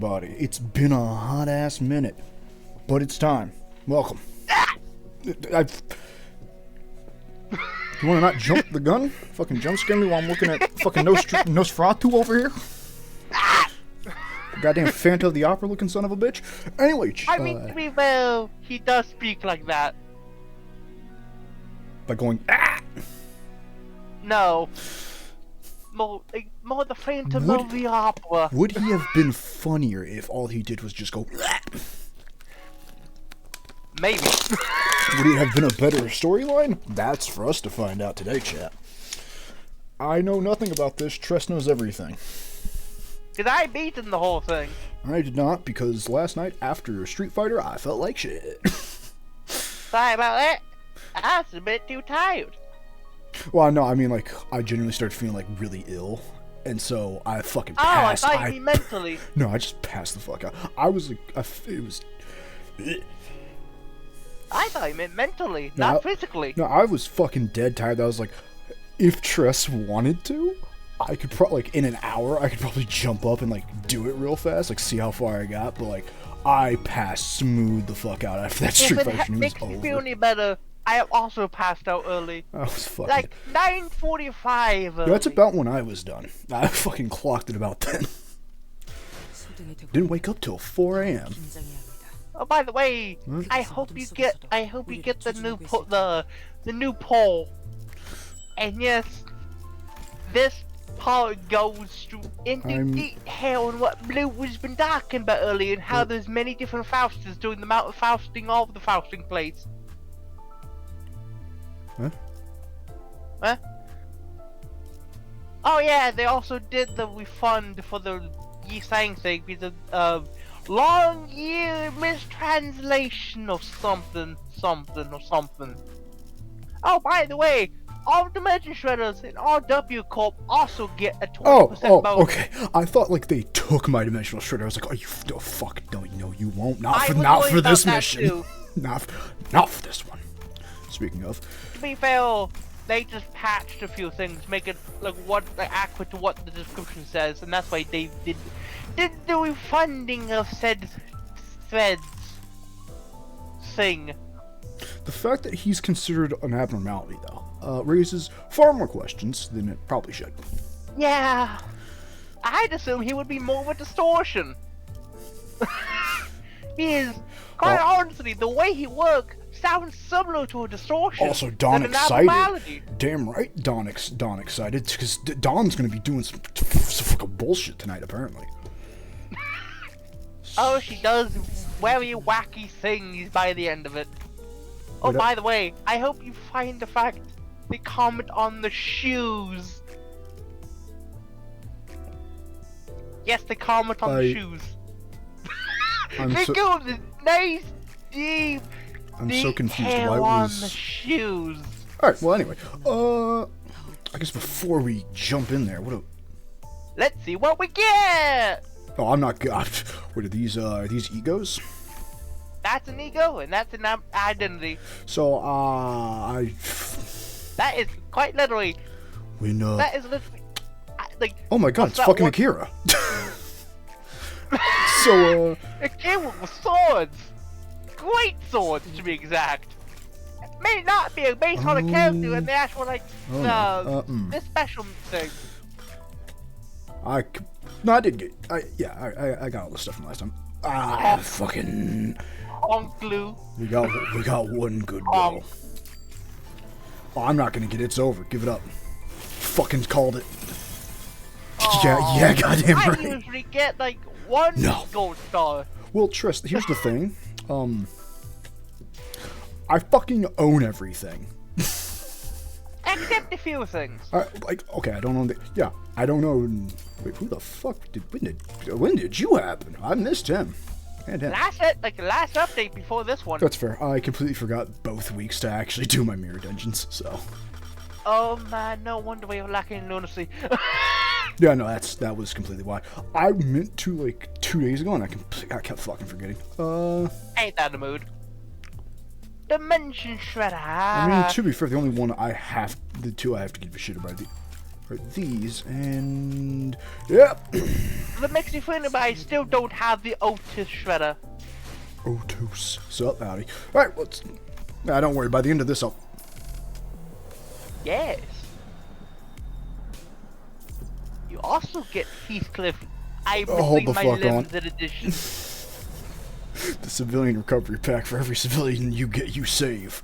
everybody. It's been a hot-ass minute, but it's time. Welcome. You want to not jump the gun? Fucking jump scare me while I'm looking at fucking Nosferatu over here? Goddamn Phantom of the Opera looking son of a bitch. Anyway, I mean, to be fair, he does speak like that. By going, ah! No. More the Phantom of the Opera. Would he have been funnier if all he did was just go, ah! Maybe. Would it have been a better storyline? That's for us to find out today, chat. I know nothing about this. Tress knows everything. Did I beat in the whole thing? I did not, because last night, after Street Fighter, I felt like shit. Sorry about that. I was a bit too tired. Well, no, I mean, like, I genuinely started feeling, like, really ill. And so, I fucking passed. Oh, I thought you mean mentally. No, I just passed the fuck out. I was, like, it was... I thought you meant mentally, not physically. No, I was fucking dead tired. I was like, if Tress wanted to, I could probably, like, in an hour, I could probably jump up and, like, do it real fast, like, see how far I got. But, like, I passed smooth the fuck out after that Street Fighter was over. If it makes me feel any better, I have also passed out early. I was fucking... Like, 9:45 early. That's about when I was done. I fucking clocked it about then. Didn't wake up till 4 a.m. Oh, by the way, I hope you get the new poll. And yes, this part goes into detail on what Blue has been talking about earlier and how there's many different Fausters doing the amount of Fausting of the Fausting plates. Huh? Huh? Oh yeah, they also did the refund for the Yi Sang thing because of long year mistranslation of something. Oh, by the way, all Dimension Shredders and RW Corp also get a 20% bonus. Okay. I thought like they took my Dimensional Shredder. I was like, oh, fuck, no, you won't. Not for this mission. Not for this one. Speaking of, to be fair, they just patched a few things, make it like accurate to what the description says, and that's why they did the refunding of said threads thing. The fact that he's considered an abnormality, though, raises far more questions than it probably should. Yeah, I'd assume he would be more of a distortion. He is, quite honestly, the way he works sounds similar to a distortion. Also, Dawn excited. Damn right, Dawn excited, because Dawn's gonna be doing some fucking bullshit tonight, apparently. Oh, she does very wacky things by the end of it. Oh, by the way, I hope you find the fact they comment on the shoes. Yes, they comment on the shoes. They go the nice deep. I'm so confused. Why on was the shoes? All right. Well, anyway, I guess before we jump in there, Let's see what we get. Oh, I'm not good. What are these egos? That's an ego, and that's an identity. So, That is quite literally. That is literally. Like. Oh my god, it's fucking Akira. So, Akira with swords. Great swords, to be exact. It may not be based on a character in the actual, like, this special thing. I did get. I got all this stuff from last time. Fucking. On glue. We got one good go. Oh, I'm not gonna get it. It's over. Give it up. Fucking called it. Yeah, goddamn right. I usually get like one gold star. Well, Trist, here's the thing. I fucking own everything. Except a few things. Okay, I don't own I don't know. Wait, who the fuck when did you happen? I missed him. Last update before this one. That's fair. I completely forgot both weeks to actually do my mirror dungeons, so. Oh man, no wonder we were lacking lunacy. Yeah, no, that was completely why. I meant to like 2 days ago, and I kept fucking forgetting. Ain't that the mood? Dimension Shredder. I mean, to be fair, the only one the two I have to give a shit about. Right, these, and... Yep! That makes me funny, but I still don't have the Otis shredder. Otis. Sup, howdy. Alright, let's... Nah, don't worry, by the end of this, I'll... Yes. You also get Heathcliff. I'm hold the my fuck on. limited edition. The civilian recovery pack for every civilian you get, you save.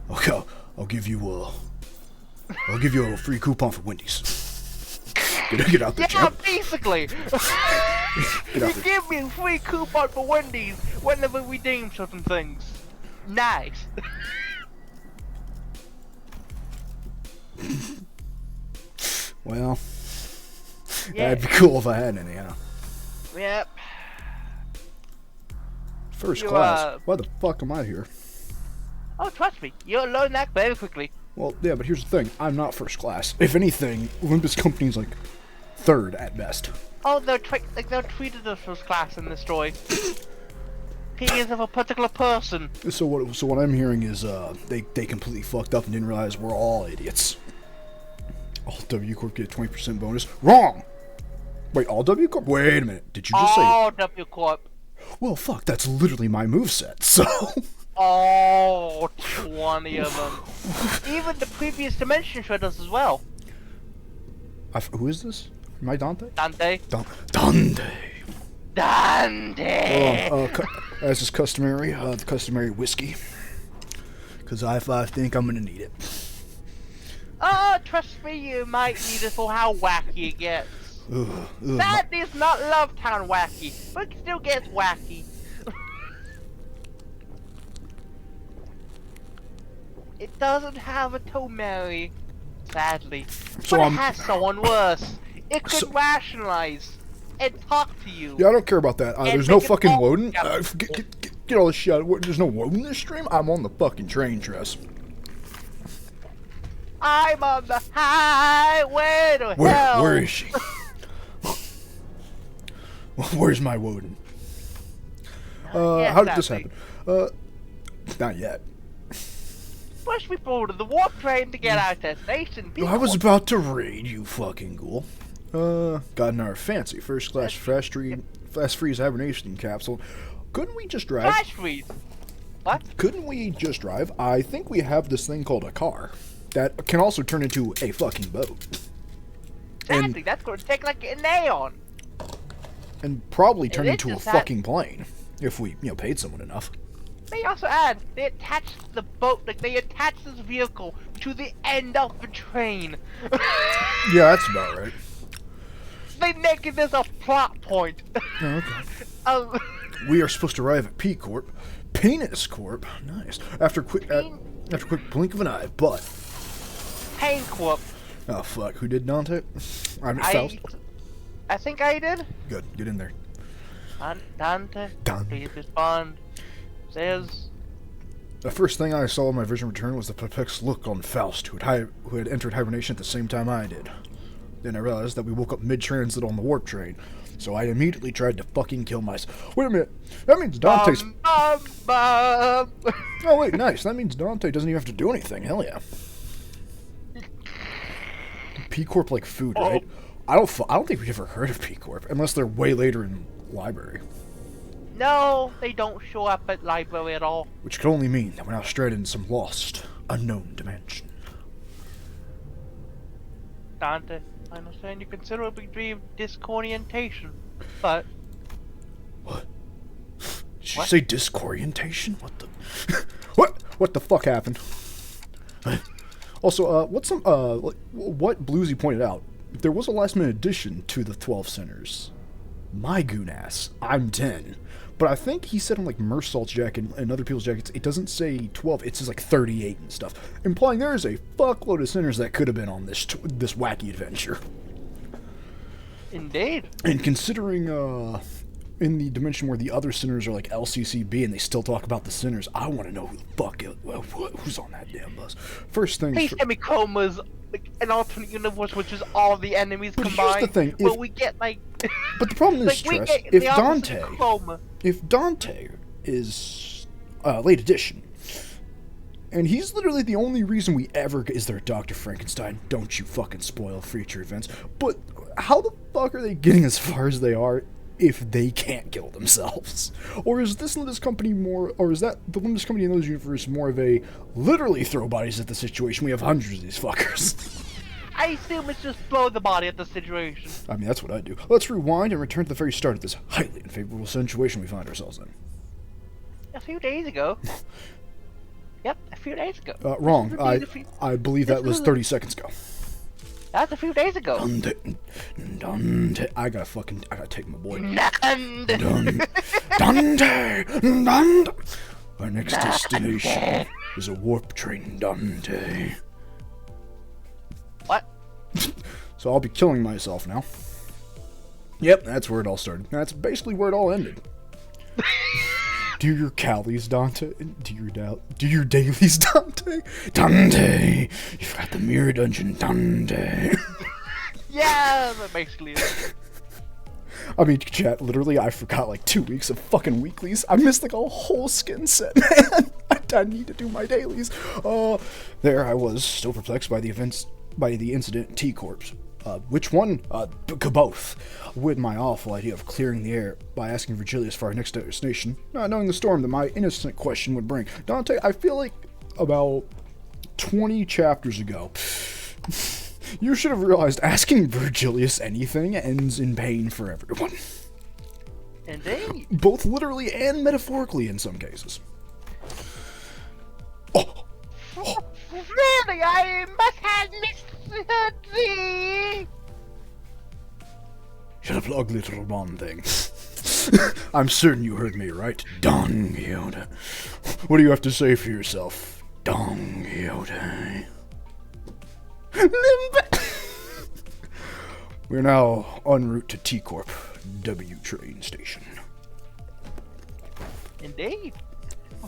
Okay, I'll give you a free coupon for Wendy's. Get out there, Yeah, champ. basically. You give me a free coupon for Wendy's whenever we redeem certain things. Nice. Well, Yeah. that'd be cool if I had any, huh? Yep. First You, class. Why the fuck am I here? Oh, trust me, you'll learn that very quickly. Well, yeah, but here's the thing. I'm not first class. If anything, Limbus Company's like third at best. Oh, they're treated as first class in this story. He is of a particular person. So what I'm hearing is they completely fucked up and didn't realize we're all idiots. All W Corp get a 20% bonus. Wrong. Wait, all W Corp? Wait a minute. Did you just say? All W Corp. Well, fuck. That's literally my moveset. So. Oh, 20 of them. Even the previous dimension shredders as well. Who is this? Am I Dante? Dante. Dante. Dante. As is customary, the customary whiskey. Because I think I'm gonna need it. Oh, trust me, you might need it for how wacky it gets. That is not Lovetown wacky, but it still gets wacky. It doesn't have a Tomeri, sadly. So but it has someone worse. It could rationalize and talk to you. Yeah, I don't care about that. And There's no make it fucking all Woden. together. Get all this shit out. There's no Woden this stream? I'm on the fucking train, Tress. I'm on the highway to hell. Where is she? Where's my Woden? Yeah, How did this sadly. happen? Not yet. Push me forward to the warp train to get our destination. I was about to raid, you fucking ghoul. Got in our fancy first class fast freeze hibernation capsule. Couldn't we just drive? Flash freeze. What? Couldn't we just drive? I think we have this thing called a car that can also turn into a fucking boat. Exactly. That's going to take like an Aeon. And probably turn it into a just had- fucking plane if we, paid someone enough. They also add, they attach the boat, like they attach this vehicle to the end of the train. Yeah, that's about right. They make this a plot point. Oh, okay. We are supposed to arrive at P Corp, Penis Corp. Nice. After quick blink of an eye, but. Pain Corp. Oh fuck! Who did Dante? Faust. I think I did. Good. Get in there. Dante. Please respond. Says. The first thing I saw in my vision return was the perplexed look on Faust, who had entered hibernation at the same time I did. Then I realized that we woke up mid-transit on the warp train, so I immediately tried to fucking kill myself. Wait a minute, that means Dante's... Oh wait, nice, that means Dante doesn't even have to do anything, hell yeah. P-Corp like food, right? I don't think we've ever heard of P-Corp, unless they're way later in library. No, they don't show up at library at all. Which could only mean that we're now straight in some lost, unknown dimension. Dante, I understand you considerably dream disorientation, but... What? Did you say disorientation? What the... What the fuck happened? Also, what Blusy pointed out, there was a last-minute addition to the 12 centers. My goon ass, I'm 10. But I think he said on like Mersault's jacket and other people's jackets, it doesn't say 12, it says like 38 and stuff, implying there is a fuckload of centers that could have been on this wacky adventure. Indeed. And considering in the dimension where the other centers are like LCCB and they still talk about the centers, I want to know who the fuck who's on that damn bus. First thing. Hey, Semicoma's like an alternate universe, which is all the enemies but combined. Here's the thing. Well, we get like. But the problem is, like, Stress, if Dante is late edition, And he's literally the only reason we ever get... Is there a Dr. Frankenstein? Don't you fucking spoil future events. But how the fuck are they getting as far as they are if they can't kill themselves? Or is this Limbus Company more... Or is that the Limbus Company in those universes more of a literally throw bodies at the situation? We have hundreds of these fuckers. I assume it's just throw the body at the situation. I mean, that's what I do. Let's rewind and return to the very start of this highly unfavorable situation we find ourselves in. A few days ago. Yep, a few days ago. Wrong. I believe that was 30 seconds ago. That's a few days ago. I gotta take my boy. Dante! Dante! Our next destination is a warp train, Dante. What? So I'll be killing myself now. Yep, that's where it all started. That's basically where it all ended. Do your callies, Dante. Do your dailies, Dante. Dante! You've got the mirror dungeon, Dante. Yeah, that basically is. I mean, chat, literally, I forgot like 2 weeks of fucking weeklies. I missed like a whole skin set, man. I need to do my dailies. There I was, still perplexed by the incident in T-Corps. Which one? Both. With my awful idea of clearing the air by asking Virgilius for our next destination, not knowing the storm that my innocent question would bring. Dante, I feel like about 20 chapters ago, you should have realized asking Virgilius anything ends in pain for everyone. Indeed. Both literally and metaphorically in some cases. Oh! Really, I must have misheard thee. Shut up, ugly little blonde thing. I'm certain you heard me, right? Don Quixote. What do you have to say for yourself, Don Quixote? We're now en route to T-Corp, W train station. Indeed.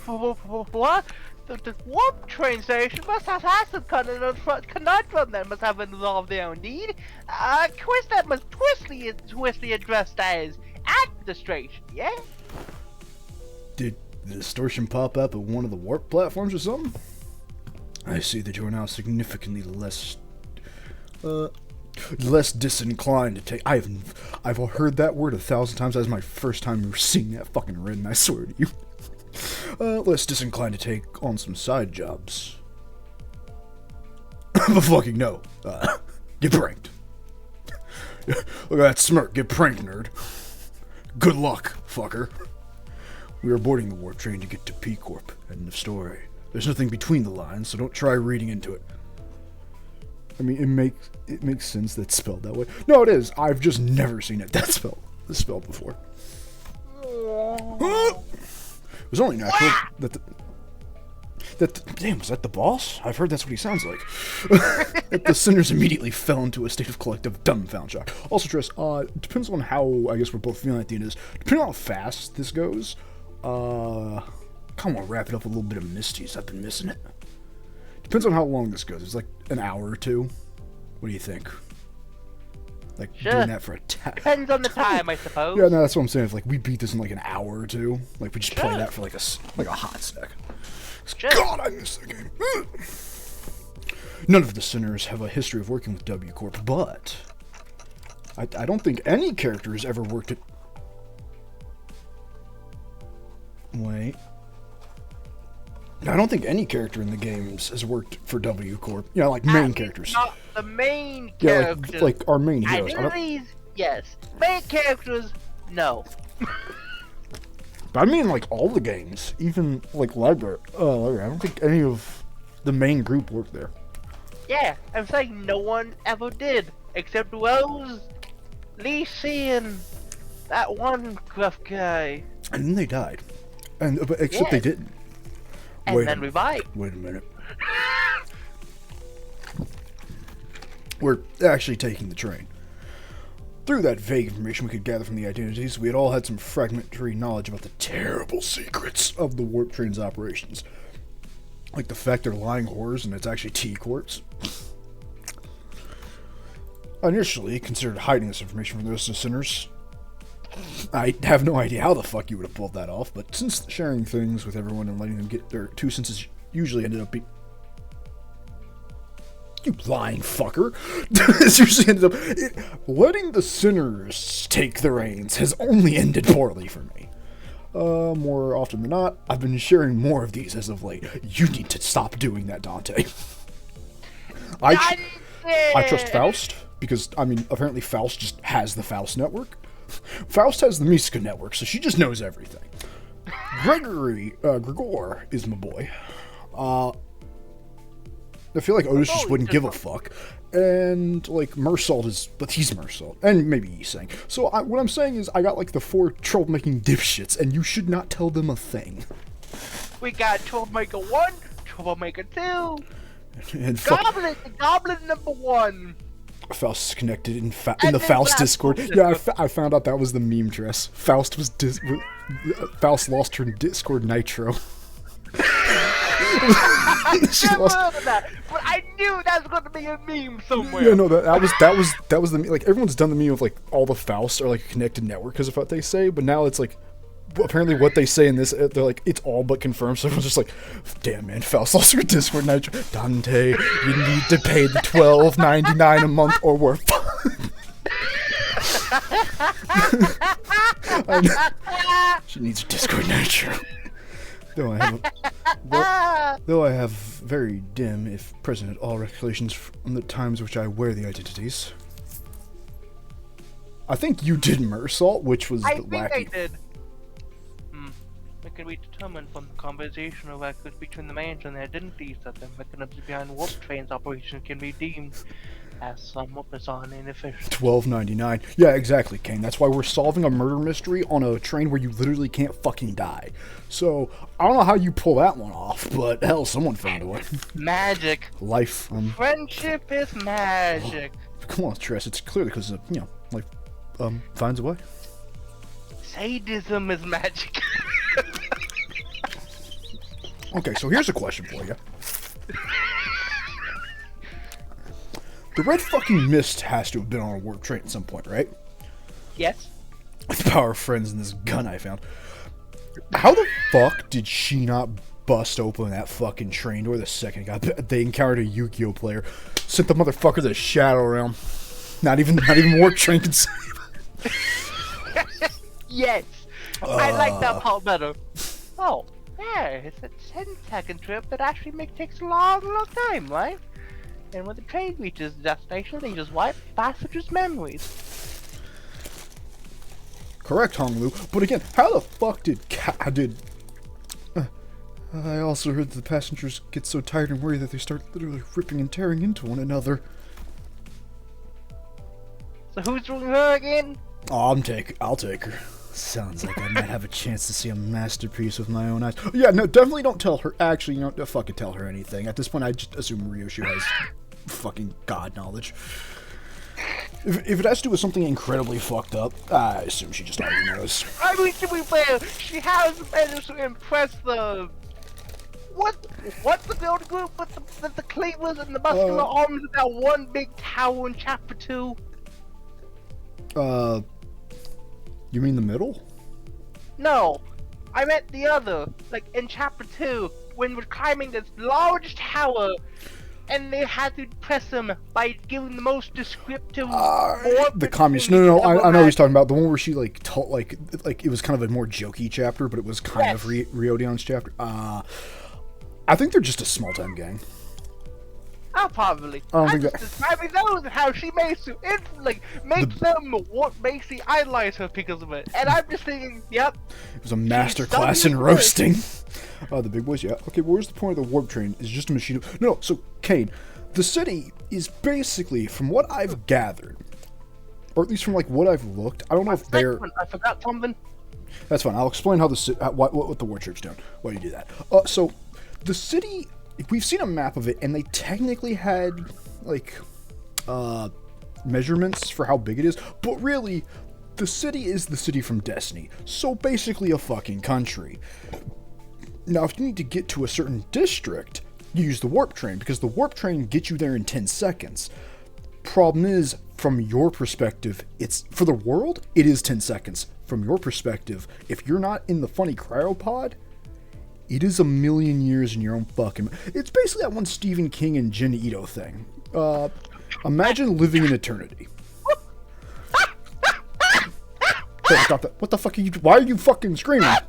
What? The warp train station must have had some kind of conundrum that must have involved there, indeed. A quiz that must twistly addressed as administration, yeah? Did the distortion pop up at one of the warp platforms or something? I see that you are now significantly less disinclined to take... I've heard that word 1,000 times. That was my first time seeing that fucking written, I swear to you. Less disinclined to take on some side jobs. But fucking no. Get pranked. Look at that smirk. Get pranked, nerd. Good luck, fucker. We are boarding the warp train to get to P-Corp. End of story. There's nothing between the lines, so don't try reading into it. I mean, it makes sense that it's spelled that way. No, it is. I've just never seen it that spelled before. It was only natural damn, was that the boss? I've heard that's what he sounds like. That the sinners immediately fell into a state of collective dumbfound shock. Also, Tress, depends on how, I guess we're both feeling at the end of this. Depending on how fast this goes, kind of want to wrap it up with a little bit of Misty's. I've been missing it. Depends on how long this goes. It's like an hour or two. What do you think? Like, sure. Doing that for a Depends on the time, I suppose. Yeah, no, that's what I'm saying. If like we beat this in like an hour or two, like we just play that for like a hot sec. Sure. God, I miss that game. None of the sinners have a history of working with W Corp, but I don't think any character has ever worked at. Wait. I don't think any character in the games has worked for W Corp. Yeah, like main characters. Not the main characters. Yeah, like our main heroes. Identities, yes. Main characters, no. But I mean, like all the games, even like library. I don't think any of the main group worked there. Yeah, I'm saying no one ever did, except Rose, Lee Si, and that one gruff guy. And then they died, except they didn't. And then revived. Wait a minute. We're actually taking the train. Through that vague information we could gather from the identities, we had all had some fragmentary knowledge about the terrible secrets of the warp train's operations. Like the fact they're lying whores and it's actually T-Corps. I initially considered hiding this information from the rest of the sinners. I have no idea how the fuck you would have pulled that off, but since sharing things with everyone and letting them get their 2 cents usually ended up being... You lying fucker. This usually ended up... letting the sinners take the reins has only ended poorly for me. More often than not, I've been sharing more of these as of late. You need to stop doing that, Dante. I trust Faust, because, I mean, apparently Faust just has the Faust network. Faust has the Miska network, so she just knows everything. Gregor is my boy. I feel like Otis just wouldn't give a fuck. And, like, Mersault is... but he's Mersault. And maybe Yisang. So, what I'm saying is, I got, like, the 4 troublemaking dipshits, and you should not tell them a thing. We got Troublemaker 1, Troublemaker 2, And Goblin number 1. Faust is connected in the Faust Discord. Yeah, I found out that was the meme dress. Faust was Faust lost her Discord Nitro. She lost... that, but I knew that was going to be a meme somewhere. Yeah, no, that was the meme. Like, everyone's done the meme of like all the Fausts are like a connected network because of what they say, but now it's like apparently what they say in this, they're like, it's all but confirmed. So everyone's just like, damn man, Faust lost her Discord Nitro. Dante, you need to pay the $12.99 a month or we're She needs a Discord Nitro. Though I have very dim, if present at all, recollections from the times which I wear the identities. I think you did Mersault, which was the wacky. I think I did. It can be determined from the conversational records between the manager and the identities that the mechanisms behind warp trains operation can be deemed as somewhat bizarre and inefficient. $12.99. Yeah, exactly, Kane. That's why we're solving a murder mystery on a train where you literally can't fucking die. So, I don't know how you pull that one off, but hell, someone found a way. Magic. Life. Friendship is magic. Oh, come on, Tress. It's clearly because, life finds a way. Sadism is magic. Okay, so here's a question for you. The red fucking mist has to have been on a warp train at some point, right? Yes. With the power of friends and this gun I found. How the fuck did she not bust open that fucking train door the second they encountered a Yu-Gi-Oh player? Sent the motherfucker to the Shadow Realm. Not even warp train can save. Yes. I like that part better. Oh, yeah, it's a 10-second trip that actually takes a long time, right? And when the train reaches the destination, they just wipe passengers' memories. Correct, Honglu. But again, how the fuck I also heard that the passengers get so tired and worried that they start literally ripping and tearing into one another. So who's doing her again? Oh, I'll take her. Sounds like I might have a chance to see a masterpiece with my own eyes. Yeah, no, definitely don't tell her. Actually, you don't fucking tell her anything. At this point, I just assume Ryoshu has fucking god knowledge. If it has to do with something incredibly fucked up, I assume she just already knows. I mean, to be fair, she has managed to impress the... What's the build group with the cleavers and the muscular arms of that one big tower in Chapter 2? You mean the middle? No, I meant the other. Like in Chapter 2, when we're climbing this large tower, and they had to press him by giving the most descriptive. The communist. No, I know what he's talking about. The one where she like it was kind of a more jokey chapter, but it was kind of Ryodion's chapter. I think they're just a small time gang. Oh, probably. I'm just describing those and how she makes them basically idolize her because of it. And I'm just thinking, yep. It was a master class in roasting. The big boys, yeah. Okay, well, where's the point of the warp train? It's just a machine. No, so, Kane, the city is basically, from what I've gathered, or at least from, like, what I've looked, I don't know if they're... I forgot something. That's fine. I'll explain how what the warp train's doing while you do that. So, the city... We've seen a map of it, and they technically had, like, measurements for how big it is, but really, the city is the city from Destiny, so basically a fucking country. Now, if you need to get to a certain district, you use the warp train, because the warp train gets you there in 10 seconds. Problem is, from your perspective, for the world, it is 10 seconds. From your perspective, if you're not in the funny cryopod, It is a million years in your own fucking... It's basically that one Stephen King and Jin Ito thing. Imagine living in eternity. Hey, stop that. What the fuck are you... Why are you fucking screaming? Are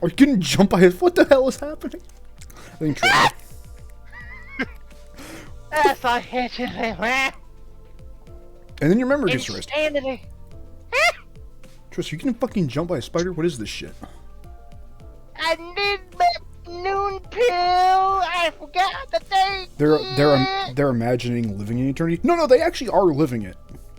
you getting jumped by his... What the hell is happening? I think Treas. Yes, I hit you. And then your memory gets erased. Insanity. Treas, you getting fucking jumped by a spider? What is this shit? I need my noon pill. I forgot the date. They're imagining living in eternity. No, they actually are living it.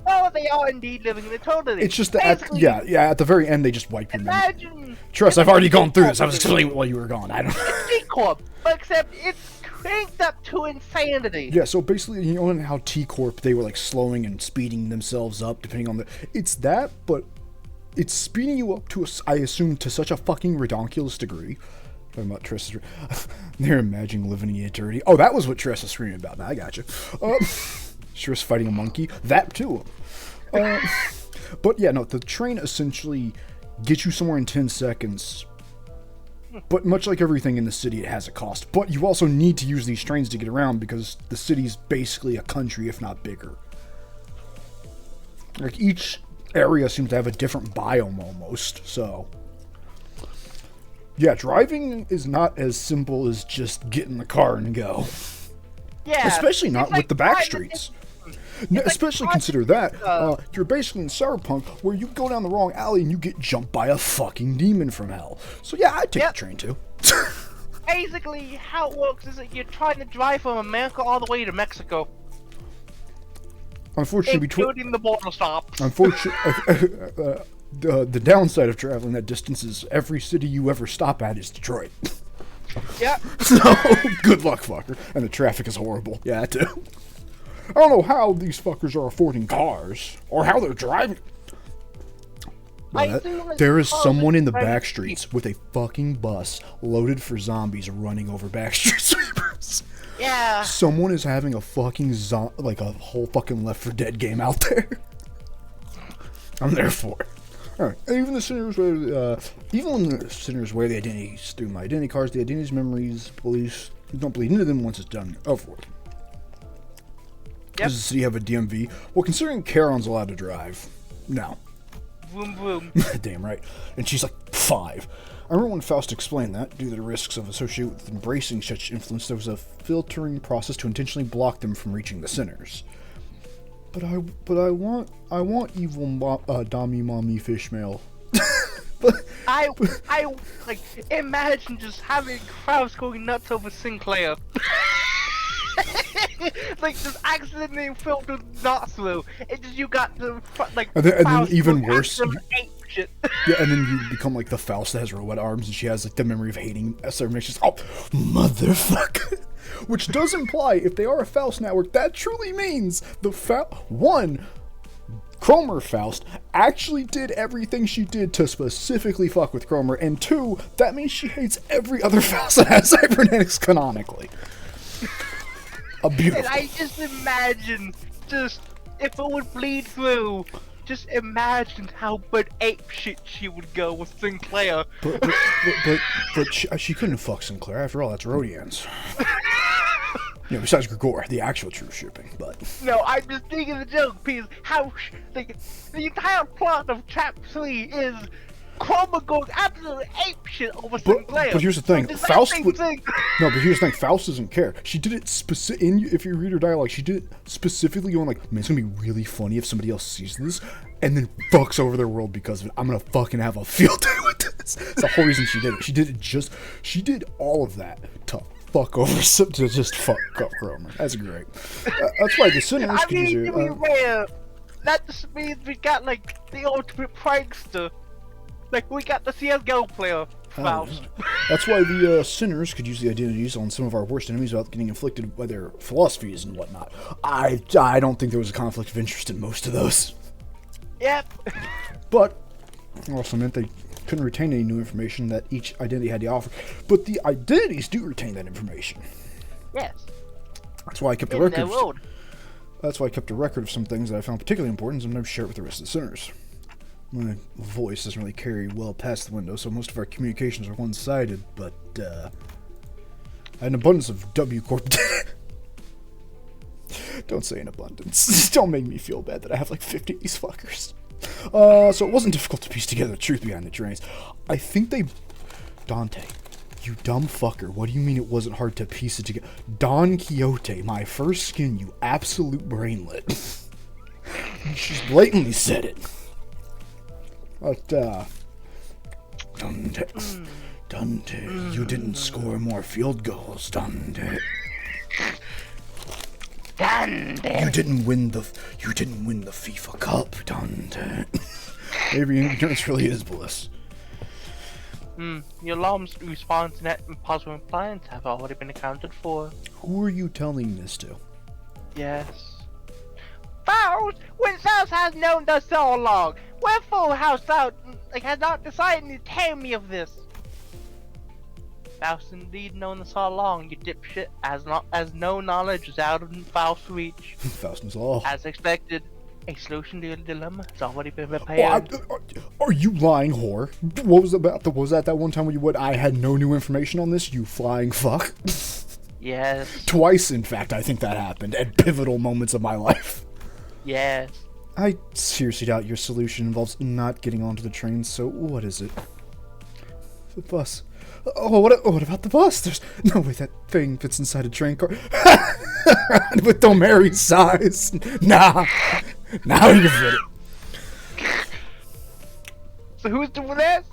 Oh, they are indeed living in eternity. It's just that at the very end they just wipe your memory. Imagine. Trust, I've already gone through this. I was explaining it while you were gone. I don't. It's T-Corp, except it's cranked up to insanity. Yeah, so basically, you know how T-Corp, they were like slowing and speeding themselves up depending on the... It's that, but it's speeding you up to, I assume, to such a fucking redonkulous degree. Talking about Tress. They're imagining living in eternity. Oh, that was what Tress was screaming about. Now I got you. Tress fighting a monkey. That too. But yeah, no, the train essentially gets you somewhere in 10 seconds. But much like everything in the city, it has a cost. But you also need to use these trains to get around because the city's basically a country, if not bigger. Like, each area seems to have a different biome almost, so... Yeah, driving is not as simple as just get in the car and go. Yeah. Especially not with the back streets. Especially consider that, you're basically in Cyberpunk, where you go down the wrong alley and you get jumped by a fucking demon from hell. So yeah, I'd take the train too. Basically, how it works is that you're trying to drive from America all the way to Mexico. Unfortunately, including the border stops. Unfortunately, the downside of traveling that distance is every city you ever stop at is Detroit. Yep. So, good luck, fucker. And the traffic is horrible. Yeah, that too. I don't know how these fuckers are affording cars, or how they're driving. But there is someone in the back streets with a fucking bus loaded for zombies running over backstreet sweepers. Yeah. Someone is having a fucking like a whole fucking Left 4 Dead game out there. I'm there for it. Alright, even the sinners wear the identities through my identity cards, the identities, memories, police don't bleed into them once it's done. Oh, for it. Yep. Does the city have a DMV? Well, considering Charon's allowed to drive, no. Boom, boom. Damn right. And she's like 5. I remember when Faust explained that, due to the risks associated with embracing such influence, there was a filtering process to intentionally block them from reaching the sinners. But I want evil Dami Mommy Fishmail. I like imagine just having crowds going nuts over Sinclair. Like just accidentally filled with knots through. It just you got the like. And then even worse. Shit. Yeah, and then you become like the Faust that has robot arms, and she has like the memory of hating SR. She's oh, motherfucker. Which does imply, if they are a Faust network, that truly means the Cromer Faust actually did everything she did to specifically fuck with Cromer, and 2, that means she hates every other Faust that has cybernetics canonically. A beautiful. And I just imagine, if it would bleed through, just imagine how but ape shit she would go with Sinclair. But she couldn't fuck Sinclair. After all, that's Rodian's. You know, besides Grigor, the actual true shipping, but... No, I'm just thinking the joke, because how... the entire plot of Chapter 3 is Chroma going absolutely apeshit over Sinclair. But here's the thing, Faust would... No, but here's the thing, Faust doesn't care. She did it if you read her dialogue, she did it specifically going like, man, it's gonna be really funny if somebody else sees this, and then fucks over their world because of it. I'm gonna fucking have a field day with this. That's the whole reason she did it. She did all of that to fuck over to just fuck up Cromer. That's great. That's why the sinners I mean, to be rare, that just means we got like the ultimate prankster. Like we got the CS:GO player, Faust. That's why the sinners could use the identities on some of our worst enemies without getting inflicted by their philosophies and whatnot. I don't think there was a conflict of interest in most of those. Yep. But it also meant they couldn't retain any new information that each identity had to offer. But the identities do retain that information. Yes. That's why I kept a record. That's why I kept a record of some things that I found particularly important and sometimes share it with the rest of the sinners. My voice doesn't really carry well past the window, so most of our communications are one-sided, but, an abundance of W Corp. Don't say an abundance. Don't make me feel bad that I have like 50 of these fuckers. So it wasn't difficult to piece together the truth behind the trains. I think they... Dante, you dumb fucker. What do you mean it wasn't hard to piece it together? Don Quixote, my first skin, you absolute brainlet. You just blatantly said it. But, Dante, you didn't score more field goals, Dante. Dante. You didn't win the FIFA Cup, Dante. Maybe ignorance really is bliss. Your alarm's response and that impossible appliance have already been accounted for. Who are you telling this to? Yes. Faust, when South has known this so long, wherefore has South has not decided to tell me of this? Faust indeed known this all along, you dipshit, as no knowledge is out of Faust's reach. Faust knows all. As expected, a solution to your dilemma has already been prepared. Are you lying, whore? What was that one time when you would? I had no new information on this, you flying fuck? Yes. Twice, in fact, I think that happened at pivotal moments of my life. Yes. I seriously doubt your solution involves not getting onto the train, so what is it? The bus. Oh, what about the bus? There's no way that thing fits inside a train car. With Domeri's size. Nah. Now you fit it. So who's doing this?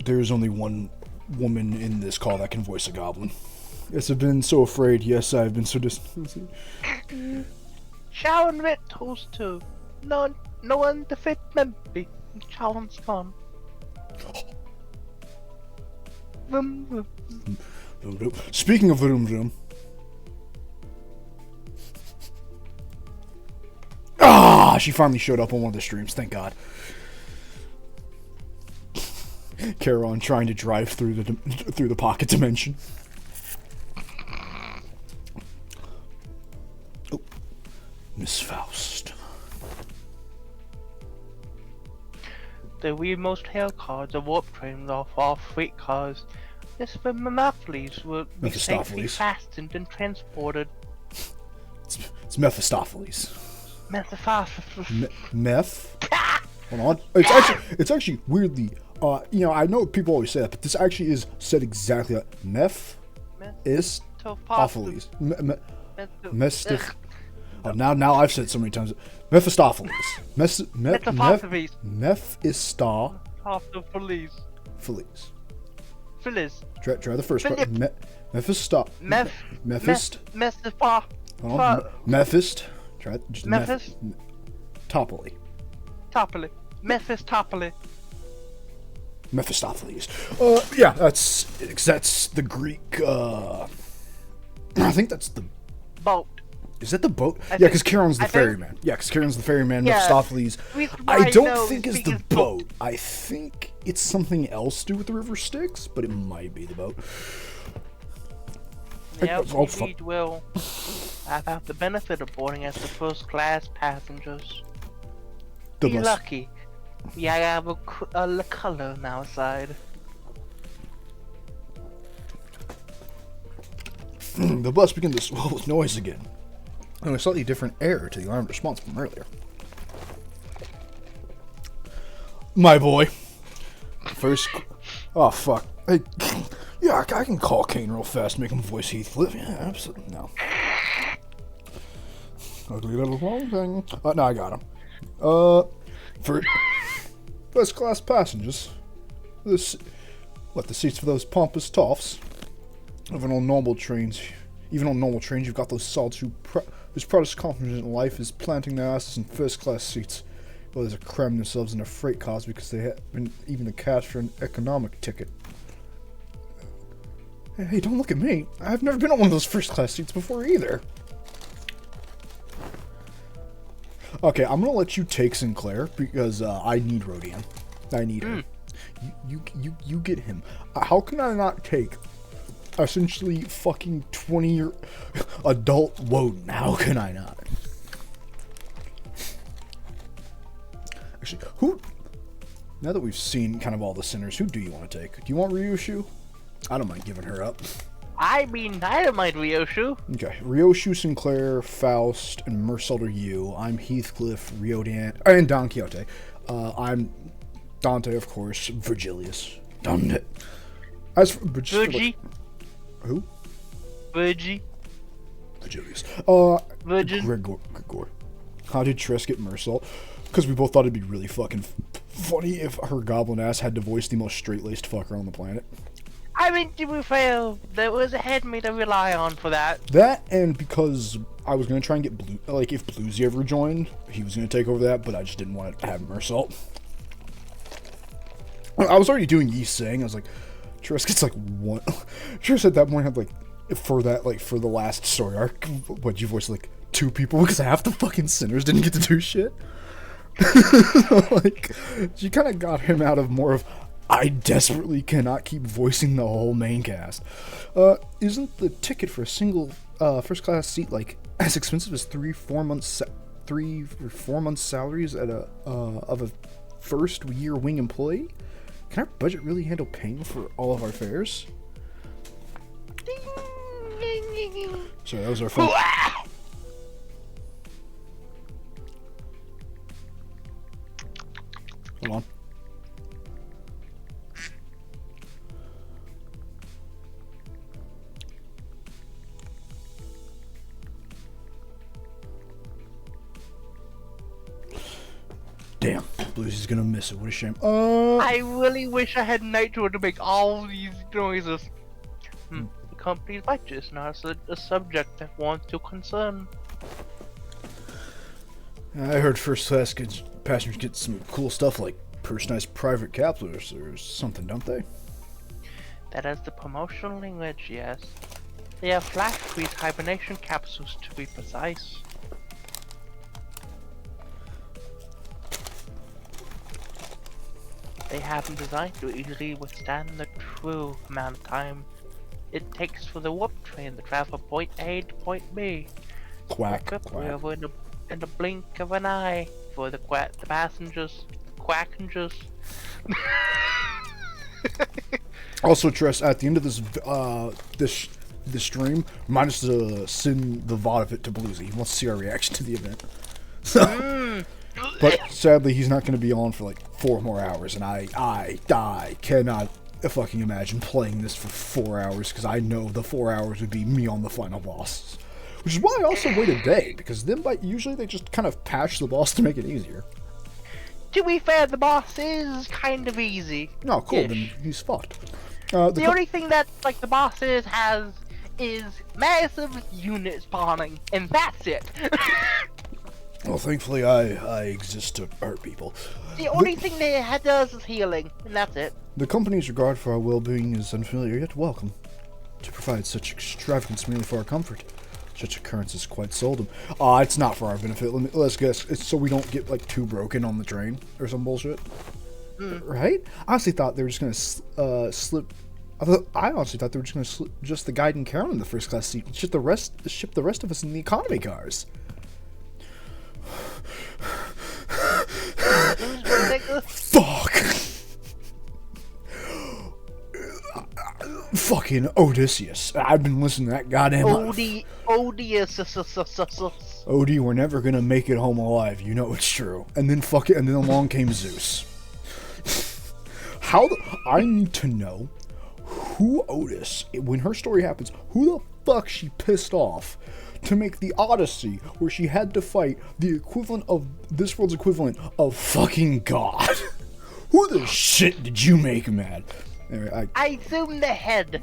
There's only one woman in this call that can voice a goblin. Yes, I've been so afraid. Yes, I've been so Sharon Rit toast to. No one to fit Memby. Sharon's gone. Vroom, vroom. Speaking of vroom vroom. She finally showed up on one of the streams, thank God. Charon trying to drive through the pocket dimension. Oh, Miss Faust. The remote hail cars are warp trains off all freight cars. This Mephistopheles will be safely fastened and transported. It's Mephistopheles. Mephistopheles. Meth? Hold on. It's actually weirdly, I know people always say that, but this actually is said exactly like Mephistopheles. Now I've said it so many times. Mephistopheles. Mephistopheles. Mephistopheles. Phyllis. Try the first part. Mephist. Try just Mephistopheles. Mephistopheles. Mephistopheles. Yeah, that's the Greek. I think that's the boat. Is that the boat? Yeah, because Charon's the ferryman. Yeah, because Charon's the ferryman. Yeah. Mephistopheles. I don't think it's the boat. I think it's something else to do with the river Styx, but it might be the boat. Yeah, we will have the benefit of boarding as the first class passengers. Be lucky. Yeah, I have a color on our side. The bus began to swell with noise again, and a slightly different air to the alarm response from earlier. My boy. First... Oh, fuck. Hey, yeah, I can call Kane real fast, make him voice Heathcliff. Yeah, absolutely. No. Ugly little long thing. No, I got him. For first class passengers, the seats for those pompous toffs. Even on normal trains, you've got those sods whose proudest accomplishment in life is planting their asses in first class seats. Well, there's a cram themselves in their freight cars because they haven't even a cash for an economic ticket. Hey, don't look at me. I've never been on one of those first class seats before either. Okay, I'm gonna let you take Sinclair because I need Rodian. I need him. You get him. How can I not take essentially fucking 20-year adult Woden? How can I not? Actually, Now that we've seen kind of all the sinners, who do you want to take? Do you want Ryoshu? I don't mind giving her up. I mean, I don't mind Ryoshu. Okay, Ryoshu, Sinclair, Faust, and Mersault are you. I'm Heathcliff, Riodan, and Don Quixote. I'm Dante, of course. Virgilius. Dante. As for Virgie. Who? Virgie. Virgilius. Virgin. Gregor. How did Tress get Mersault? Because we both thought it'd be really fucking funny if her goblin ass had to voice the most straight-laced fucker on the planet. I mean, to be fair, there was a head me to rely on for that. That, and because I was going to try and get if Blusy ever joined, he was going to take over that, but I just didn't want to have Mersault. I was already doing Yi Sing. I was like, Tress gets like one. Tress at that point had like, for the last story arc, what, you voiced like 2 people because half the fucking sinners didn't get to do shit. Like, she kind of got him out of more of, I desperately cannot keep voicing the whole main cast. Isn't the ticket for a single first class seat like as expensive as 3 or 4 months salaries at of a first year wing employee? Can our budget really handle paying for all of our fares? So that was our phone. Hold on. Damn, Bluesy's gonna miss it. What a shame. I really wish I had Nitro to make all these noises. The company's budget is not a subject I want to concern. I heard first class passengers get some cool stuff like personalized private capsules or something, don't they? That is the promotional language, yes. They have flash freeze hibernation capsules to be precise. They have them designed to easily withstand the true amount of time it takes for the warp train to travel point A to point B. Quack, quack. Over in the blink of an eye for the passengers, quackengers. Also, Tress, at the end of this stream, remind us to send the VOD of it to Blusy. He wants to see our reaction to the event. So, but sadly, he's not going to be on for like 4 more hours, and I cannot fucking imagine playing this for 4 hours, because I know the 4 hours would be me on the final boss. Which is why I also wait a day, because then usually they just kind of patch the boss to make it easier. To be fair, the boss is kind of easy. Oh, cool, then he's fucked. The only thing that the boss has is massive unit spawning, and that's it. Well, thankfully I exist to hurt people. The only thing that does is healing, and that's it. The company's regard for our well-being is unfamiliar yet welcome. To provide such extravagance merely for our comfort, such occurrence is quite seldom. It's not for our benefit. Let's guess. It's so we don't get too broken on the train or some bullshit. Right? I honestly thought they were just gonna slip. I honestly thought they were just gonna slip just the guide and Carol in the first class seat and ship the rest of us in the economy cars. Fuck. Fucking Odysseus. I've been listening to that goddamn... Odie, we're never gonna make it home alive. You know it's true. And then and then along came Zeus. I need to know who Otis, when her story happens, who the fuck she pissed off to make the Odyssey where she had to fight the equivalent of this world's equivalent of fucking God. Who the shit did you make mad? Anyway, I assume the head.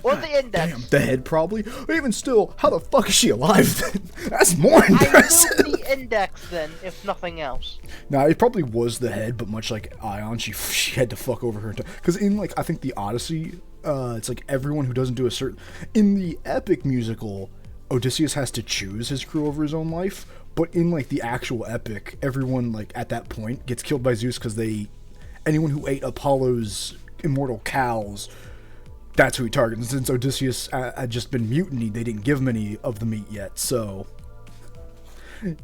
Or the index. Damn, the head probably. But even still, how the fuck is she alive then? That's more impressive. I assume the index then, if nothing else. Nah, it probably was the head, but much like Ion, she had to fuck over her. Because in I think the Odyssey, it's everyone who doesn't do a certain... In the epic musical, Odysseus has to choose his crew over his own life. But in the actual epic, everyone at that point gets killed by Zeus because anyone who ate Apollo's immortal cows, that's who he targets. And since Odysseus had just been mutinied, they didn't give him any of the meat yet, so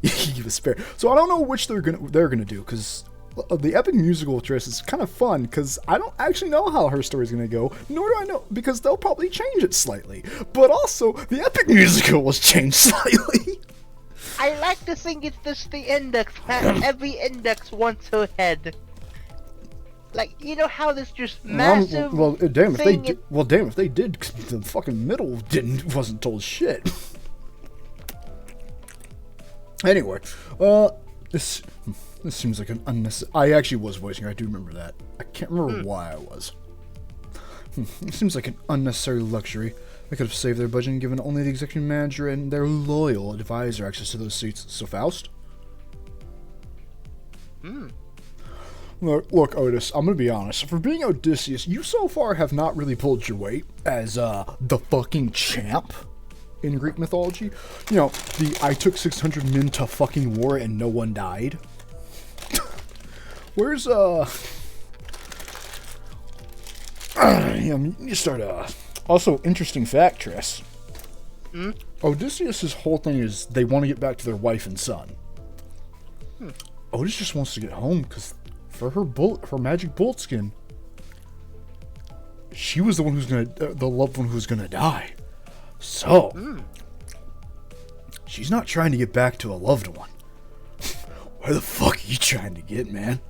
he was spared. So I don't know which they're gonna do, because the epic musical with Triss is kind of fun because I don't actually know how her story's gonna go, nor do I know because they'll probably change it slightly. But also, the epic musical was changed slightly. I like to think it's just the index. Every index wants her head. Like, you know how this just massive damn if they did, the fucking middle wasn't told shit. Anyway, this seems like an unnecessary. I actually was voicing her. I do remember that. I can't remember why I was. It seems like an unnecessary luxury. They could have saved their budget and given only the executive manager and their loyal advisor access to those seats. So Faust? Look, Otis, I'm gonna be honest. For being Odysseus, you so far have not really pulled your weight as, the fucking champ in Greek mythology. You know, I took 600 men to fucking war and no one died. Where's, you start, Also, interesting fact, Triss. Odysseus' whole thing is they want to get back to their wife and son. Otis just wants to get home because for her magic bullet skin, she was the one the loved one who's gonna die. So, she's not trying to get back to a loved one. Where the fuck are you trying to get, man?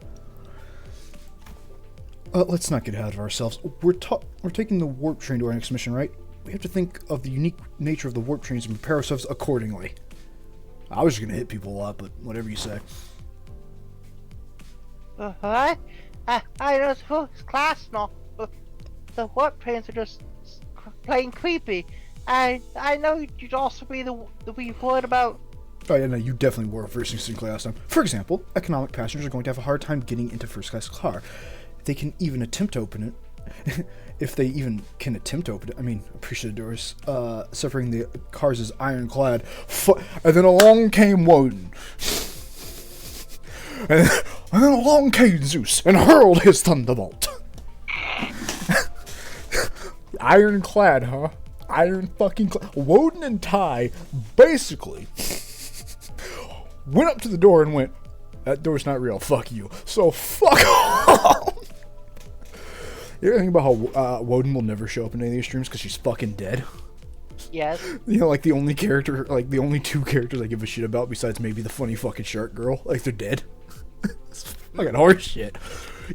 Let's not get ahead of ourselves. We're taking the warp train to our next mission, right? We have to think of the unique nature of the warp trains and prepare ourselves accordingly. I was just gonna hit people a lot, but whatever you say. I know it's first class now. The warp trains are just plain creepy. I know you'd also be the worried about. Oh yeah, no, you definitely were first class last time. For example, economic passengers are going to have a hard time getting into first class car. They can even attempt to open it. If they even can attempt to open it, I mean, appreciate the doors. Separating the cars is ironclad. And then along came Woden. And then along came Zeus and hurled his thunderbolt. Ironclad, huh? Iron fucking clad. Woden and Ty basically went up to the door and went, "That door's not real. Fuck you." So fuck off. You ever think about how Woden will never show up in any of these streams because she's fucking dead? Yes. You know, like the only character, like the only two characters I give a shit about besides maybe the funny fucking shark girl, like they're dead. It's fucking horse shit.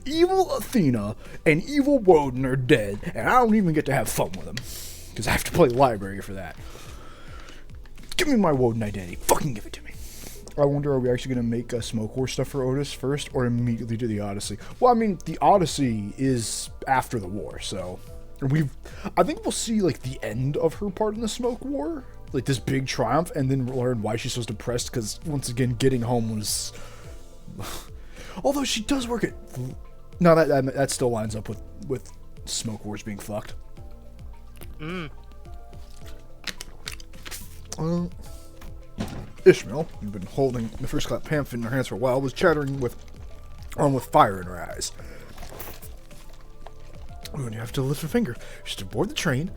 Evil Athena and evil Woden are dead, and I don't even get to have fun with them because I have to play library for that. Give me my Woden identity. Fucking give it to me. I wonder, are we actually going to make Smoke War stuff for Otis first, or immediately do the Odyssey? Well, I mean, the Odyssey is after the war, so I think we'll see, like, the end of her part in the Smoke War, like, this big triumph, and then learn why she's so depressed, because, once again, getting home was... Although she does work at... No, that still lines up with Smoke Wars being fucked. Ishmael, who'd been holding the first class pamphlet in her hands for a while, was chattering with fire in her eyes. We only have to lift a finger. Just to board the train,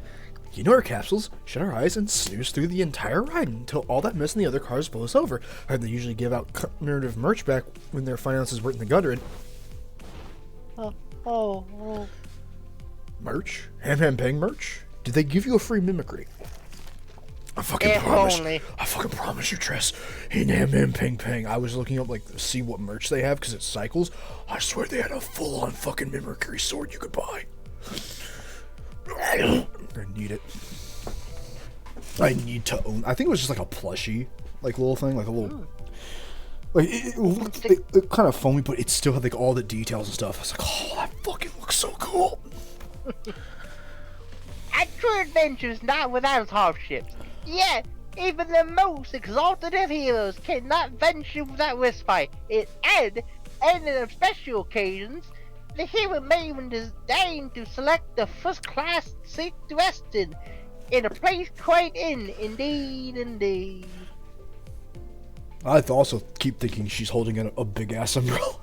get into our capsules, shut our eyes, and snooze through the entire ride until all that mess in the other cars blows over. And they usually give out commemorative merch back when their finances were in the gutter. And merch? Ham Ham Pang merch? Did they give you a free mimicry? I fucking promise you, Tress. In Ham Ham Pang Pang, I was looking up, like, see what merch they have, because it cycles. I swear they had a full-on fucking mimicry sword you could buy. I need it. I need to own... I think it was just, like, a plushie, like, little thing, like a little... Like, it kind of foamy, but it still had, like, all the details and stuff. I was like, oh, that fucking looks so cool. True adventures not without hardships. Yet, even the most exalted of heroes cannot venture without respite. And on special occasions, the hero may even deign to select the first-class seat to rest in a place quite indeed. I also keep thinking she's holding a big-ass umbrella.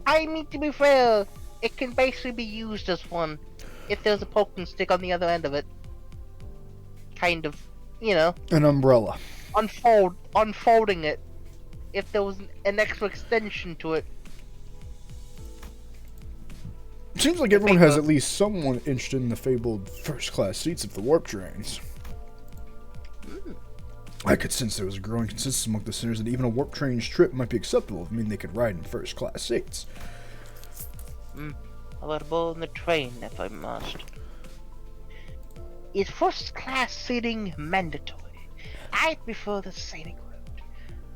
I mean, to be fair, it can basically be used as one if there's a poking stick on the other end of it. Kind of, you know. An umbrella. Unfolding it. If there was an extra extension to it. Seems like everyone has at least someone interested in the fabled first-class seats of the warp trains. I could sense there was a growing consensus among the sinners that even a warp train's trip might be acceptable if they could ride in first-class seats. A little board in the train, if I must. Is first-class seating mandatory? I prefer the scenic route.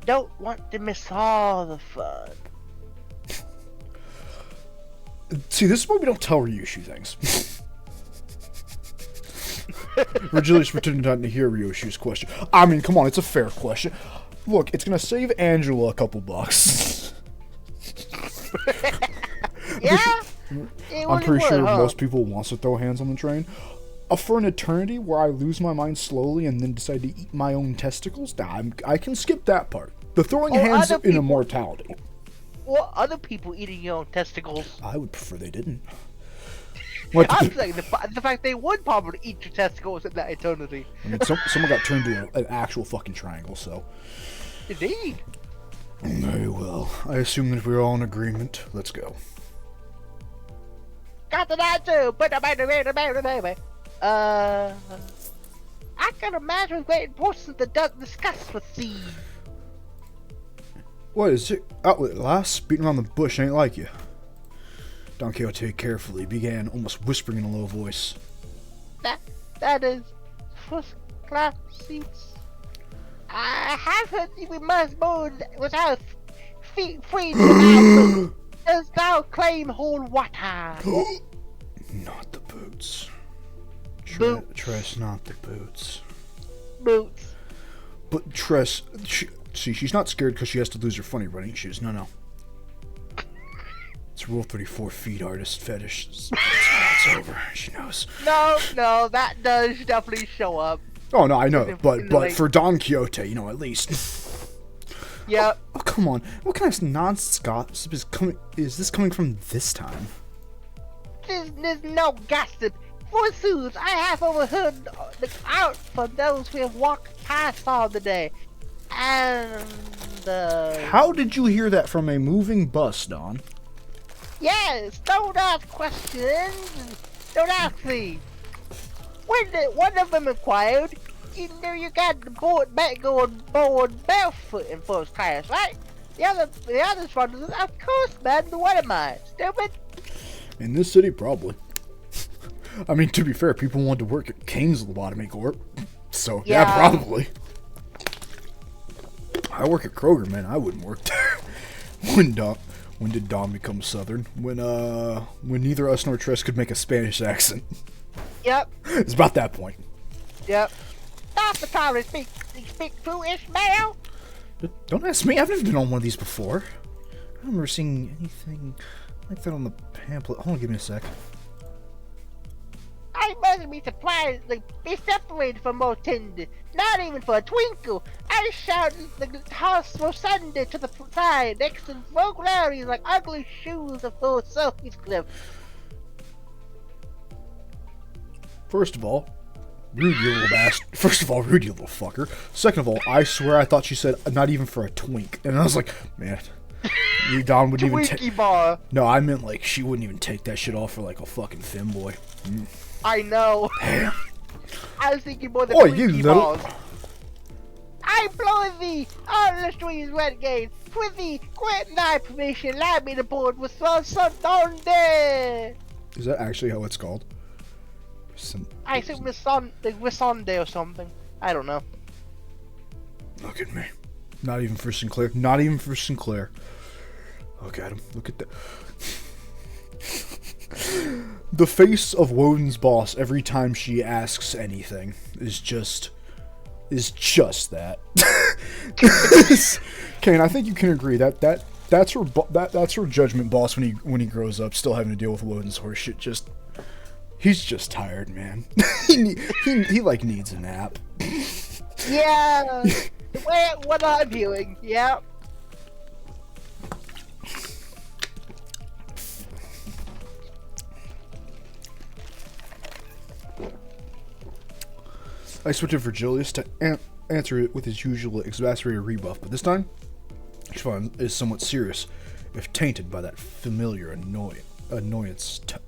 Don't want to miss all the fun. See, this is why we don't tell Ryushu things. Virgilius pretended not to hear Ryushu's question. I mean, come on, it's a fair question. Look, it's gonna save Angela a couple bucks. Yeah? I'm pretty sure most people wants to throw hands on the train. For an eternity where I lose my mind slowly and then decide to eat my own testicles, I can skip that part. The throwing hands in immortality. Or other people eating your own testicles. I would prefer they didn't. I'm saying the fact they would probably eat your testicles in that eternity. I mean, someone got turned into an actual fucking triangle, so. Indeed. Very well. I assume that we're all in agreement. Let's go. Got the answer! I can imagine great importance the duck discuss with thee. What is it? Outlet lass, beating around the bush ain't like you. Don Quixote carefully began, almost whispering in a low voice. That is first class seats. I haven't even must board without feet free to as thou claim whole water. Not the boots. Boots. Not the boots. Boots. But Tress, she's not scared because she has to lose her funny running shoes. No. It's Rule 34 feet artist fetish. It's over. She knows. No, that does definitely show up. Oh no, I know, but for Don Quixote, at least. Yep. Oh, come on! What kind of nonsense is this coming from this time? There's no gossip. Forsooth, I have overheard the out from those who have walked past all the day, and How did you hear that from a moving bus, Don? Yes, don't ask questions. Don't ask me. One of them inquired, you got the board back going board barefoot in first class, right? The others wondered, of course, man. What am I, stupid? In this city, probably. I mean, to be fair, people wanted to work at Kane's Lobotomy Corp. So, yeah, probably. I work at Kroger, man. I wouldn't work there. When did Don become Southern? When neither us nor Tress could make a Spanish accent. Yep. It's about that point. Yep. Stop the car and speak to Ishmael. Don't ask me. I've never been on one of these before. I don't remember seeing anything like that on the pamphlet. Hold on, give me a sec. I must be surprised to be separated from Motinder. Not even for a twinkle. I shouted the house for Sunday to the side next to vulgarities like ugly shoes of old Sophie's Cliff. First of all, rude, you little bastard. First of all, rude, you little fucker. Second of all, I swear I thought she said not even for a twink. And I was like, man, Don wouldn't even take. Bar. No, I meant like she wouldn't even take that shit off for like a fucking femboy. I know. Damn. I was thinking more than you little. Balls. I implore thee, all the streets renegades, with thee, grant thy permission, allow me to board with son Donde. Is that actually how it's called? I think Wissonde or something. I don't know. Look at me. Not even for Sinclair. Not even for Sinclair. Look at him. Look at that. The face of Woden's boss every time she asks anything is just that. Kane, I think you can agree that's her judgment boss when he grows up, still having to deal with Woden's horse shit. He's just tired, man. he like needs a nap. Yeah. What I'm viewing, yeah. I switched to Virgilius to answer it with his usual exasperated rebuff, but this time, his fun is somewhat serious, if tainted by that familiar annoyance. annoyance tone.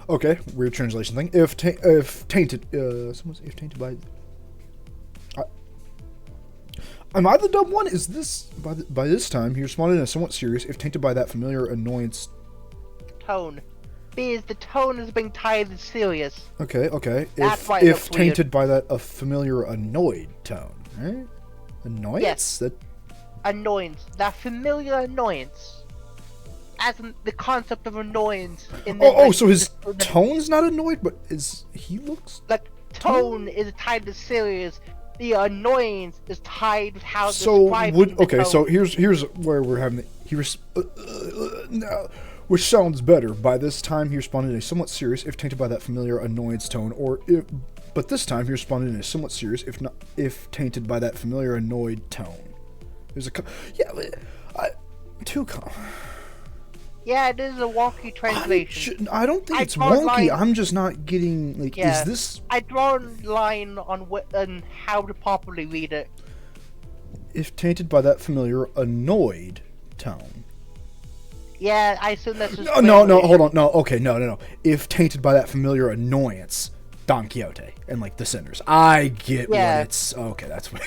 Okay, weird translation thing. If tainted by. Am I the dumb one? Is this by this time he responded in a somewhat serious, if tainted by that familiar annoyance tone? Because the tone is being tied and serious. Okay. That's why if it's tainted by that a familiar annoyed tone, right? Annoyance. Yes. That Annoyance. That familiar annoyance. As in the concept of annoyance in so his tone's not annoyed, but he looks like tone is tied to serious. The annoyance is tied with how so tone. So here's where we're having no, which sounds better. By this time he responded in a somewhat serious, if tainted by that familiar annoyance tone, but this time he responded in a somewhat serious, if tainted by that familiar annoyed tone. There's Yeah, it is a wonky translation. I don't think it's wonky. I'm just not getting, like, is this... I draw a line on how to properly read it. If tainted by that familiar annoyed tone. Yeah, I assume that's just... No, hold on. No. If tainted by that familiar annoyance, Don Quixote, and, like, the sinners. I get what it's... Okay, that's what I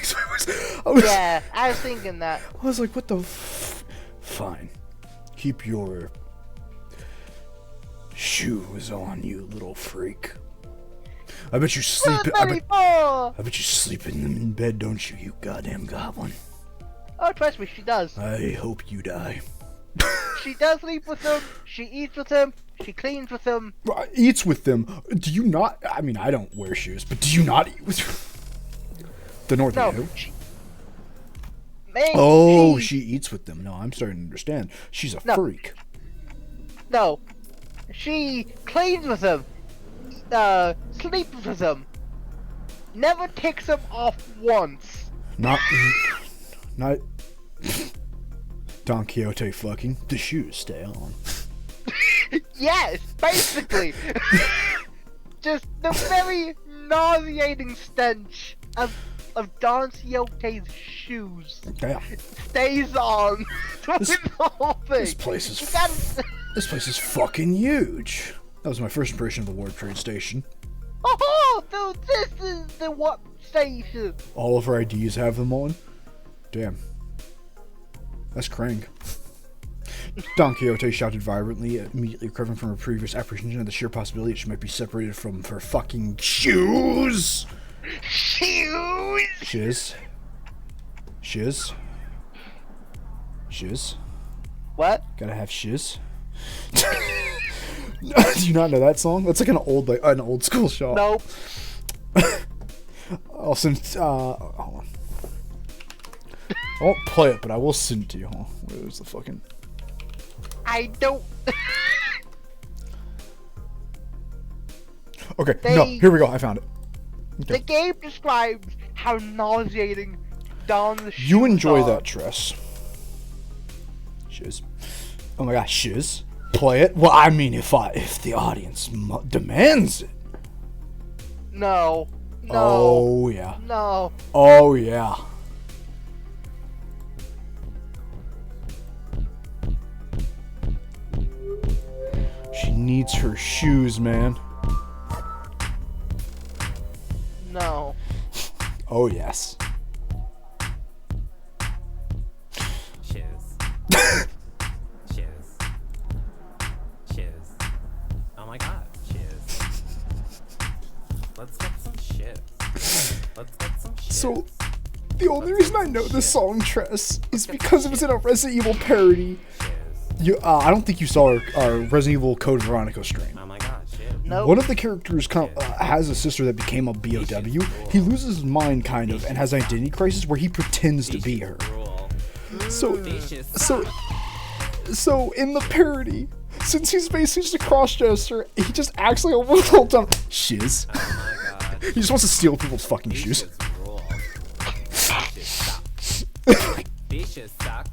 was... Yeah, I was thinking that. I was like, what the Fine. Keep your shoes on, you little freak. I bet you sleep. I bet you sleep in them in bed, don't you? You goddamn goblin. Oh, trust me, she does. I hope you die. She does sleep with them. She eats with them. She cleans with them. Eats with them. Do you not? I mean, I don't wear shoes, but do you not eat with the North? No. She eats with them. No, I'm starting to understand. She's a freak. No. She cleans with them. Sleeps with them. Never takes them off once. Not Don Quixote fucking. The shoes stay on. Yes, basically. Just the very nauseating stench of Don Quixote's shoes stays on the whole thing. This place is fucking huge. That was my first impression of the Warp Trade Station. Oh, so this is the Warp Station. All of our IDs have them on. Damn. That's crank. Don Quixote shouted violently, immediately recovering from her previous apprehension of the sheer possibility that she might be separated from her fucking shoes. Shiz. What? Gotta have shiz. Do you not know that song? That's like an old school show. Nope. I'll send. Hold on. I won't play it, but I will send it to you. Where's the fucking? I don't. Okay. Here we go. I found it. Okay. The game describes how nauseating Don's shoes You enjoy are. that, Tress. Shiz. Oh my gosh, shiz. Play it? Well, I mean, if the audience demands it. No. Oh, yeah. No. Oh, yeah. She needs her shoes, man. No. Oh, yes. Shiz. Oh my god, shiz. Let's get some shiz. So, the only reason I know this song, Tress, is because it was in a Resident Evil parody. I don't think you saw our Resident Evil Code Veronica stream. Oh my god, shiz. Nope. One of the characters has a sister that became a BOW. He loses his mind, kind of, and has an identity crisis where he pretends to be her. So in the parody, since he's basically just a cross-dresser, he just acts like a little dumb shiz. Oh my god. He just wants to steal people's fucking shoes. These shoes suck.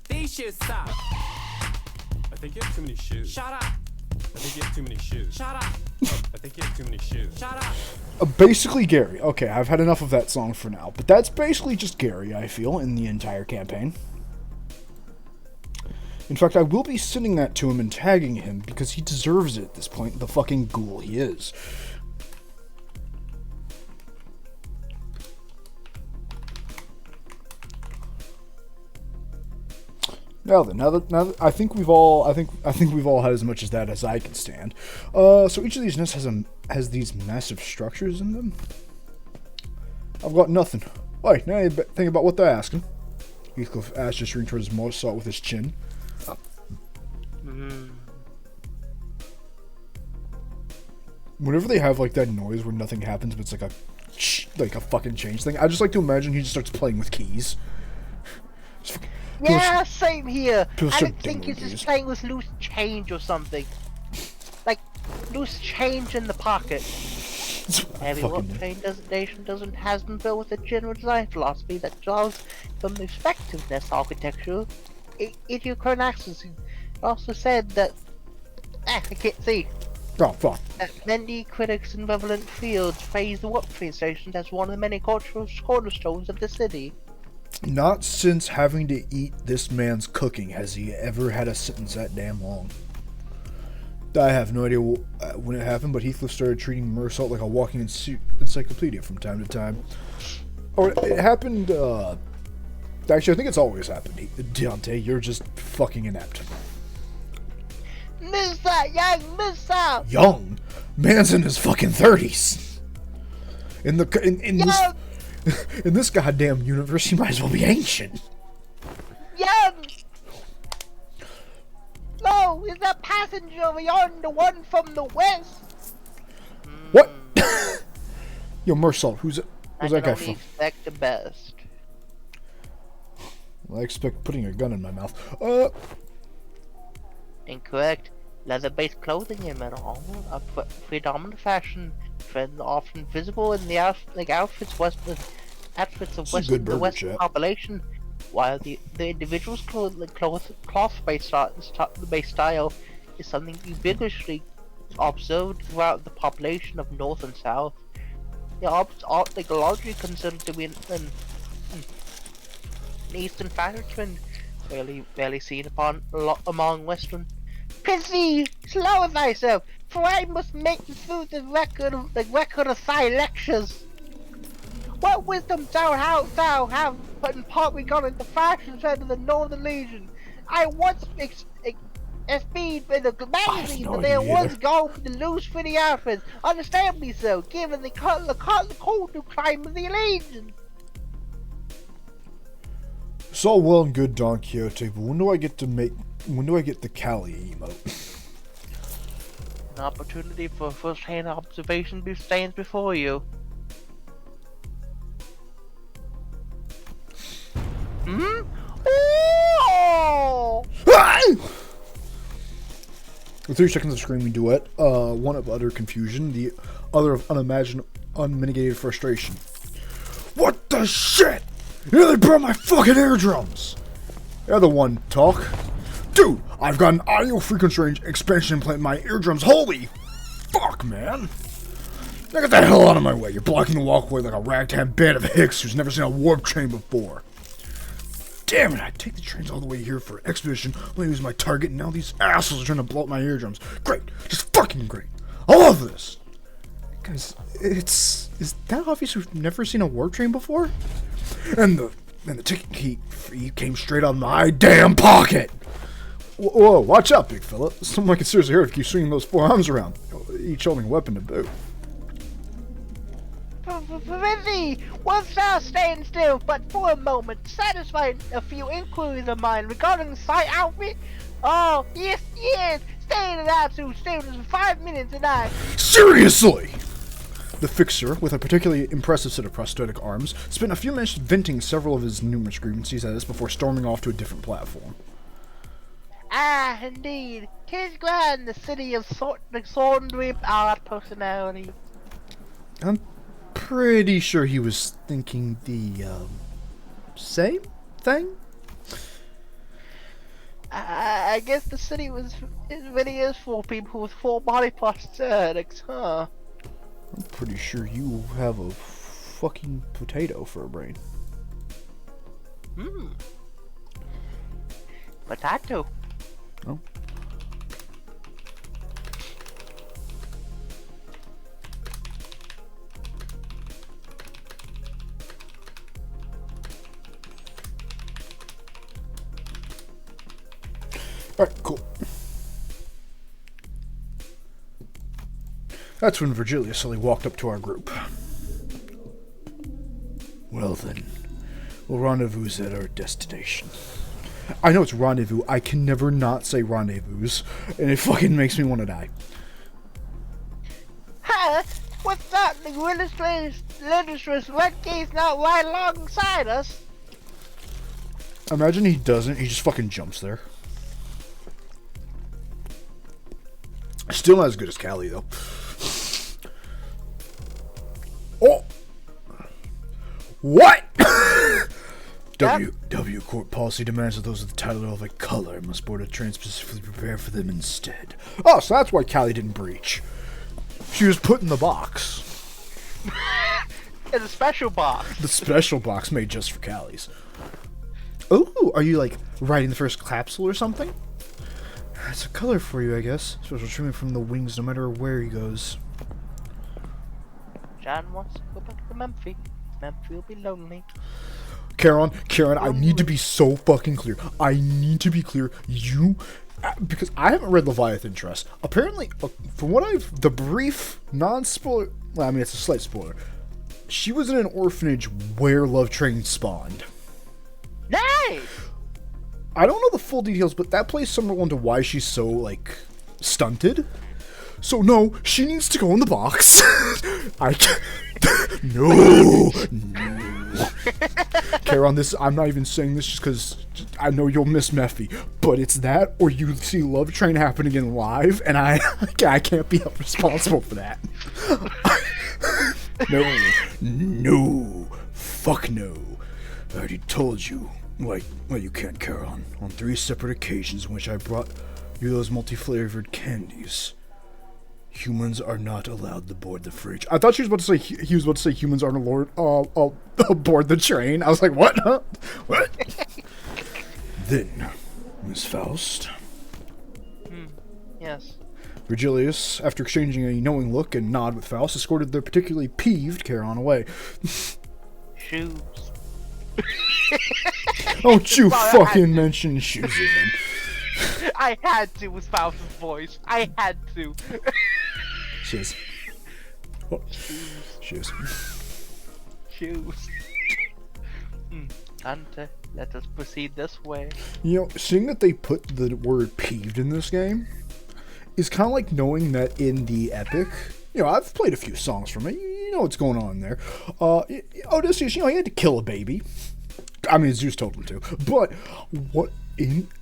These shoes suck. I think you have too many shoes. Shut up. I think you have too many shoes. Shut up. I think you have too many shoes. Shut up. Basically Gary. Okay, I've had enough of that song for now, but that's basically just Gary, I feel, in the entire campaign. In fact, I will be sending that to him and tagging him because he deserves it at this point, the fucking ghoul he is. Now that I think we've all had as much as that as I can stand. So each of these nests has these massive structures in them. I've got nothing. Wait, now you think about what they're asking. Heathcliff asked, gesturing towards his more salt with his chin. Whenever they have like that noise where nothing happens, but it's like a fucking change thing, I just like to imagine he just starts playing with keys. Yeah, same here. People I start don't think he's downloading just playing with loose change or something. Like, loose change in the pocket. Every warp train designation has been built with a general design philosophy that draws from the respective nest architecture. Idiochronaxis also said that... I can't see. Oh, fuck. That many critics in relevant fields praise the warp train station as one of the many cultural cornerstones of the city. Not since having to eat this man's cooking has he ever had a sentence that damn long. I have no idea when it happened, but Heathcliff started treating Mersalt like a walking encyclopedia from time to time. Oh, it happened, actually, I think it's always happened, Deontay. You're just fucking inept. Missa! Young Missa! Young? Man's in his fucking 30s. In this goddamn universe, he might as well be ancient. Young! No, is that passenger beyond the one from the west? What? Yo, Mersalt, who's that guy from? I expect the best. Well, I expect putting a gun in my mouth. Incorrect. Leather-based clothing and metal armor are predominant fashion trends often visible in the outfits of the Western population, while the individual's cloth-based style is something ubiquitously observed throughout the population of North and South. They are largely considered to be an Eastern fashion trend, rarely seen among Western. Pissy, slow thyself, for I must make through the record of thy lectures. What wisdom thou have but in part regarding the fashion trend of the Northern Legion? I once espied in a magazine that there was gold for the loose-fitting outfits, understandably so, given the cold new climate of the Legion. It's all well and good, Don Quixote, but when do I get the Cali emote? An opportunity for first-hand observation stands before you. Oh! With 3 seconds of screaming duet, one of utter confusion, the other of unmitigated frustration. What the shit? You know they brought my fucking eardrums! The other one, talk. Dude, I've got an audio frequency range expansion implant in my eardrums. Holy fuck, man! Now get the hell out of my way. You're blocking the walkway like a ragtag band of hicks who's never seen a warp train before. Damn it, I take the trains all the way here for an expedition, only use my target, and now these assholes are trying to blow up my eardrums. Great, just fucking great. I love this. Guys, is that obvious we've never seen a warp train before? And the ticket key came straight out of my damn pocket. Whoa, watch out, big fella. Someone can seriously hurt if you keep swinging those 4 arms around, each holding a weapon to boot. Rizzy, once thou stand still but for a moment, satisfy a few inquiries of mine regarding the site outfit? Oh, yes, stay in an absolute stillness for 5 minutes and I... Seriously! The fixer, with a particularly impressive set of prosthetic arms, spent a few minutes venting several of his numerous grievances at us before storming off to a different platform. Ah, indeed. 'Tis grand the city of Thorndrip art personality. I'm pretty sure he was thinking the, same thing? I guess the city really is for people with full body prosthetics, huh? I'm pretty sure you have a fucking potato for a brain. Potato. Oh. Alright, cool. That's when Virgilia slowly walked up to our group. Well then, we'll rendezvous at our destination. I know it's rendezvous. I can never not say rendezvous, and it fucking makes me want to die. Huh? What's that? The illustrious red case not right alongside us? Imagine he doesn't. He just fucking jumps there. Still not as good as Callie, though. Oh! What? W court policy demands that those with the title of a color must board a train specifically prepared for them instead. Oh, so that's why Callie didn't breach. She was put in the box. In a special box. The special box made just for Callie's. Ooh, are you like riding the first capsule or something? It's a color for you, I guess. Special treatment from the wings no matter where he goes. John wants to go back to Memphis. Memphis will be lonely. Karen, I need to be so fucking clear. I need to be clear. You, because I haven't read Leviathan Trust. Apparently, from what the brief, non-spoiler, well, I mean, it's a slight spoiler. She was in an orphanage where Love Train spawned. Nice! I don't know the full details, but that plays somewhat into why she's so, like, stunted. So, no, she needs to go in the box. I can't. No. Karen, this, I'm not even saying this just because I know you'll miss Mephi, but it's that or you see Love Train happen again live, and I can't be held responsible for that. No. Fuck no. I already told you. Well, you can't, Karen. On 3 separate occasions in which I brought you those multi-flavored candies. Humans are not allowed to board the fridge. I thought he was about to say humans aren't allowed aboard the train. I was like, what? Huh? What? Then, Miss Faust. Yes. Virgilius, after exchanging a knowing look and nod with Faust, escorted the particularly peeved Charon away. Shoes. Don't you fucking mention shoes again. I had to with Faust's voice. I had to. Shoes. Oh. Shoes. Shoes. Ante, let us proceed this way. You know, seeing that they put the word peeved in this game is kind of like knowing that in the epic, you know, I've played a few songs from it. You know what's going on there. Odysseus, you know, he had to kill a baby. I mean, Zeus told him to. But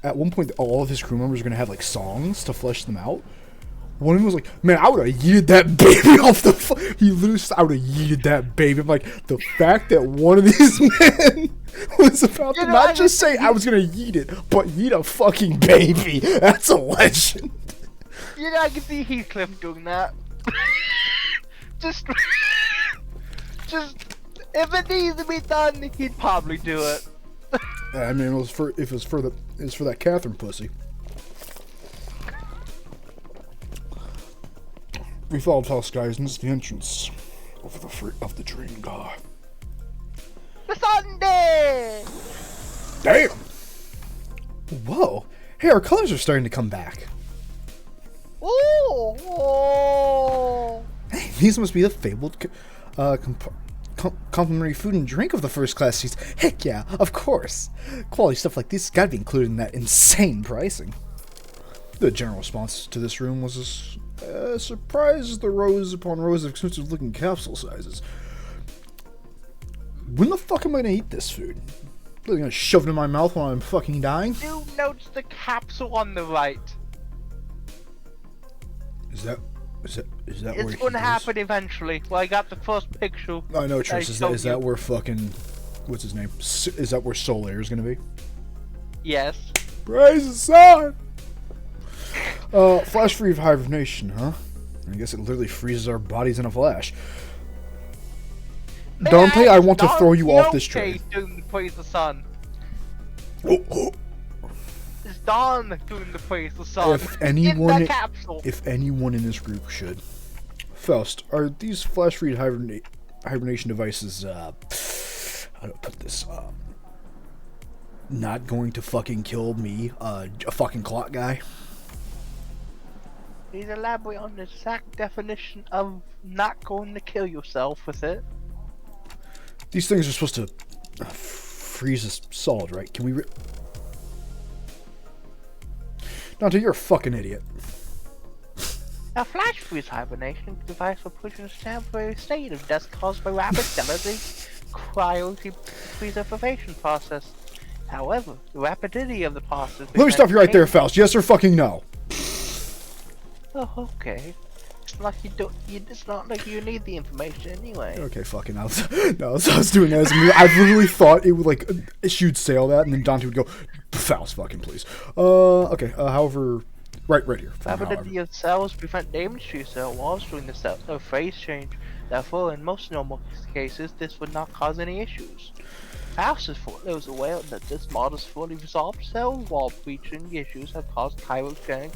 at one point, all of his crew members are going to have, like, songs to flesh them out. One of them was like, man, I would have yeeted that baby off the he literally said, I would have yeeted that baby. I'm like, the fact that one of these men was about to not just say I was going to yeet it, but yeet a fucking baby. That's a legend. You know, I can see Heathcliff doing that. just, if it needs to be done, he'd probably do it. I mean, it was for that Catherine pussy. We followed Faust guys into the entrance of the train car. The Sunday! Damn! Whoa! Hey, our colors are starting to come back. Ooh! Hey, these must be the fabled complimentary food and drink of the first class seats. Heck yeah, of course. Quality stuff like this has got to be included in that insane pricing. The general response to this room was a surprise as the rows upon rows of expensive looking capsule sizes. When the fuck am I gonna eat this food? Are they gonna shove it in my mouth while I'm fucking dying? You notice the capsule on the right. Is that where It's gonna happen eventually. Well, I got the first picture. I know, Trish. Is that where fucking what's his name? Is that where Soul Air is gonna be? Yes. Praise the sun. Flash free of hibernation, huh? I guess it literally freezes our bodies in a flash. Dante, I want to throw you off this train. Doing Praise the sun. Oh. It's Dawn doing the praise the song. If anyone, in the capsule. if anyone in this group should, Faust, are these flash freeze hibernation devices? How do I put this? Not going to fucking kill me, a fucking clock guy. Please elaborate on the exact definition of not going to kill yourself with it. These things are supposed to freeze us solid, right? Can we? Dante, you're a fucking idiot. A flash freeze hibernation device will put you in a temporary state of death caused by rapid cryopreservation process. However, the rapidity of the process. Let me stop you right there, Faust. Yes or fucking no? Oh, okay. It's like you don't. It's not like you need the information anyway. Okay, fucking. I was doing that. I literally thought it would like she'd say all that, and then Dante would go, "Faust, fucking please." Okay. However, right here. Rapidity of cells prevent damage to your cell walls during the cell phase change. Therefore, in most normal cases, this would not cause any issues. Faust is aware that this model's fully resolved cell wall breaching issues have caused chirogenic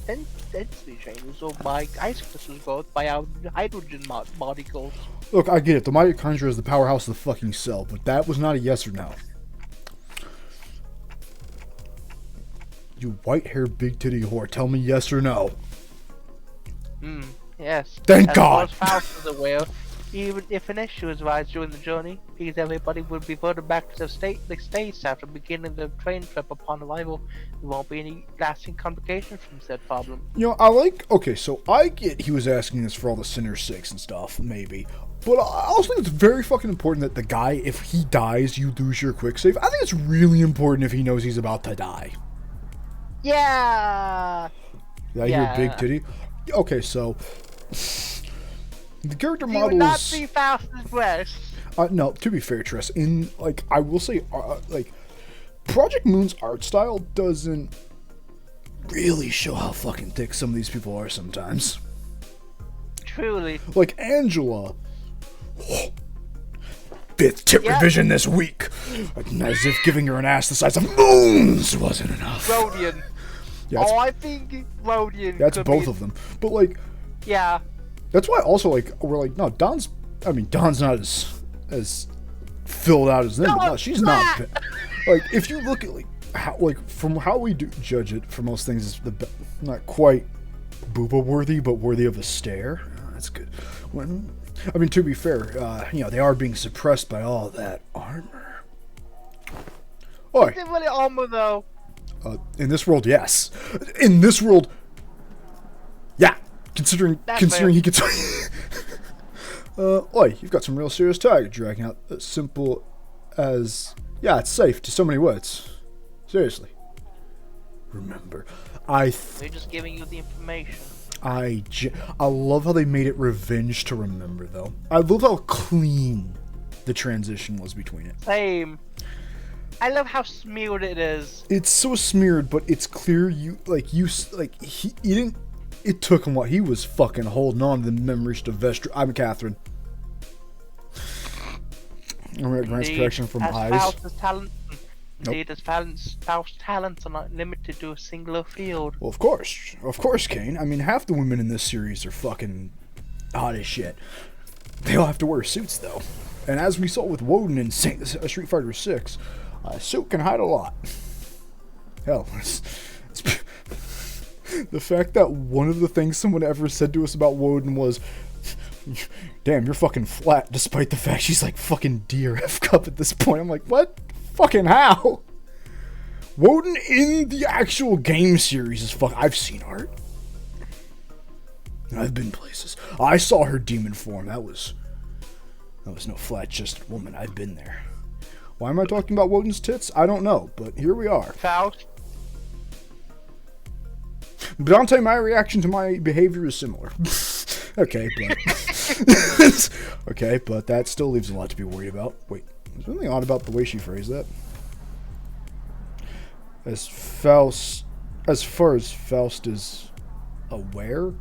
density changes or by ice crystal growth by our hydrogen molecules. Look, I get it. The mitochondria is the powerhouse of the fucking cell, but that was not a yes or no. You white-haired, big-titty whore, tell me yes or no. Yes. Thank God! As Faust is aware, even if an issue is raised during the journey, because everybody will be voted back to the states after beginning the train trip upon arrival, there won't be any lasting complications from said problem. You know, okay, so I get he was asking this for all the sinner's sakes and stuff, maybe. But I also think it's very fucking important that the guy, if he dies, you lose your quick save. I think it's really important if he knows he's about to die. Yeah! Did I hear big titty? Okay, so the character You models. would not see Faust's breast. No, to be fair, Tress, I will say, Project Moon's art style doesn't really show how fucking thick some of these people are sometimes. Truly. Like Angela. Fifth tip revision this week. As if giving her an ass the size of moons wasn't enough. Rodian. Yeah, I think Rodian. that's both of them. But Yeah. that's why also we're like, no, Don's not as filled out as them. But no, she's not. Like if you look at from how we do judge it for most things, is not quite booba worthy, but worthy of a stare. Oh, that's good. To be fair, they are being suppressed by all that armor. Oi. Is it really armor though? In this world, yes. In this world, yeah. Considering he gets. Oi, you've got some real serious target dragging out. As simple as it's safe to so many words. Seriously. Remember, We're just giving you the information. I love how they made it revenge to remember, though. I love how clean the transition was between it. Same. I love how smeared it is. It's so smeared, but it's clear he didn't. It took him he was fucking holding on to the memories to Vestra. I'm Catherine. Grant's correction from eyes. Faust's talents are not limited to a singular field. Well, of course, Kane. Half the women in this series are fucking hot as shit. They all have to wear suits, though. And as we saw with Woden in Street Fighter 6, a suit can hide a lot. Hell, the fact that one of the things someone ever said to us about Woden was, "Damn, you're fucking flat," despite the fact she's like fucking DRF cup at this point. I'm like, what? Fucking how? Woden in the actual game series is I've seen art. I've been places. I saw her demon form. That was no flat-chested woman. I've been there. Why am I talking about Woden's tits? I don't know, but here we are. Faust. Dante, my reaction to my behavior is similar. Okay, but that still leaves a lot to be worried about. Wait, there's something odd about the way she phrased that. As far as Faust is aware,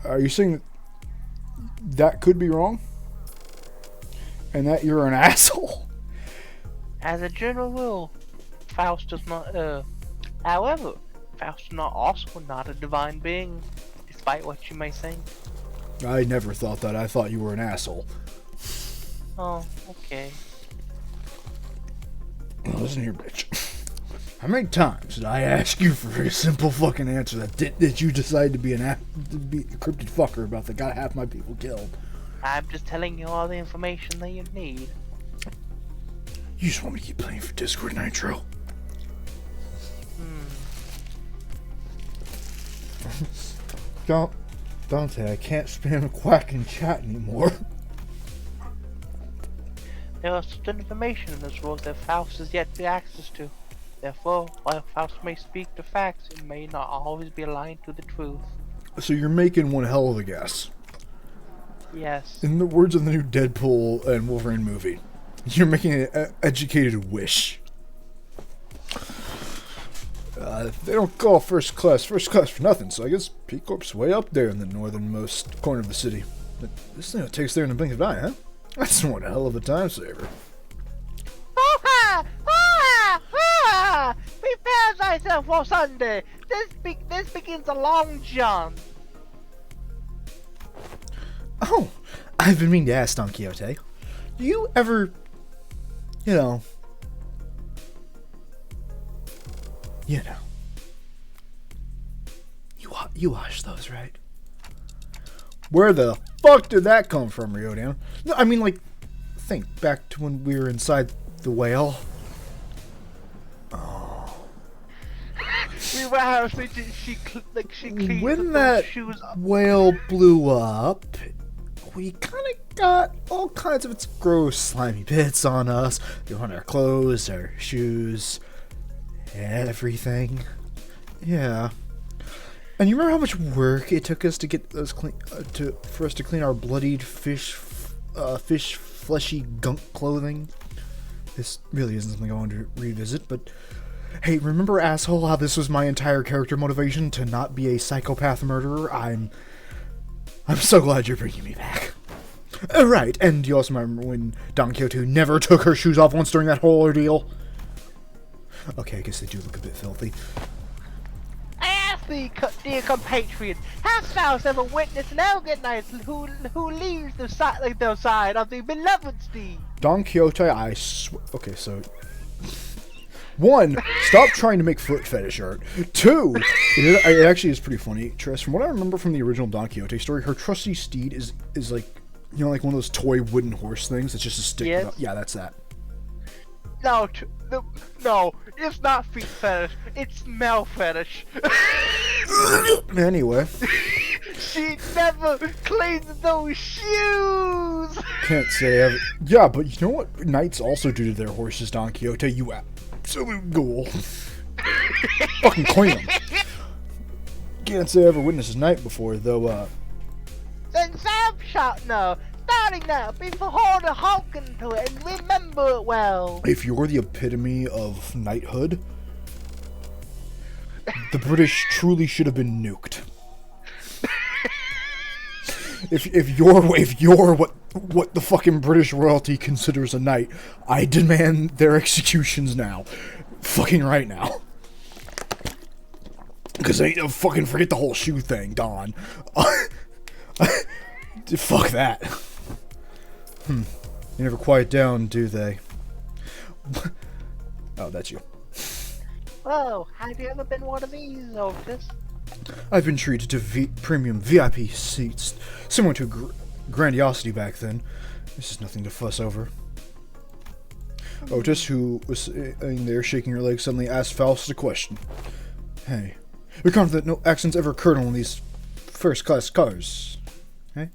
are you saying that could be wrong? And that you're an asshole? As a general rule, Faust does not err. However, Faust not also not a divine being, despite what you may think. I never thought that. I thought you were an asshole. Oh, okay. Well, listen here, bitch. How many times did I ask you for a simple fucking answer that you decided to be a cryptid fucker about that got half my people killed? I'm just telling you all the information that you need. You just want me to keep playing for Discord Nitro? Dante, I can't spam quack and chat anymore. There is certain information in this world that Faust has yet to access to. Therefore, while Faust may speak the facts, it may not always be aligned to the truth. So you're making one hell of a guess. Yes. In the words of the new Deadpool and Wolverine movie, you're making an educated wish. They don't call first class for nothing, so I guess P Corp's way up there in the northernmost corner of the city. But this thing takes there in a blink of an eye, huh? That's one hell of a time saver. Prepare thyself for Sunday. This begins a long jaunt. Oh, I've been meaning to ask Don Quixote. Do you ever, you wash those, right? Where the fuck did that come from, Ryodan? No, I mean, like, think back to when we were inside the whale. We were actually she cleaned When the that shoes up. whale blew up, we kind of got all kinds of its gross, slimy bits on us. On our clothes, our shoes, everything. Yeah. And you remember how much work it took us to get those for us to clean our bloodied fish fleshy gunk clothing? This really isn't something I want to revisit, but hey, remember, asshole, how this was my entire character motivation to not be a psychopath murderer? I'm so glad you're bringing me back. Right, and you also remember when Don Quixote never took her shoes off once during that whole ordeal? Okay, I guess they do look a bit filthy. I ask thee, dear compatriot, has Faust ever witnessed an elegant knight who leaves the side of the beloved steed? Don Quixote, okay, so... 1, stop trying to make foot fetish art. 2, it actually is pretty funny. Tress, from what I remember from the original Don Quixote story, her trusty steed is like, like one of those toy wooden horse things. It's just a stick. Yes. Yeah, that's that. No, no, it's not feet fetish. It's smell fetish. Anyway. She never cleans those shoes. Can't say ever. Yeah, but you know what knights also do to their horses, Don Quixote? You absolute ghoul. Fucking clean them. Can't say I ever witnessed a knight before, though, Then Sam shot now. Starting now, before the hulk into it, and remember it well. If you're the epitome of knighthood, the British truly should have been nuked. If you're what the fucking British royalty considers a knight, I demand their executions now. Fucking right now. Because they fucking forget the whole shoe thing, Don. Fuck that. They never quiet down, do they? Oh, that's you. Whoa, have you ever been one of these, Otis? I've been treated to premium VIP seats, similar to Grandiosity back then. This is nothing to fuss over. Otis, who was sitting there shaking her leg, suddenly asked Faust a question. Hey, you're confident no accidents ever occurred on one of these first-class cars? Hey?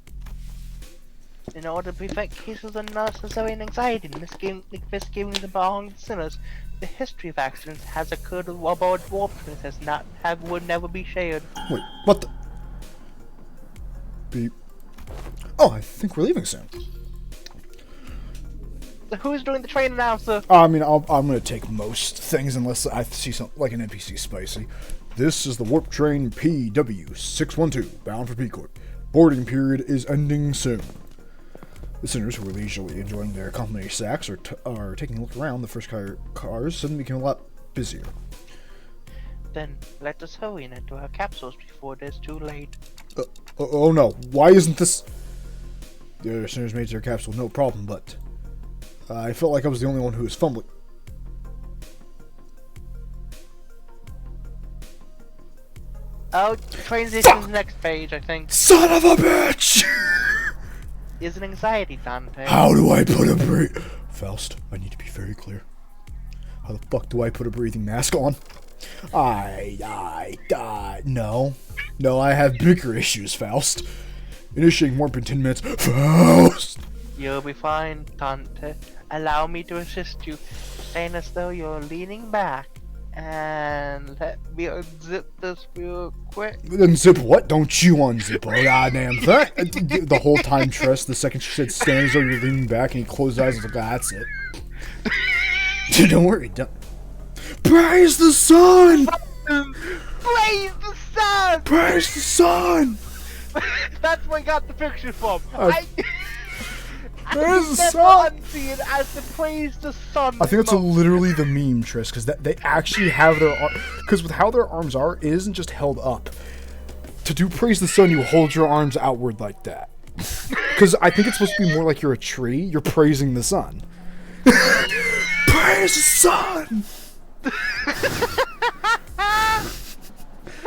In order to prevent cases of unnecessary anxiety and misgivings among sinners, the history of accidents has occurred aboard warp trains would never be shared. Wait, what the? Beep. Oh, I think we're leaving soon. So who's doing the train announcer? I mean, I'm gonna take most things unless I see something like an NPC spicy. This is the warp train PW612, bound for P Corp. Boarding period is ending soon. Listeners who were leisurely enjoying their complimentary snacks are taking a look around. The first cars suddenly became a lot busier. Then let us hurry into our capsules before it is too late. Oh no, why isn't this... The sinners made their capsule, no problem, but... I felt like I was the only one who was fumbling. Oh, transition to the next page, I think. Son of a bitch! Is an anxiety, Dante. How do I put a Faust, I need to be very clear. How the fuck do I put a breathing mask on? No. No, I have bigger issues, Faust. Initiating warp in 10 minutes. Faust! You'll be fine, Dante. Allow me to assist you. Stand as though you're leaning back. And let me unzip this real quick. Unzip what? Don't you unzip a goddamn thing. The whole time, Tress, the second she said stand as though you're leaning back, and he closed his eyes, I was like, that's it. Don't worry, don't. Praise the sun! Praise the sun! Praise the sun! That's where I got the picture from. Praise the I sun! see it as the praise the sun. I think that's literally the meme, Triss, because they actually have their because with how their arms are, it isn't just held up. To do praise the sun, you hold your arms outward like that. Because I think it's supposed to be more like you're a tree. You're praising the sun. Praise the sun!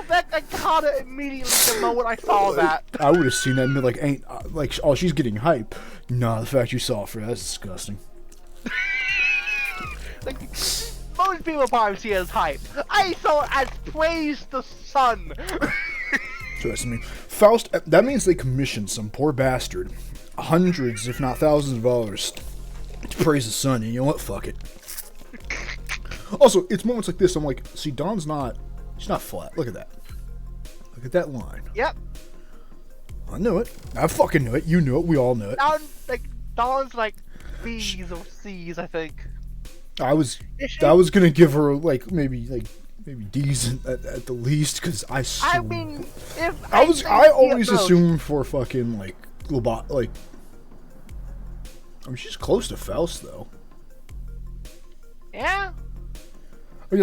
I caught it immediately the moment I saw that. I would have seen that and been like, ain't like, oh, she's getting hype. Nah, the fact you saw it for that's disgusting. Like, most people probably see it as hype. I saw it as praise the sun. Trust me. Faust, that means they commissioned some poor bastard hundreds, if not thousands of dollars to praise the sun, and you know what? Fuck it. Also, it's moments like this, I'm like, see, Dawn's not, she's not flat. Look at that. Look at that line. Yep. I knew it. I fucking knew it. You knew it. We all knew it. Dawn's like B's or C's, I think. I was gonna give her like maybe D's at the least, because I mean, if I always assume for fucking like I mean, she's close to Faust though. Yeah.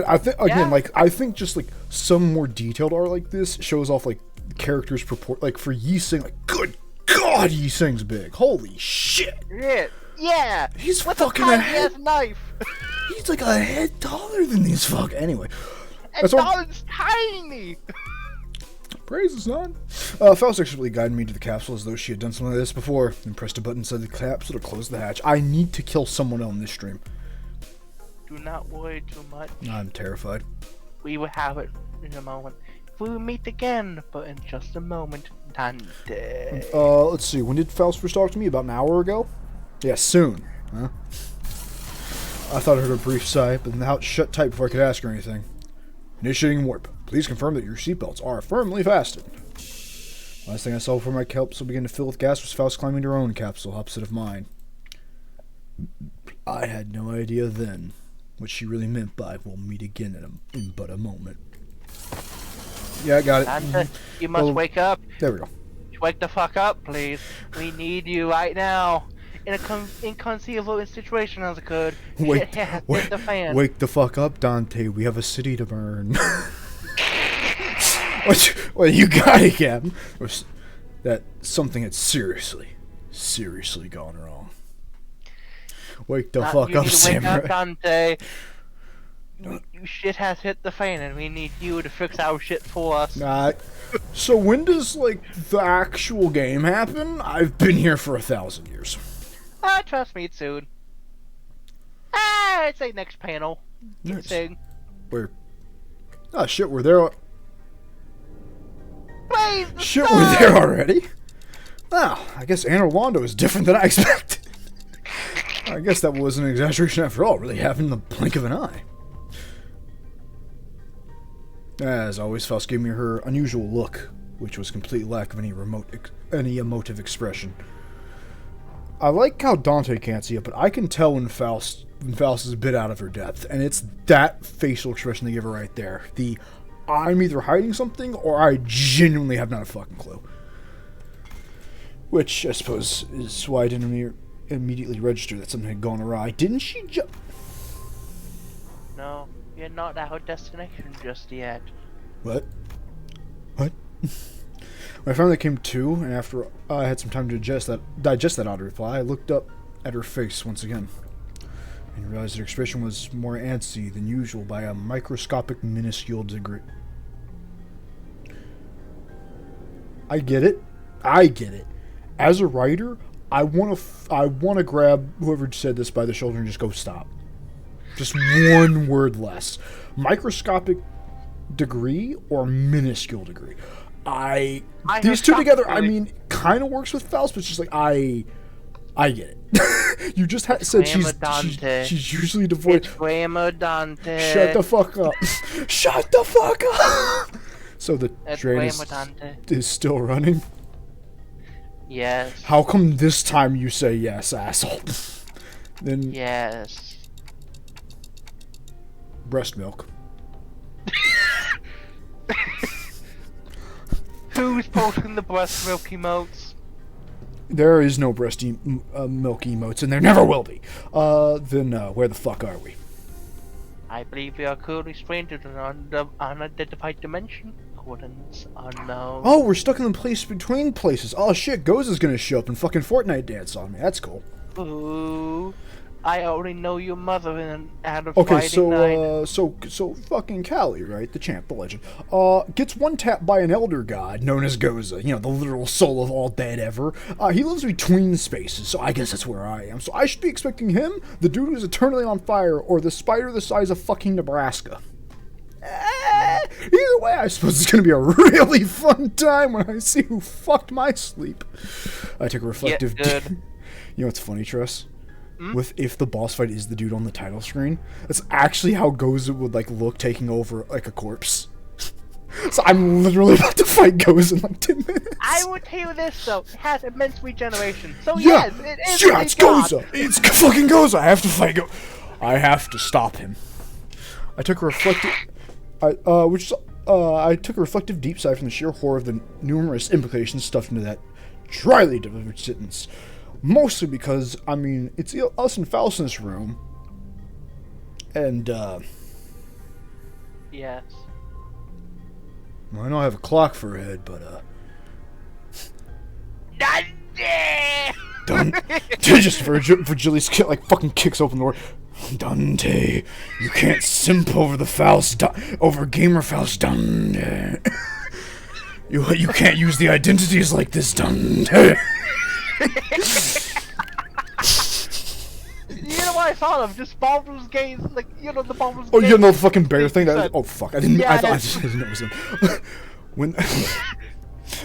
I think again, Yeah. like I think just like some more detailed art like this shows off like characters purport. Like for Yi Sing, like good God, Yi Sing's big. Holy shit. Yeah. He's With fucking a a tiny head. ass knife. He's like a head taller than these fuck. Anyway, And that's all. Dawn's tiny. Praise the sun. Faust actually guided me to the capsule as though she had done something like this before, and pressed a button inside the capsule to close the hatch. I need to kill someone on this stream. Do not worry too much. I'm terrified. We will have it in a moment. We will meet again, but in just a moment, Dante. Let's see. When did Faust first talk to me? About an hour ago? Yeah, soon. Huh? I thought I heard a brief sigh, but then the house shut tight before I could ask her anything. Initiating warp. Please confirm that your seatbelts are firmly fastened. Last thing I saw before my capsule began to fill with gas was Faust climbing to her own capsule, opposite of mine. I had no idea then what she really meant by "we'll meet again in but a moment." Yeah, I got it. Dante, you must Well, wake up. There we go. Wake the fuck up, please. We need you right now. In a inconceivable situation as it could. Wait, Shit hit the fan. Wake the fuck up, Dante. We have a city to burn. What you got again? That something had seriously gone wrong. Wake the fuck you up, need to wake Samurai. up, Dante. Shit has hit the fan, and we need you to fix our shit for us. So when does like the actual game happen? I've been here for 1,000 years. Trust me, it's soon. I'd say next panel. Nice. Sing. Where? Oh shit, we're there. Praise the Shit, sun! we're there already. Wow, I guess Anne Orlando is different than I expected. I guess that wasn't an exaggeration after all. It really happened in the blink of an eye. As always, Faust gave me her unusual look, which was complete lack of any emotive expression. I like how Dante can't see it, but I can tell when Faust is a bit out of her depth, and it's that facial expression they give her right there. The I'm either hiding something or I genuinely have not a fucking clue. Which I suppose is why I didn't immediately register that something had gone awry. Didn't she No. We're not at our destination just yet. What? What? When I finally came to, and after I had some time to digest that odd reply, I looked up at her face once again, and realized her expression was more antsy than usual by a microscopic, minuscule degree. I get it. As a writer, I want to grab whoever said this by the shoulder and just go stop. Just one word less. Microscopic degree or minuscule degree. These two together, I mean, kind of works with Faust, but it's just like I get it. You just said she's usually devoid. Dante. Shut the fuck up. Shut the fuck up. So the train is still running? Yes. How come this time you say yes, asshole? Then Yes. breast milk. Who's posting the breast milk emotes? There is no breast milk emotes, and there never will be. Then where the fuck are we? I believe we are currently stranded in an unidentified dimension. Coordinates unknown. Oh, we're stuck in the place between places. Oh shit, Goza's gonna show up and fucking Fortnite dance on me. That's cool. Ooh. I already know your mother in out of Okay, Fighting Night. so fucking Callie, right? The champ, the legend, gets one tapped by an elder god known as Goza, you know, the literal soul of all dead ever. He lives between spaces, so I guess that's where I am. So I should be expecting him, the dude who's eternally on fire, or the spider the size of fucking Nebraska. Either way, I suppose it's gonna be a really fun time when I see who fucked my sleep. I took a reflective. Good. You know what's funny, Tress? With if the boss fight is the dude on the title screen, that's actually how Goza would like look taking over like a corpse. So I'm literally about to fight Goza in like 10 minutes. I will tell you this though, it has immense regeneration. So Yeah, yes, it is. yeah, it's Goza. It's fucking Goza. I have to fight Goza. I have to stop him. I took a reflective. I took a reflective deep sigh from the sheer horror of the numerous implications stuffed into that dryly delivered sentence. Mostly because, I mean, it's us and Faust in this room. And, Yes. well, I know I have a clock for a head, but, Dante! Just Virgilius like fucking kicks open the door. Dante, you can't simp over the Faust, over Gamer Faust, Dante. You can't use the identities like this, Dante. You know what I thought of? Just Baldur's Gate, like, you know, the Baldur's Gate. Oh, you know the fucking bear thing? Oh, fuck. I Yeah, didn't know it was him. When...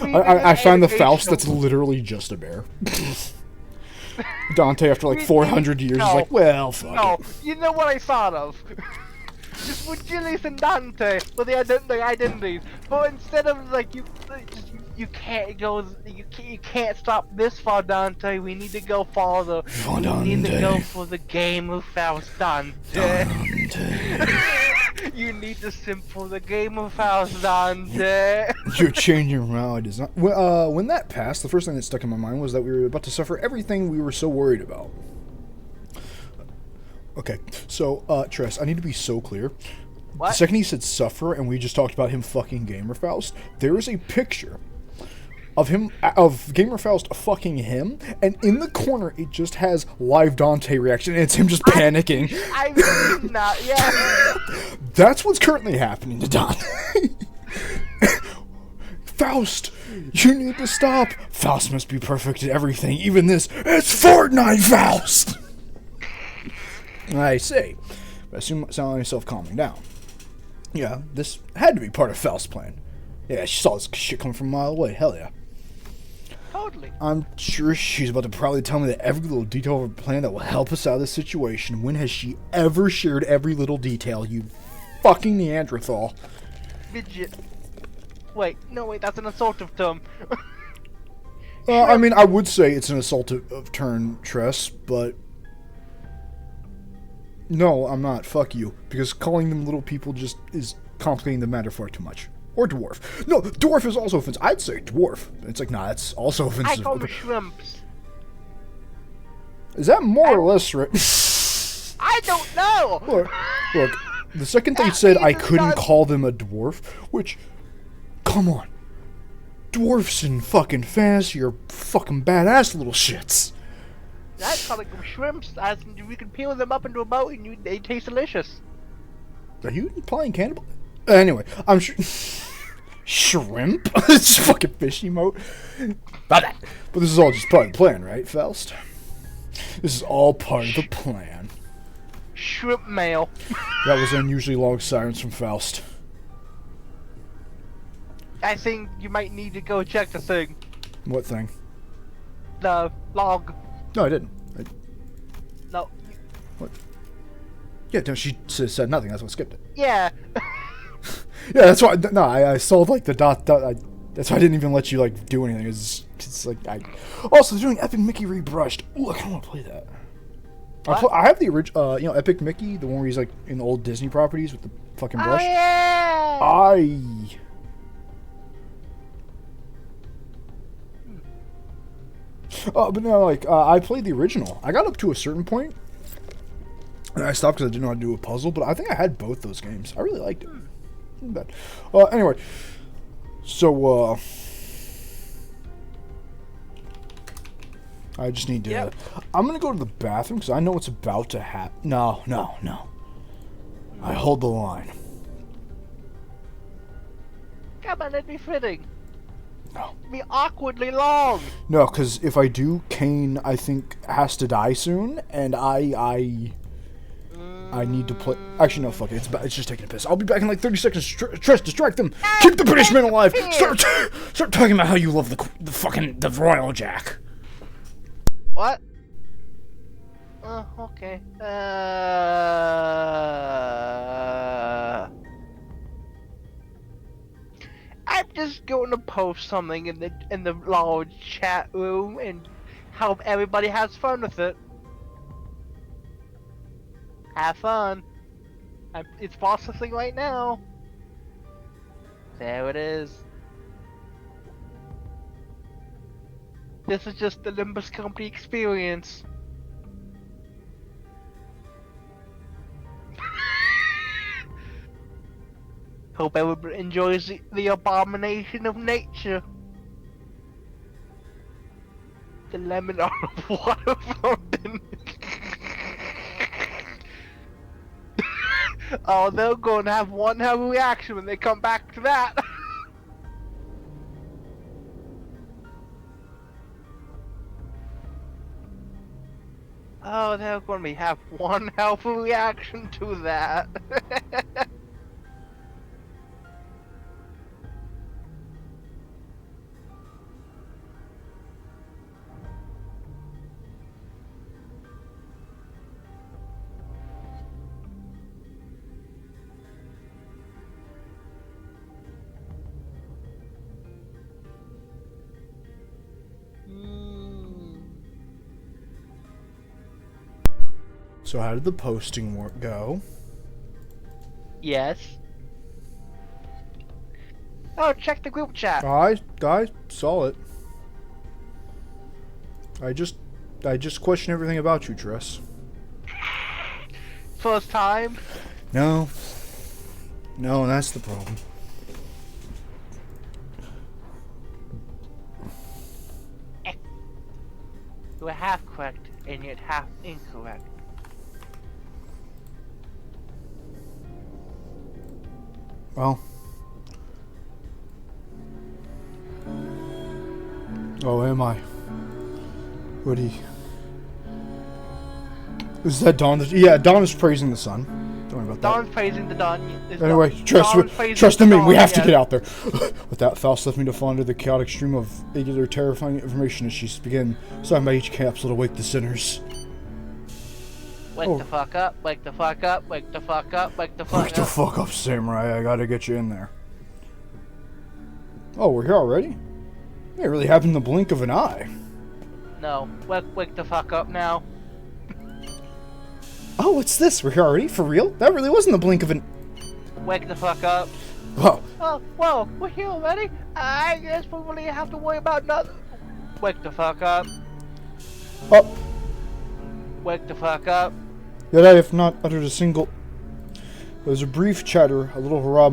I find the Faust that's literally just a bear. Dante, after like 400 years, is like, well, fuck No, it. you know what I thought of? Just Virgilius and Dante with the identities, but instead of like you can't go, you can't stop this far, Dante. We need to go farther. For We need to Dante. go for the game of Faust, Dante. Dante. You need to simp for the game of Faust, Dante. You're changing realities. When that passed, the first thing that stuck in my mind was that we were about to suffer everything we were so worried about. Okay, so, Tress, I need to be so clear. What? The second he said suffer, and we just talked about him fucking Gamer Faust, there is a picture of him, of Gamer Faust fucking him, and in the corner it just has live Dante reaction, and it's him just panicking. I've seen that, yeah. That's what's currently happening to Dante. Faust, you need to stop. Faust must be perfect at everything, even this. It's Fortnite, Faust! I say, but I soon found myself calming down. Yeah, this had to be part of Faust's plan. Yeah, she saw this shit coming from a mile away, hell yeah. Totally. I'm sure she's about to probably tell me that every little detail of her plan that will help us out of this situation. When has she ever shared every little detail, you fucking Neanderthal? Midget. Wait, no, wait, that's an assaultive term. I mean, I would say it's an assaultive turn, Tress, but... No, I'm not. Fuck you. Because calling them little people just is complicating the matter far too much. Or dwarf. No, dwarf is also offensive. I'd say dwarf. It's like, nah, that's also I offensive. call them shrimps. Is that more or less right? I don't know! Look, The second they At said I least it's couldn't not- call them a dwarf, which, come on, dwarfs in fucking fantasy are fucking badass little shits. That's calling them shrimps, as we can peel them up into a boat and they taste delicious. Are you playing cannibal? Anyway, I'm sure. Shrimp? It's fucking fish emote. But this is all just part of the plan, right, Faust? This is all part of the plan. Shrimp mail. That was unusually long silence from Faust. I think you might need to go check the thing. What thing? The log. No, I didn't. No. Yeah, no, she said nothing. That's why I skipped it. Yeah. Yeah, that's why. No, I saw like the dot. That's why I didn't even let you like do anything. It's like I. Also, they're doing Epic Mickey Rebrushed. Ooh, I kind of want to play that. What? I have the original. You know, Epic Mickey, the one where he's like in the old Disney properties with the fucking Oh brush. yeah. But no, like I played the original. I got up to a certain point, and I stopped because I didn't know how to do a puzzle. But I think I had both those games. I really liked it. Not bad. Anyway, so I just need to. Yep. I'm gonna go to the bathroom because I know what's about to happen. No. I hold the line. Come on, that'd be fitting. No. Be awkwardly long. No, because if I do, Kane, I think, has to die soon, and I need to play. Actually, no, fuck it. It's just taking a piss. I'll be back in like 30 seconds. Tress, distract them. Keep the British men alive. Start talking about how you love the Royal Jack. What? Okay. I'm just going to post something in the large chat room and hope everybody has fun with it. Have fun. It's processing right now. There it is. This is just the Limbus Company experience. Hope everybody enjoys the abomination of nature. The lemon on a water fountain. Oh, they're going to have one hell of a reaction when they come back to that. Oh, they're going to have one hell of a reaction to that. So how did the posting work go? Yes. Oh, check the group chat. I saw it. I just question everything about you, Tress. First time. No, that's the problem. You were half correct and yet half incorrect. Well. Oh, am I? What he? Is that Dawn? Yeah, Dawn is praising the sun. Don't worry about that. Dawn's praising the dawn. Anyway, trust in me. We have to get out there. With that, Faust left me to fall under the chaotic stream of eager, terrifying information as she began signing by each capsule to wake the sinners. Wake the fuck up, wake the fuck up, wake the fuck up, wake the fuck Wake the up. fuck up, Samurai. I gotta get you in there. Oh, we're here already? It really happened in the blink of an eye. No, wake the fuck up now. Oh, what's this? We're here already? For real? That really wasn't the blink of an... Wake the fuck up. Oh, Oh, well, we're here already? I guess we really have to worry about nothing. Wake the fuck up. oh. Wake the fuck up. Yet I have not uttered a single... There was a brief chatter, a little hurrah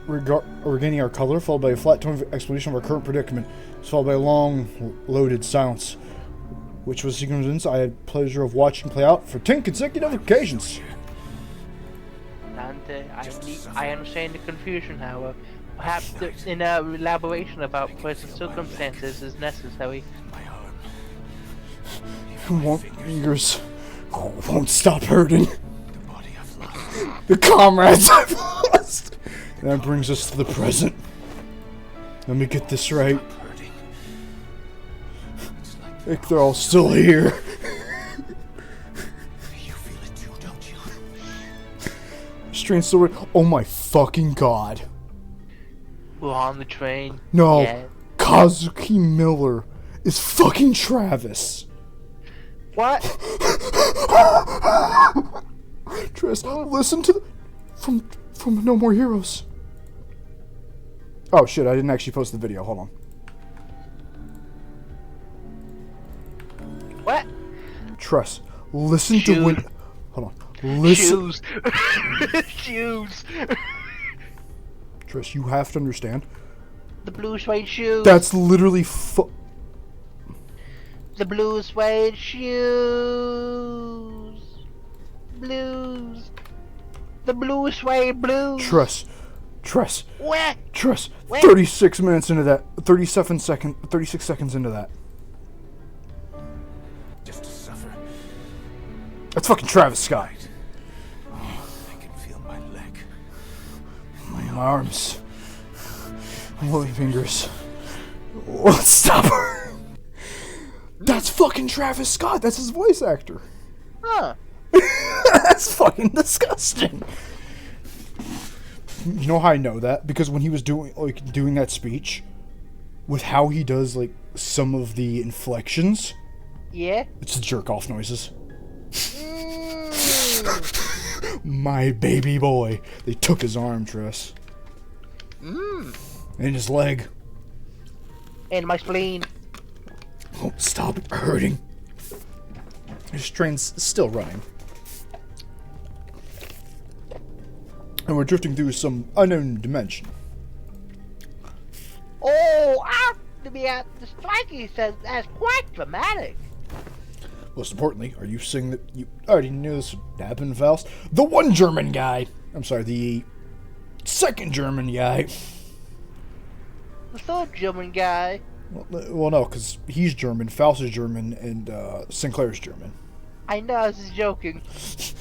regaining our color, followed by a flat tone explanation of our current predicament, followed by a long, loaded silence, which was sequence I had pleasure of watching play out for 10 consecutive occasions. Dante, I understand the confusion, however. Perhaps an elaboration about present circumstances is necessary. Fingers won't stop hurting. The comrades I've lost. And that brings us to the present. Let me get this right. Like they're all still here. You feel it too, don't you? Strange story. Oh my fucking god. We're on the train. No. Yeah. Kazuki Miller is fucking Travis. What? Tris, listen to the from No More Heroes. Oh shit, I didn't actually post the video. Hold on. What? Trust. Listen to when. Hold on. Listen. Shoes. Shoes. Trust, you have to understand. The blue suede shoes. That's literally The blue suede shoes. Blues. The blue suede blues. Trust. What? 36 minutes into that. 36 seconds into that. Just to suffer. That's fucking Travis Scott. I can feel my leg. My arms. Holy fingers. Won't stop her. That's fucking Travis Scott. That's his voice actor. Huh. That's fucking disgusting. You know how I know that? Because when he was doing that speech, with how he does like some of the inflections, Yeah? it's the jerk off noises. My baby boy. They took his arm, Triss. And his leg. And my spleen. Oh, stop it hurting. This train's still running. And we're drifting through some unknown dimension. Oh, to be at the striking says that's quite dramatic. Most importantly, are you saying that you already knew this would happen, Faust? The one German guy. I'm sorry, the second German guy. The third German guy. Well, no, because he's German, Faust is German, and Sinclair's German. I know, I was just joking.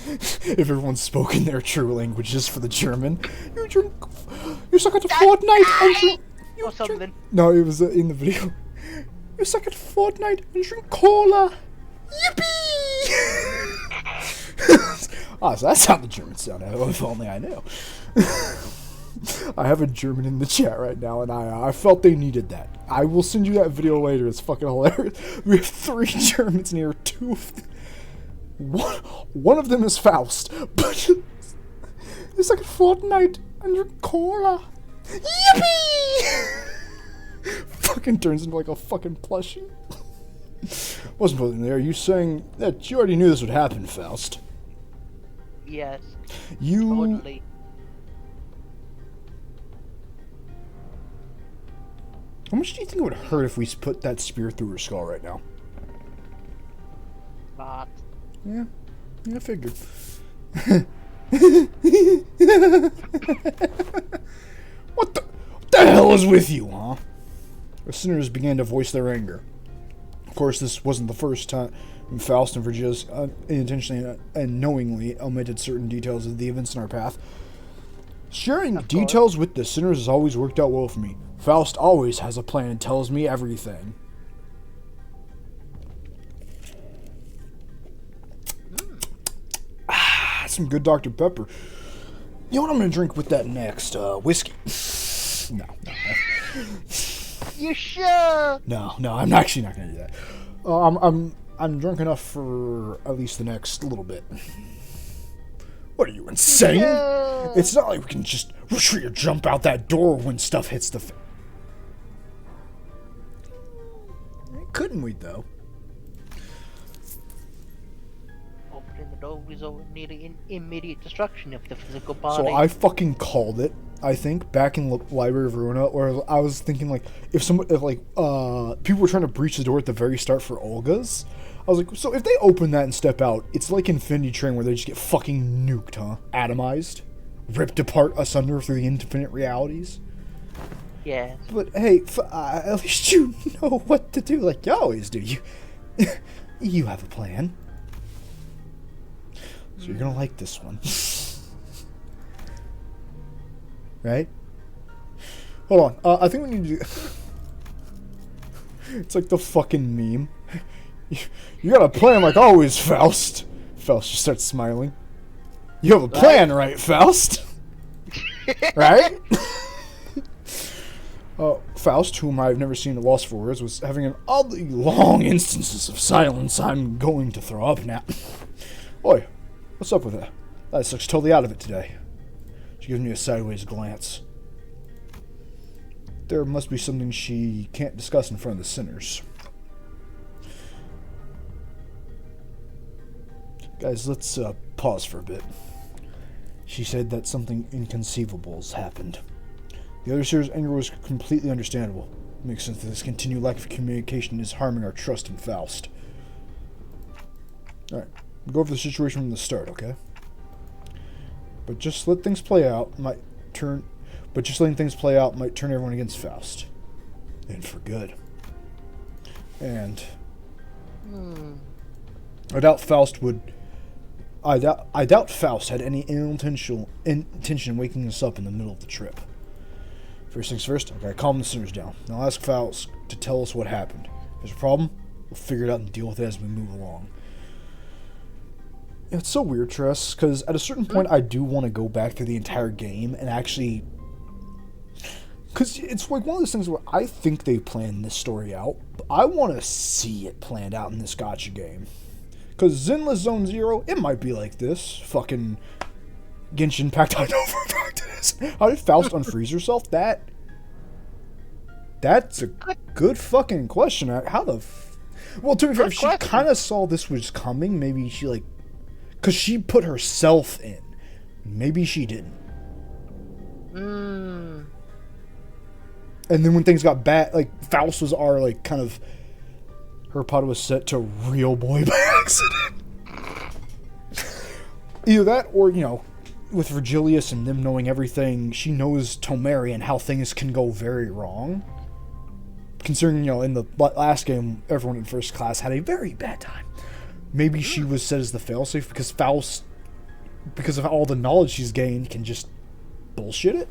If everyone spoke in their true languages for the German, you suck at Fortnite and drink. Or something. No, it was in the video. You suck at Fortnite and drink cola. Yippee! Ah, so that's how the Germans sound. If only I knew. I have a German in the chat right now, and I felt they needed that. I will send you that video later. It's fucking hilarious. We have 3 Germans in here. 2 of them. One of them is Faust, but it's like a Fortnite and your cola. Yippee! Fucking turns into like a fucking plushie. Wasn't putting there. You saying that you already knew this would happen, Faust? Yes. You. Totally. How much do you think it would hurt if we put that spear through her skull right now? But Yeah, I figured. What the hell is with you, huh? The sinners began to voice their anger. Of course, this wasn't the first time Faust and Virgia's unintentionally and knowingly omitted certain details of the events in our path. Sharing details with the sinners has always worked out well for me. Faust always has a plan and tells me everything. Some good Dr. Pepper. You know what I'm gonna drink with that next? Whiskey. No. you sure? No, I'm actually not gonna do that. I'm drunk enough for at least the next little bit. What are you, insane? Yeah. It's not like we can just retreat or jump out that door when stuff hits the couldn't we, though? Opening the would always need immediate destruction of the physical body. So I fucking called it. I think back in Library of Ruina, where I was thinking like if people were trying to breach the door at the very start for Olga's, I was like, so if they open that and step out, it's like Infinity Train where they just get fucking nuked, huh? Atomized, ripped apart asunder through the infinite realities. Yes. But hey, at least you know what to do, like you always do. You have a plan. So you're gonna like this one. Right? Hold on. I think we need to do... It's like the fucking meme. You got a plan like always, Faust. Faust just starts smiling. You have a plan, right, Faust? Right? Faust, whom I've never seen at loss for words, was having an oddly long instances of silence. I'm going to throw up now. Oi, what's up with her? That looks totally out of it today. She gives me a sideways glance. There must be something she can't discuss in front of the sinners. Guys, let's pause for a bit. She said that something inconceivable's happened. The other sinners' anger was completely understandable. It makes sense that this continued lack of communication is harming our trust in Faust. Alright, we'll go over the situation from the start, okay? But just let things play out might turn everyone against Faust. And for good. And I doubt Faust had any intention waking us up in the middle of the trip. First things first, I gotta calm the sinners down. Now I'll ask Faust to tell us what happened. If there's a problem, we'll figure it out and deal with it as we move along. It's so weird, Tress, because at a certain point I do want to go back through the entire game and actually... Because it's like one of those things where I think they planned this story out, but I want to see it planned out in this gacha game. Because Zenless Zone Zero, it might be like this. Fucking Genshin Impact Overpractice. How did Faust unfreeze herself? That's a good fucking question. How the... Well, to be fair, if she kind of saw this was coming, maybe she like... Because she put herself in. Maybe she didn't. And then when things got bad, like, Faust was our, like, kind of... Her pot was set to real boy by accident. Either that, or, you know, with Virgilius and them knowing everything, she knows Tomeri and how things can go very wrong. Considering, you know, in the last game, everyone in first class had a very bad time. Maybe she was set as the failsafe because Faust, because of all the knowledge she's gained, can just bullshit it.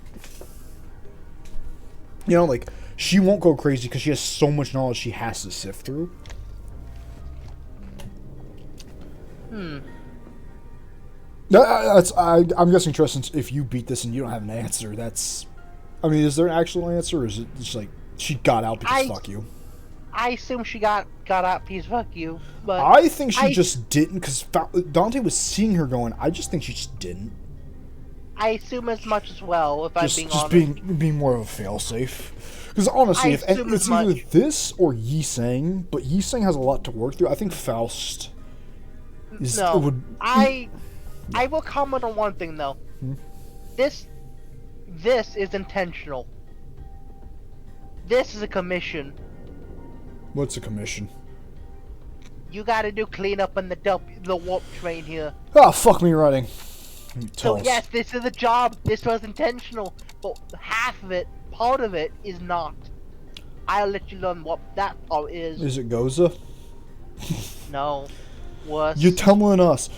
You know, like, she won't go crazy because she has so much knowledge she has to sift through. I'm guessing, Tristan, if you beat this and you don't have an answer, that's... I mean, is there an actual answer, or is it just like, she got out because fuck you? I assume she got out because fuck you, but... I think she just didn't, because Dante was seeing her going, I just think she just didn't. I assume as much as well, if I'm being honest. Just being more of a failsafe. Because honestly, it's either this or Yi-Sang, but Yi-Sang has a lot to work through. I think Faust is... No, I will comment on one thing, though. This is intentional. This is a commission. What's a commission? You gotta do cleanup in the warp train here. Ah, fuck me running. So yes, this is a job. This was intentional, but half of it, part of it, is not. I'll let you learn what that part is. Is it Goza? No. Worse. You're telling us.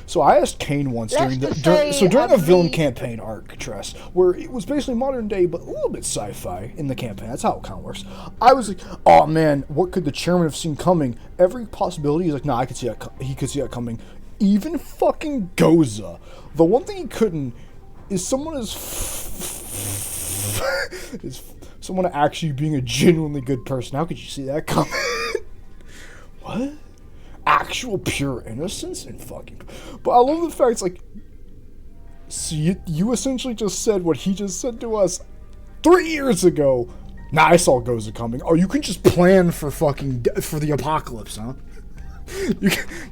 So I asked Kane once during a villain campaign arc, Tress, where it was basically modern day but a little bit sci-fi in the campaign. That's how it kind of works. I was like, oh man, what could the chairman have seen coming? Every possibility. He's like, nah, I could see that. He could see that coming. Even fucking Goza. The one thing he couldn't is someone is someone actually being a genuinely good person. How could you see that coming? What? Actual pure innocence and fucking... But I love the fact it's like... So you essentially just said what he just said to us 3 years ago. Nah, I saw Goza coming. Oh, you can just plan for fucking... for the apocalypse, huh?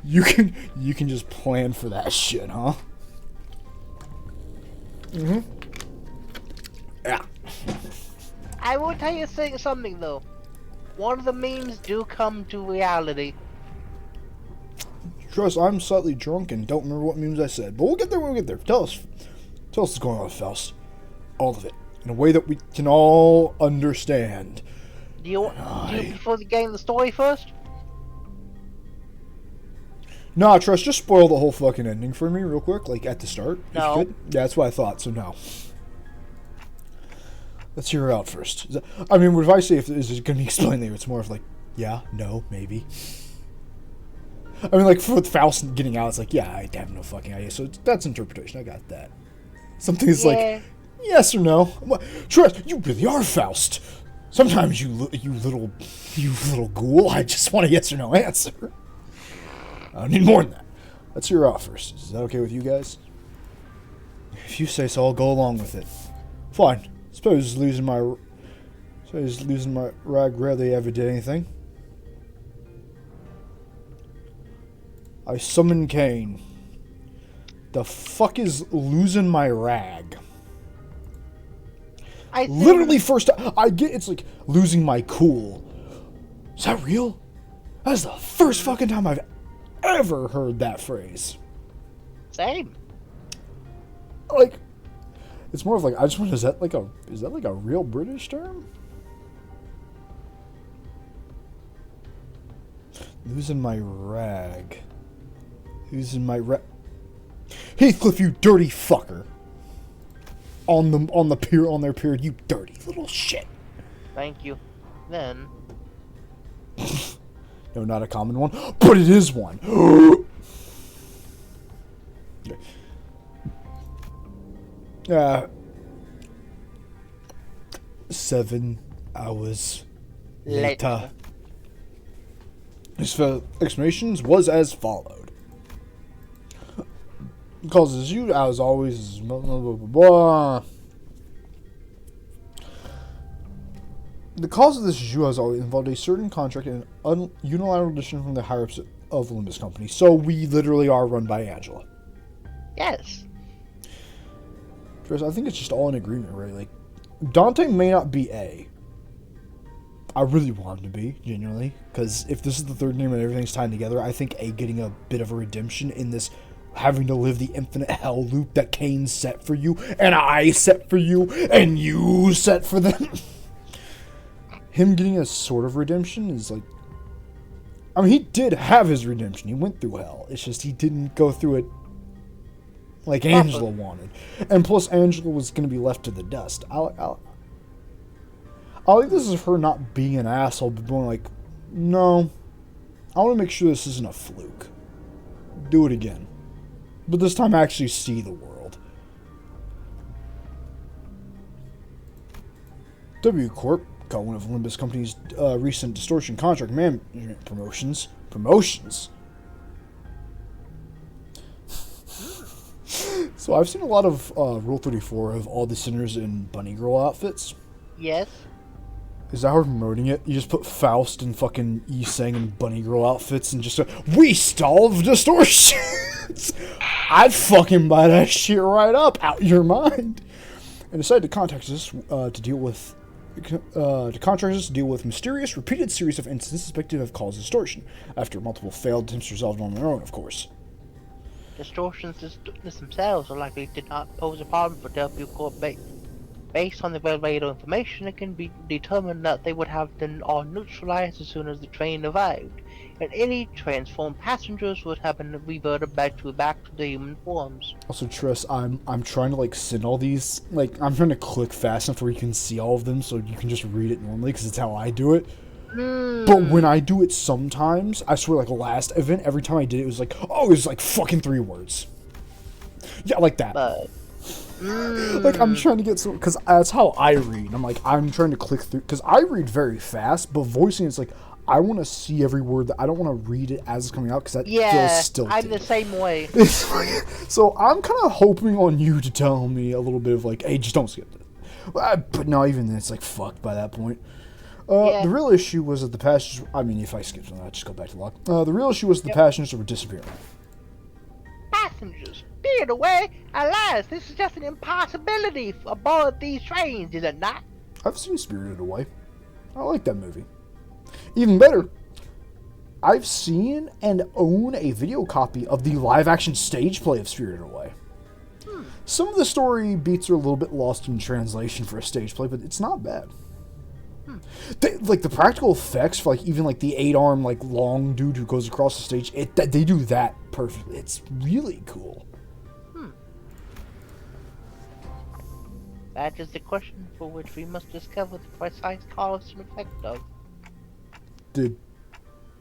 you can just plan for that shit, huh? Mm-hmm. Yeah. I will tell you something though. One of the memes do come to reality. Trust, I'm slightly drunk and don't remember what memes I said, but we'll get there when we get there. Tell us what's going on, Faust. All of it. In a way that we can all understand. Do you prefer to gain the story first? Nah, Trust, just spoil the whole fucking ending for me real quick, like at the start. If No. you could. Yeah, that's what I thought, so no. Let's hear her out first. I mean, what if I say if is it going to be explained later? It's more of like, yeah, no, maybe. I mean, like, for Faust getting out, it's like, yeah, I have no fucking idea. So that's interpretation. I got that. Something is like, yes or no. Trust, you really are Faust. Sometimes you little ghoul. I just want a yes or no answer. I don't need more than that. Let's hear her out first. Is that okay with you guys? If you say so, I'll go along with it. Fine. Suppose losing my rag rarely ever did anything. I summon Cain. The fuck is losing my rag? Literally first I get it's like losing my cool. Is that real? That's the first fucking time I've ever heard that phrase. Same. Like, it's more of like I just wonder, is that like a real British term? Losing my rag. Losing my Heathcliff, you dirty fucker. On their period, you dirty little shit. Thank you. Then. No, not a common one, but it is one. Okay. 7 hours later. His explanations was as followed. Causes you, as always, blah, blah, blah, blah. The cause of this issue, as always, involved a certain contract and an unilateral decision from the higher-ups of Limbus Company. So we literally are run by Angela. Yes. I think it's just all in agreement, right? Like, Dante may not be A. I really want him to be, genuinely. Because if this is the third game and everything's tied together, I think A getting a bit of a redemption in this having to live the infinite hell loop that Cain set for you, and I set for you, and you set for them. Him getting a sort of redemption is like... I mean, he did have his redemption. He went through hell. It's just he didn't go through it like Angela wanted. And plus, Angela was going to be left to the dust. I like this is her not being an asshole, but going like, no, I want to make sure this isn't a fluke. Do it again. But this time actually see the world. W Corp got one of Limbus Company's recent distortion contract management promotions. So I've seen a lot of Rule 34 of all the sinners in bunny girl outfits. Yes. Is that how we're promoting it? You just put Faust and fucking Yi-Sang in bunny girl outfits and just we solve distortions. I'd fucking buy that shit right up out your mind. And decided to contact us to deal with mysterious, repeated series of incidents suspected of caused distortion, after multiple failed attempts resolved on their own, of course. Distortions themselves are likely to not pose a problem for W Corp. Based on the available information, it can be determined that they would have been all neutralized as soon as the train arrived, and any transformed passengers would have been reverted back to the human forms. Also, Tress, I'm trying to like send all these, like I'm trying to click fast enough where you can see all of them, so you can just read it normally, because it's how I do it. But when I do it sometimes, I swear, like last event, every time I did it, it was like, oh, it was like fucking 3 words. Yeah, like that. Like, I'm trying to get some, because that's how I read. I'm trying to click through, because I read very fast, but voicing is like, I want to see every word, that I don't want to read it as it's coming out, because that feels stilted. I'm the same way. So I'm kind of hoping on you to tell me a little bit of like, hey, just don't skip this. But no, even then, it's like fucked by that point. Yeah. The real issue was that the passengers... I mean, if I skip something, I'll just go back to log. The real issue was the passengers were disappearing. Passengers, steered away. Alas, this is just an impossibility aboard these trains, is it not? I've seen Spirited Away. I like that movie. Even better, I've seen and own a video copy of the live-action stage play of Spirited Away. Some of the story beats are a little bit lost in translation for a stage play, but it's not bad. Like the practical effects for like even like the 8-arm like long dude who goes across the stage, they do that perfectly. It's really cool. That is the question for which we must discover the precise cause and effect of. Did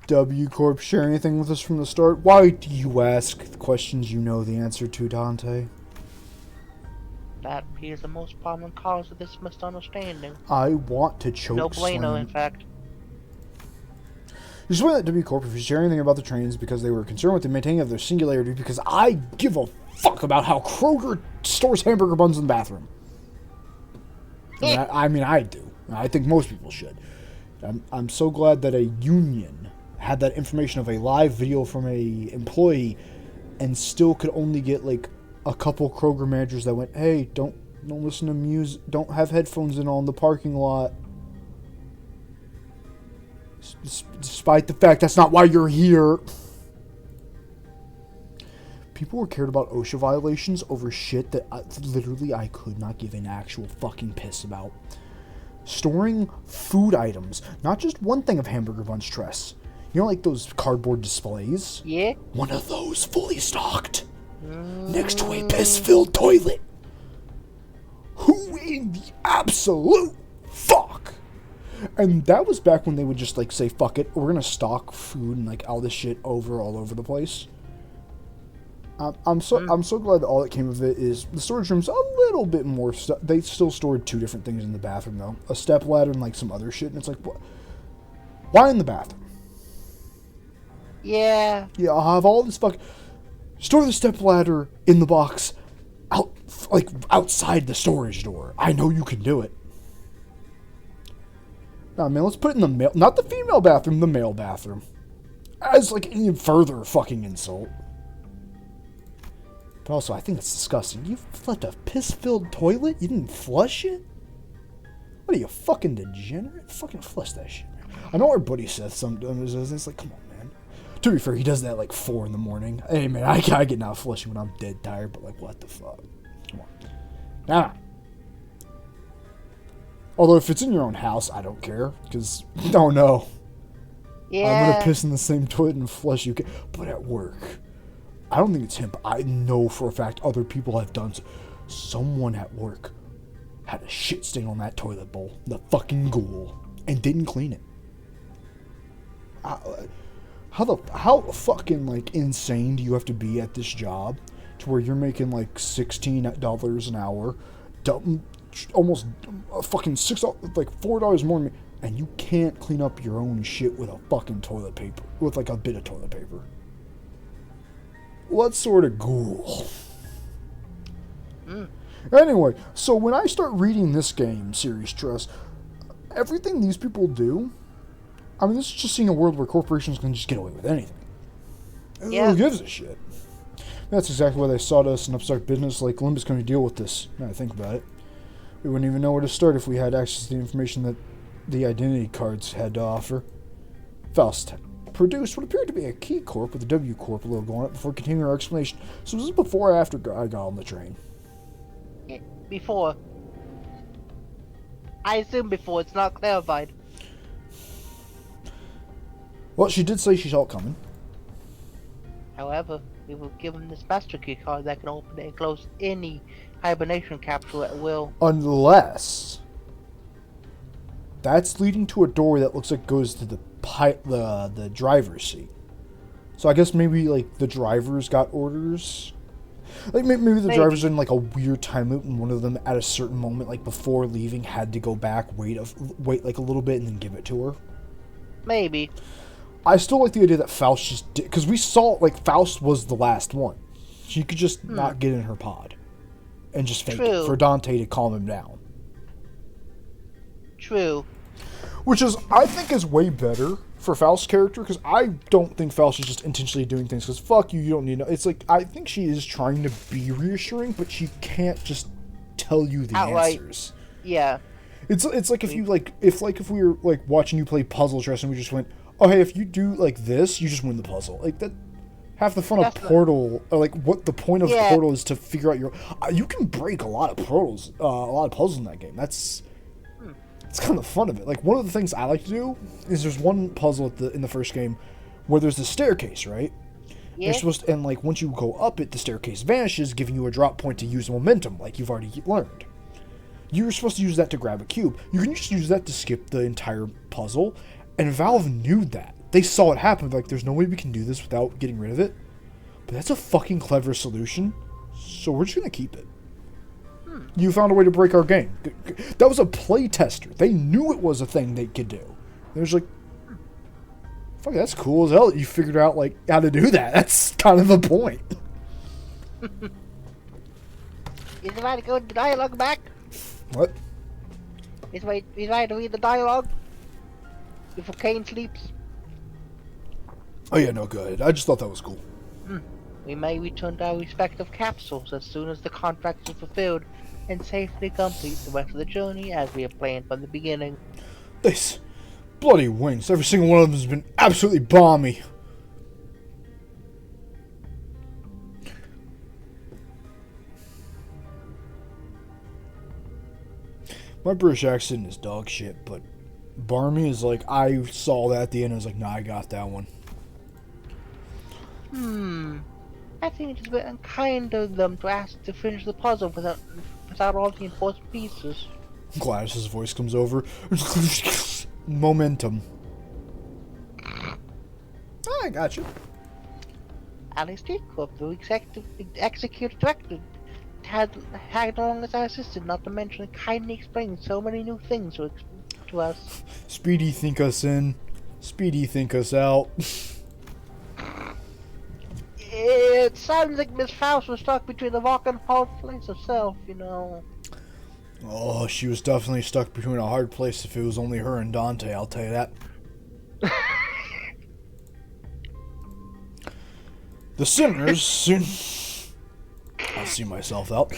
W Corp share anything with us from the start? Why do you ask the questions you know the answer to, Dante? That appears the most prominent cause of this misunderstanding. I want to choke No bueno, slam. in fact. You swear that W Corp if you share anything about the trains because they were concerned with the maintaining of their singularity because I give a fuck about how Kroger stores hamburger buns in the bathroom. I mean, I do. I think most people should. I'm so glad that a union had that information of a live video from a employee and still could only get like a couple Kroger managers that went, hey, don't listen to music, don't have headphones in on the parking lot. Despite the fact that's not why you're here. People were cared about OSHA violations over shit that literally I could not give an actual fucking piss about. Storing food items, not just one thing of hamburger buns, Tress. You know, like those cardboard displays? Yeah? One of those fully stocked. Next to a piss-filled toilet. Who in the absolute fuck? And that was back when they would just like say, fuck it, we're gonna stock food and like all this shit all over the place. I'm so glad that all that came of it is the storage room's a little bit more stuff. They still stored 2 different things in the bathroom though, a step ladder and like some other shit. And it's like, what? Why in the bathroom? Yeah. Yeah, I'll have all this store the step ladder in the box, outside the storage door. I know you can do it. Nah, man, let's put it in the male, not the female bathroom, the male bathroom, as like any further fucking insult. But also, I think it's disgusting. You left a piss-filled toilet? You didn't flush it? What are you, fucking degenerate? Fucking flush that shit, man. I know our buddy Seth sometimes does. It's like, come on, man. To be fair, he does that at like 4 in the morning. Hey, man, I get not flushing when I'm dead tired, but like, what the fuck? Come on. Nah. Although, if it's in your own house, I don't care. Because, oh no. Yeah. I'm going to piss in the same toilet and flush you. But at work, I don't think it's him, but I know for a fact other people have done so. Someone at work had a shit stain on that toilet bowl, the fucking ghoul, and didn't clean it. How fucking like insane do you have to be at this job to where you're making like $16 an hour, almost fucking $4 more than me, and you can't clean up your own shit with a fucking toilet paper, with like a bit of toilet paper? What sort of ghoul? Anyway, so when I start reading this game series, Trust, everything these people do, I mean, this is just seeing a world where corporations can just get away with anything. Yeah. Who gives a shit? That's exactly why they sought us an upstart business like Limbus Company to deal with this. Now I think about it. We wouldn't even know where to start if we had access to the information that the identity cards had to offer. Faust produced what appeared to be a key corp with a W Corp logo on it before continuing our explanation. So was this before or after I got on the train? Before. I assume before, it's not clarified. Well, she did say she saw it coming. However, we were given this master key card that can open and close any hibernation capsule at will. Unless that's leading to a door that looks like goes to the driver's seat. So I guess maybe like the drivers got orders. Like maybe the drivers in like a weird time loop, and one of them at a certain moment, like before leaving, had to go back, wait like a little bit, and then give it to her. Maybe. I still like the idea that Faust just did, because we saw like Faust was the last one. She could just not get in her pod and just fake it for Dante to calm him down. True. Which is, I think, is way better for Faust's character, because I don't think Faust is just intentionally doing things, because fuck you, you don't need to. It's like, I think she is trying to be reassuring, but she can't just tell you the Outright. answers. Yeah. It's like if you, like, if we were, like, watching you play puzzle chess, and we just went, oh, hey, if you do, like, this, you just win the puzzle. Like, that... Half the fun of Portal, or like what the point of Portal is to figure out your. You can break a lot of puzzles in that game. It's kind of the fun of it. Like one of the things I like to do is there's one puzzle in the first game where there's the staircase, right? Yeah. You're supposed to, and like once you go up it, the staircase vanishes, giving you a drop point to use momentum, like you've already learned. You're supposed to use that to grab a cube. You can just use that to skip the entire puzzle, and Valve knew that. They saw it happen, like, there's no way we can do this without getting rid of it. But that's a fucking clever solution, so we're just gonna keep it. You found a way to break our game. That was a play tester. They knew it was a thing they could do. They was like, fuck, that's cool as hell that you figured out, like, how to do that. That's kind of the point. Is it right to go to the dialogue back? What? Is it right to read the dialogue? Before Kane sleeps? Oh yeah, no, good. I just thought that was cool. We may return to our respective capsules as soon as the contracts are fulfilled and safely complete the rest of the journey as we have planned from the beginning. These bloody wings. Every single one of them has been absolutely balmy. My British accent is dog shit, but Barmy is like, I saw that at the end and I was like, nah, I got that one. I think it's a bit unkind of them to ask to finish the puzzle without all the important pieces. Gladys's voice comes over. Momentum. Oh, I got you. Alice Teacup, the executive director, had along as our assistant, not to mention it kindly explained so many new things to us. Speedy think us in. Speedy think us out. It sounds like Miss Faust was stuck between the rock and hard place herself, you know. Oh, she was definitely stuck between a hard place if it was only her and Dante, I'll tell you that. The sinners soon... I'll see myself out.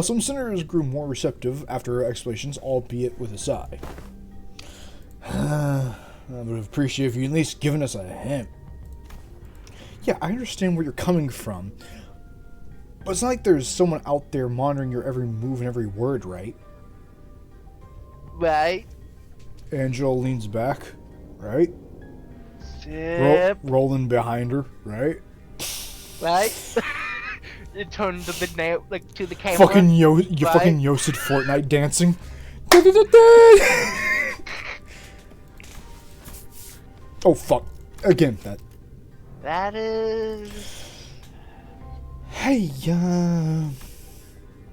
Some sinners grew more receptive after her explanations, albeit with a sigh. I would have appreciated if you at least given us a hint. Yeah, I understand where you're coming from. But it's not like there's someone out there monitoring your every move and every word, right? Right. Angela leans back, right? Zip. Rolling behind her, right? Right? It turned to the camera. Fucking right? fucking Yosid Fortnite dancing. Oh fuck! Again, that. That is. Hey,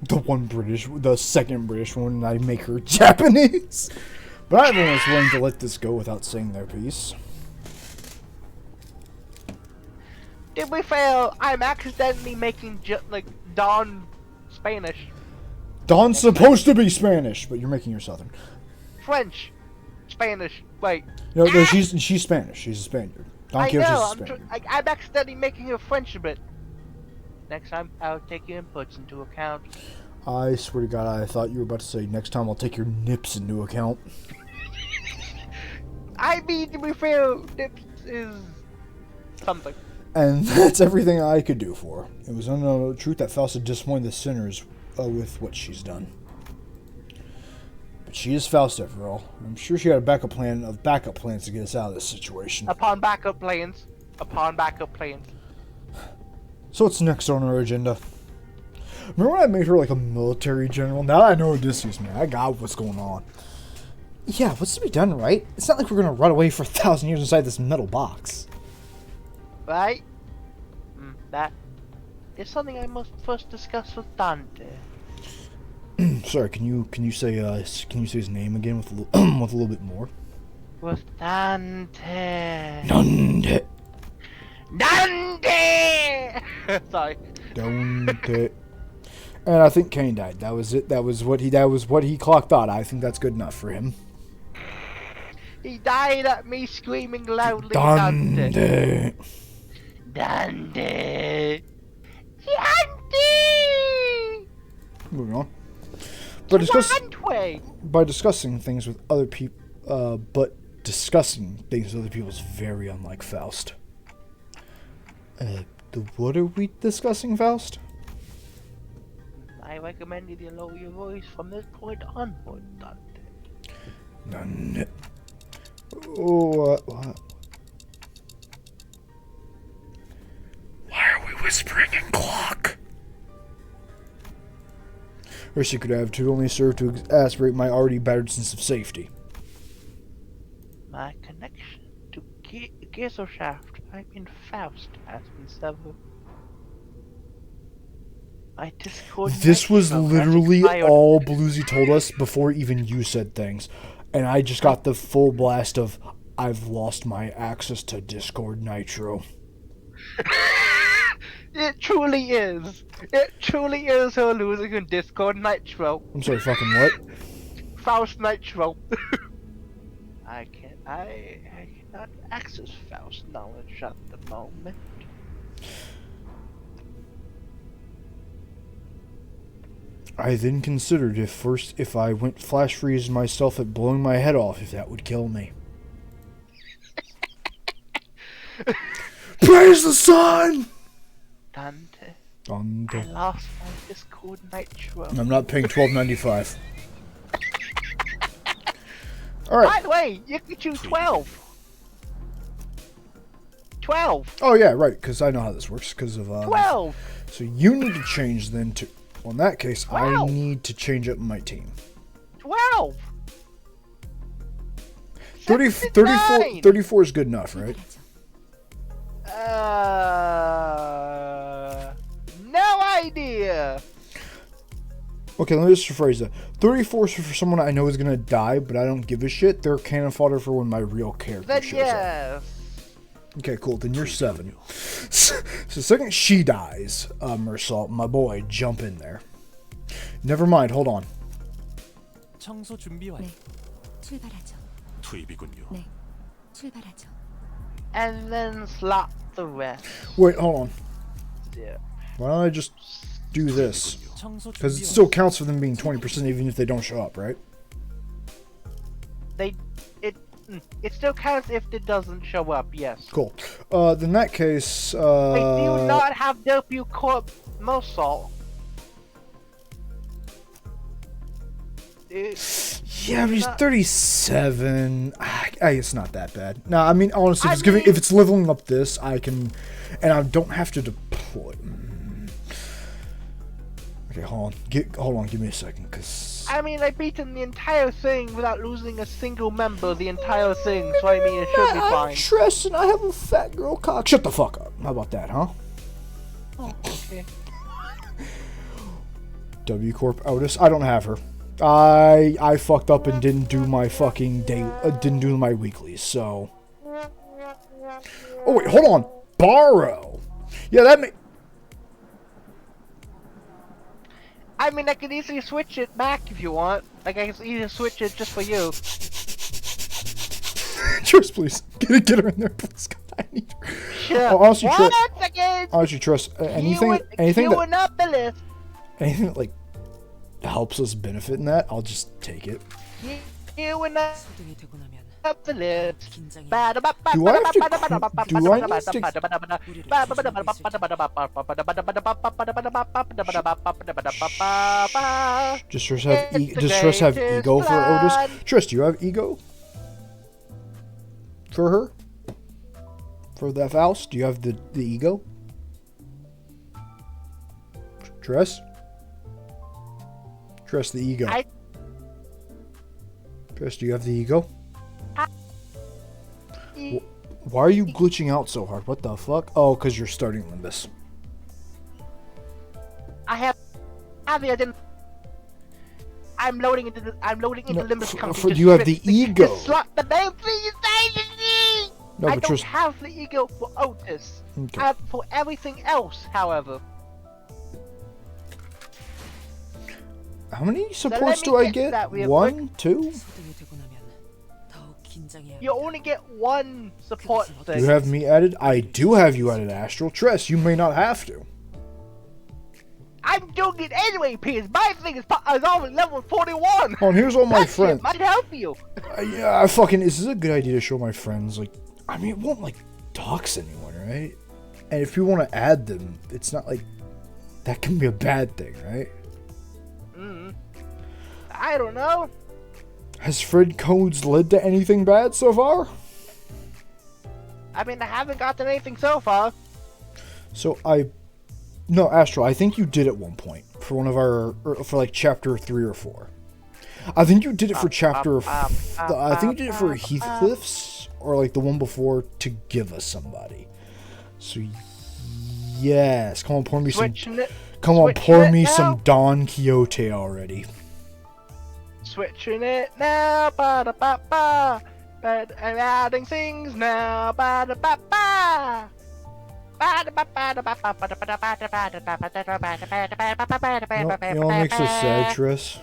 the second British one. I make her Japanese, but everyone's willing to let this go without saying their piece. To be fair, I'm accidentally making Don Spanish. Don's supposed to be Spanish, but you're making her Southern. French. Spanish. Wait. No, she's Spanish. She's a Spaniard. Don I Quixote's know, a Spaniard. I'm accidentally making her French a bit. Next time, I'll take your inputs into account. I swear to God, I thought you were about to say, next time I'll take your nips into account. I mean, to be fair, nips is something. And that's everything I could do for her. It was unknown truth that Faust had disappointed the sinners with what she's done. But she is Faust after all. I'm sure she had a backup plans to get us out of this situation. Upon backup plans. So what's next on our agenda? Remember when I made her like a military general? Now that I know Odysseus, man, I got what's going on. Yeah, what's to be done, right? It's not like we're gonna run away for 1,000 years inside this metal box. Right? That is something I must first discuss with Dante. Sorry, can you say his name again with a little bit more? With Dante. Dante. Dante! Sorry. Dante. And I think Kane died. That was it. That was what he clocked out. I think that's good enough for him. He died at me screaming loudly, Dante. Dante. Dante. Dante. Moving on. Dante. By discussing things with other people, but discussing things with other people is very unlike Faust. What are we discussing, Faust? I recommend you lower your voice from this point onward, Dante. None. Oh, what? Why are we whispering in clock? Her secret attitude only served to exacerbate my already battered sense of safety. My connection to Gesellschaft, I mean Faust, has been severed. My Discord. This was nitro has literally expired. all Blusy told us before even you said things. And I just got the full blast of, I've lost my access to Discord Nitro. It truly is. It truly is her losing in Discord Nitro. I'm sorry, fucking what? Faust Nitro. I cannot access Faust knowledge at the moment. I then considered if I went flash freeze myself at blowing my head off, if that would kill me. Praise the sun! Dante, I Dante. lost my Discord Nitro. I'm not paying $12.95. Alright. By the way, you can choose 12. 12. Oh yeah, right, because I know how this works, because of 12. So you need to change then to, well in that case, I Wow. need to change up my team. 12. 34 is good enough, right? No idea. Okay, let me just rephrase that. 34 is for someone I know is gonna die, but I don't give a shit. They're cannon fodder for when my real character Then shows up. yes. Okay, cool. Then you're 7. So the second she dies, Mersault, my boy, jump in there. Never mind, hold on. 청소 준비 완료. 네, 출발하죠. 투입이군요. 네, 출발하죠. And then slap the rest. Wait, hold on. Yeah. Why don't I just do this? 청소 Because 준비 it still counts for them being 20% even if they don't show up, right? It still counts if it doesn't show up. Yes. Cool. Then in that case, Wait, do you not have W Corp Mosalt? yeah, but he's 37. It's not that bad. No, I mean honestly, I if it's leveling up this, I can, and I don't have to deploy. Okay, hold on, give me a second, cause I mean, I beaten the entire thing without losing a single member. The entire thing, so I mean, it should be I'm fine. Tress and I have a fat girl cock. Shut the fuck up. How about that, huh? Oh, okay. W Corp Otis. I don't have her. I fucked up and didn't do my fucking didn't do my weeklies. So. Oh wait, hold on. Borrow. Yeah, that may. I mean, I could easily switch it back if you want. Like, I can easily switch it just for you. Trust, please. Get her in there, please. God, I need her. Sure. Oh, honestly, Once again, honestly, trust anything queuing up the list. anything that like helps us benefit in that, I'll just take it. Queuing 소등이 되고 나면 up the list. 긴장이 Do I have to? Do I need to? Just Trust have ego for Otis. Trist, do you have ego for her? For that Faust, do you have the ego? Tress, the ego. Tress, do you have the ego? Why are you glitching out so hard? What the fuck? Oh, because you're starting Limbus. I have the identity. I'm loading into Limbus Company. Do you have the ego? Just slot the name, please. No, I but don't Trist. have the ego for Otis. Okay. I have for everything else, however. How many let supports me do I get get? that real 1, 2? 소등이 되고 나면 더욱 긴장이 연장해야. You only get one support Do thing. you have me added? I do have you added, Astral. Tress, you may not have to. I'm doing it anyway, Piers. My thing is already level 41. Oh, and here's all my That shit friends. might help you. Yeah, I fucking. Is this a good idea to show my friends? Like, I mean, it won't like dox anyone, right? And if you want to add them, it's not like that can be a bad thing, right? I don't know. Has Fred codes led to anything bad so far? I mean, I haven't gotten anything so far. So no, Astral, I think you did at one point for one of our, for like chapter 3 or 4. I think you did it for chapter, I think you did it for Heathcliff's or like the one before to give us somebody. So yes, come on, pour me Switching it. Come on, Switching pour it me now. some Don Quixote already. Switching it now. Ba-da-ba-ba. I'm adding things now. Ba-da-ba-ba. You know what makes us sad, Triss?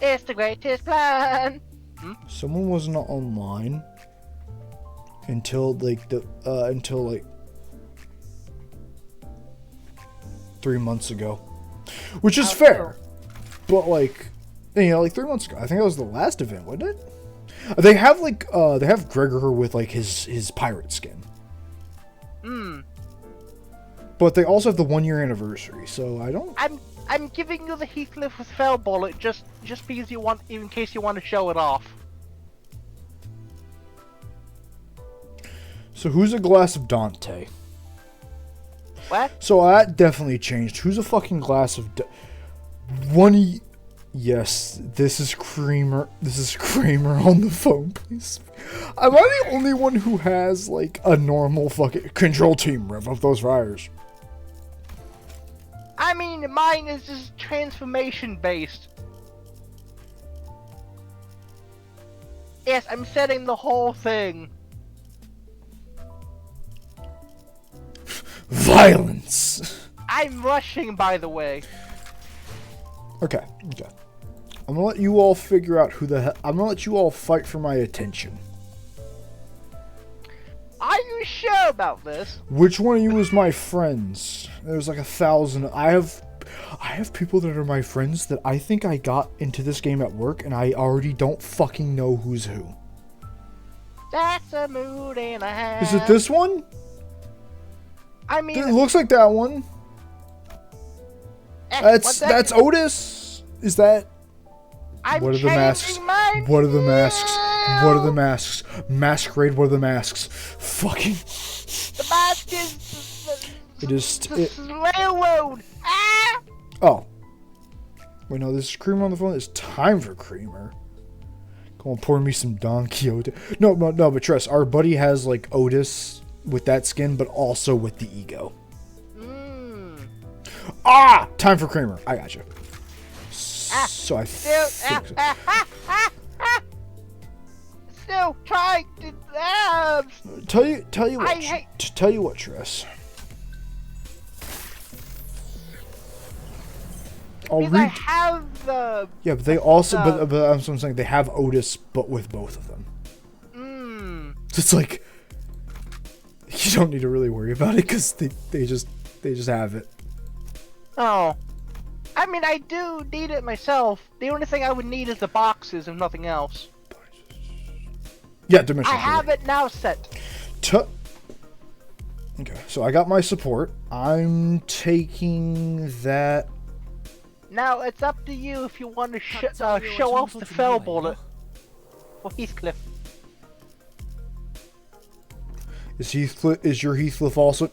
It's the greatest plan. Someone was not online until like until like 3 months ago, which is fair. But like, you know, like 3 months ago, I think that was the last event, wasn't it? They have like they have Gregor with like his pirate skin. But they also have the 1 year anniversary, so I don't. I'm giving you the Heathcliff with fell bullet just because you want, in case you want to show it off. So who's a glass of Dante? What? So that definitely changed. Who's a fucking glass of one? Yes, this is Creamer. This is Kramer on the phone, please. Am I the only one who has like a normal fucking control team rev up those fires? I mean, mine is just transformation based. Yes, I'm setting the whole thing. Violence. I'm rushing, by the way. Okay. I'm gonna let you all figure out who the hell. I'm gonna let you all fight for my attention. Are you sure about this? Which one of you is my friends? There's like 1,000. I have people that are my friends that I think I got into this game at work, and I already don't fucking know who's who. That's a mood and a half. Is it this one? I mean, It looks like that one. That's Otis. Is that? I'm What are the masks? changing mine. What are the masks? What are the masks? Masquerade. What are the masks? Fucking. The mask is It is. the railroad. Ah! Oh. Wait, no. This is Creamer on the phone. It's time for Creamer. Come on, pour me some Don Quixote. No. But Tress, our buddy has like Otis with that skin, but also with the ego. Ah! Time for Kramer. I got you. So I think so. Still trying to. Tell you what. I hate- Tell you what, Tress. I'll Because I read. have the. Yeah, but they also. But that's what I'm saying. They have Otis, but with both of them. So it's like you don't need to really worry about it because they just have it. Oh. I mean, I do need it myself. The only thing I would need is the boxes, if nothing else. Yeah, dimension. I have it now set. Okay, so I got my support. I'm taking that. Now it's up to you if you want to show off the fell bullet for Heathcliff. Is your Heathcliff also?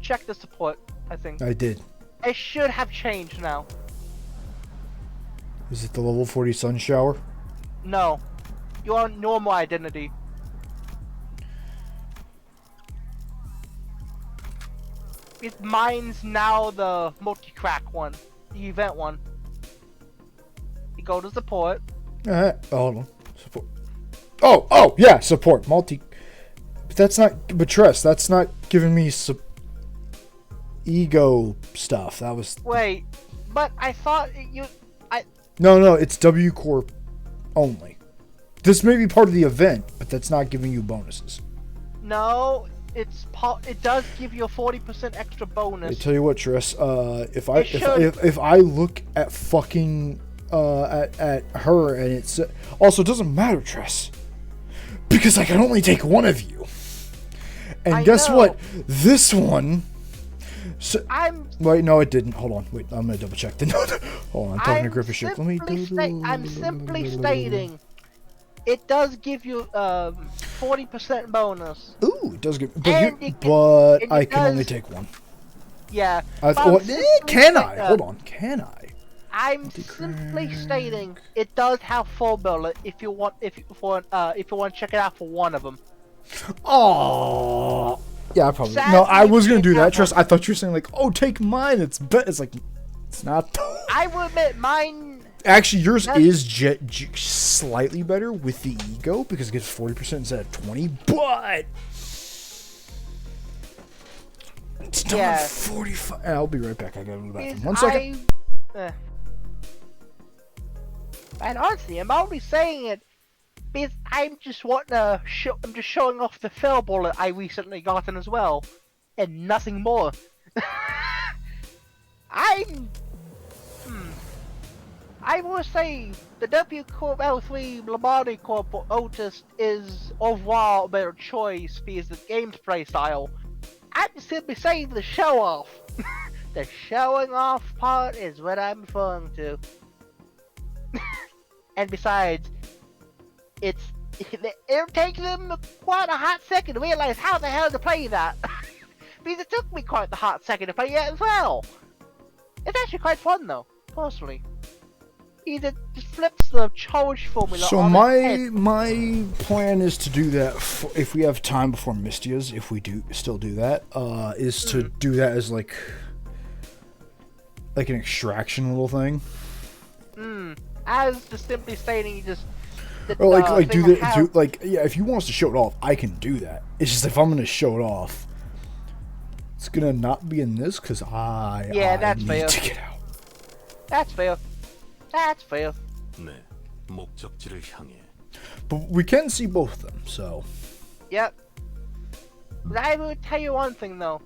Check the support. I think I did. it should have changed now. Is it the level 40 sun shower? No, your normal identity. Mine's now the multi-crack one, the event one. You go to support. Hold on. Support. Oh, yeah, support. But that's not. But Tress, that's not giving me ego stuff. That was. Wait, but I thought you. No, it's W Corp only. This may be part of the event, but that's not giving you bonuses. No, it does give you a 40% extra bonus. I tell you what, Tress. It should. If I look at fucking at her and it's also it doesn't matter, Tress, because I can only take one of you. And I guess know. what? This one. So, I'm wait, no, it didn't. Hold on. Wait, I'm gonna double check the note. Hold on, I'm talking to Griffith Ship. Let me I'm simply stating it does give you 40% bonus. Ooh, it does give. But, And and I it can only does- take one. Yeah. I but I'm thought, simply can I? stating- Hold on, can I? I'm simply stating it does have formula if you want if you want to check it out for one of them. Oh, yeah, I probably. Sadly, No, I was gonna you do that, have Tress. one. I thought you were saying like, oh, take mine. It's like, it's not. I will admit mine. Actually, yours That's- is slightly better with the ego because it gives 40% instead of 20, but it's still Yeah. 45. I'll be right back. I gotta go to the bathroom. Is 1 second. And honestly, I'm only saying it because I'm just wanting to I'm just showing off the fail bullet I recently gotten as well, and nothing more. I will say the W Corp L3 Lombardi Corp Otis is overall a better choice because the game's play style. I'm simply saying the show off. The showing off part is what I'm referring to. And besides, it'll take them quite a hot second to realize how the hell to play that. Because it took me quite a hot second to play it as well. It's actually quite fun though, personally. It just flips the charge formula So on its head. my plan is to do that if we have time before Mystia's, if we do still do that, is to do that as like an extraction little thing. As just simply stating, you just Or like thing do I the have- yeah, if you want us to show it off, I can do that. It's just if I'm gonna show it off, it's gonna not be in this because I that's need fair. to get out. That's fair. That's fair. 네, 목적지를 향해. But we can see both of them, so Yep. But I will tell you one thing though.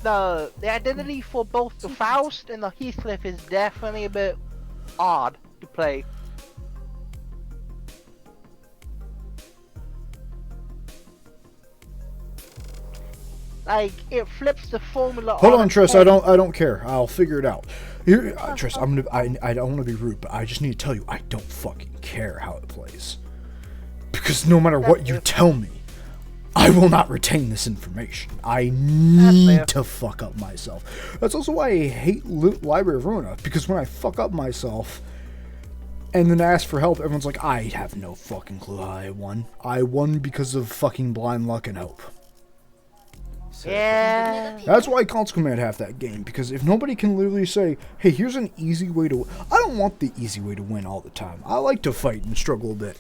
The identity for both the Faust and the Heathcliff is definitely a bit odd to play. Like it flips the formula. hold on, its Triss. head. I don't care. I'll figure it out. Here, Triss. I don't want to be rude, but I just need to tell you, I don't fucking care how it plays. Because no matter what you tell me, I will not retain this information. I fair. need to fuck up myself. That's also why I hate Library of Ruina, because when I fuck up myself and then ask for help, everyone's like, I have no fucking clue how I won. I won because of fucking blind luck and hope. Yeah. That's why I Cons Command half that game, because if nobody can literally say, hey, here's an easy way to I don't want the easy way to win all the time. I like to fight and struggle a bit.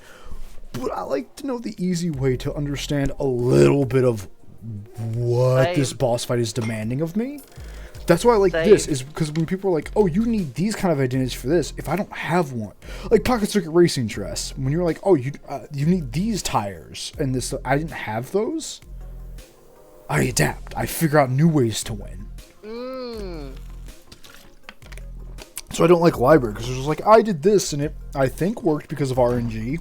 But I like to know the easy way to understand a little bit of what this Same. boss fight is demanding of me. That's why I like Same. this, is because when people are like, oh, you need these kind of identities for this, if I don't have one. Like Pocket Circuit Racing Dress, when you're like, oh, you need these tires, and this, I didn't have those. I adapt. I figure out new ways to win. So I don't like Library, because it was like, I did this, and it, I think, worked because of RNG.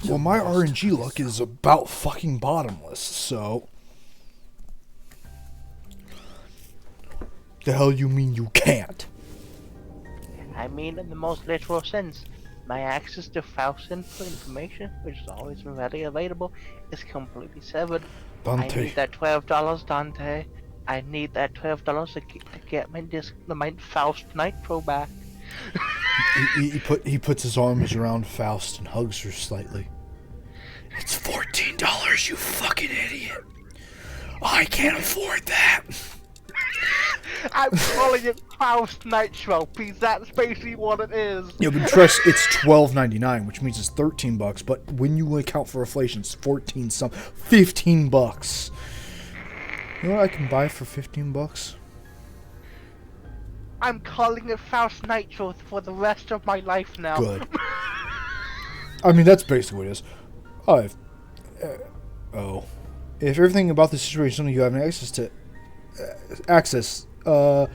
Well, my RNG luck is about fucking bottomless, so... The hell you mean you can't? I mean, in the most literal sense, my access to Faust info information, which is always readily available, is completely severed. I Dante. need that $12, Dante. I need that $12 to get my Faust Nitro back. He puts his arms around Faust and hugs her slightly. It's $14, you fucking idiot. I can't afford that. I'm calling it Faust Nitro because that's basically what it is. Yeah, but trust, it's $12.99, which means it's $13. But when you account for inflation, it's $15. You know what I can buy for $15? I'm calling it Faust Nitro for the rest of my life now. Good. I mean, that's basically what it is. If everything about the situation is something you have access to,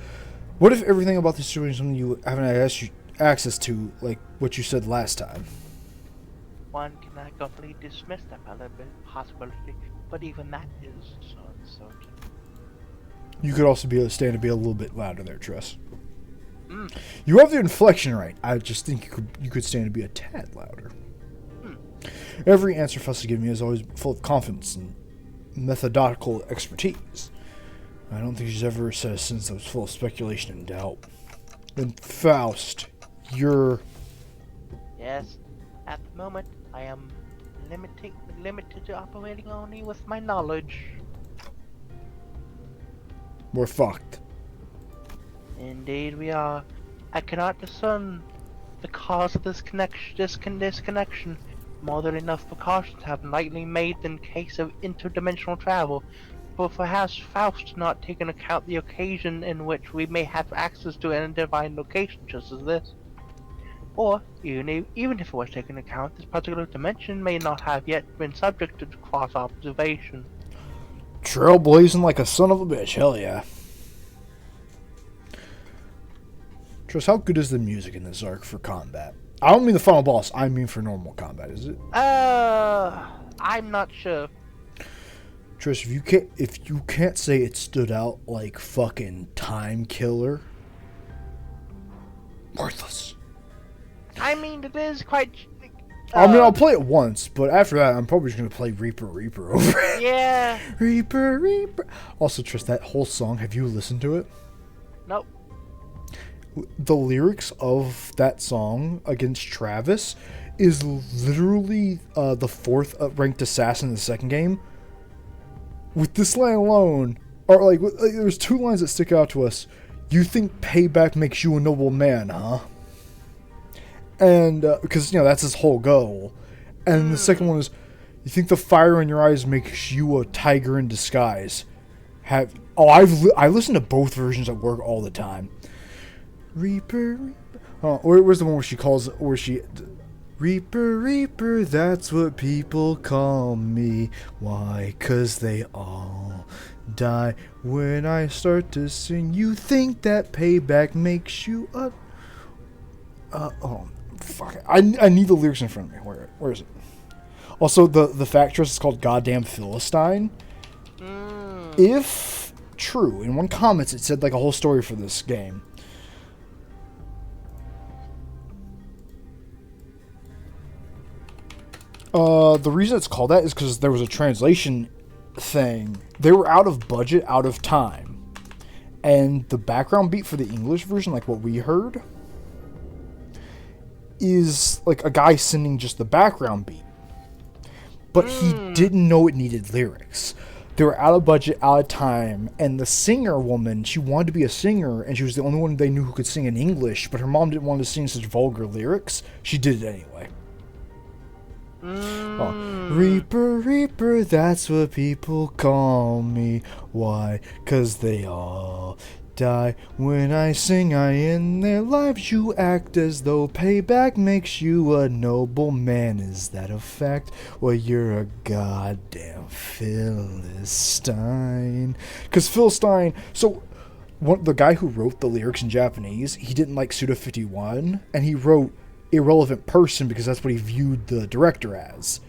what if everything about the situation is something you haven't access to, like what you said last time? One cannot completely dismiss that possibility, but even that is uncertain. You could also stand to be a little bit louder there, Tress. You have the inflection right. I just think you could stand to be a tad louder. Every answer Fuss has given me is always full of confidence and methodical expertise. I don't think she's ever said a sentence that was full of speculation and doubt. Then Faust, you're... Yes, at the moment I am limited to operating only with my knowledge. We're fucked. Indeed we are. I cannot discern the cause of this disconnection. More than enough precautions have lightly made in case of interdimensional travel, but perhaps Faust not take into account the occasion in which we may have access to an divine location just as this. Or, even if it was taken into account, this particular dimension may not have yet been subject to cross-observation. Trailblazing like a son of a bitch, hell yeah. Tress, how good is the music in this arc for combat? I don't mean the final boss, I mean for normal combat, is it? I'm not sure. Tress, if you can't say it stood out like fucking Time Killer, worthless. I mean, it is quite... I mean, I'll play it once, but after that, I'm probably just going to play Reaper over it. Yeah. Reaper. Also, Tress, that whole song, have you listened to it? Nope. The lyrics of that song against Travis is literally the fourth ranked assassin in the second game. With this line alone, or like there's two lines that stick out to us. You think payback makes you a noble man, huh? And because that's his whole goal. And the second one is, you think the fire in your eyes makes you a tiger in disguise. I listen to both versions at work all the time. Reaper. Where's the one where she Reaper, that's what people call me. Why? 'Cause they all die when I start to sing. You think that payback makes you a... fuck it. I need the lyrics in front of me. Where is it? Also, the factress is called Goddamn Philistine. If true, in one comments it said like a whole story for this game. The reason it's called that is because there was a translation thing. They were out of budget, out of time. And the background beat for the English version, like what we heard, is like a guy singing just the background beat. But he didn't know it needed lyrics. They were out of budget, out of time, and the singer woman, she wanted to be a singer, and she was the only one they knew who could sing in English, but her mom didn't want to sing such vulgar lyrics. She did it anyway. Reaper, that's what people call me. Why? 'Cause they all die when I sing. I end their lives. You act as though payback makes you a noble man. Is that a fact? Well, you're a goddamn Philistine. 'Cause Philistine, so the guy who wrote the lyrics in Japanese, he didn't like Suda 51, and he wrote irrelevant person because that's what he viewed the director as.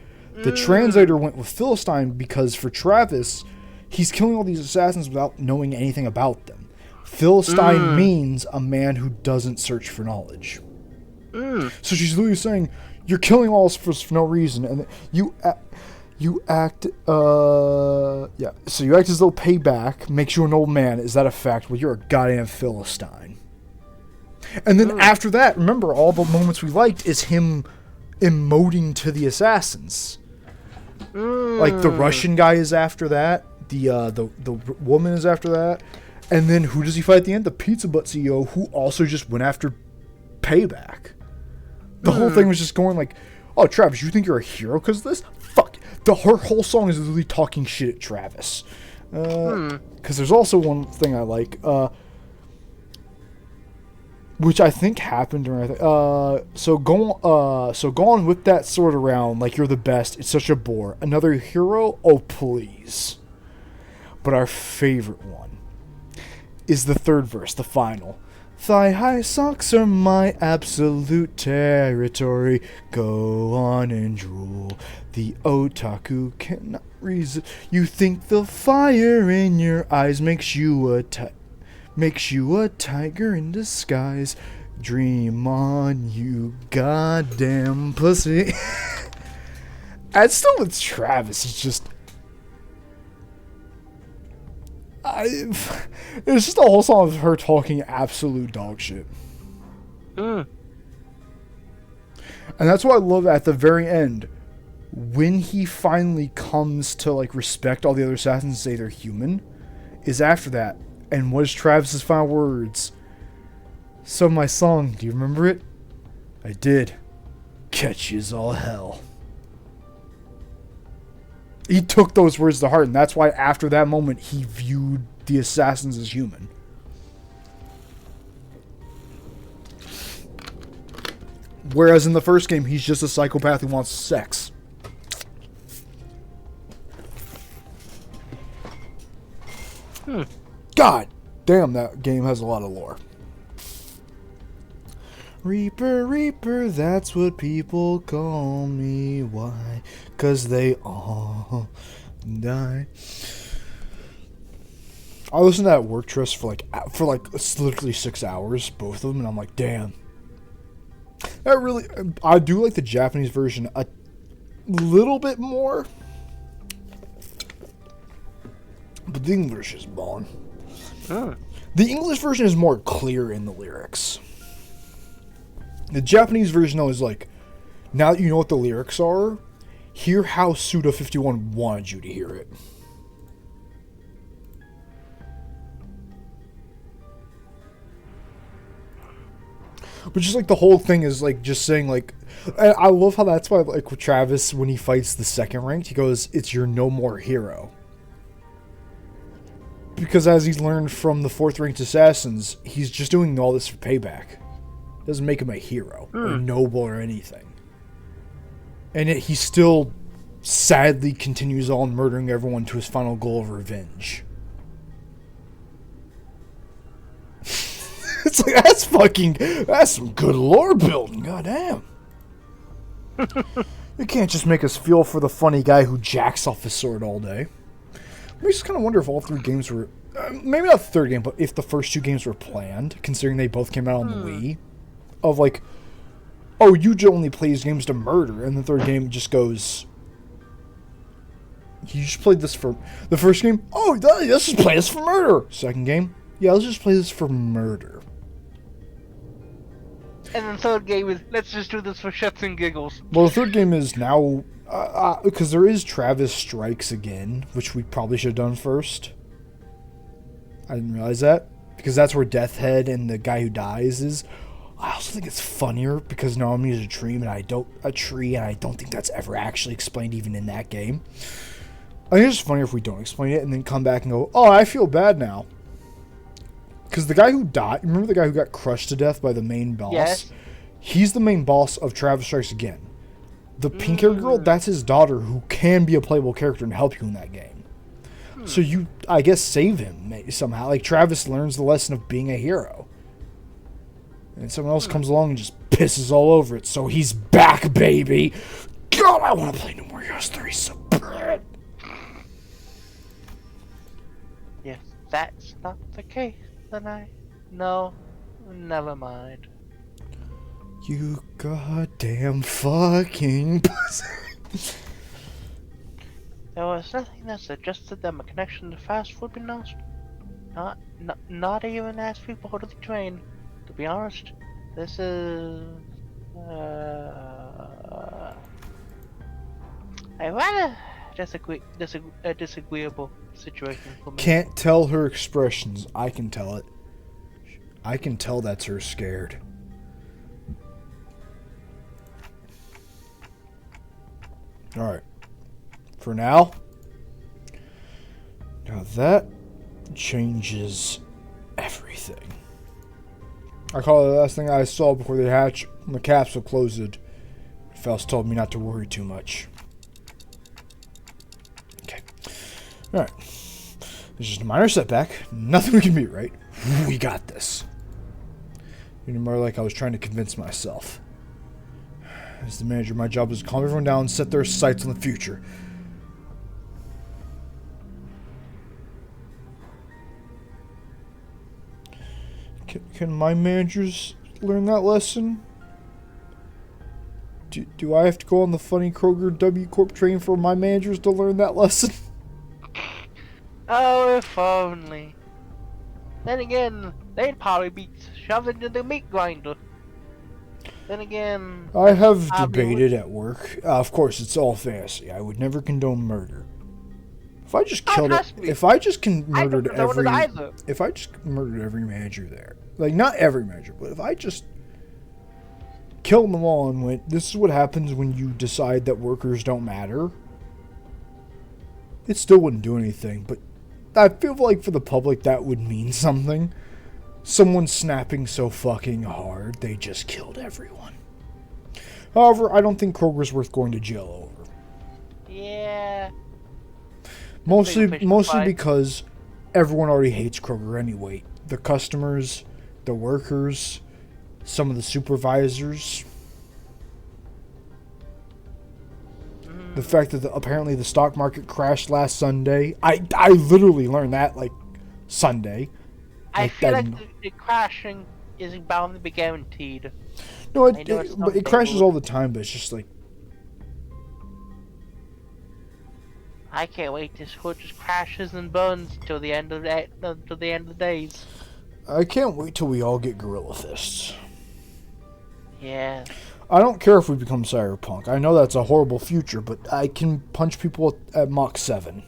The translator went with Philistine because for Travis, he's killing all these assassins without knowing anything about them. Philistine means a man who doesn't search for knowledge. So she's literally saying, you're killing all for no reason, and you act as though payback makes you an old man. Is that a fact? Well, you're a goddamn Philistine. And then after that, remember, all the moments we liked is him emoting to the assassins. Like, the Russian guy is after that. The woman is after that. And then who does he fight at the end? The Pizza Butt CEO, who also just went after payback. The whole thing was just going like, oh, Travis, you think you're a hero because of this? Fuck. Her whole song is literally talking shit at Travis. Because there's also one thing I like. which I think happened during. So go on with that sword around like you're the best. It's such a bore. Another hero? Oh please. But our favorite one is the third verse, the final. Thigh-high socks are my absolute territory. Go on and drool. The otaku cannot resist. You think the fire in your eyes makes you a tiger in disguise. Dream on, you goddamn pussy. And still with Travis, it's just... it's just a whole song of her talking absolute dog shit. And that's what I love at the very end. When he finally comes to like respect all the other assassins and say they're human, is after that. And what is Travis's final words? So my song, do you remember it? I did. Catch is all hell. He took those words to heart, and that's why after that moment he viewed the assassins as human. Whereas in the first game, he's just a psychopath who wants sex. God damn, that game has a lot of lore. Reaper, Reaper, that's what people call me. Why? 'Cause they all die. I listened to that work trust for literally 6 hours, both of them, and I'm like, damn. That really, I do like the Japanese version a little bit more, but the English is born. The English version is more clear in the lyrics. The Japanese version, though, is like, now that you know what the lyrics are, hear how Suda51 wanted you to hear it. But just like the whole thing is like just saying like, I love how that's why like with Travis when he fights the second ranked, he goes, "It's your no more hero." Because as he's learned from the fourth ranked assassins, he's just doing all this for payback. Doesn't make him a hero or noble or anything. And yet he still sadly continues on murdering everyone to his final goal of revenge. It's like, that's some good lore building, goddamn. You can't just make us feel for the funny guy who jacks off his sword all day. I just kind of wonder if all three games were, maybe not the third game, but if the first two games were planned, considering they both came out on the Wii. Of like, oh, Yuja only plays games to murder, and the third game just goes, you just played this for, the first game, oh, let's just play this for murder. Second game, yeah, let's just play this for murder. And then the third game is, let's just do this for shits and giggles. Well, the third game is now, because there is Travis Strikes Again, which we probably should have done first. I didn't realize that, because that's where Death Head and the guy who dies is. I also think it's funnier because Naomi is a tree, and I don't think that's ever actually explained even in that game. I think it's just funnier if we don't explain it and then come back and go, oh, I feel bad now. Because the guy who died, remember the guy who got crushed to death by the main boss? Yes. He's the main boss of Travis Strikes Again. The pink-haired girl, that's his daughter who can be a playable character and help you in that game. So you, I guess, save him somehow. Like, Travis learns the lesson of being a hero. And someone else comes along and just pisses all over it. So he's back, baby. God, I want to play No More Heroes 3 so bad. If that's not the case, then no, never mind. You goddamn fucking pussy. There was nothing that suggested that my connection to fast would be lost. Not even as we boarded the train. To be honest, this is a rather disagreeable situation for me. Can't tell her expressions. I can tell it. I can tell that's her scared. Alright. For now. Now that changes everything. I call it the last thing I saw before they hatch when the capsule closed. Faust told me not to worry too much. Okay. Alright. It's just a minor setback. Nothing we can beat, right? We got this. Even more like I was trying to convince myself. As the manager, my job is to calm everyone down and set their sights on the future. Can my managers learn that lesson? Do I have to go on the funny Kroger W Corp train for my managers to learn that lesson? Oh, if only. Then again, they'd probably be shoved into the meat grinder. Then again, I have probably debated at work. Of course, it's all fantasy. I would never condone murder. If I just killed it, trust me. if I just I don't murdered condone every, it either. if I just murdered every manager there, like not every manager, but if I just killed them all and went, this is what happens when you decide that workers don't matter. It still wouldn't do anything, but I feel like for the public that would mean something. Someone snapping so fucking hard, they just killed everyone. However, I don't think Kroger's worth going to jail over. Yeah. Mostly fight. because everyone already hates Kroger anyway. The customers, the workers, some of the supervisors. The fact that apparently the stock market crashed last Sunday. I literally learned that like Sunday. I Like, feel that- like the crashing isn't bound to be guaranteed. No, I know it's but it something crashes will- all the time, but it's just like, I can't wait. This hood just crashes and burns till the end of the days. I can't wait till we all get gorilla fists. Yeah. I don't care if we become cyberpunk. I know that's a horrible future, but I can punch people at Mach 7.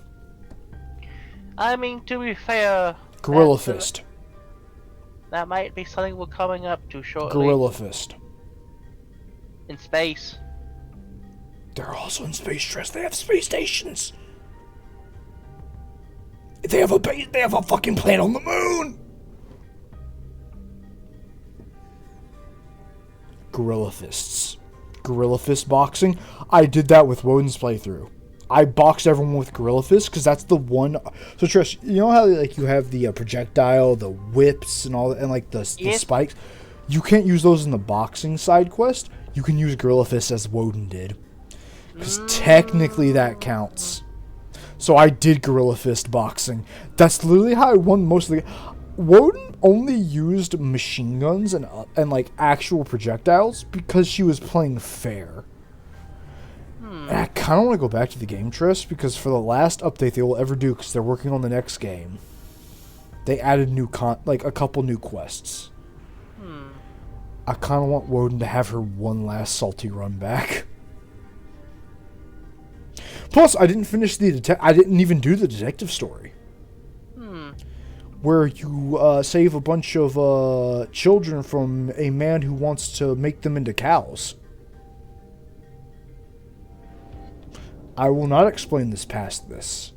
I mean, to be fair, Gorilla that's- fist. that might be something we're coming up to shortly. Gorilla fist. In space. They're also in space stress. They have space stations. They have a base. They have a fucking planet on the moon. Gorilla fists. Gorilla fist boxing. I did that with Woden's playthrough. I boxed everyone with gorilla fist because that's the one. So Trish, you know how like you have the projectile, the whips, and all that, and like the Yes. spikes. You can't use those in the boxing side quest. You can use gorilla fist as Woden did, because technically that counts. So I did gorilla fist boxing. That's literally how I won most of the. Woden only used machine guns and like actual projectiles because she was playing fair. And I kind of want to go back to the game, Triss, because for the last update they will ever do, because they're working on the next game, they added like a couple new quests. I kind of want Woden to have her one last salty run back. Plus, I didn't finish I didn't even do the detective story. Where you save a bunch of children from a man who wants to make them into cows. I will not explain this past this.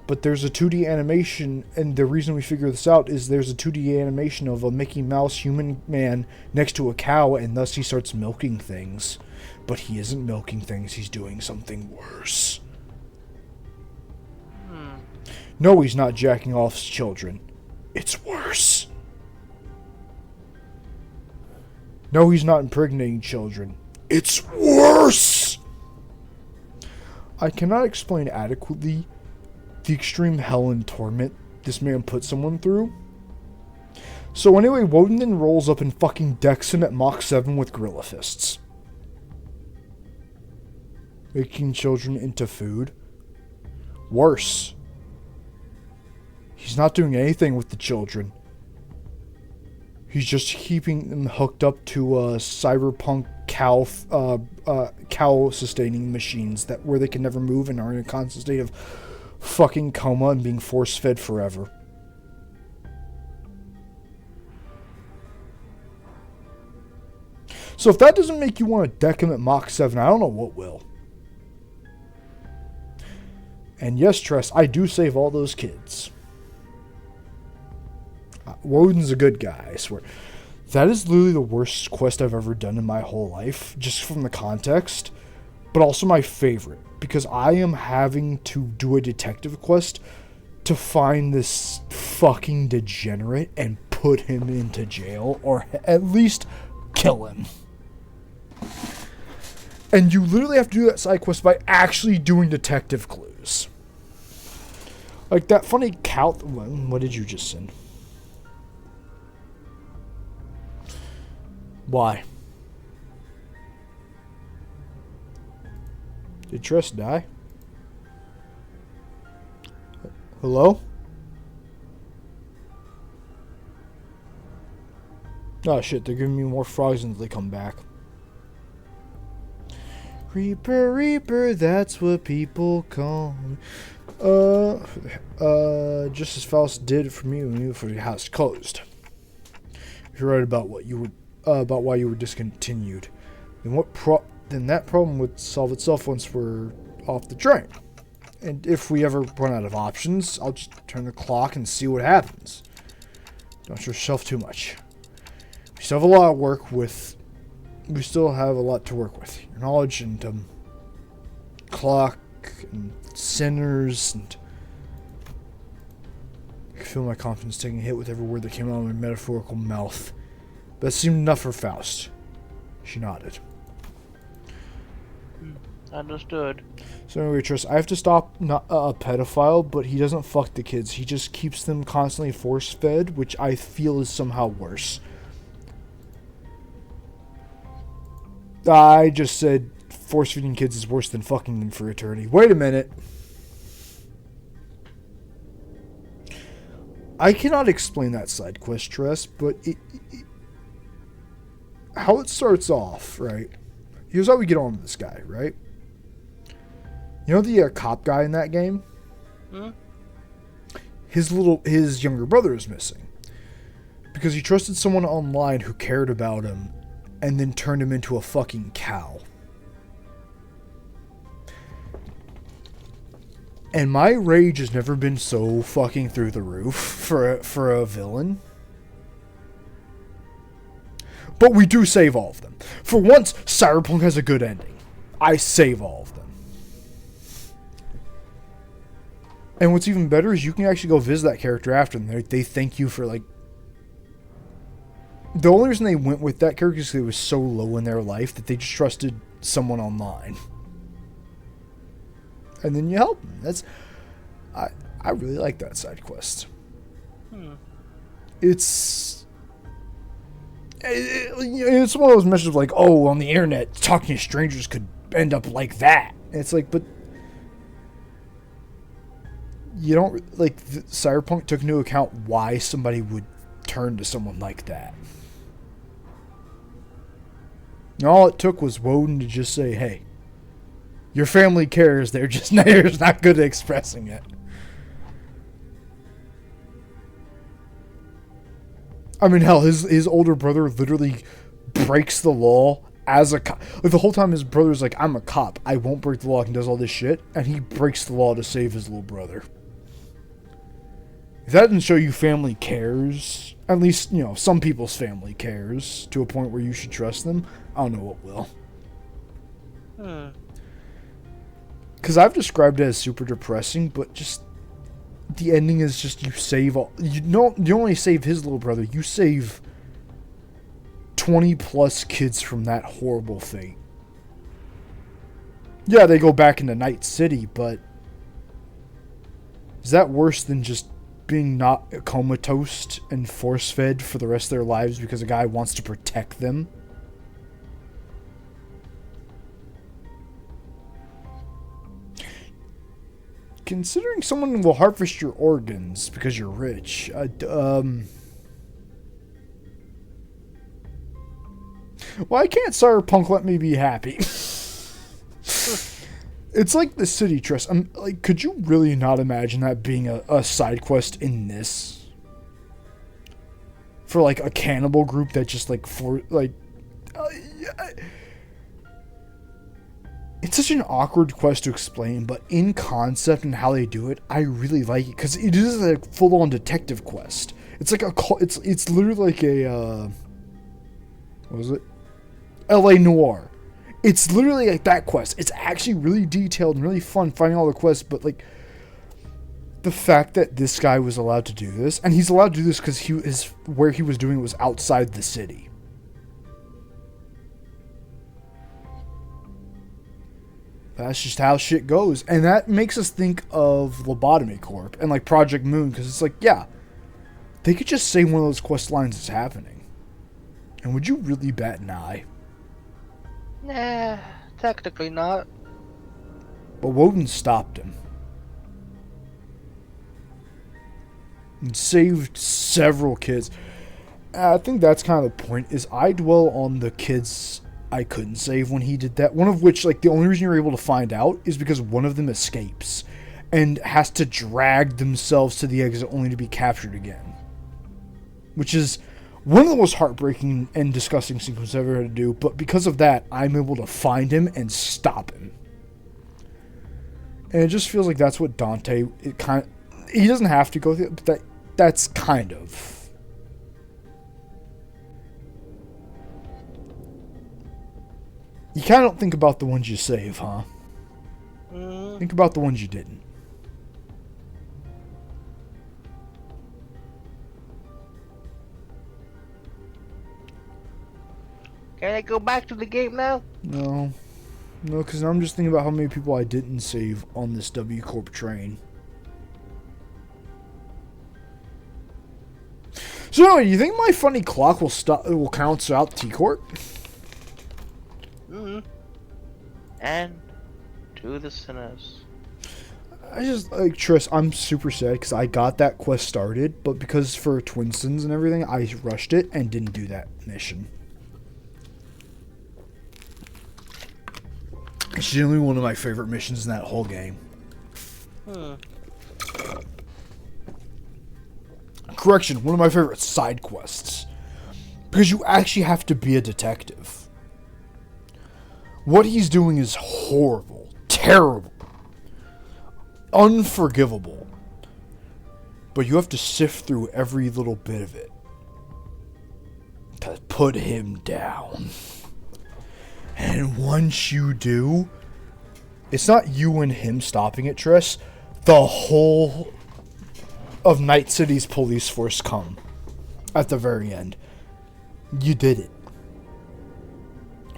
But there's a 2D animation, and the reason we figure this out is there's a 2D animation of a Mickey Mouse human man next to a cow, and thus he starts milking things. But he isn't milking things, he's doing something worse. No, he's not jacking off his children. It's worse. No, he's not impregnating children. It's worse! I cannot explain adequately the extreme hell and torment this man put someone through. So anyway, Woden then rolls up and fucking decks him at Mach 7 with gorilla fists. Making children into food. Worse. He's not doing anything with the children. He's just keeping them hooked up to cyberpunk cow sustaining machines where they can never move and are in a constant state of fucking coma and being force fed forever. So if that doesn't make you want to deck him at Mach 7, I don't know what will. And yes, Tress, I do save all those kids. Woden's a good guy, I swear. That is literally the worst quest I've ever done in my whole life, just from the context, but also my favorite, because I am having to do a detective quest to find this fucking degenerate and put him into jail, or at least kill him. And you literally have to do that side quest by actually doing detective clues. Like that funny what did you just send? Why? Did Tress die? Hello? Oh shit, they're giving me more frogs until they come back. Reaper, Reaper, that's what people call me. Just as Faust did for me when you for the house closed. If you're right about what you were, about why you were discontinued, then that problem would solve itself once we're off the train. And if we ever run out of options, I'll just turn the clock and see what happens. Don't stress yourself too much. We still have a lot of work with. We still have a lot to work with. Your knowledge and clock and sinners and. I can feel my confidence taking a hit with every word that came out of my metaphorical mouth. But it seemed enough for Faust. She nodded. Understood. So anyway, Triss, I have to stop not a pedophile, but he doesn't fuck the kids. He just keeps them constantly force-fed, which I feel is somehow worse. I just said force-feeding kids is worse than fucking them for eternity. Wait a minute. I cannot explain that side quest, Triss, but how it starts off, right? Here's how we get on with this guy, right? You know the cop guy in that game? Hmm? His younger brother is missing. Because he trusted someone online who cared about him and then turned him into a fucking cow. And my rage has never been so fucking through the roof for a villain. But we do save all of them. For once, Cyberpunk has a good ending. I save all of them. And what's even better is you can actually go visit that character after them. They thank you for, like... The only reason they went with that character is because it was so low in their life that they just trusted someone online. And then you help them. That's... I really like that side quest. It's... It's one of those messages like, oh, on the internet, talking to strangers could end up like that. And it's like, but... You don't, like, Cyberpunk took into account why somebody would turn to someone like that. And all it took was Woden to just say, hey, your family cares, they're just not good at expressing it. I mean, hell, his older brother literally breaks the law as a cop. Like, the whole time his brother's like, I'm a cop, I won't break the law, and does all this shit, and he breaks the law to save his little brother. If that doesn't show you family cares, at least, you know, some people's family cares to a point where you should trust them, I don't know what will. Because I've described it as super depressing, but just the ending is just you save all... You only save his little brother, you save 20 plus kids from that horrible fate. Yeah, they go back into Night City, but is that worse than just being not comatose and force-fed for the rest of their lives because a guy wants to protect them? Considering someone will harvest your organs because you're rich, why can't Cyberpunk let me be happy? It's like the city trust. Like, could you really not imagine that being a side quest in this? For, like, a cannibal group that just, like, it's such an awkward quest to explain, but in concept and how they do it, I really like it. Because it is a full-on detective quest. It's like it's literally like a what was it? L.A. Noire. It's literally like that quest. It's actually really detailed and really fun finding all the quests, but like the fact that this guy was allowed to do this, and he's allowed to do this because where he was doing it was outside the city. That's just how shit goes, and that makes us think of Lobotomy Corp and like Project Moon, because it's like, yeah, they could just say one of those quest lines is happening, and would you really bat an eye? Nah, technically not. But Woden stopped him. And saved several kids. I think that's kind of the point, is I dwell on the kids I couldn't save when he did that. One of which, like, the only reason you're able to find out is because one of them escapes and has to drag themselves to the exit only to be captured again. Which is one of the most heartbreaking and disgusting sequences I've ever had to do, but because of that, I'm able to find him and stop him. And it just feels like that's what Dante, he doesn't have to go through it, but that's kind of. You kind of don't think about the ones you save, huh? Think about the ones you didn't. Can I go back to the game now? No, because I'm just thinking about how many people I didn't save on this W Corp train. So anyway, do you think my funny clock will count out T Corp? And to the sinners. I just, like, Triss, I'm super sad because I got that quest started, but because for Twinsons and everything, I rushed it and didn't do that mission. It's genuinely one of my favorite missions in that whole game. Correction, one of my favorite side quests. Because you actually have to be a detective. What he's doing is horrible, terrible, unforgivable. But you have to sift through every little bit of it to put him down. And once you do, it's not you and him stopping it, Triss. The whole of Night City's police force come at the very end. You did it.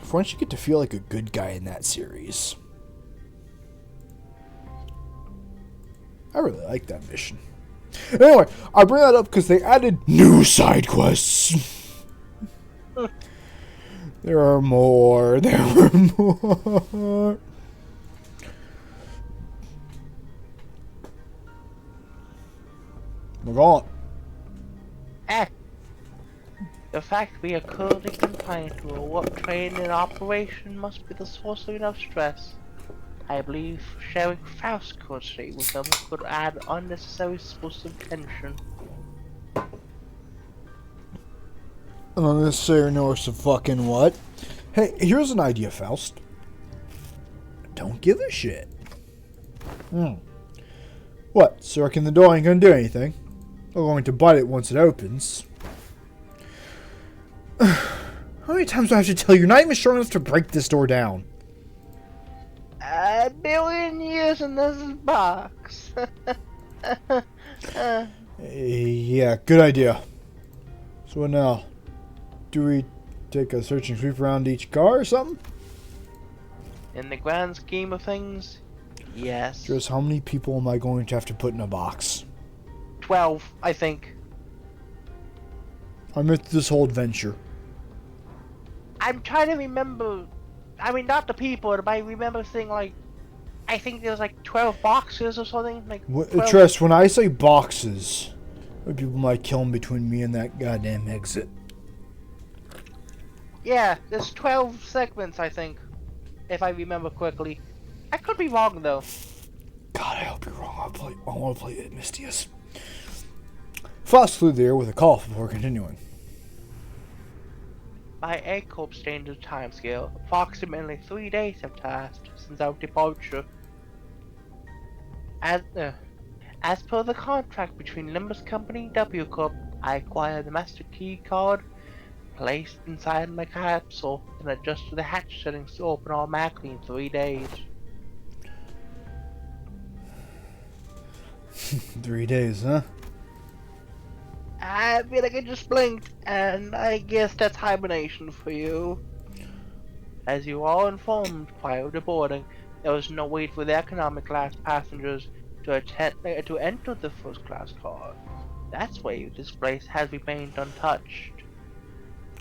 For once you get to feel like a good guy in that series. I really like that mission. Anyway, I bring that up because they added new side quests. There are more. There were more. We're gone. The fact we are currently confined to a warp train in operation must be the source of enough stress. I believe sharing Faust custody with them could add unnecessary explosive tension. An unnecessary notice of fucking what? Hey, here's an idea, Faust. Don't give a shit. What? Circling the door ain't gonna do anything. We're going to bite it once it opens. How many times do I have to tell you? You're not even strong enough to break this door down. A billion years in this box. Yeah, good idea. So what now? Do we take a searching sweep around each car or something? In the grand scheme of things, yes. Just how many people am I going to have to put in a box? 12, I think. I missed this whole adventure. I'm trying to remember. I mean, not the people, but I remember seeing, like, I think there's like 12 boxes or something. Like, 12... Tress, when I say boxes, people might kill them between me and that goddamn exit. Yeah, there's 12 segments, I think, if I remember correctly. I could be wrong, though. God, I hope you're wrong. I want to play it Mistius. Faust flew there with a cough before continuing. By A Corp standard timescale, approximately 3 days have passed since our departure. As per the contract between Limbus Company and W Corp, I acquired the master key card, placed inside my capsule, and adjusted the hatch settings to open automatically in 3 days. 3 days, huh? I feel like I just blinked, and I guess that's hibernation for you. As you all informed prior to boarding, there was no wait for the economic class passengers to enter the first class car. That's why this place has remained untouched.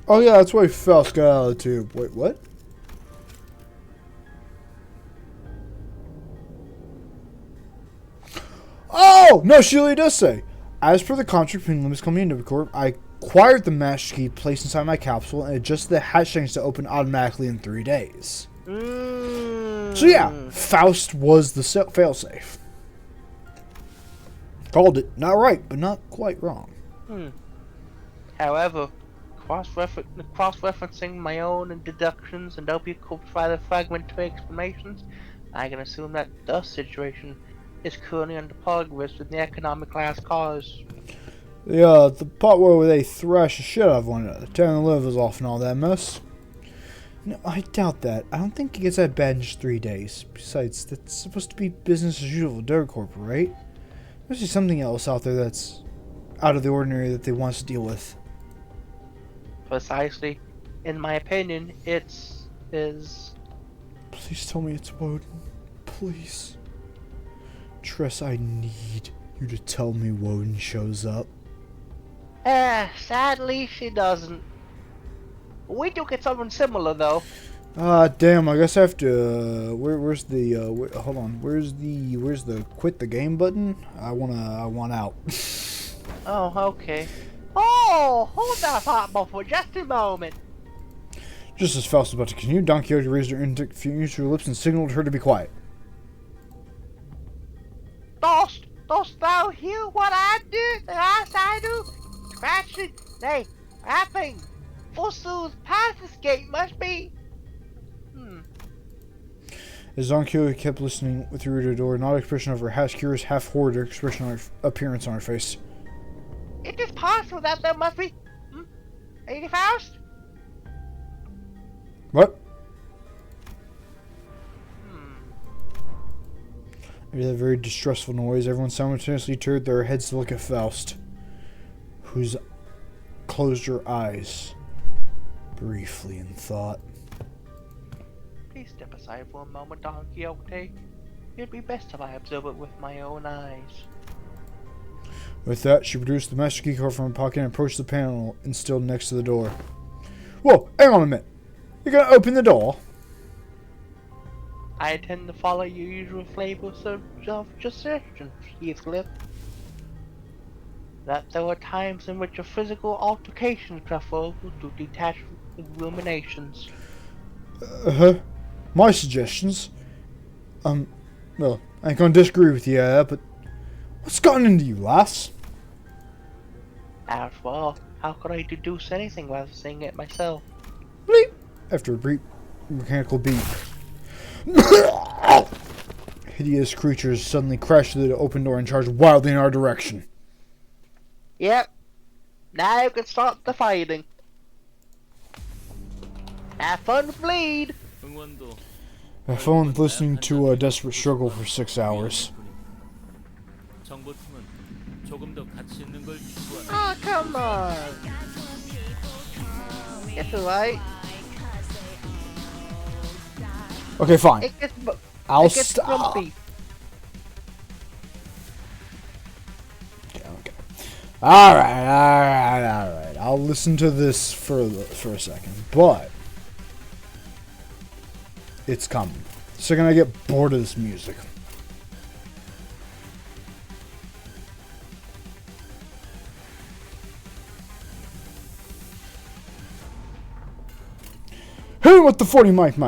Oh yeah, that's why Faust got out of the tube. Wait, what? Oh! No, she really does say. As per the contract between Limbus Company and Nubicorp, I acquired the master key placed inside my capsule and adjusted the hatch settings to open automatically in 3 days. So yeah, Faust was the failsafe. Called it. Not right, but not quite wrong. However, cross-referencing my own deductions and Nubicorp's rather fragmentary explanations, I can assume that the situation is currently under progress with the economic class cars. The part where they thrash the shit out of one another, tearing the livers off and all that mess. No, I doubt that. I don't think it gets that bad in just 3 days. Besides, that's supposed to be business as usual with Durcorp, right? There's just something else out there that's out of the ordinary that they want us to deal with. Precisely. In my opinion, is... Please tell me it's Woden. Please. Tress, I need you to tell me Woden shows up. Sadly she doesn't. We do get something similar though. Damn, I guess I have to, where's the, hold on, where's the quit the game button? I want out. Oh, okay. Oh, hold that thought for just a moment. Just as Faust was about to continue, Don Quixote raised her index finger to her lips and signaled her to be quiet. Dost thou hear what I do? I do? Scratching, nay, rapping. Forsooth, past this gate must be. As Don Quixote kept listening through the door, an odd expression of her half-curious, half-horrid expression on her appearance on her face. It is possible that there must be. Lady Faust? What? After that very distressful noise, everyone simultaneously turned their heads to look at Faust, who's closed her eyes briefly in thought. Please step aside for a moment, Don Quixote. It'd be best if I observe it with my own eyes. With that, she produced the master key card from her pocket and approached the panel installed next to the door. Whoa, hang on a minute. You're gonna open the door? I intend to follow your usual flavor of suggestion, Heathcliff. That there are times in which a physical altercation is preferable to detached ruminations. My suggestions? Well, I ain't gonna disagree with you, but what's gotten into you, lass? As well, how could I deduce anything without seeing it myself? Bleep! After a brief mechanical beep. Hideous creatures suddenly crashed through the open door and charged wildly in our direction. Yep. Now you can start the fighting. Have fun with bleed. I phoned listening to a desperate struggle for 6 hours. Oh, come on. It's alright. Okay, fine. It gets I'll it gets stop. grumpy. Okay. Alright. I'll listen to this for a second, but it's coming. The second I get bored of this music. Hit him with the 40 mic.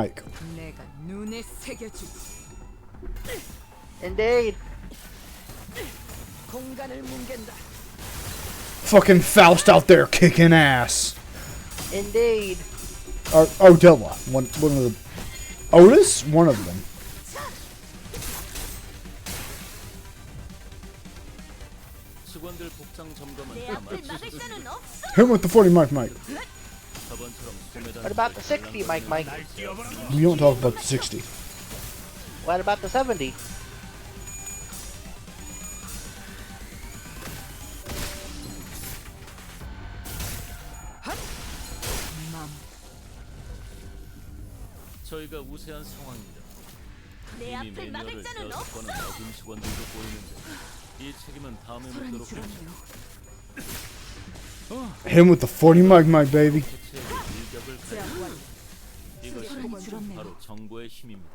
Indeed. Fucking Faust out there kicking ass. Indeed. Odella, one of the. Otis, one of them. 복장 점검은 내 앞을 막을 자는 없어. Hit him with the 40 mic mic. 저번처럼 소매단 What about the 60, Mike? We don't talk about the 60. What about the 70? 저희가 우세한 상황입니다. 내 이미 앞을 매뉴얼을 막을 자는 6번은 어긴 직원들도 보이는데 이 책임은 다음에 묻도록 하죠. Hit him with the 40 mic mic, baby. 개체의 일격을 가리는 이것이 바로 정보의 힘입니다.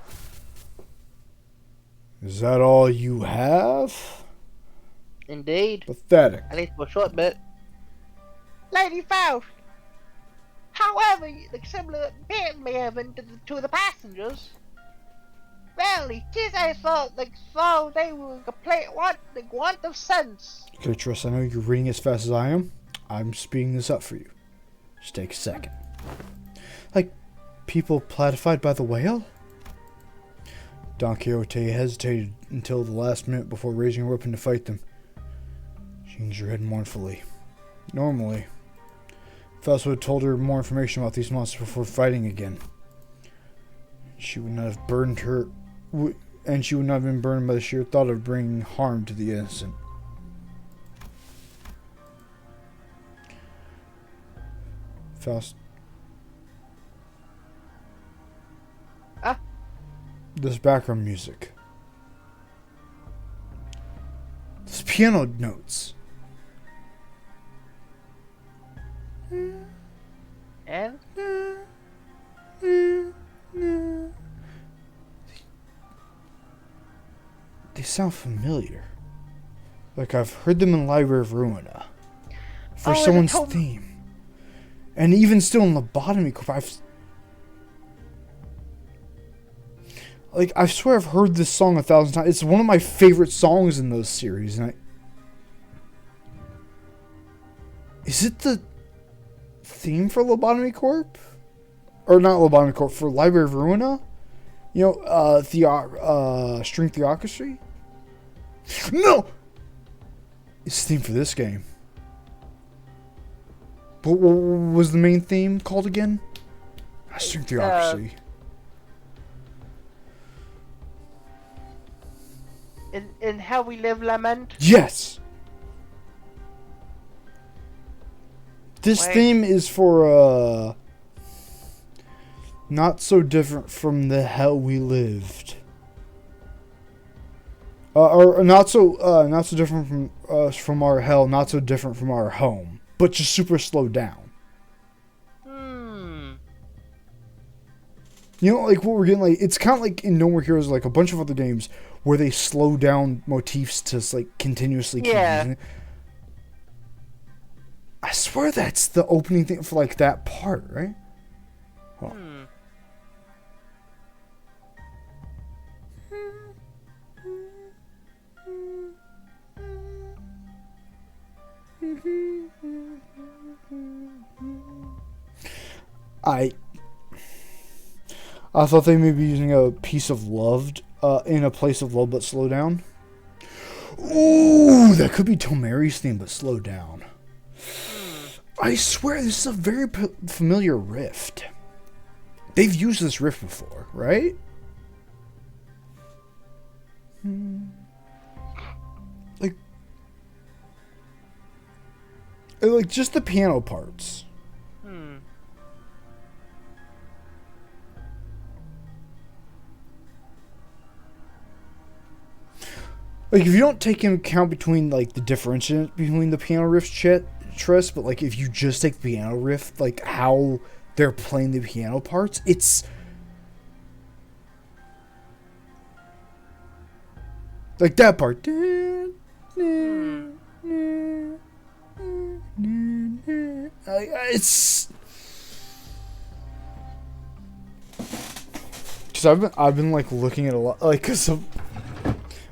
Is that all you have? Indeed. Pathetic. At least for a short bit. Lady Faust! However, the similar appeared may have been to the passengers. Really, tis I thought like so they were complete want of sense. Okay, Triss, I know you're reading as fast as I am. I'm speeding this up for you. Just take a second. Like, people platified by the whale? Don Quixote hesitated until the last minute before raising her weapon to fight them. She hung her head mournfully. Normally, Faust would have told her more information about these monsters before fighting again. She would not have burdened her, and she would not have been burdened by the sheer thought of bringing harm to the innocent. Faust. This background music. This piano notes. And? They sound familiar. Like I've heard them in Library of Ruina. For Oh, someone's the theme. And even still in Lobotomy Corp, I swear I've heard this song 1,000 times. It's one of my favorite songs in those series. And is it the theme for Lobotomy Corp? Or not Lobotomy Corp, for Library of Ruina? You know, String Theocracy? No! It's the theme for this game. What was the main theme called again? String Theocracy. In How We Live Lament? Yes! This Wait. theme is for, not so different from the hell we lived. Or not so different from our hell, not so different from our home. But just super slowed down. You know, like what we're getting, like it's kind of like in No More Heroes, like a bunch of other games where they slow down motifs to like continuously keep using it. I swear that's the opening thing for like that part, right? Hold on. I thought they may be using a piece of loved in a place of love but slow down. Ooh, that could be Tomeri's theme but slow down. I swear this is a very familiar riff. They've used this riff before, right? Like just the piano parts. Like, if you don't take into account between, like, the differentiation between the piano riff Triss, but, like, if you just take the piano riff, like, how they're playing the piano parts, it's... Like, that part. It's... Because I've been, like, looking at a lot... Like, because of...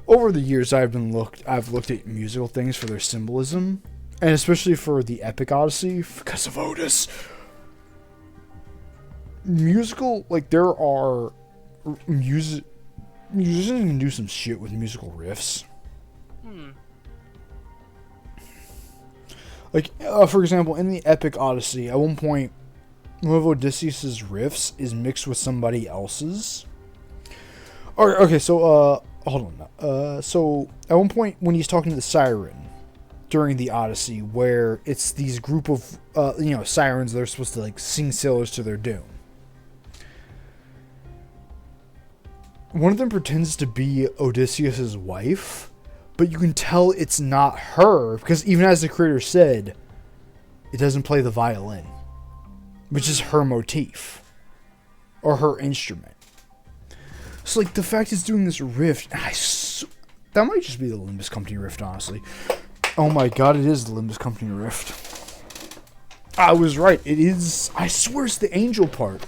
Over the years, I've looked at musical things for their symbolism, and especially for the Epic Odyssey, because of Otis. Musical, like there are musicians can do some shit with musical riffs. Like, for example, in the Epic Odyssey, at one point, one of Odysseus's riffs is mixed with somebody else's. Or, okay, so, hold on. So, at one point, when he's talking to the Siren during the Odyssey, where it's these group of, sirens that are supposed to, like, sing sailors to their doom. One of them pretends to be Odysseus's wife, but you can tell it's not her, because even as the creator said, it doesn't play the violin, which is her motif, or her instrument. So, like, the fact it's doing this riff, that might just be the Limbus Company riff, honestly. Oh my god, it is the Limbus Company riff. I was right, it is, I swear it's the angel part.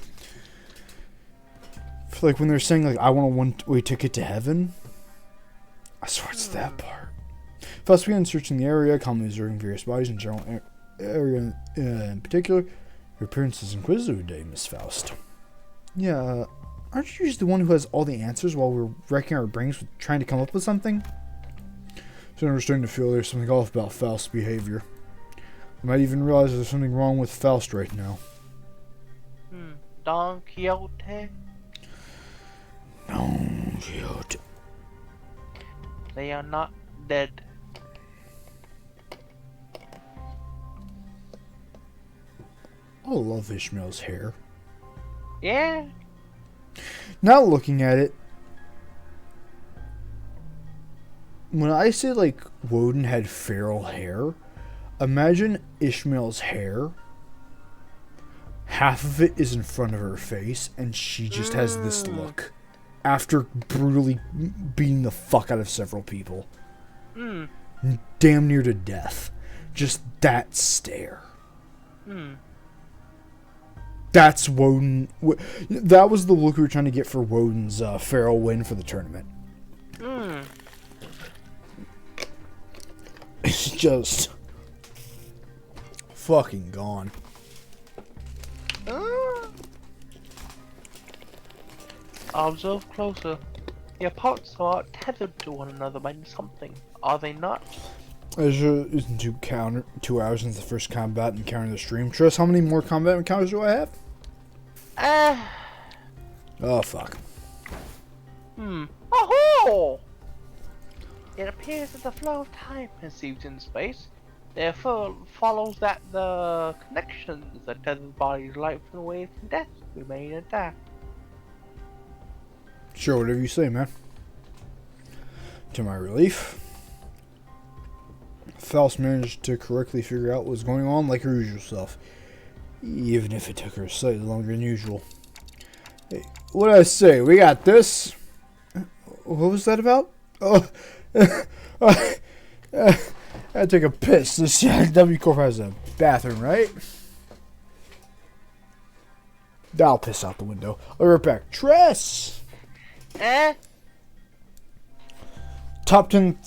Like when they're saying, like, I want a one-way ticket to heaven. I swear it's that part. Faust began searching the area, calmly observing various bodies in general area in particular. Your appearance is inquisitive today, Miss Faust. Yeah, aren't you usually the one who has all the answers while we're wrecking our brains with trying to come up with something? So I'm starting to feel there's something off about Faust's behavior. I might even realize there's something wrong with Faust right now. Don Quixote? Don Quixote. They are not dead. I love Ishmael's hair. Yeah. Now looking at it, when I say, like, Woden had feral hair, imagine Ishmael's hair. Half of it is in front of her face, and she just has this look. After brutally beating the fuck out of several people. Damn near to death. Just that stare. That's Woden. That was the look we were trying to get for Woden's feral win for the tournament. It's just fucking gone. Observe closer. Your parts are tethered to one another by something, are they not? Isn't 2 hours since the first combat encounter in the stream. Trust, how many more combat encounters do I have? Oh, fuck. Oh! It appears that the flow of time perceived in space therefore follows that the connections that tether the body's life and away from death remain intact. Sure, whatever you say, man. To my relief, Faust managed to correctly figure out what was going on like her usual self, even if it took her slightly longer than usual. Hey, what did I say? We got this. What was that about? Oh, I take a piss. This W Corp has a bathroom, right? I'll piss out the window. I'll be right back. Tress! Top 10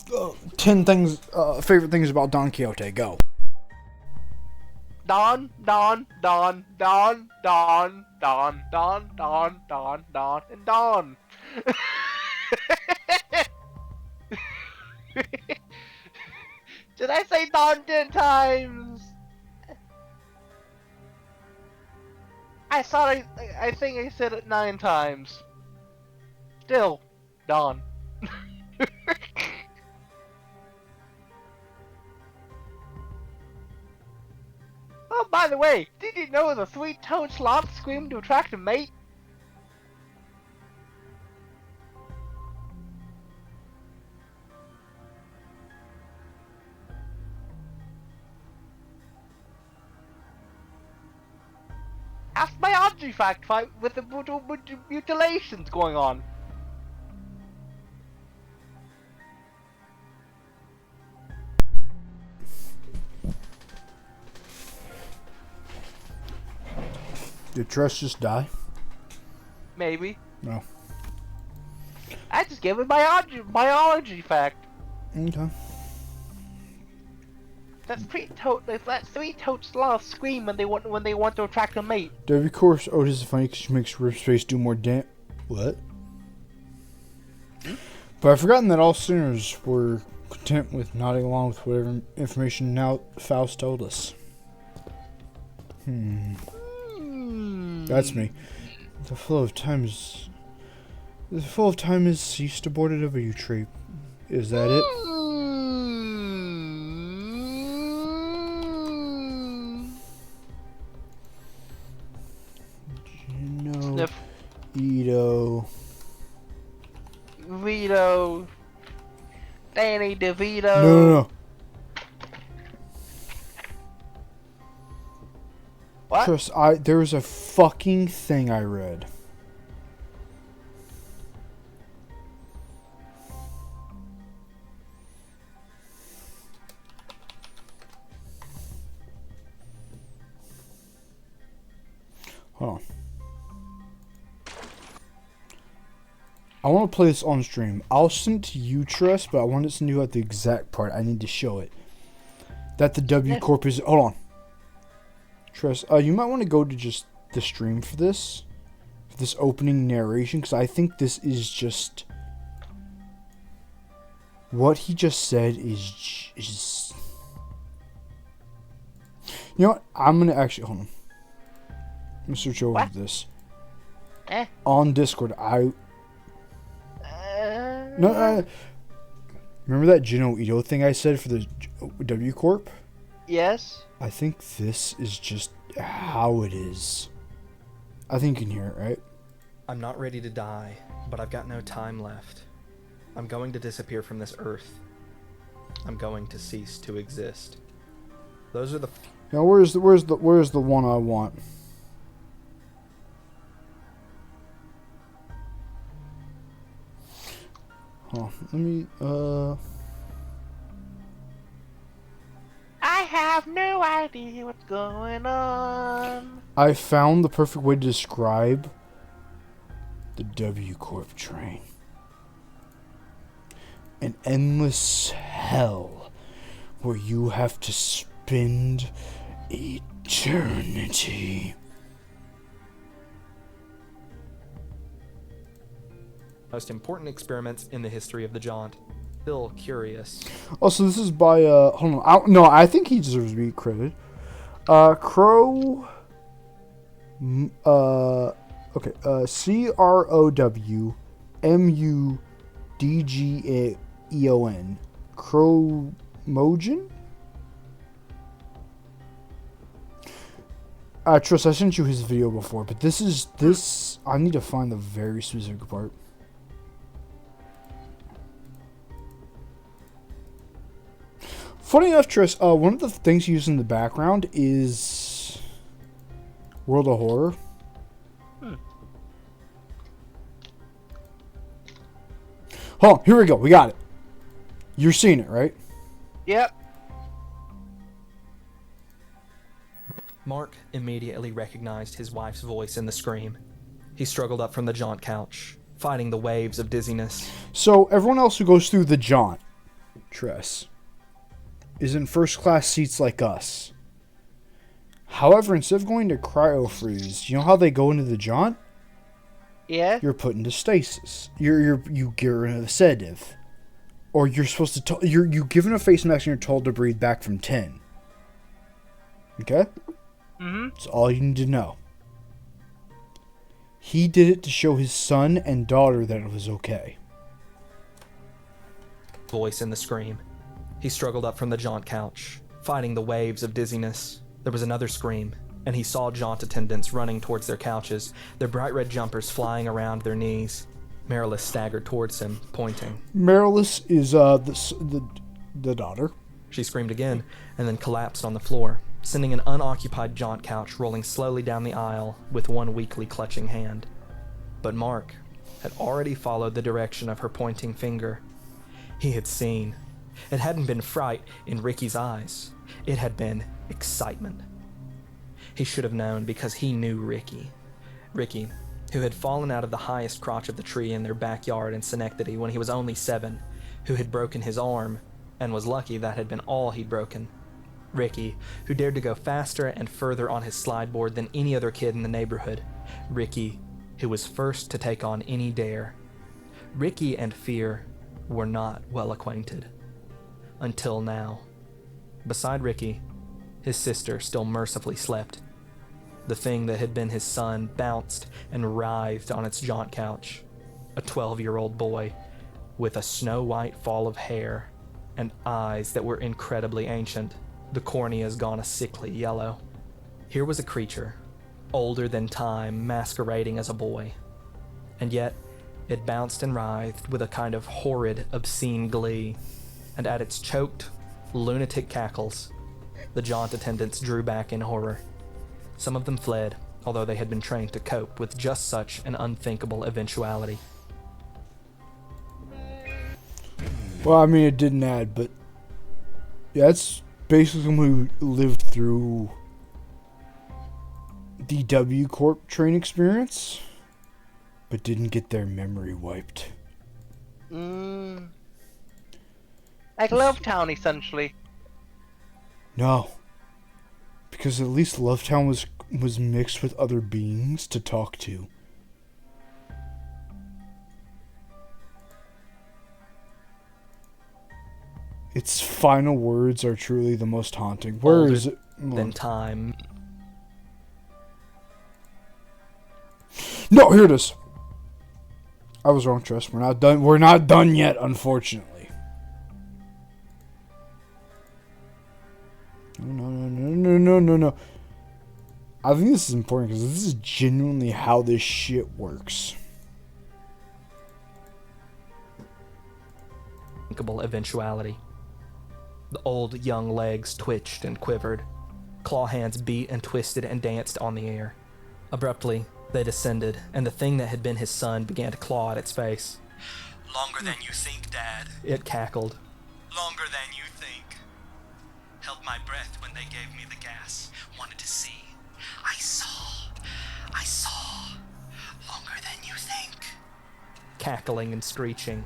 things, favorite things about Don Quixote. Go. Don, and Don. Did I say Don 10 times? I think I said it 9 times. Still, Don. Oh, by the way, did you know the sweet-toed sloth screamed to attract a mate? Ask biology fact fight with the mutilations going on. Did Tress just die? Maybe. No. I just gave a biology fact. Okay. That sweet-toed sloth scream when they want to attract a mate. Of course, Otis is funny because she makes rib space do more What? But I've forgotten that all sinners were content with nodding along with whatever information now Faust told us. That's me. The flow of time is ceased aboard a W tree. Is that it? Gino, Sniff. Ito. Vito. Danny DeVito. No. What? Chris, there was a fucking thing I read. Hold on. I want to play this on stream. I'll send it to you, Tress, but I want to send you at the exact part. I need to show it. That the W Corp is... Hold on. Tress, you might want to go to just the stream for this opening narration, because I think this is just... What he just said is... You know what? I'm going to actually... Hold on. I'm going to search over this. On Discord, remember that Gino Ito thing I said for the W Corp? Yes. I think this is just how it is. I think you can hear it, right? I'm not ready to die, but I've got no time left. I'm going to disappear from this earth. I'm going to cease to exist. Those are the... Now where's the one I want? Oh, let me I have no idea what's going on. I found the perfect way to describe the W Corp train. An endless hell where you have to spend eternity. most important experiments in the history of the jaunt. Still curious. Oh, so this is by, hold on. No, I think he deserves to be credited. Crow... okay, Crowmudgeon? Crowmogen? Trust, I sent you his video before, but this, I need to find the very specific part. Funny enough, Triss, one of the things used in the background is World of Horror. Oh, here we go. We got it. You're seeing it, right? Yep. Mark immediately recognized his wife's voice in the scream. He struggled up from the jaunt couch, fighting the waves of dizziness. So, everyone else who goes through the jaunt, Tress, is in first class seats like us. However, instead of going to cryo freeze, you know how they go into the jaunt? Yeah. You're put into stasis. You get a sedative. Or you're supposed to... You're given a face mask and you're told to breathe back from 10. Okay? Mm-hmm. That's all you need to know. He did it to show his son and daughter that it was okay. Voice in the scream. He struggled up from the jaunt couch, fighting the waves of dizziness. There was another scream, and he saw jaunt attendants running towards their couches, their bright red jumpers flying around their knees. Marilis staggered towards him, pointing. Marilis is the daughter. She screamed again, and then collapsed on the floor, sending an unoccupied jaunt couch rolling slowly down the aisle with one weakly clutching hand. But Mark had already followed the direction of her pointing finger. He had seen. It hadn't been fright in Ricky's eyes. It had been excitement. He should have known because he knew Ricky. Ricky, who had fallen out of the highest crotch of the tree in their backyard in Schenectady when he was only 7, who had broken his arm, and was lucky that had been all he'd broken. Ricky, who dared to go faster and further on his slide board than any other kid in the neighborhood. Ricky, who was first to take on any dare. Ricky and fear were not well acquainted. until now. Beside Ricky, his sister still mercifully slept. The thing that had been his son bounced and writhed on its jaunt couch. A 12-year-old boy with a snow-white fall of hair and eyes that were incredibly ancient, the corneas gone a sickly yellow. Here was a creature, older than time, masquerading as a boy. And yet, it bounced and writhed with a kind of horrid, obscene glee, and at its choked, lunatic cackles, the jaunt attendants drew back in horror. Some of them fled, although they had been trained to cope with just such an unthinkable eventuality. Well, I mean, it didn't add, but yeah, it's basically someone who lived through the W Corp train experience, but didn't get their memory wiped. Like Lovetown, essentially. No, because at least Lovetown was mixed with other beings to talk to. Its final words are truly the most haunting. Where Older is it? Than time. No, here it is. I was wrong, Tress. We're not done. We're not done yet, unfortunately. No. I think this is important because this is genuinely how this shit works. Unthinkable eventuality. The old young legs twitched and quivered. Claw hands beat and twisted and danced on the air. Abruptly, they descended, and the thing that had been his son began to claw at its face. Longer than you think, Dad. It cackled. Longer than you think. Held my breath when they gave me the gas. Wanted to see. I saw. Longer than you think. Cackling and screeching.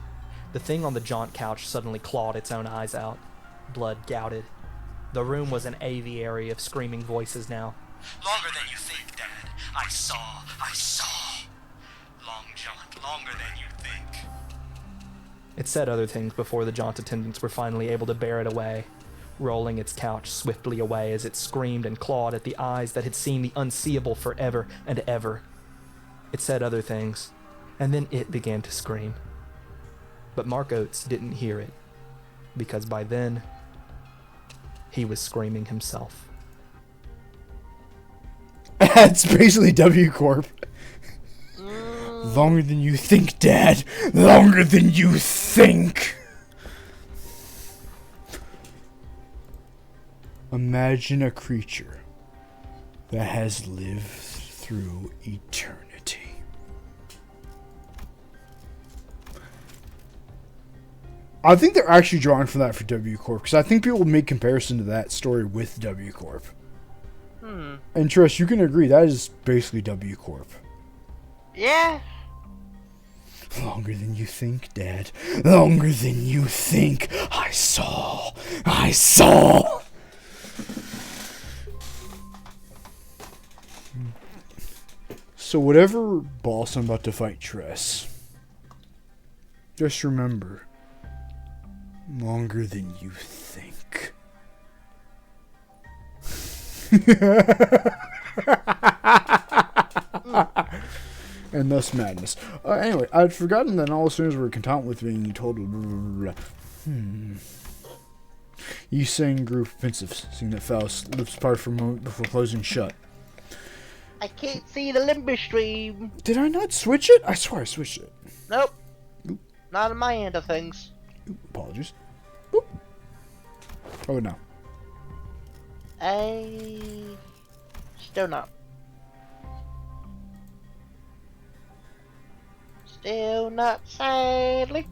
The thing on the jaunt couch suddenly clawed its own eyes out. Blood gouted. The room was an aviary of screaming voices now. Longer than you think, Dad. I saw. Long jaunt, longer than you think. It said other things before the jaunt attendants were finally able to bear it away, rolling its couch swiftly away as it screamed and clawed at the eyes that had seen the unseeable forever and ever. It said other things, and then it began to scream. But Mark Oates didn't hear it, because by then, he was screaming himself. It's basically W Corp. Longer than you think, Dad. Longer than you think. Imagine a creature that has lived through eternity. I think they're actually drawing from that for W Corp, because I think people make comparison to that story with W Corp. And Trish, you can agree that is basically W Corp. Yeah. Longer than you think, Dad. Longer than you think. I saw. So whatever boss I'm about to fight, Tress, just remember, longer than you think. And thus madness. Anyway, I'd forgotten that all as soon as we were content with being told. You sang grew offensive, seeing that Faust's lips parted for a moment before closing shut. I can't see the Limbus stream. Did I not switch it? I swear I switched it. Nope. Oop. Not on my end of things. Oop, apologies. Oop. Oh no. Still not. Still not, sadly.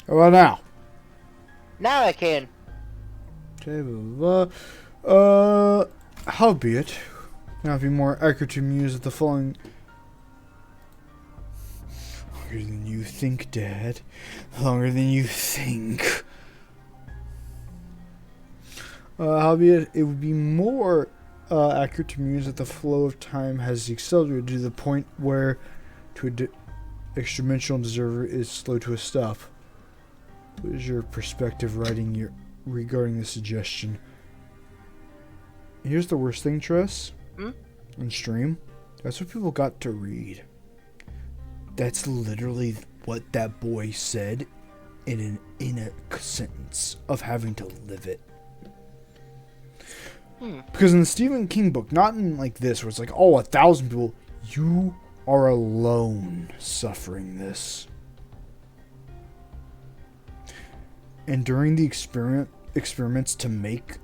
How about now? Now I can. Okay, howbeit, now be more accurate to muse at the following. Longer than you think, Dad. Longer than you think. Howbeit, it would be more accurate to muse that the flow of time has accelerated to the point where to extra-dimensional observer is slow to a stop. What is your perspective regarding the suggestion? Here's the worst thing, Tress. On stream, that's what people got to read. That's literally what that boy said in a sentence of having to live it. Because in the Stephen King book, not in like this, where it's like, oh, 1,000 people, you are alone suffering this. And during the experiments to make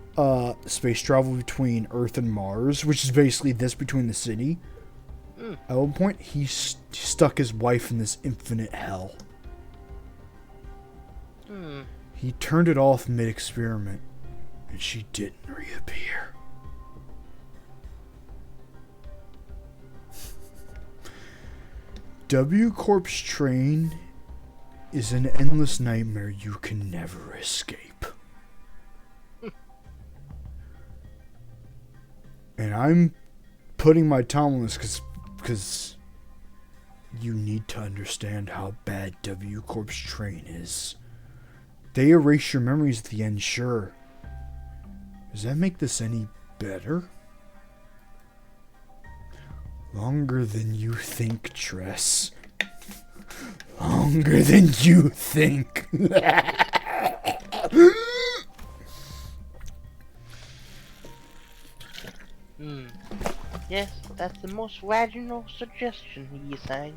space travel between Earth and Mars, which is basically this between the city, at one point he stuck his wife in this infinite hell. He turned it off mid-experiment, and she didn't reappear. W Corp's train is an endless nightmare you can never escape. And I'm putting my time on this because you need to understand how bad W Corp's train is. They erase your memories at the end, sure. Does that make this any better? Longer than you think, Tress. Longer than you think. Yes, that's the most rational suggestion he's saying.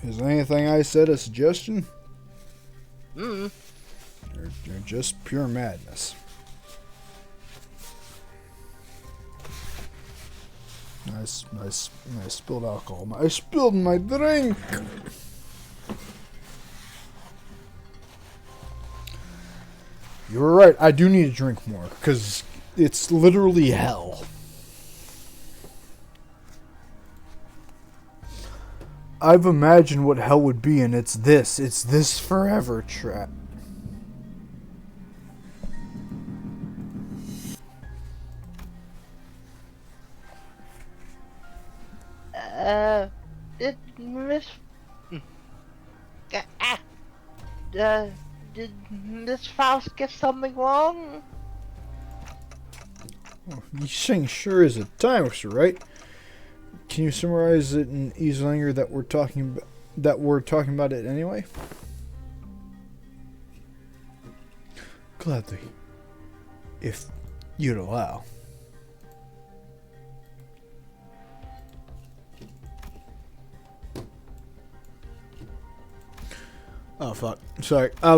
Is anything I said a suggestion? You're just pure madness. I spilled alcohol. I spilled my drink. You were right. I do need to drink more because it's literally hell. I've imagined what hell would be, and it's this. It's this forever trap. Did Miss Faust get something wrong? Oh, you saying sure is a time officer, right? Can you summarize it in easy language that we're talking about it anyway? Gladly, if you'd allow. Oh fuck! Sorry, I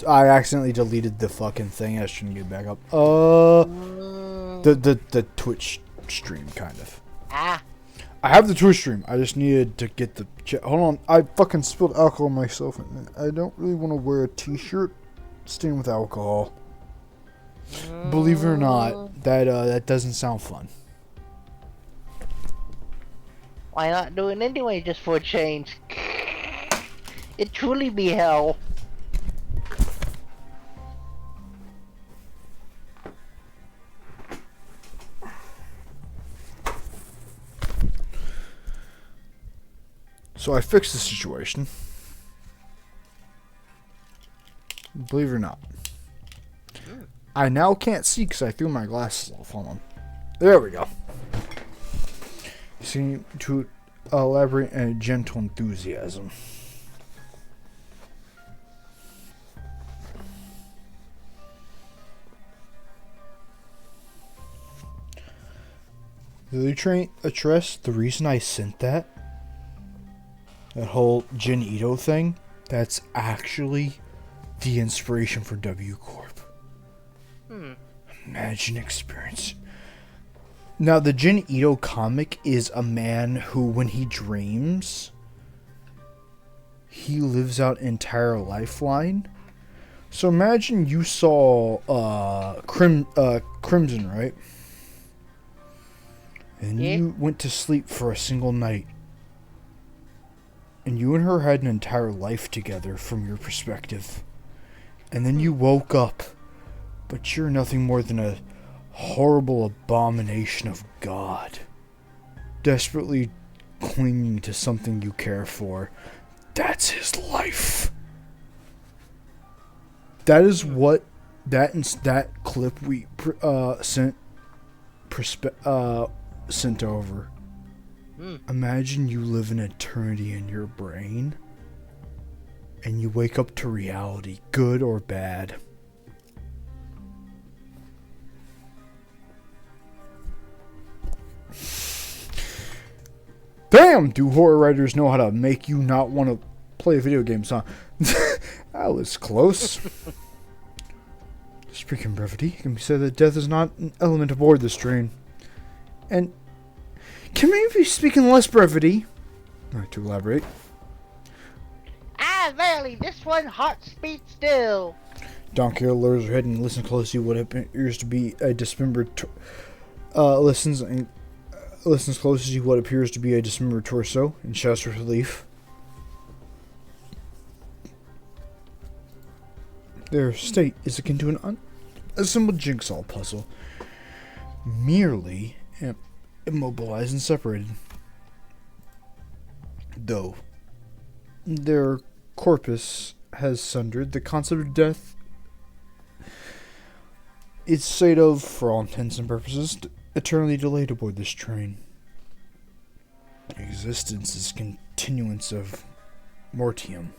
accidentally deleted the fucking thing. I shouldn't get back up. The Twitch stream kind of. I have the Twitch stream. I just needed to get the hold on. I fucking spilled alcohol on myself. And I don't really want to wear a t-shirt stained with alcohol. Believe it or not, that doesn't sound fun. Why not do it anyway, just for a change? It truly be hell. So I fixed the situation. Believe it or not. I now can't see because I threw my glasses off. Hold on. There we go. You seem to elaborate in a gentle enthusiasm. The train address, the reason I sent that whole Jin Ito thing, that's actually the inspiration for W Corp. Imagine experience. Now, the Jin Ito comic is a man who, when he dreams, he lives out an entire lifeline. So imagine you saw Crimson, right? And you went to sleep for a single night. And you and her had an entire life together from your perspective. And then you woke up, but you're nothing more than a horrible abomination of God. Desperately clinging to something you care for. That's his life. That is what that clip we sent sent over. Imagine you live an eternity in your brain, and you wake up to reality, good or bad. Damn, do horror writers know how to make you not want to play video games, huh? That was close. Speaking brevity, it can be said that death is not an element aboard this train. And can maybe speak in less brevity? Not to elaborate. Ah, verily, this one hot speed still. Donkey lowers her head and listens closely. What appears to be a dismembered. Listens closely to what appears to be a dismembered torso and shouts with relief. Their state is akin to an unassembled jigsaw puzzle, merely immobilized and separated. Though their corpus has sundered, the concept of death is said of, for all intents and purposes, eternally delayed aboard this train. Existence is continuance of mortium.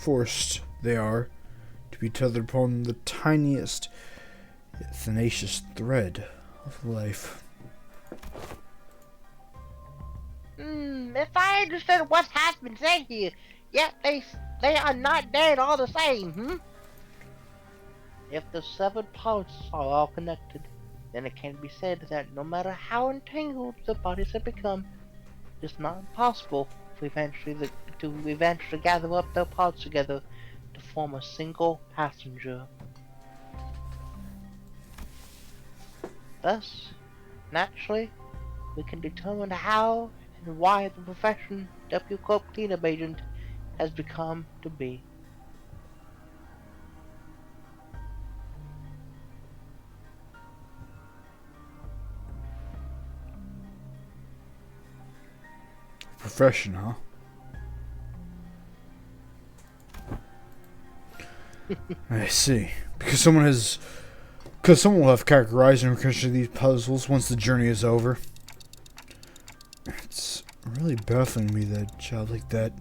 Forced they are to be tethered upon the tiniest yet tenacious thread of life. If I understand what has been said here, yet they are not dead all the same, If the severed parts are all connected, then it can be said that no matter how entangled the bodies have become, it is not impossible to eventually gather up their parts together to form a single passenger. Thus, naturally, we can determine how and why the profession W Corp cleanup agent has become to be. Profession, huh? I see. Because someone will have categorized and reconstructed these puzzles once the journey is over. It's really baffling me that a child like that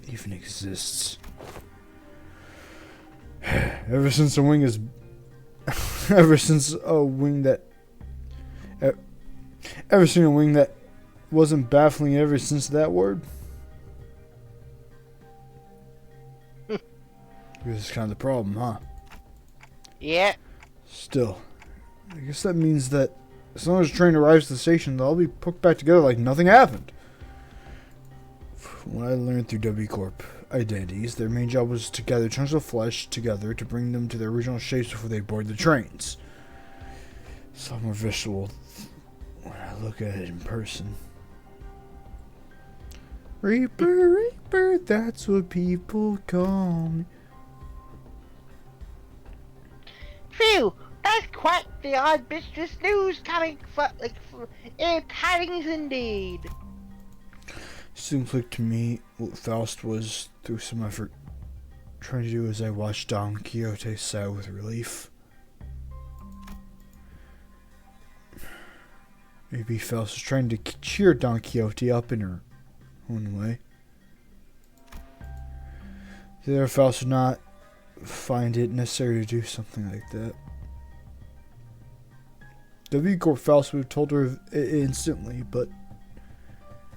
even exists. Ever since a wing that wasn't baffling ever since that word. This is kind of the problem, huh? Yeah. Still, I guess that means that as long as the train arrives at the station, they'll all be put back together like nothing happened. From what I learned through W Corp identities, their main job was to gather chunks of flesh together to bring them to their original shapes before they board the trains. It's a lot more visual when I look at it in person. Reaper, Reaper, that's what people call me. Phew, that's quite the odd mistress news coming from, tidings indeed. Seems like to me what Faust was, through some effort, trying to do as I watched Don Quixote sigh with relief. Maybe Faust was trying to cheer Don Quixote up in her own way. The other Faust would not find it necessary to do something like that. W. Corp Faust would have told her instantly, but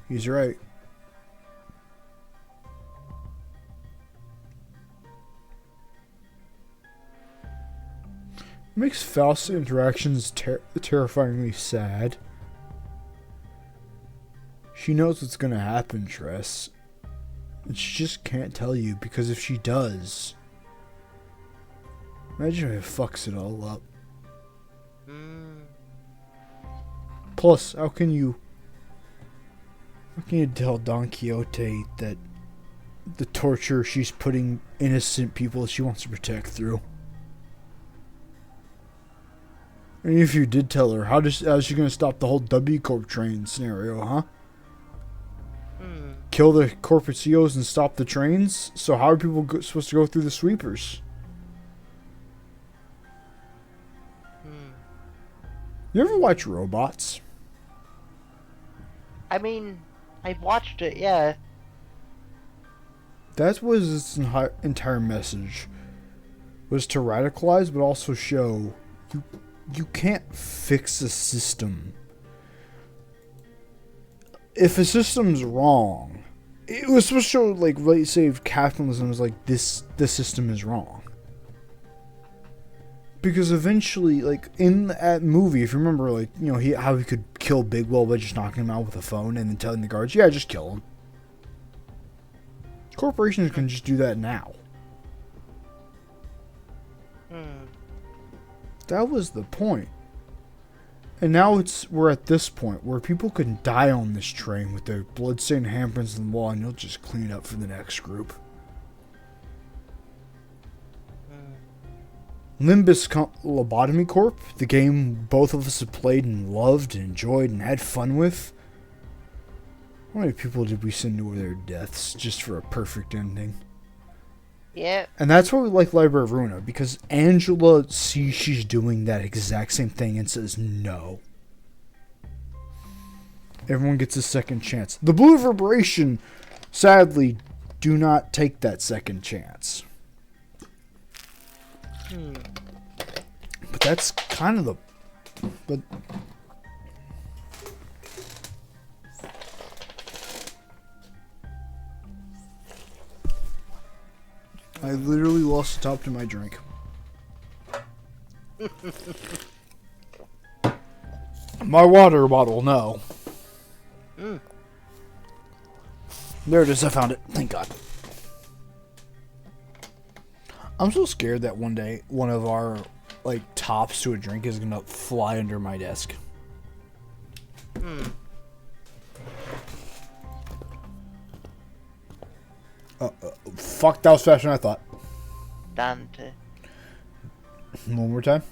he's right. It makes Faust's interactions terrifyingly sad. She knows what's gonna happen, Tress. And she just can't tell you, because if she does, imagine if it fucks it all up. Plus, how can you tell Don Quixote that the torture she's putting innocent people she wants to protect through? And if you did tell her, how is she going to stop the whole W Corp train scenario, huh? Kill the corporate CEOs and stop the trains? So how are people supposed to go through the sweepers? You ever watch Robots? I mean, I've watched it, yeah. That was its entire message. Was to radicalize, but also show you can't fix a system. If a system's wrong, it was supposed to show, like, let's say if capitalism is like this, the system is wrong. Because eventually, like, in that movie, if you remember, like, you know, how he could kill Bigwell by just knocking him out with a phone and then telling the guards, yeah, just kill him. Corporations can just do that now. That was the point. And now we're at this point where people can die on this train with their bloodstained handprints on the wall and you'll just clean it up for the next group. Limbus Lobotomy Corp, the game both of us have played and loved and enjoyed and had fun with. How many people did we send to their deaths just for a perfect ending? Yeah. And that's why we like Library of Ruina, because Angela sees she's doing that exact same thing and says no. Everyone gets a second chance. The Blue Reverberation, sadly, do not take that second chance. But that's kind of the... But... I literally lost the top to my drink. My water bottle, no. There it is, I found it. Thank God. I'm so scared that one day one of our, like, tops to a drink is gonna fly under my desk. Fuck, that was faster than I thought. Dante. One more time.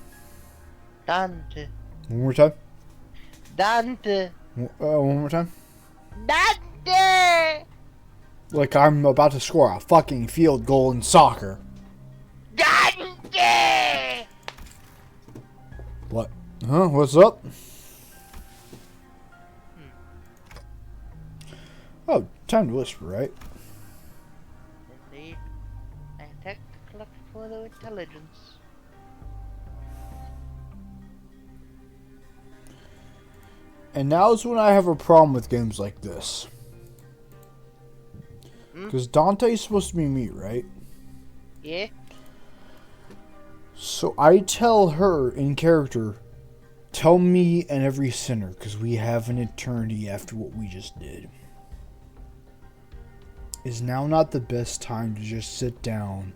Dante. One more time. Dante. One more time. Dante! Like I'm about to score a fucking field goal in soccer. Dante! What? Huh? What's up? Oh, time to whisper, right? Indeed. I attack to collect further intelligence. And now's when I have a problem with games like this. Because Dante's supposed to be me, right? Yeah? So I tell her in character, tell me and every sinner, because we have an eternity after what we just did. Is now not the best time to just sit down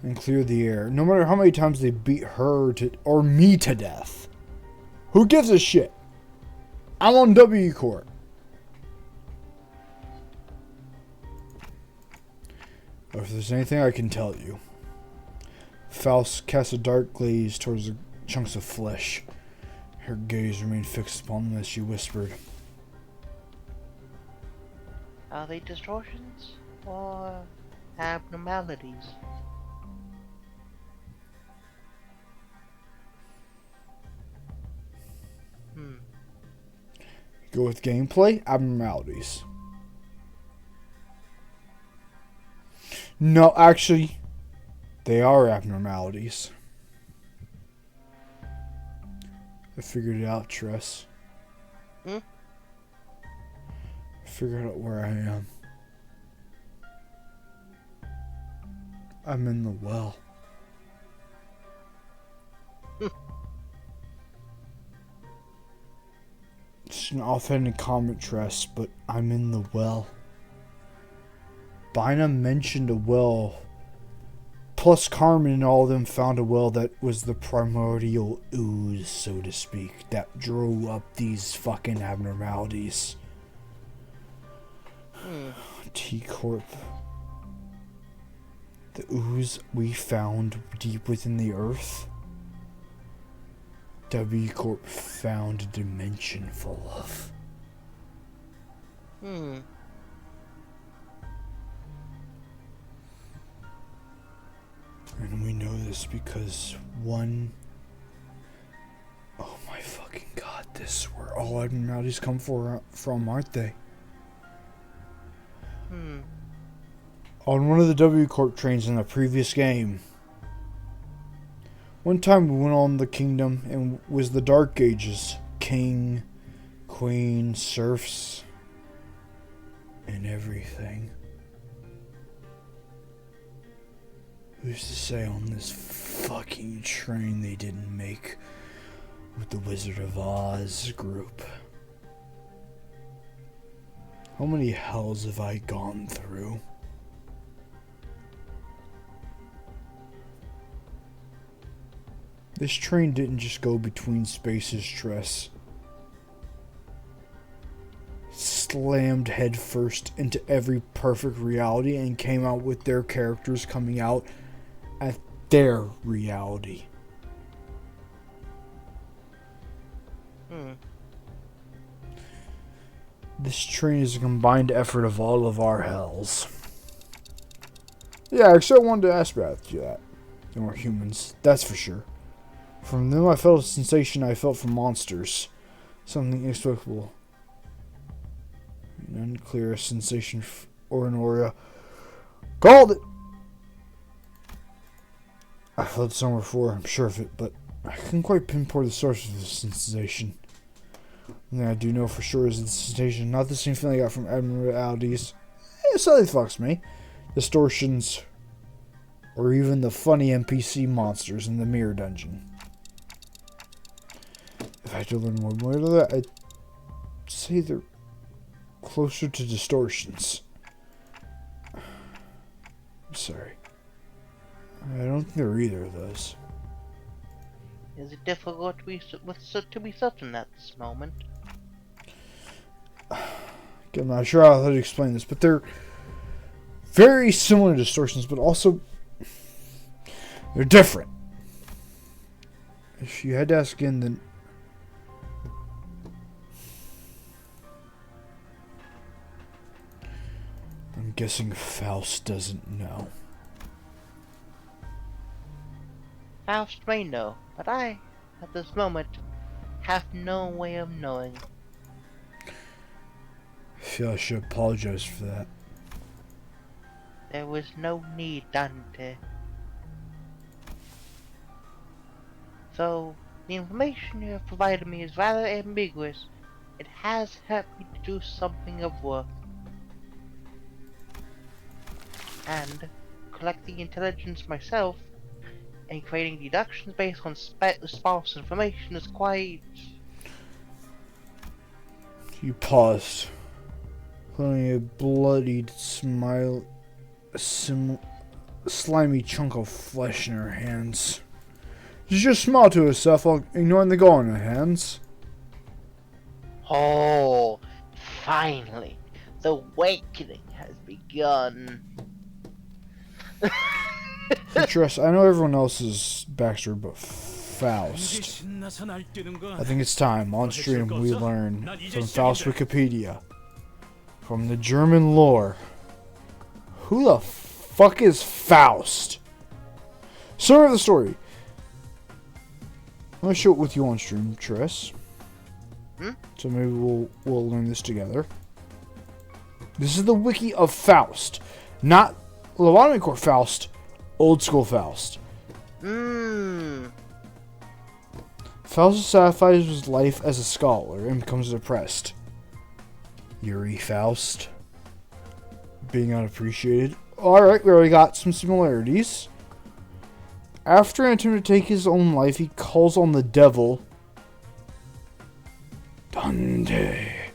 and clear the air? No matter how many times they beat her to, or me to death. Who gives a shit? I'm on W Court. If there's anything I can tell you. Faust casts a dark glaze towards the chunks of flesh. Her gaze remained fixed upon them as she whispered. Are they distortions or abnormalities? Go with gameplay, abnormalities. No, actually, they are abnormalities. I figured it out, Tress. I figured out where I am. I'm in the well. It's an offhanded comment, Tress, but I'm in the well. Bynum mentioned a well. Plus Carmen and all of them found a well that was the primordial ooze, so to speak, that drew up these fucking abnormalities. T-Corp. The ooze we found deep within the earth. W Corp found a dimension full of. And we know this because one, This is where all abnormalities come from, aren't they? On one of the W Corp trains in the previous game. One time we went on the kingdom and was the Dark Ages. King, queen, serfs, and everything. Who's to say on this fucking train they didn't make with the Wizard of Oz group? How many hells have I gone through? This train didn't just go between spaces, Tress. Slammed headfirst into every perfect reality and came out with their characters coming out at their reality. This train is a combined effort of all of our hells. Yeah, actually I wanted to ask about you that. They weren't humans, that's for sure. From them I felt a sensation I felt from monsters. Something inexplicable. An unclear sensation or an aura. Called it! I felt it somewhere before, I'm sure of it, but I couldn't quite pinpoint the source of the sensation. One thing I do know for sure is that the sensation not the same feeling I got from abnormalities. It slightly fucks me. Distortions, or even the funny NPC monsters in the mirror dungeon. If I had to learn more of that, I'd say they're closer to distortions. I'm sorry. I don't think they're either of those. Is it difficult to be certain at this moment? I'm not sure how to explain this, but they're very similar to distortions, but also they're different. If you had to ask again, then I'm guessing Faust doesn't know. Faust may know, but I, at this moment, have no way of knowing. I feel I should apologize for that. There was no need, Dante. Though the information you have provided me is rather ambiguous, it has helped me to do something of worth. And collecting intelligence myself and creating deductions based on sparse information is quite... You paused, holding a bloodied, slimy chunk of flesh in her hands. She just smiled to herself while ignoring the gore in her hands. Oh, finally, the awakening has begun. Tress, I know everyone else's backstory, but Faust. I think it's time, on stream, we learn from Faust Wikipedia, from the German lore, who the fuck is Faust? Summary of the story. I'm gonna show it with you on stream, Tress. So maybe we'll learn this together. This is the wiki of Faust, not Lobotomy Corps Faust, old school Faust. Faust satisfies his life as a scholar and becomes depressed. Yuri Faust. Being unappreciated. Alright, we already got some similarities. After an attempt to take his own life, he calls on the devil. Dante.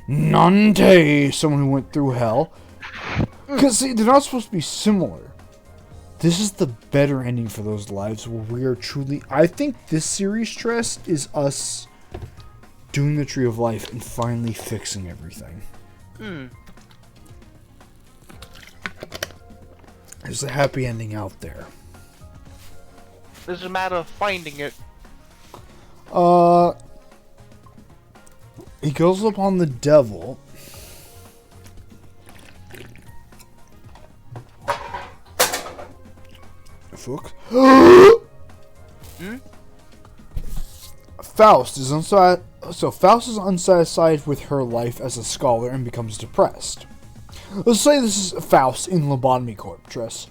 Nante, someone who went through hell. Because, see, they're not supposed to be similar. This is the better ending for those lives where we are truly... I think this series, Tress, is us doing the Tree of Life and finally fixing everything. There's a happy ending out there. It's a matter of finding it. He goes upon the devil. Fuck. Faust is unsatisfied with her life as a scholar and becomes depressed. Let's say this is Faust in Lobotomy Corp, Tress.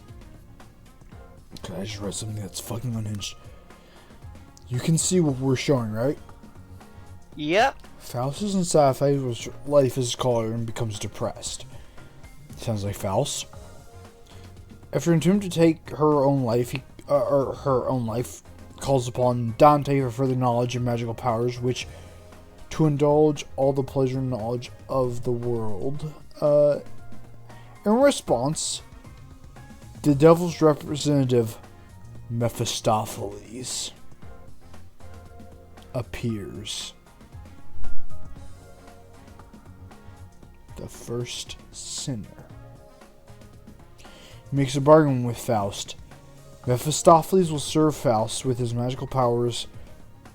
Okay, I just read something that's fucking unhinged. You can see what we're showing, right? Yep. Faust is unsatisfied with life as a scholar and becomes depressed. Sounds like Faust. After attempting to take her own life, calls upon Dante for further knowledge and magical powers, which to indulge all the pleasure and knowledge of the world. In response, the devil's representative, Mephistopheles, appears. The first sinner. He makes a bargain with Faust. Mephistopheles will serve Faust with his magical powers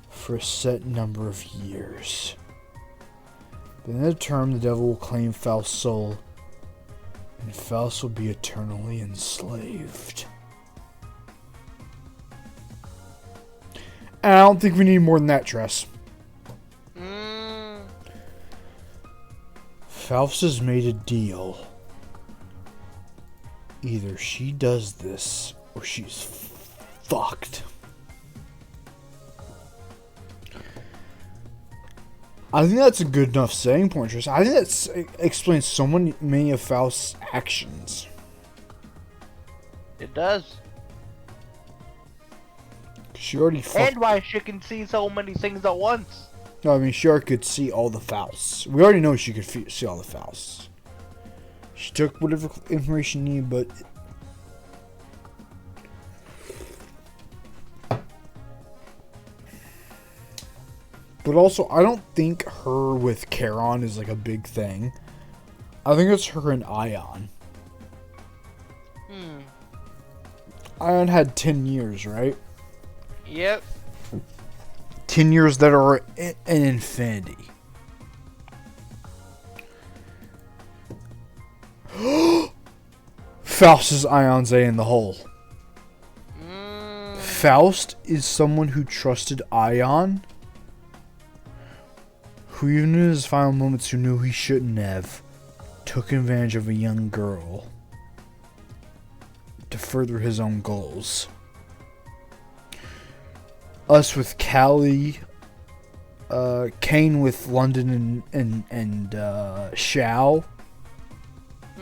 for a set number of years. But in that term, the devil will claim Faust's soul, and Faust will be eternally enslaved. And I don't think we need more than that, Tress. Faust has made a deal. Either she does this, or she's fucked. I think that's a good enough setting point, Tress. I think that explains so many of Faust's actions. It does. She already fucked. And why she can see so many things at once. No, I mean, she already could see all the Fausts. We already know she could see all the Fausts. She took whatever information needed, but... But also, I don't think her with Charon is like a big thing. I think it's her and Ion. Ion had 10 years, right? Yep. 10 years that are an infinity. Faust is Ion's A in the hole. Faust is someone who trusted Ion, who even in his final moments who knew he shouldn't have, took advantage of a young girl to further his own goals. Us with Callie, Kane with London and Shao.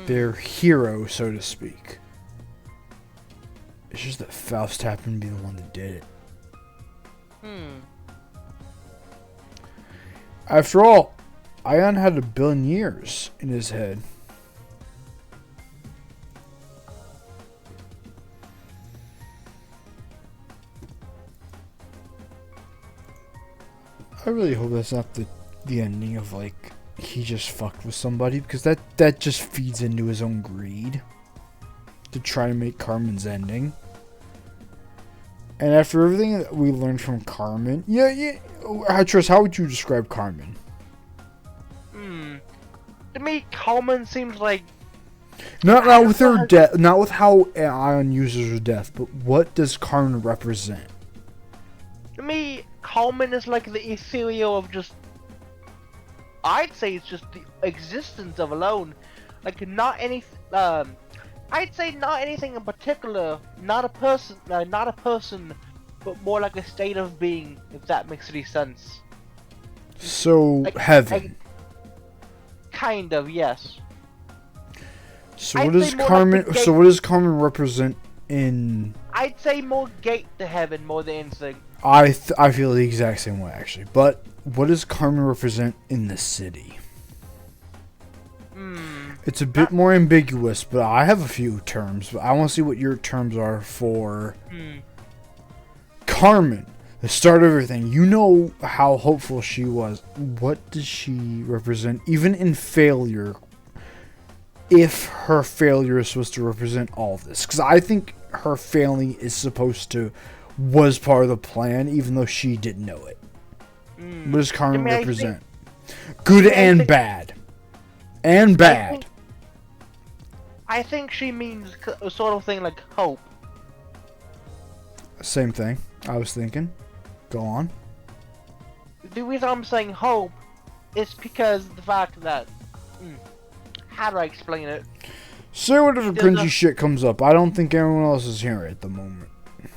They're heroes, so to speak. It's just that Faust happened to be the one that did it. After all, Ion had 1 billion years in his head. I really hope that's not the ending of, like, he just fucked with somebody, because that just feeds into his own greed to try to make Carmen's ending. And after everything that we learned from Carmen, Tress, how would you describe Carmen? To me, Carmen seems like... Not with her death, not with how Ion uses her death, but what does Carmen represent? To me, Carmen is like the ethereal of just... I'd say it's just the existence of alone. Like, not any... I'd say not anything in particular. Not a person, but more like a state of being, if that makes any sense. So, heaven. Kind of, yes. So what does Carmen? So what does Carmen represent in? I'd say more gate to heaven more than anything. I feel the exact same way actually. But what does Carmen represent in the city? It's a bit more ambiguous, but I have a few terms. But I want to see what your terms are for Carmen. The start of everything. You know how hopeful she was. What does she represent, even in failure? If her failure is supposed to represent all of this, because I think her failing was part of the plan, even though she didn't know it. What does Carmen represent? Good and bad. And bad. I think she means a sort of thing like hope. Same thing. I was thinking. Go on. the reason I'm saying hope is because of the fact that, how do I explain it? Say whatever There's cringy a- shit comes up. I don't think everyone else is hearing it at the moment.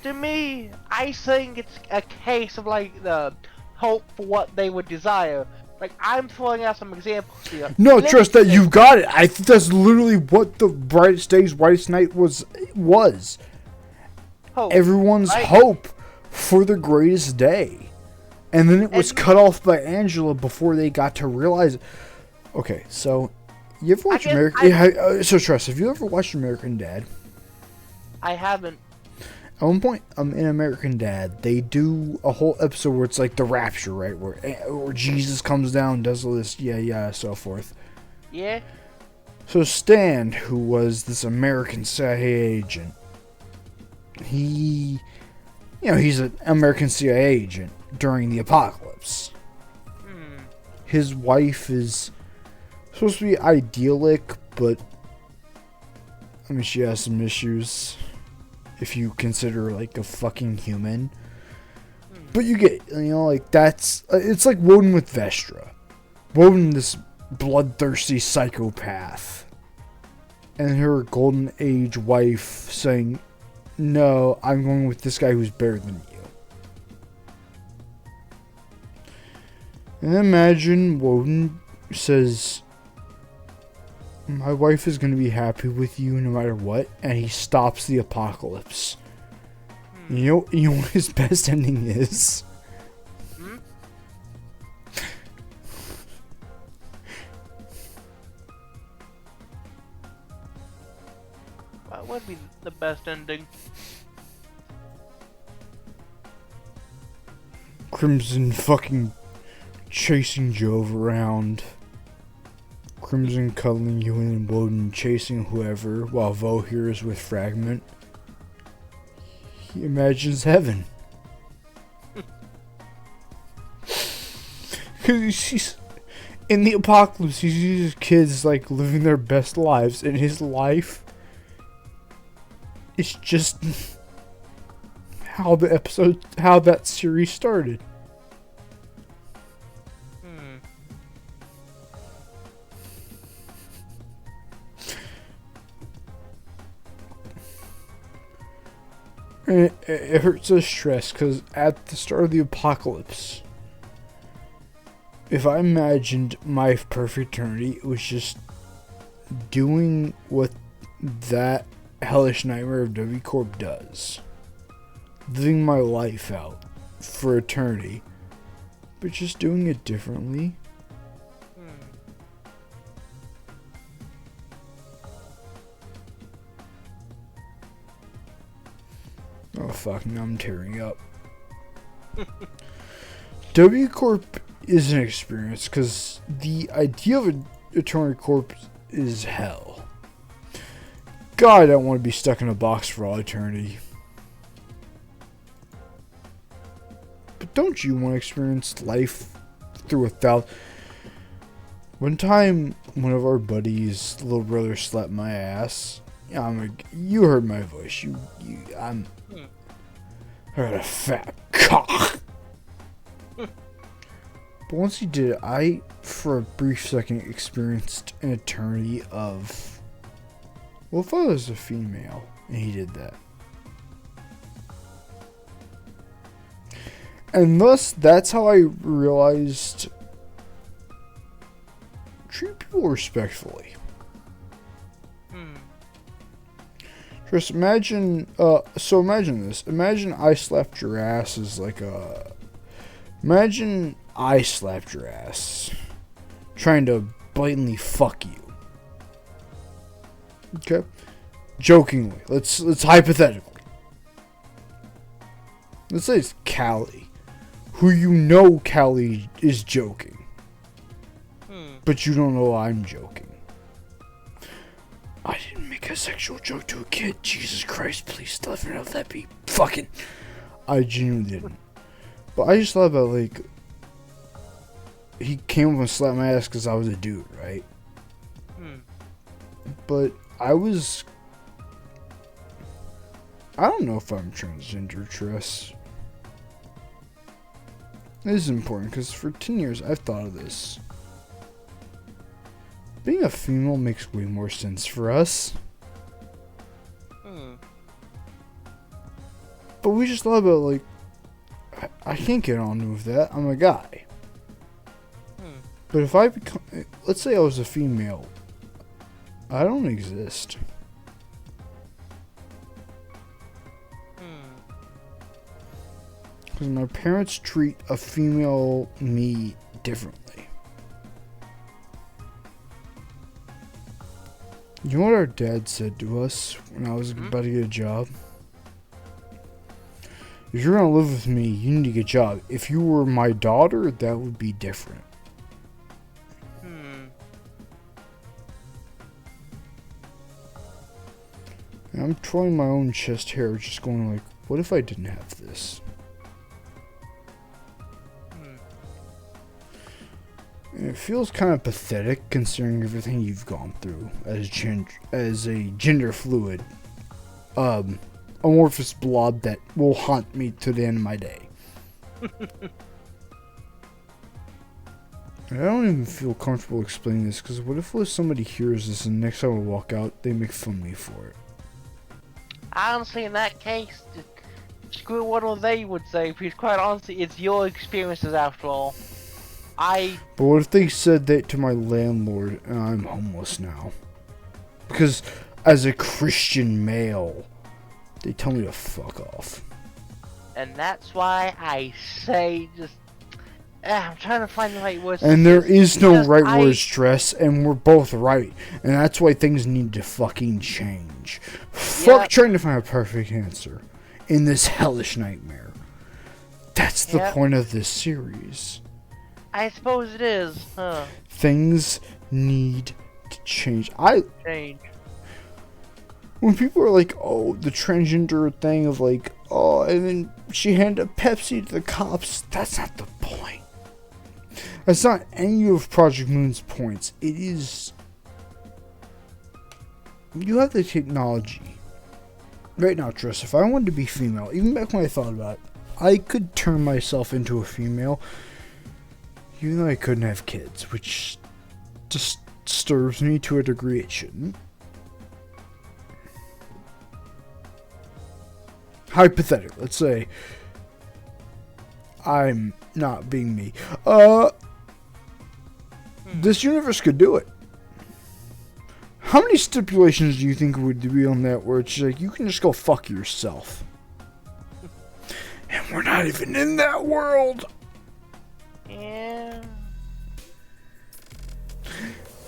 To me, I think it's a case of like the hope for what they would desire. Like, I'm throwing out some examples here. No, Limbus trust that said you've got it. I think that's literally what the brightest days, whitest night was. hope, Everyone's right? hope for the greatest day. And then it was And- cut off by Angela before they got to realize it. Okay, so you ever watch so trust, have you ever watched American Dad? I haven't. At one point, in American Dad, they do a whole episode where it's like the rapture, right? Where Jesus comes down, does all this, so forth. Yeah? So Stan, who was this American CIA agent, he's an American CIA agent during the apocalypse. His wife is supposed to be idyllic, but I mean, she has some issues. If you consider like a fucking human. But you get, like that's, it's like Woden with Vestra. Woden, this bloodthirsty psychopath. And her golden age wife saying, no, I'm going with this guy who's better than you. And then imagine Woden says, my wife is going to be happy with you no matter what, and he stops the apocalypse. You know what his best ending is? What would be the best ending? Crimson fucking chasing Jove around. Crimson cuddling you and Woden chasing whoever while Vo here is with Fragment. He imagines heaven. Because he's in the apocalypse, he sees his kids like living their best lives, and his life is just how that series started. And it hurts to stress because at the start of the apocalypse, if I imagined my perfect eternity, it was just doing what that hellish nightmare of W Corp does. Living my life out for eternity, but just doing it differently. Oh fuck, now I'm tearing up. W Corp is an experience because the idea of an eternity corp is hell. God, I don't want to be stuck in a box for all eternity. But don't you want to experience life through 1,000? One time, one of our buddies' little brother slapped my ass. You heard my voice. I had a fat cock. But once he did it, I, for a brief second, experienced an eternity of, well, if I was a female and he did that. And thus, that's how I realized treat people respectfully. Just imagine, imagine this. Imagine I slapped your ass as like a... Imagine I slapped your ass trying to blatantly fuck you. Okay? Jokingly. Let's hypothetically. Let's say it's Callie. Who you know Callie is joking. But you don't know I'm joking. I didn't make a sexual joke to a kid. Jesus Christ, please never let that be fucking... I genuinely didn't. But I just thought about, like... He came up and slapped my ass because I was a dude, right? But I was... I don't know if I'm transgender, Tress. This is important because for 10 years I've thought of this. Being a female makes way more sense for us. But we just thought about, like, I can't get on with that. I'm a guy. But if I become, let's say I was a female, I don't exist. Because my parents treat a female me differently. You know what our dad said to us when I was about to get a job? If you're gonna live with me, you need to get a job. If you were my daughter, that would be different. And I'm twirling my own chest hair, just going like, what if I didn't have this? And it feels kind of pathetic considering everything you've gone through as a gender fluid amorphous blob that will haunt me to the end of my day. I don't even feel comfortable explaining this because what if somebody hears this and next time I walk out they make fun of me for it? Honestly, in that case, screw what they would say, because quite honestly, it's your experiences after all. But what if they said that to my landlord and I'm homeless now? Because as a Christian male, they tell me to fuck off. And that's why I say just... I'm trying to find the right words. And there is no right words, Stress, and we're both right. And that's why things need to fucking change. Fuck trying to find a perfect answer in this hellish nightmare. That's the point of this series. I suppose it is, huh? Things need to change. When people are like, oh, the transgender thing of like, oh, and then she handed a Pepsi to the cops, that's not the point. That's not any of Project Moon's points. It is... You have the technology. Right now, Triss, if I wanted to be female, even back when I thought about it, I could turn myself into a female, even though I couldn't have kids, which just disturbs me to a degree it shouldn't. Hypothetically, let's say I'm not being me. This universe could do it. How many stipulations do you think would be on that where it's like, you can just go fuck yourself? And we're not even in that world. Yeah.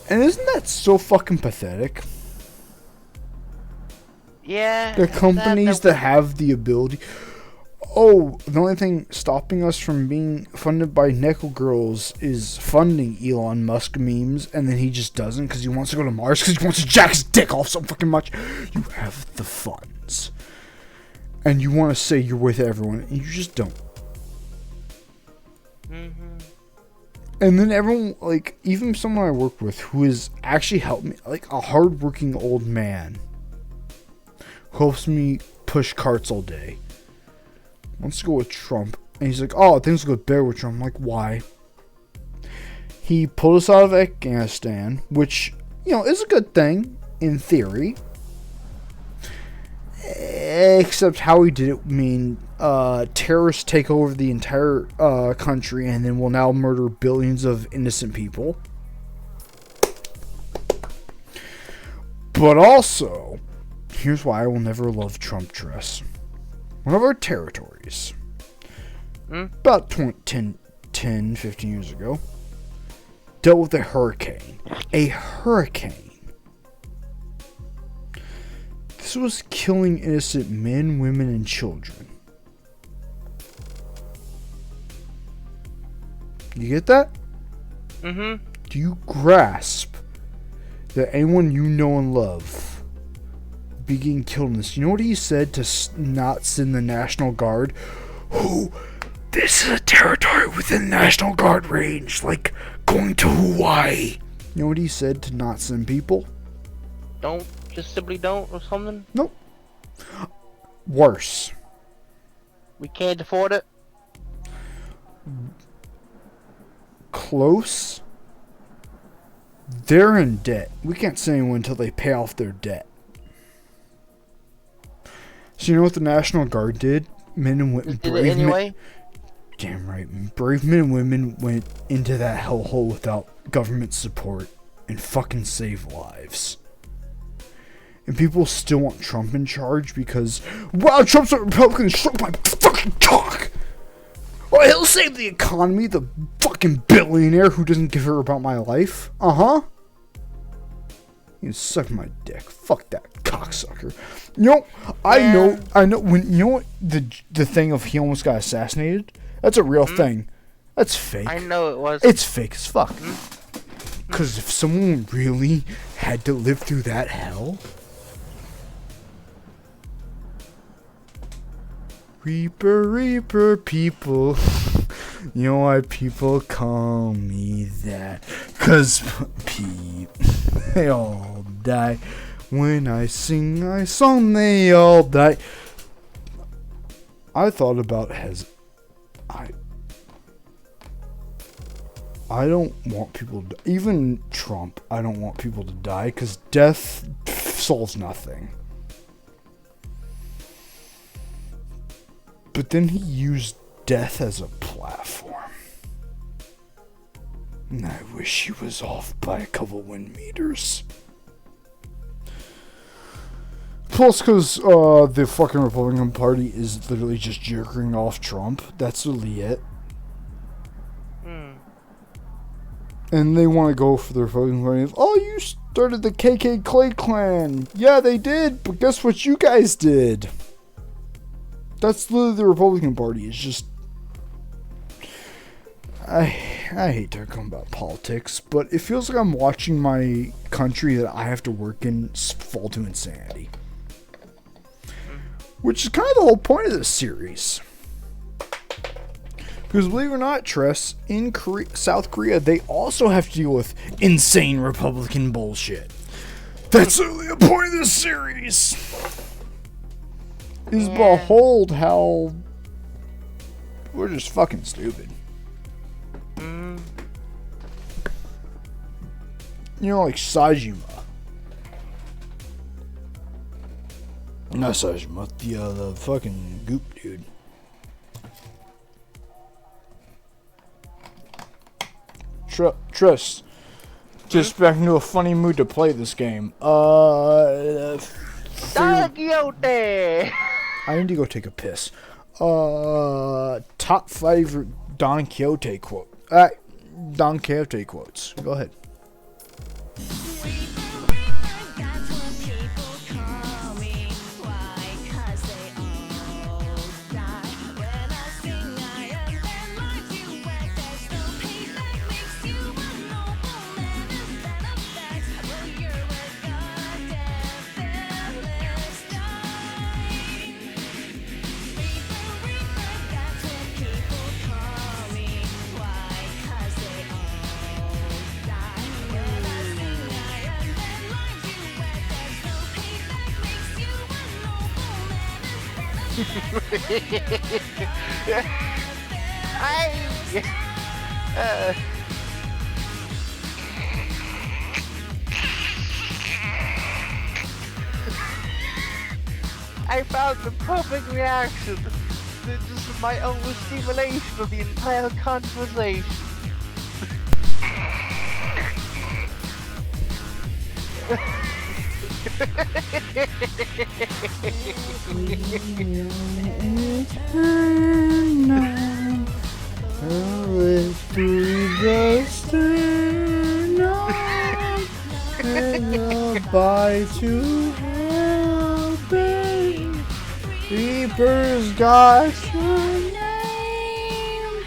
And isn't that so fucking pathetic? Yeah. The companies that have the ability... Oh, the only thing stopping us from being funded by Nickel Girls is funding Elon Musk memes, and then he just doesn't because he wants to go to Mars because he wants to jack his dick off so fucking much. You have the funds. And you want to say you're with everyone, and you just don't. And then everyone, like, even someone I work with who has actually helped me, like a hardworking old man, who helps me push carts all day, wants to go with Trump. And he's like, oh, things will go better with Trump. I'm like, why? He pulled us out of Afghanistan, which, you know, is a good thing in theory. Except how he did it mean terrorists take over the entire country and then will now murder billions of innocent people. But also, here's why I will never love Trump dress. One of our territories, about 10, 15 years ago, dealt with a hurricane. A hurricane. This was killing innocent men, women, and children. You get that? Do you grasp that anyone you know and love be getting killed in this? You know what he said to not send the National Guard? Who? This is a territory within the National Guard range, like going to Hawaii. You know what he said to not send people? Don't. Just simply don't, or something? Nope. Worse. We can't afford it? close, they're in debt. We can't send anyone until they pay off their debt. So you know what the National Guard did? Men and women, Did it anyway? Damn right. Brave men and women went into that hellhole without government support and fucking saved lives. And people still want Trump in charge because, wow, Trump's a Republican, stroke my fucking cock! Well, he'll save the economy, the fucking billionaire who doesn't give her about my life. Uh-huh. You can suck my dick. Fuck that cocksucker. You know, I know, when, you know what, the thing of he almost got assassinated? That's a real thing. That's fake. I know it was. It's fake as fuck. Because if someone really had to live through that hell... Reaper, Reaper, people. You know why people call me that? 'Cause they all die. When I sing my song, they all die. I thought about I don't want people to... Even Trump, I don't want people to die, because death solves nothing. But then he used death as a platform. And I wish he was off by a couple wind meters. Plus, because the fucking Republican Party is literally just jerking off Trump. That's really it. And they want to go for the Republican Party. Oh, you started the KK Clay Clan. Yeah, they did. But guess what you guys did? That's literally the Republican Party. It's just... I hate talking about politics, but it feels like I'm watching my country that I have to work in fall to insanity. Which is kind of the whole point of this series. Because believe it or not, Tress, in South Korea, they also have to deal with insane Republican bullshit. That's literally the point of this series. Is behold how we're just fucking stupid. You know, like Sajima. Not Sajima, the fucking goop dude. Trust. Just back into a funny mood to play this game. Don Quixote! I need to go take a piss. Top 5 Don Quixote quote. Don Quixote quotes. Go ahead. I found the perfect reaction to just my overstimulation of the entire conversation. Goodbye to heaven. Reaper's got your name.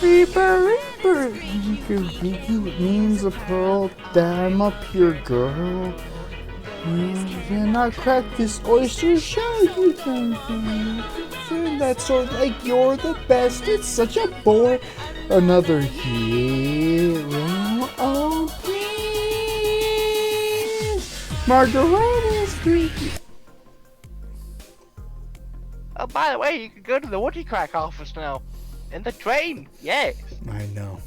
Reaper, Reaper. It means a pearl that I'm a pure girl. And I crack this oyster shell you can that's sort of like you're the best. It's such a bore. Another hero. Oh, please. Margarita's freaky. Oh, by the way, you can go to the Woody Crack office now. In the train, yes. I know.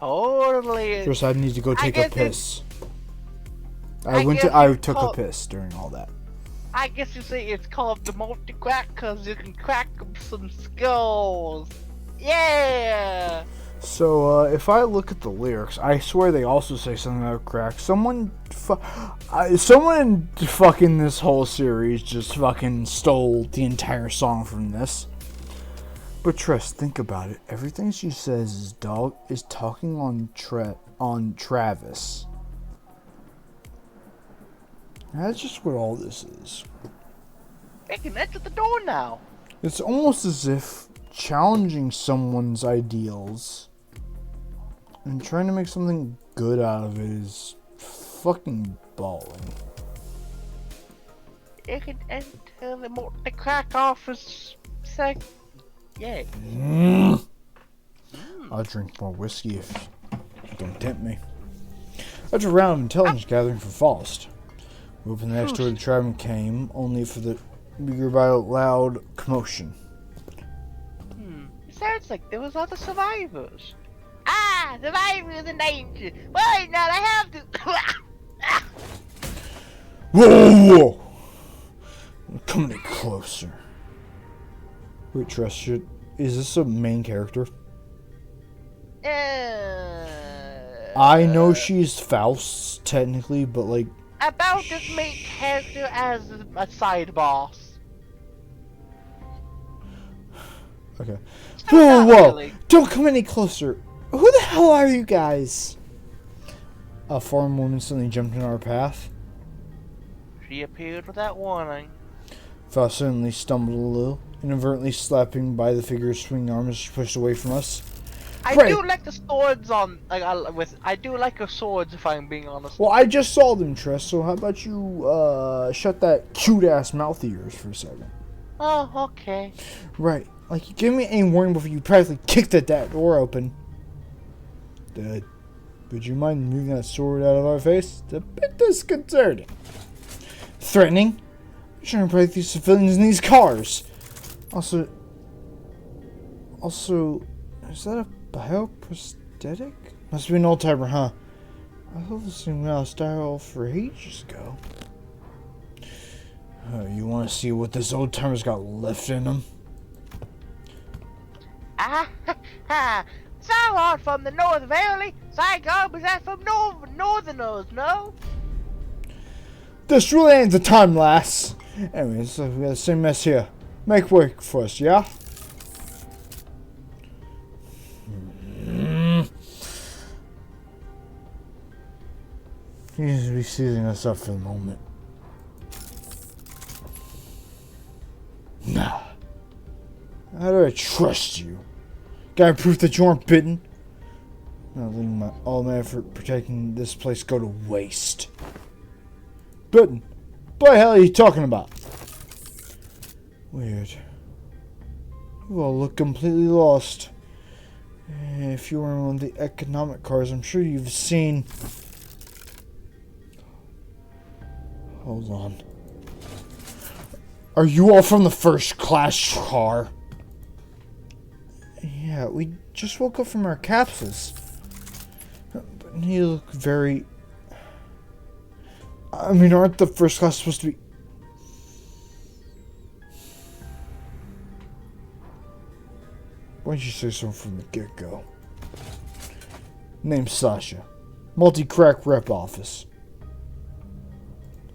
totally is. Just I need to go take a guess piss. I I guess took a call- piss during all that. I guess you say it's called the multi-crack because you can crack some skulls. Yeah! So, if I look at the lyrics, I swear they also say something about crack. Someone fucking this whole series just fucking stole the entire song from this. But Tress, think about it. Everything she says is talking on Travis. That's just what all this is. They can enter the door now. It's almost as if challenging someone's ideals and trying to make something good out of it is fucking balling. They can enter the multi-crack office. Sec. Yay. I'll drink more whiskey if you don't tempt me. After a round of intelligence gathering for Faust, we opened the next door to the tribe came, only for the bigger by a loud commotion. It sounds like there was other survivors. Ah, survivors in danger. Why not? I have to. Whoa! Come any closer. Wait, Tress, is this a main character? I know she's Faust, technically, but like... About this main character as a side boss. Okay. not Whoa! really. Don't come any closer. Who the hell are you guys? A foreign woman suddenly jumped in our path. She appeared without warning. Faust suddenly stumbled a little, inadvertently slapping by the figure's swinging arm as she pushed away from us. I Right. do like the swords on, like, I do like her swords if I'm being honest. Well, I just saw them, Tress, so how about you, shut that cute-ass mouth of yours for a second. Oh, okay. Right. Like, you give me any warning before you practically kicked that door open. Dad, would you mind moving that sword out of our face? It's a bit disconcerting. Threatening? You're trying to protect these civilians in these cars. Also, is that a bioprosthetic? Must be an old timer, huh? I thought this thing went out of style for ages ago. You want to see what this old timer's got left in him? Ah, ha, ha. Someone from the North Valley. Psycho, is that from Northerners, no? This really ain't the time, lass. Anyways, so we got the same mess here. Make work for us, yeah? He seems to be seizing us up for the moment. Nah. How do I trust you? Got any proof that you aren't bitten? Not letting all my effort protecting this place go to waste. Bitten? What the hell are you talking about? Weird. You all look completely lost. If you were in one of the economic cars, I'm sure you've seen... Hold on. Are you all from the first class car? Yeah, we just woke up from our capsules. But you look very... I mean, aren't the first class supposed to be... Why didn't you say so from the get-go? Name's Sasha. Multi-crack rep office.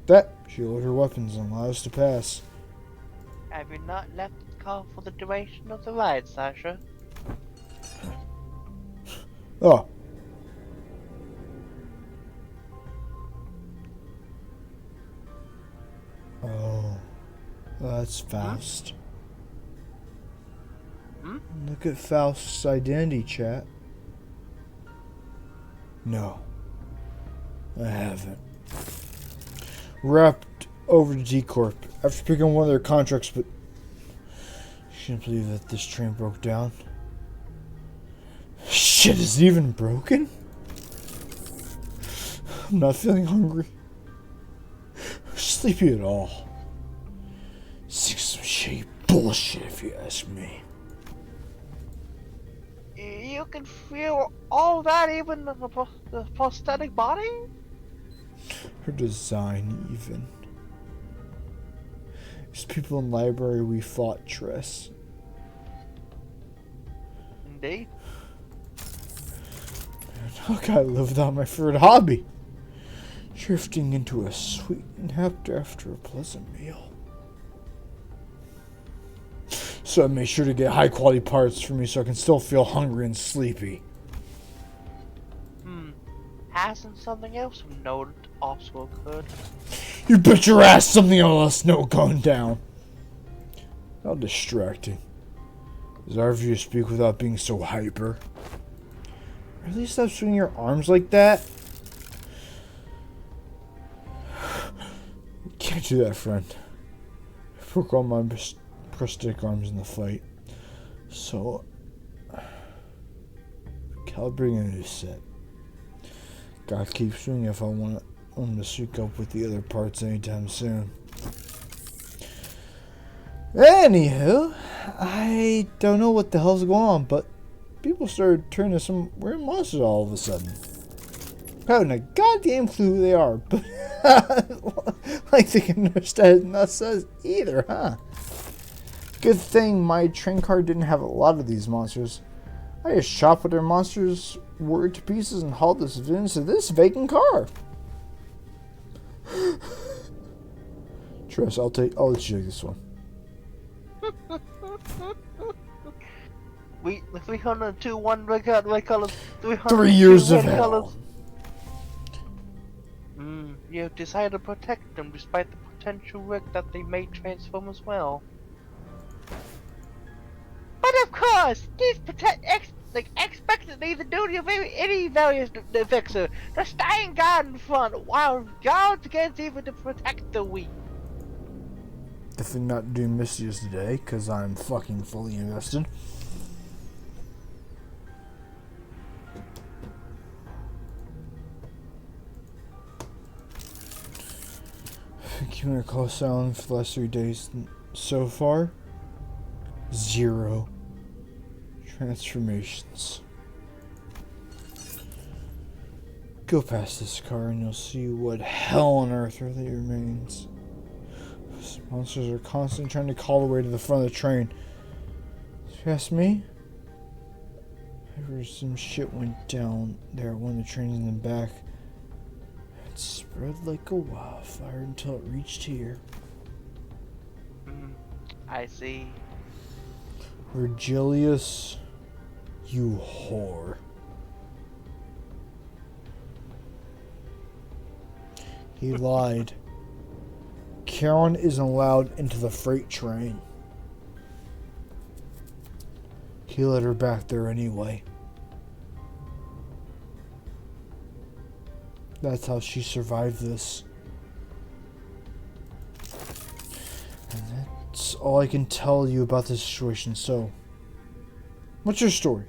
That, she loaded her weapons and allowed us to pass. Have you not left the car for the duration of the ride, Sasha? Oh. Oh. That's Faust. Look at Faust's identity, chat. No. I haven't. Wrapped over to D-Corp after picking up one of their contracts, but I can't believe that this train broke down. Shit, is it even broken? I'm not feeling hungry. Sleepy at all. Seems some shitty bullshit if you ask me. You can feel all that, even in the prosthetic body? Her design, even. There's people in the library we fought, Tress. Indeed. How can I live without my favorite hobby? Drifting into a sweet nap after a pleasant meal. So I made sure to get high quality parts for me so I can still feel hungry and sleepy. Hasn't something else noted also occurred? You bet your ass something else no going down. How distracting. Is it hard for you to speak without being so hyper? Really stop swinging your arms like that? You can't do that, friend. I broke all my prosthetic arms in the fight. So, calibrating a new set. Gotta keep swinging if I want them to sync up with the other parts anytime soon. Anywho, I don't know what the hell's going on, but people started turning to some weird monsters all of a sudden. I haven't a goddamn clue who they are, but like they can understand us either, huh? Good thing my train car didn't have a lot of these monsters. I just chopped what their monsters were to pieces and hauled this into this vacant car. Tress, I'll let you take this one. We 302 one red colors. 3 years of hell. You have decided to protect them despite the potential risk that they may transform as well. But of course, these expectantly the duty of any various fixer to stand guard in front while guards against even to protect the weak. Definitely not doing misuse today, because I'm fucking fully invested. Keeping a close eye on for the last 3 days so far. 0 transformations. Go past this car and you'll see what hell on earth really remains. These monsters are constantly trying to call their way to the front of the train. If you ask me, I heard some shit went down there when the train's in the back. It spread like a wildfire until it reached here. I see. Virgilius, you whore. He lied. Karen isn't allowed into the freight train. He let her back there anyway. That's how she survived this. And that's all I can tell you about this situation. So, what's your story?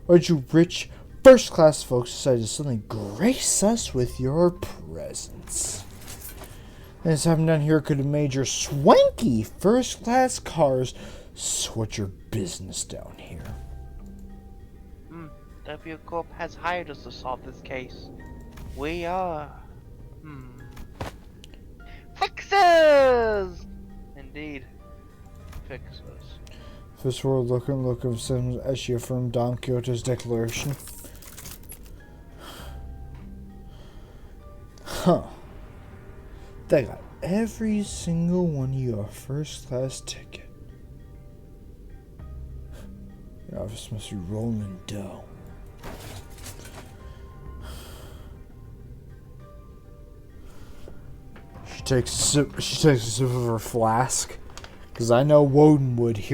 Why did you rich, first-class folks decide to suddenly grace us with your presence? And this happened down here could have made your swanky first-class cars sort your business down here. W Corp has hired us to solve this case. We are... fixers! Indeed. Fixers. First world look of Sims as she affirmed Don Quixote's declaration. Huh. They got every single one of you a first class ticket. Your office must be rolling in dough. She takes a sip of her flask. Cause I know Woden would.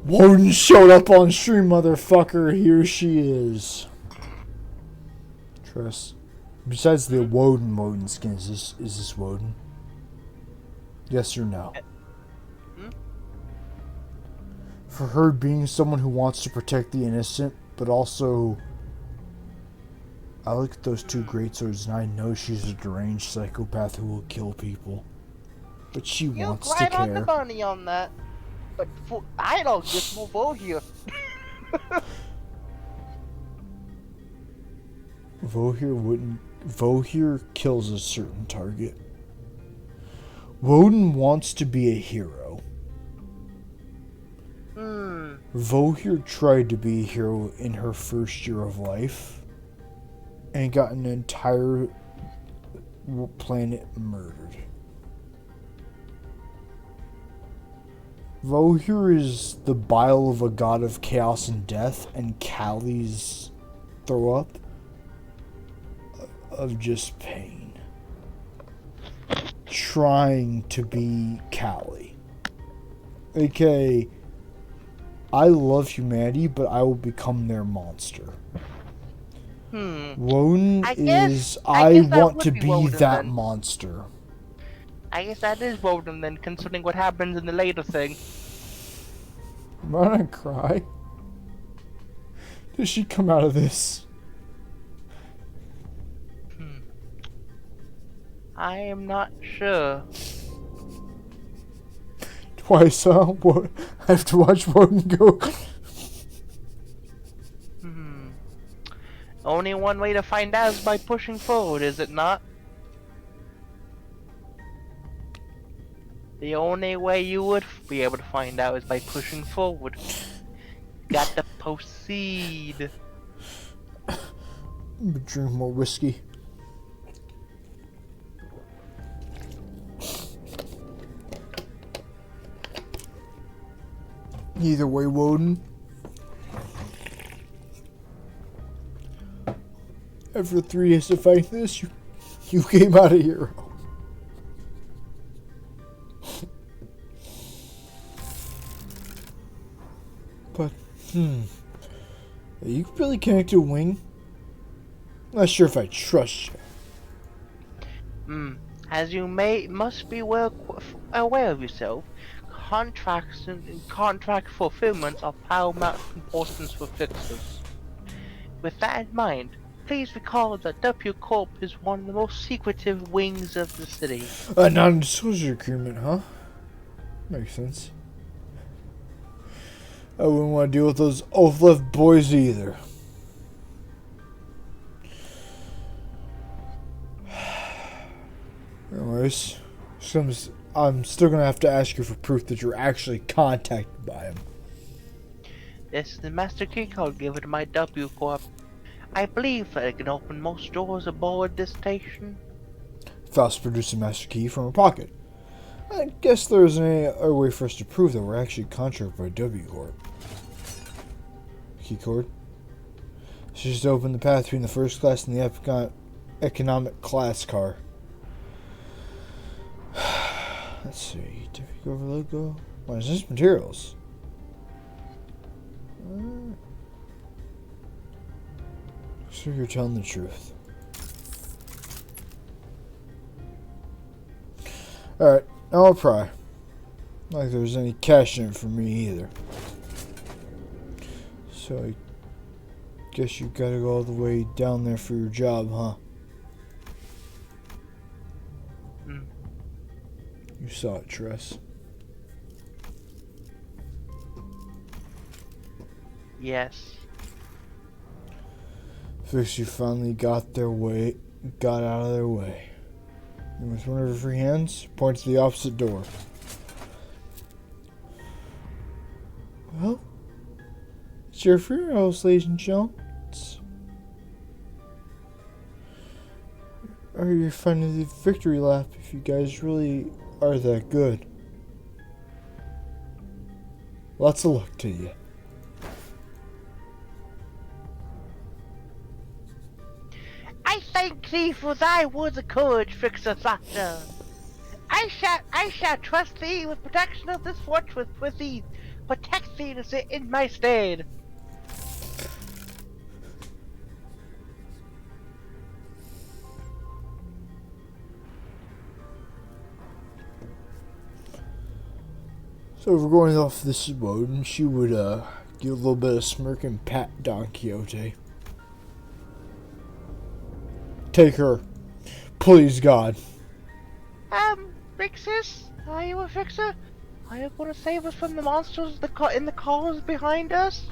Woden showed up on stream, motherfucker. Here she is. Tress. Besides the Woden skin, is this Woden? Yes or no? For her being someone who wants to protect the innocent, but also... I look at those two greatswords and I know she's a deranged psychopath who will kill people. But she wants to care. You right on the money on that. But I don't just move over here. Vohir kills a certain target. Woden wants to be a hero. Vohir tried to be a hero in her first year of life and got an entire planet murdered. Vohir is the bile of a god of chaos and death, and Callie's throw up of just pain. Trying to be Callie. AKA, I love humanity, but I will become their monster. Woden is, I want to be Woden, that then. monster. I guess that is Woden then, considering what happens in the later thing. Am I gonna cry? Does she come out of this? I am not sure. Twice, huh? What? I have to watch Woden go. Only one way to find out is by pushing forward, is it not? The only way you would be able to find out is by pushing forward. Got to proceed. Drink more whiskey. Either way, Woden. After 3 days to fight this, you came out a hero. But, you really connected to Wing? Not sure if I trust you. As you must be well aware of yourself, contracts and contract fulfillments are paramount importance for fixers. With that in mind, please recall that W Corp is one of the most secretive wings of the city. A non-disclosure agreement, huh? Makes sense. I wouldn't want to deal with those oath-left boys either. Anyways, I'm still gonna have to ask you for proof that you're actually contacted by him. This is the master key code given to my W Corp. I believe that it can open most doors aboard this station. Faust produced a master key from her pocket. I guess there isn't any other way for us to prove that we're actually contracted by W Corp. Key cord. She just opened the path between the first class and the economic class car. Let's see. Difficult over logo. Licensed materials. So you're telling the truth. Alright, now I'll pry. Not like there's any cash in it for me either. So I guess you gotta go all the way down there for your job, huh? You saw it, Tress. Yes. Fix, you finally got out of their way. And with one of her free hands, points to the opposite door. Well, it's your funerals, ladies and gentlemen. Or you're finding the victory lap if you guys really are that good. Lots of luck to you. I thank thee for thy words of courage, Fixer Doctor. I shall trust thee with protection of this fortress with thee. Protect thee to sit in my stead. So if we're going off this road, and she would give a little bit of smirk and pat Don Quixote. Take her. Please, God. Fixers? Are you a fixer? Are you going to save us from the monsters in the cars behind us?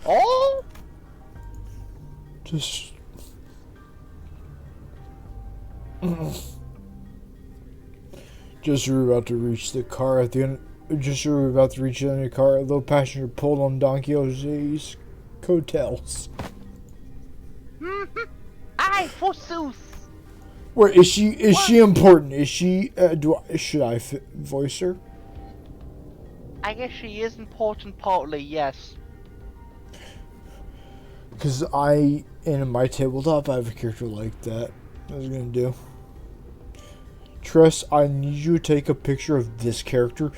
Oh? Just. Just as we were about to reach the car at the end. Just as we were about to reach the end of the car, a little passenger pulled on Don Quixote's coattails. Aye, forsooth. Where is she? Is she important? Is she? Should I voice her? I guess she is important partly, yes. Because in my tabletop, I have a character like that. I was gonna do. Tress, I need you to take a picture of this character,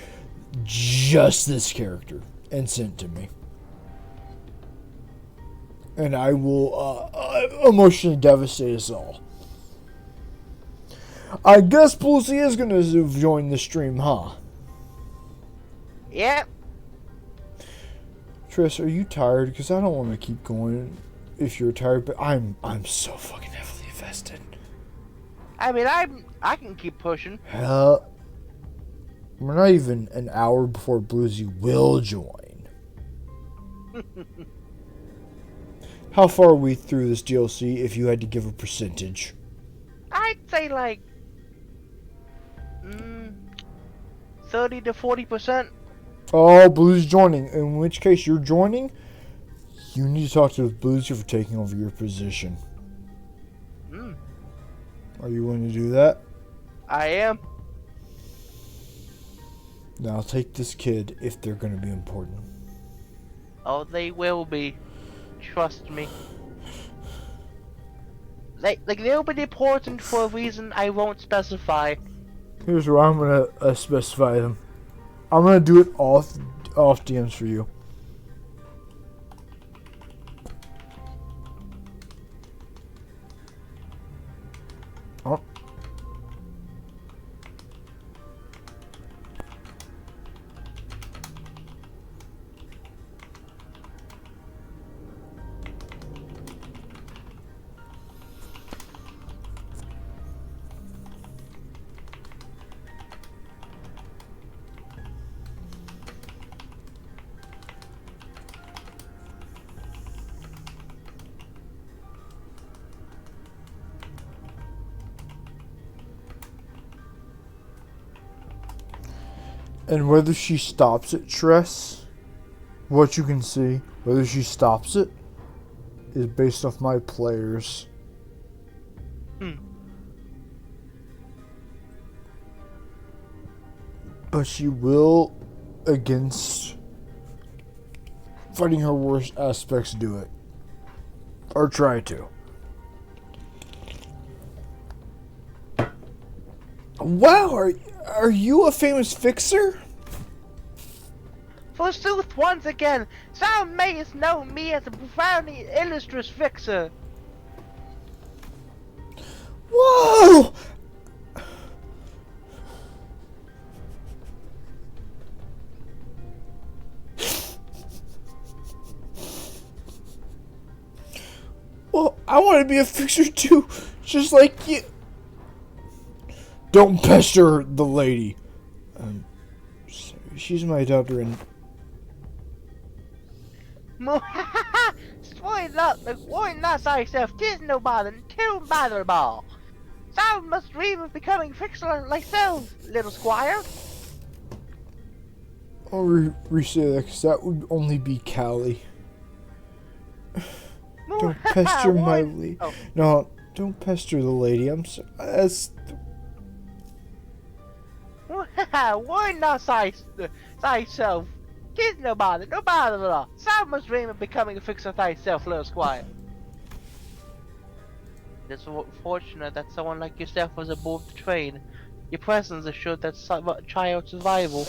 just this character, and send it to me. And I will emotionally devastate us all. I guess Blusy is gonna join the stream, huh? Yep. Tress, are you tired? Because I don't want to keep going if you're tired, but I'm so fucking heavily invested. I mean, I can keep pushing. Hell, we're not even an hour before Blusy will join. How far are we through this DLC if you had to give a percentage? I'd say like 30 to 40%. Oh, Blue's joining. In which case you're joining, you need to talk to Blusy for taking over your position. Are you willing to do that? I am. Now take this kid if they're going to be important. Oh, they will be. Trust me. Like they'll be important for a reason I won't specify. Here's where I'm going to specify them. I'm going to do it off DMs for you. Oh. And whether she stops it, Tress, what you can see, whether she stops it, is based off my players. But she will, against fighting her worst aspects, do it. Or try to. Wow, are you a famous fixer? Forsooth, once again, thou mayest know me as a profoundly illustrious fixer. Whoa! Well, I want to be a fixer too, just like you. Don't pester the lady. She's my daughter and... Why not thyself, 'tis no bother, too botherable. Thou must dream of becoming fixer thyself, little squire. I'll re-say that, because that would only be Callie. Don't pester my lady. Oh. No, don't pester the lady. I'm so... That's... Why not thyself? 'Tis no bother at all. Thou must dream of becoming a fixer thyself, little squire. It's fortunate that someone like yourself was aboard the train. Your presence assured that child's survival.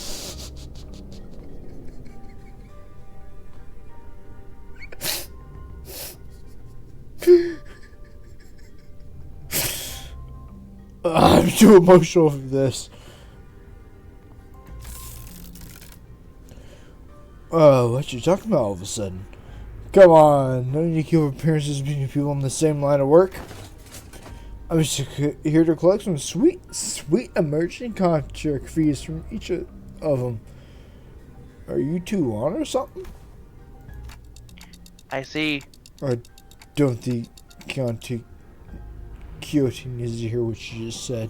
I'm too emotional for this. Oh, what you talking about all of a sudden? Come on, no need to keep appearances between people in the same line of work. I'm just here to collect some sweet emerging contract fees from each of them. Are you two on or something? I see. I don't think Quixote needs to hear what you just said.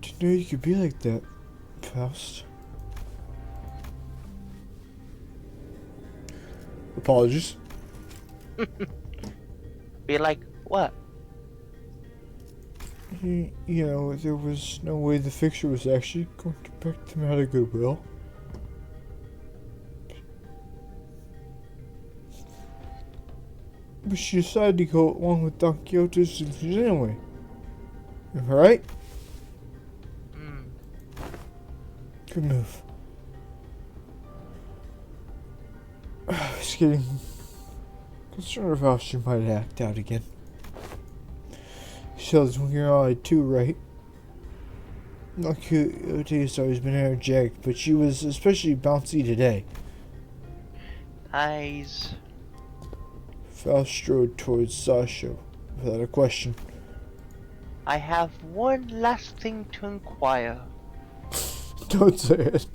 Didn't know you could be like that, Faust. Apologies. Be like, what? You know, there was no way the fixer was actually going to back them out of goodwill. But she decided to go along with Don Quixote's solutions anyway. Am I right? Good move. I was getting concerned of how she might act out again. Sheldon's when you're all too, right? Don Quixote has always been energetic, but she was especially bouncy today. Eyes. Faust strode towards Sasha without a question. I have one last thing to inquire. Don't say it.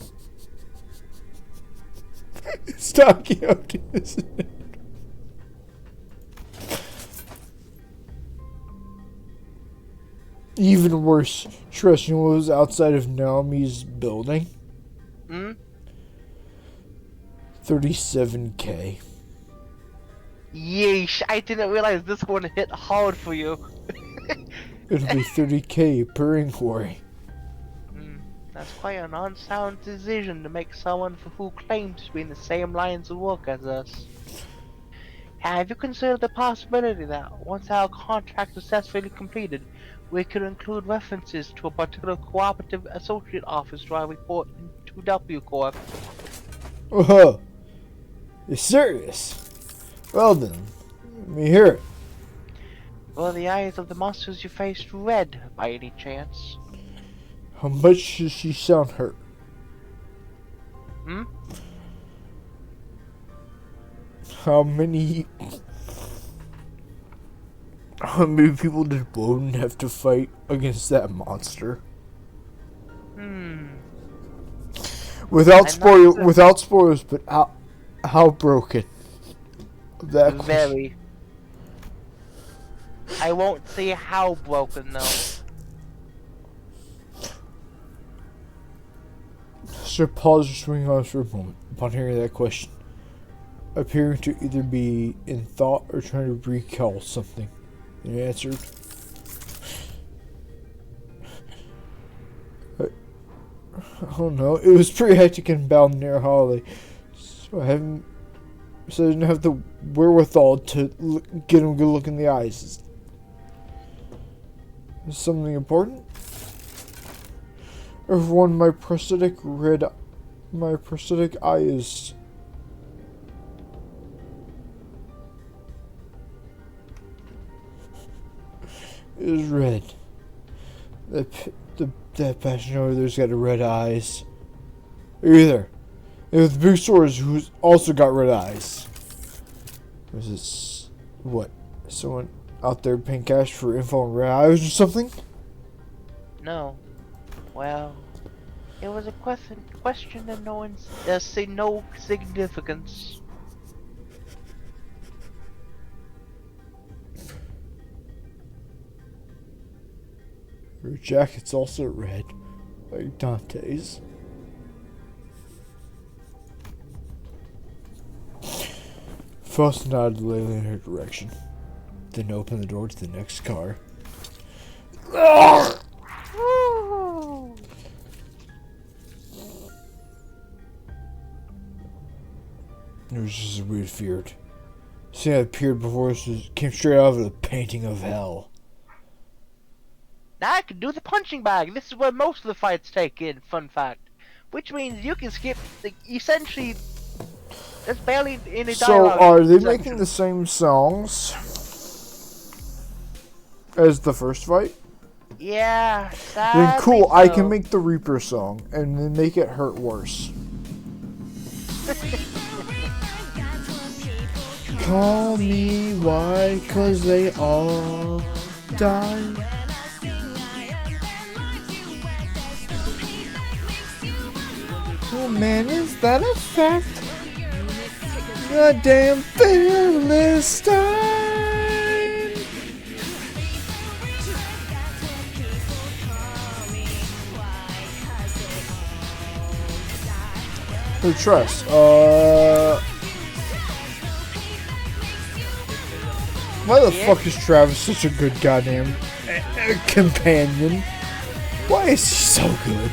It's Don Quixote, isn't it? Even worse, Treas was outside of Naomi's building. 37K. Yeesh, I didn't realize this one hit hard for you. It'll be 30K per inquiry. That's quite an unsound decision to make someone who claims to be in the same lines of work as us. Have you considered the possibility that once our contract is successfully completed, we could include references to a particular cooperative associate office to our report into W Corp? Whoa! You're serious? Well then, let me hear it. Were the eyes of the monsters you faced red, by any chance? How much does she sound hurt? How many people did Bowden have to fight against that monster? Without spoilers, but how broken? That question. Very. I won't say how broken though. Sir paused her swing arms for a moment upon hearing that question, appearing to either be in thought or trying to recall something. And he answered, I don't know. It was pretty hectic and bound near holiday, so I didn't have the wherewithal to get him a good look in the eyes. Is something important? Or one, my prosthetic eye is red. That passenger over there's got red eyes. Either. And with big swords who's also got red eyes. Was this what? Someone out there paying cash for info on red eyes or something? No. Well, it was a question of no significance. Her jacket's also red, like Dante's. Faust nodded lightly in her direction, then opened the door to the next car. It was just as we had feared. Seeing that appeared before us came straight out of the painting of hell. Now I can do the punching bag. This is where most of the fights take in, fun fact. Which means you can skip, essentially, there's barely any dialogue. So, are they making the same songs as the first fight? Yeah, Then cool, sadly I so. can make the Reaper song, and then make it hurt worse. Call me why, 'cause they all die. Oh man, is that a fact? Goddamn Philistine. Hey, Tress, why the fuck is Travis such a good goddamn companion? Why is he so good?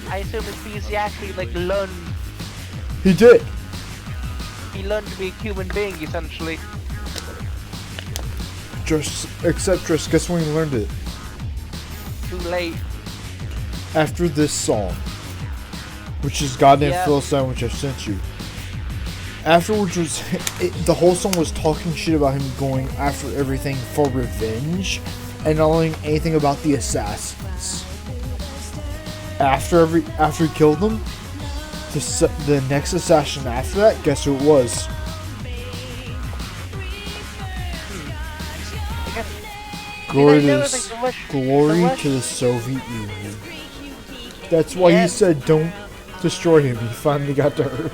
I assume it's because he actually like learned. He did. He learned to be a human being essentially. Just guess when he learned it? Too late. After this song, which is Goddamn Yeah. Philistine, which I sent you. Afterwards the whole song was talking shit about him going after everything for revenge and not knowing anything about the assassins. After he killed them, the next assassin after that, guess who it was? Glory to the Soviet Union. That's why he said don't destroy him. He finally got to her.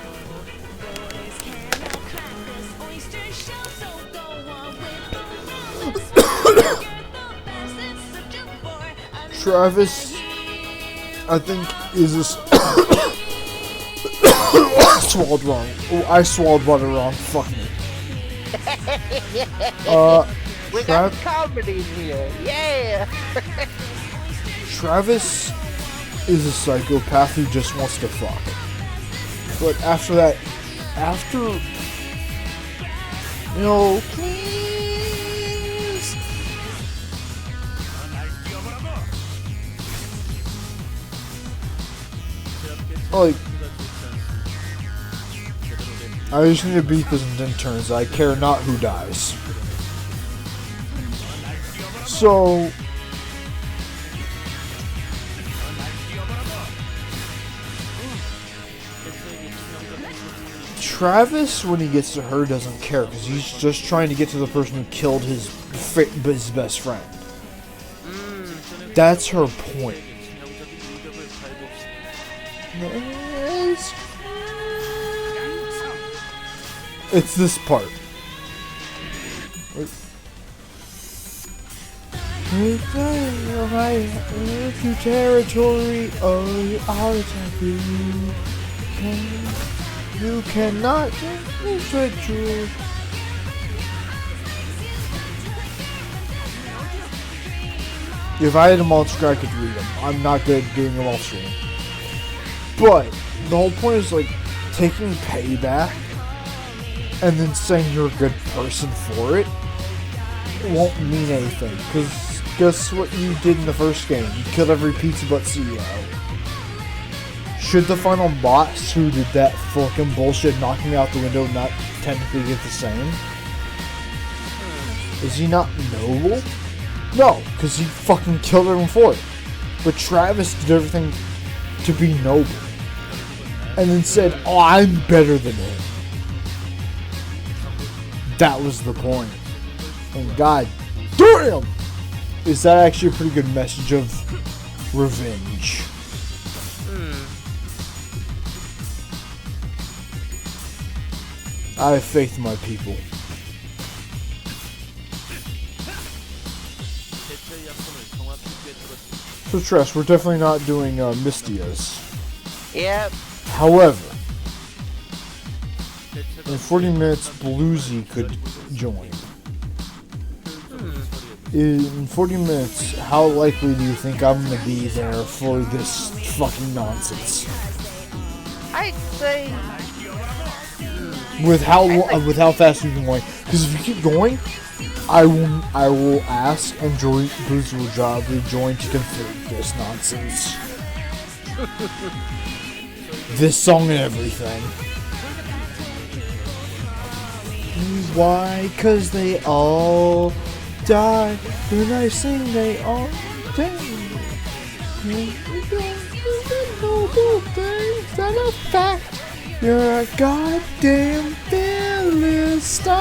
Travis, I think, is a... I swallowed wrong. Oh, I swallowed water wrong. Fuck me. We got comedy here. Yeah. Travis is a psychopath who just wants to fuck. But after that, you know, please. Like, I just need to beat this in 10 turns. I care not who dies. So, Travis, when he gets to her, doesn't care because he's just trying to get to the person who killed his best friend. That's her point. It's this part. To territory, you cannot switch you. If I had a monster, I could read them. I'm not good at doing them all stream. But the whole point is like taking payback and then saying you're a good person for it won't mean anything. Because guess what you did in the first game? You killed every Pizza Butt CEO. Should the final boss who did that fucking bullshit knocking me out the window not technically get the same? Is he not noble? No, because he fucking killed everyone for it. But Travis did everything to be noble. And then said, oh, I'm better than him. That was the point. And god damn! Is that actually a pretty good message of revenge? I have faith in my people. So Tress, we're definitely not doing Mystias. Yep. However, in 40 minutes, Blusy could join. In 40 minutes, how likely do you think I'm gonna be there for this fucking nonsense? I'd say With how fast we've been going, because if you keep going, I will ask and Blusy will join to confirm this nonsense. This song and everything. Why? 'Cause they all die when I sing. They all die. Noble things that are fact. You're a goddamn Philistine.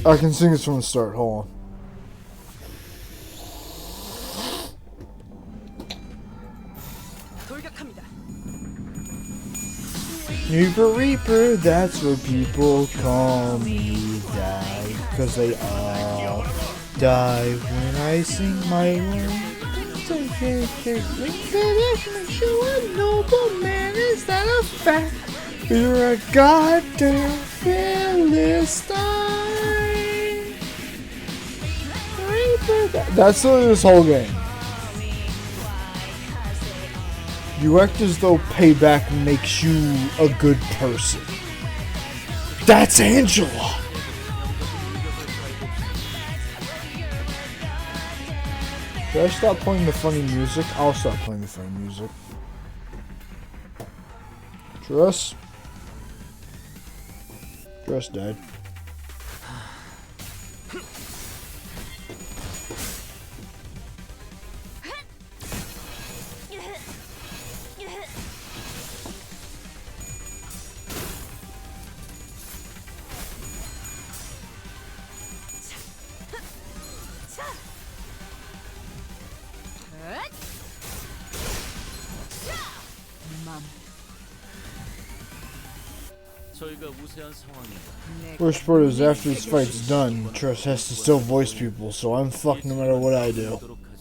I can sing this from the start. Hold on. Reaper, Reaper, that's what people call me. Die, cause they all die when I sing my one. Makes you a noble man, is that a fact? You're a goddamn Philistine. That's literally this whole game. You act as though payback makes you a good person. That's Angela! Should I stop playing the funny music? I'll stop playing the funny music. Tress? Tress died. 저희가 우세한 상황입니다. Worst part is after this fight's done, Tress has to still voice people, so I'm fucked no matter what I do. 하도록 하죠.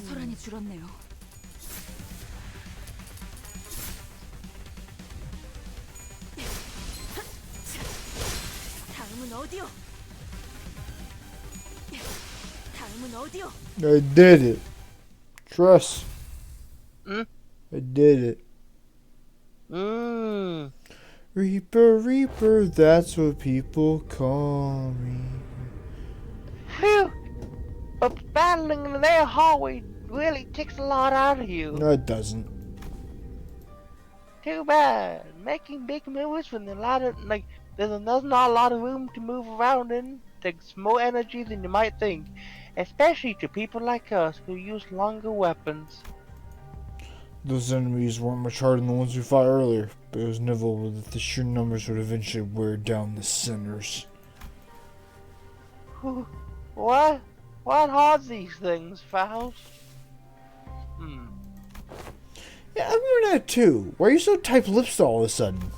소란이 줄었네요. 다음은 어디요? 다음은 어디요? I did it. Tress. Hmm? I did it. Reaper, Reaper, that's what people call me. Phew! But battling in their hallway really takes a lot out of you. No, it doesn't. Too bad. Making big moves when there's not a lot of room to move around in takes more energy than you might think, especially to people like us who use longer weapons. Those enemies weren't much harder than the ones we fought earlier, but it was inevitable that the sheer numbers would eventually wear down the sinners. What? What are these things, Faust? Yeah, I remember that too. Why are you so tight-lipped all of a sudden?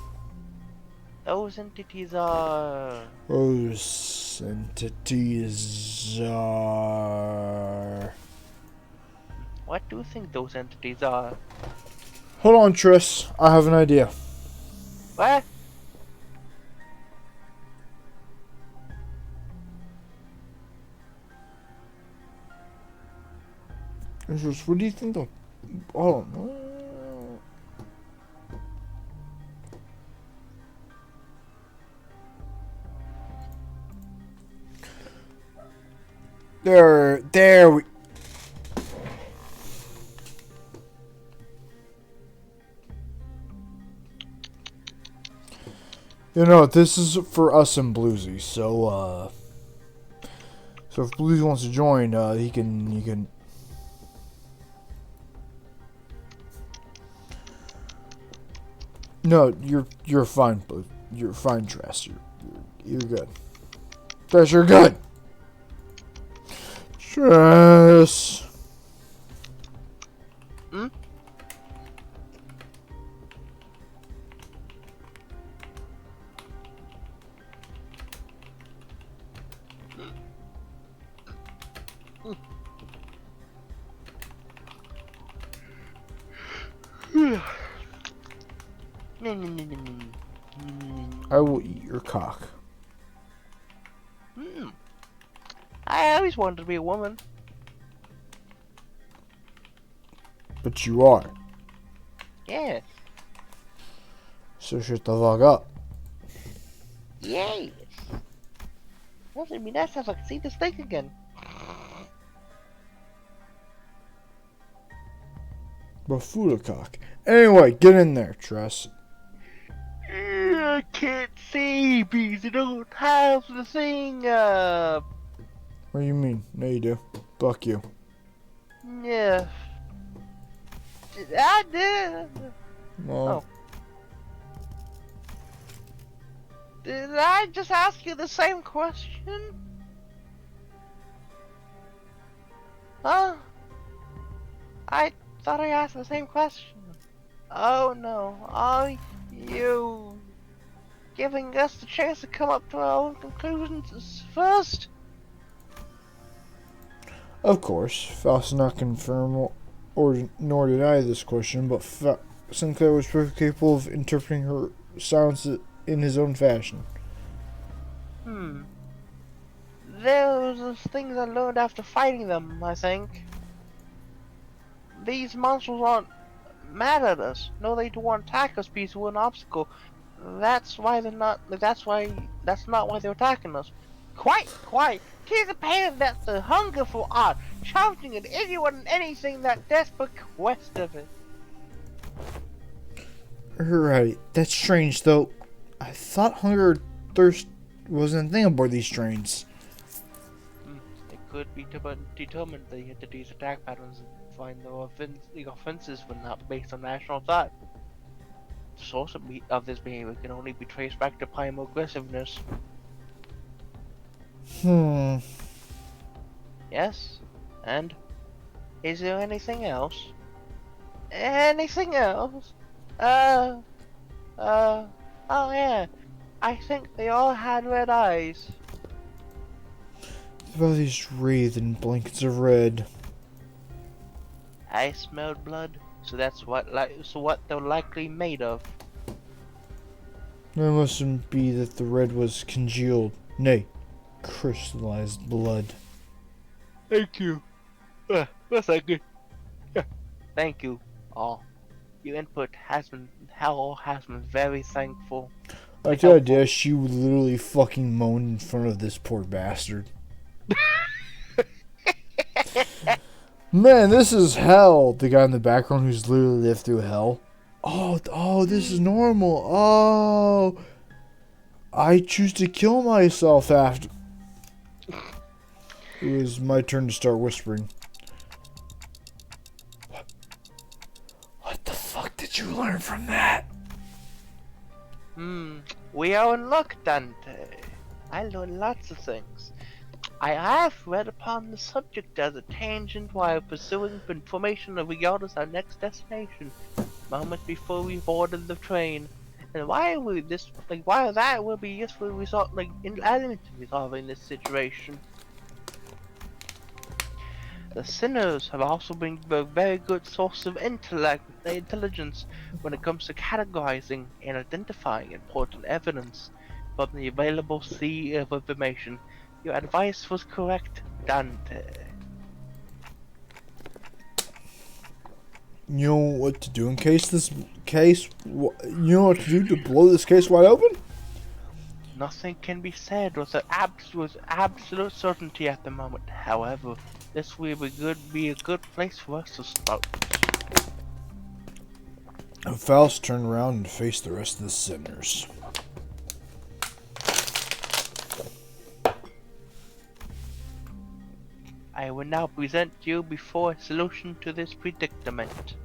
Those entities are... Those entities are... What do you think those entities are? Hold on, Triss. I have an idea. What? Triss, what do you think the... Hold on. There we... You know, this is for us and Blusy, so if Blusy wants to join, he can... No, you're fine, but you're fine, Tress. You're good. Tress, you're good. Tress. I will eat your cock. I always wanted to be a woman. But you are. Yes. So shut the fuck up. Yes. Doesn't mean that sounds like see the steak again. Bafuda cock. Anyway, get in there, Tress. I can't see because I don't have the thing up. What do you mean? No, you do. Fuck you. Yeah. I did. Well, Oh. Did I just ask you the same question? Huh? I thought I asked the same question. Oh no. Are you giving us the chance to come up to our own conclusions first? of course, Faust did not confirm or nor deny this question, but Sinclair was perfectly capable of interpreting her sounds in his own fashion. There was those things I learned after fighting them, I think. These monsters aren't mad at us. No, they don't want to attack us because we're an obstacle. That's why they're not. That's not why they're attacking us. Quite. Tis apparent that the hunger for art, challenging at anyone and anything that desperate quest of it. Right. That's strange, though. I thought hunger or thirst wasn't a thing aboard these trains. It could be determined the entity's attack patterns and find the offenses were not based on national thought. The source of this behavior can only be traced back to primal aggressiveness. Yes? And? Is there anything else? Anything else? Oh yeah. I think they all had red eyes. The bodies wreathed in blankets of red. I smelled blood, so that's what they're likely made of. It mustn't be that the red was congealed, nay, crystallized blood. Thank you. Thank you. Thank you, all. Your input has been very thankful. I like the idea she would literally fucking moan in front of this poor bastard. Man, this is hell. The guy in the background who's literally lived through hell. Oh, this is normal. Oh, I choose to kill myself after. It was my turn to start whispering. What the fuck did you learn from that? We are in luck, Dante. I learned lots of things. I have read upon the subject as a tangent while pursuing information regarding our next destination, moments before we boarded the train. And while that will be useful in resolving this situation. The sinners have also been a very good source of intelligence when it comes to categorizing and identifying important evidence from the available sea of information. Your advice was correct, Dante. You know what to do in case this case. You know what to do to blow this case wide open? Nothing can be said with absolute certainty at the moment. However, this will be a good place for us to start. And Faust turned around and faced the rest of the sinners. I will now present you before a solution to this predicament.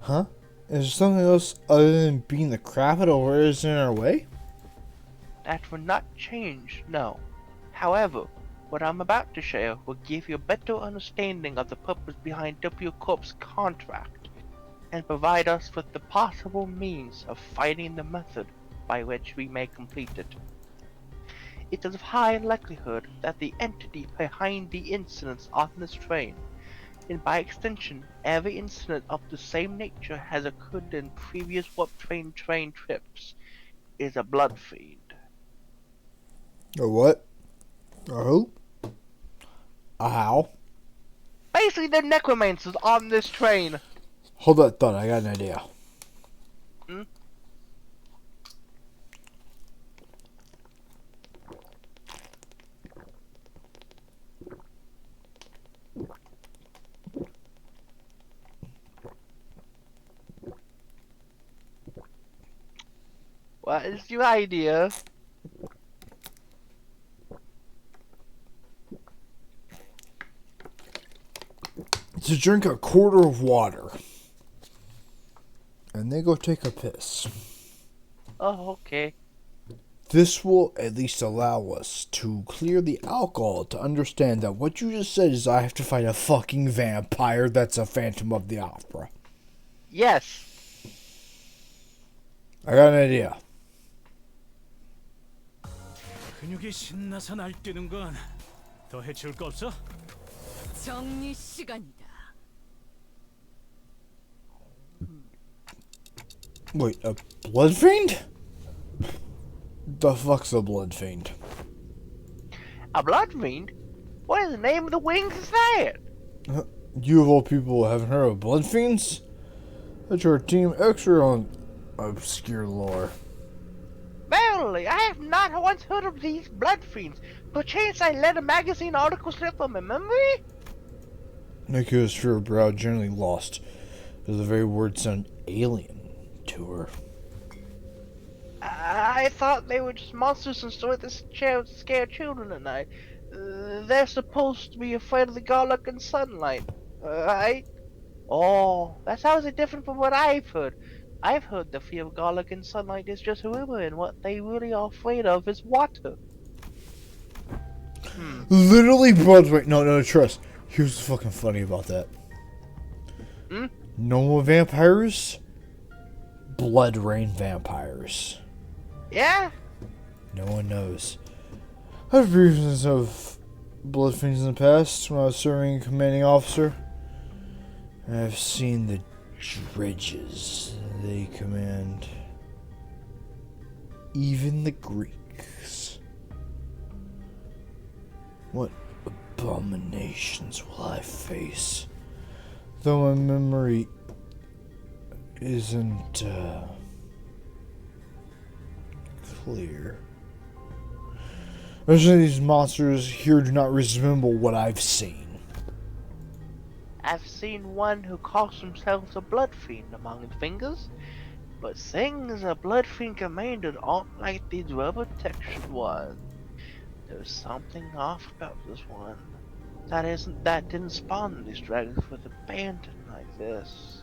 Huh? Is there something else other than beating the crap out of whatever's in our way? That will not change, no. However, what I'm about to share will give you a better understanding of the purpose behind W Corp's contract, and provide us with the possible means of finding the method by which we may complete it. It is of high likelihood that the entity behind the incidents on this train, and by extension every incident of the same nature has occurred in previous warp train trips, is a blood fiend. A what? A who? A how? Basically, they're necromancers on this train. Hold that thought, I got an idea. What is your idea? to drink a quarter of water. And they go take a piss. Oh, okay. This will at least allow us to clear the alcohol to understand that what you just said is I have to fight a fucking vampire that's a Phantom of the Opera. Yes. I got an idea. 근육이 신나서 날뛰는 건 더 해치울 거 없어? 정리 시간이다. Wait, a blood fiend? The fuck's a blood fiend? A blood fiend? What in the name of the wings is that? You of all people haven't heard of blood fiends? That's your team extra on obscure lore. Verily, I have not once heard of these blood fiends. Perchance I let a magazine article slip from my memory? Nico's fear brow generally lost, as the very word sounded alien to her. I thought they were just monsters and stories that scare children at night. They're supposed to be afraid of the garlic and sunlight, right? Oh, that sounds different from what I've heard. I've heard the fear of garlic and sunlight is just a rumor, and what they really are afraid of is water. Literally blood rain. No, trust. Here's what's fucking funny about that. Normal vampires, blood rain vampires. Yeah? No one knows. I've briefings of blood fiends in the past when I was serving commanding officer. I've seen the dredges they command. Even the Greeks. What abominations will I face? Though my memory isn't clear. Most of these monsters here do not resemble what I've seen. I've seen one who calls himself a blood fiend among the fingers, but things a blood fiend commanded aren't like these rubber-textured ones. There's something off about this one. That didn't spawn these dragons with abandon like this.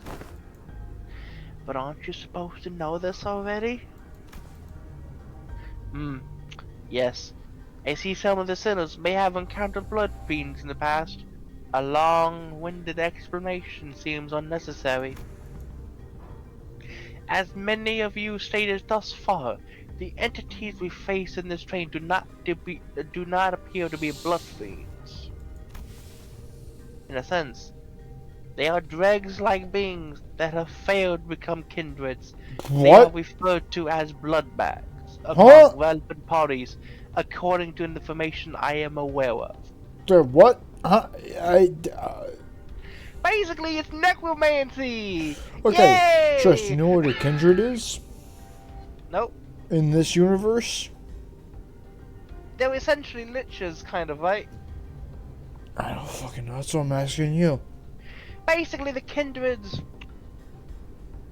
But aren't you supposed to know this already? Yes. I see some of the sinners may have encountered blood fiends in the past. A long-winded explanation seems unnecessary. As many of you stated thus far, the entities we face in this train do not appear to be blood fiends. In a sense, they are dregs-like beings that have failed to become kindreds. They are What? referred to as blood bags Huh? among relevant parties, according to information I am aware of. What? Huh? Basically, it's necromancy! Okay, Yay! Trust, you know what a kindred is? Nope. In this universe? They're essentially liches, kind of, right? I don't fucking know. That's what I'm asking you. Basically, the kindreds...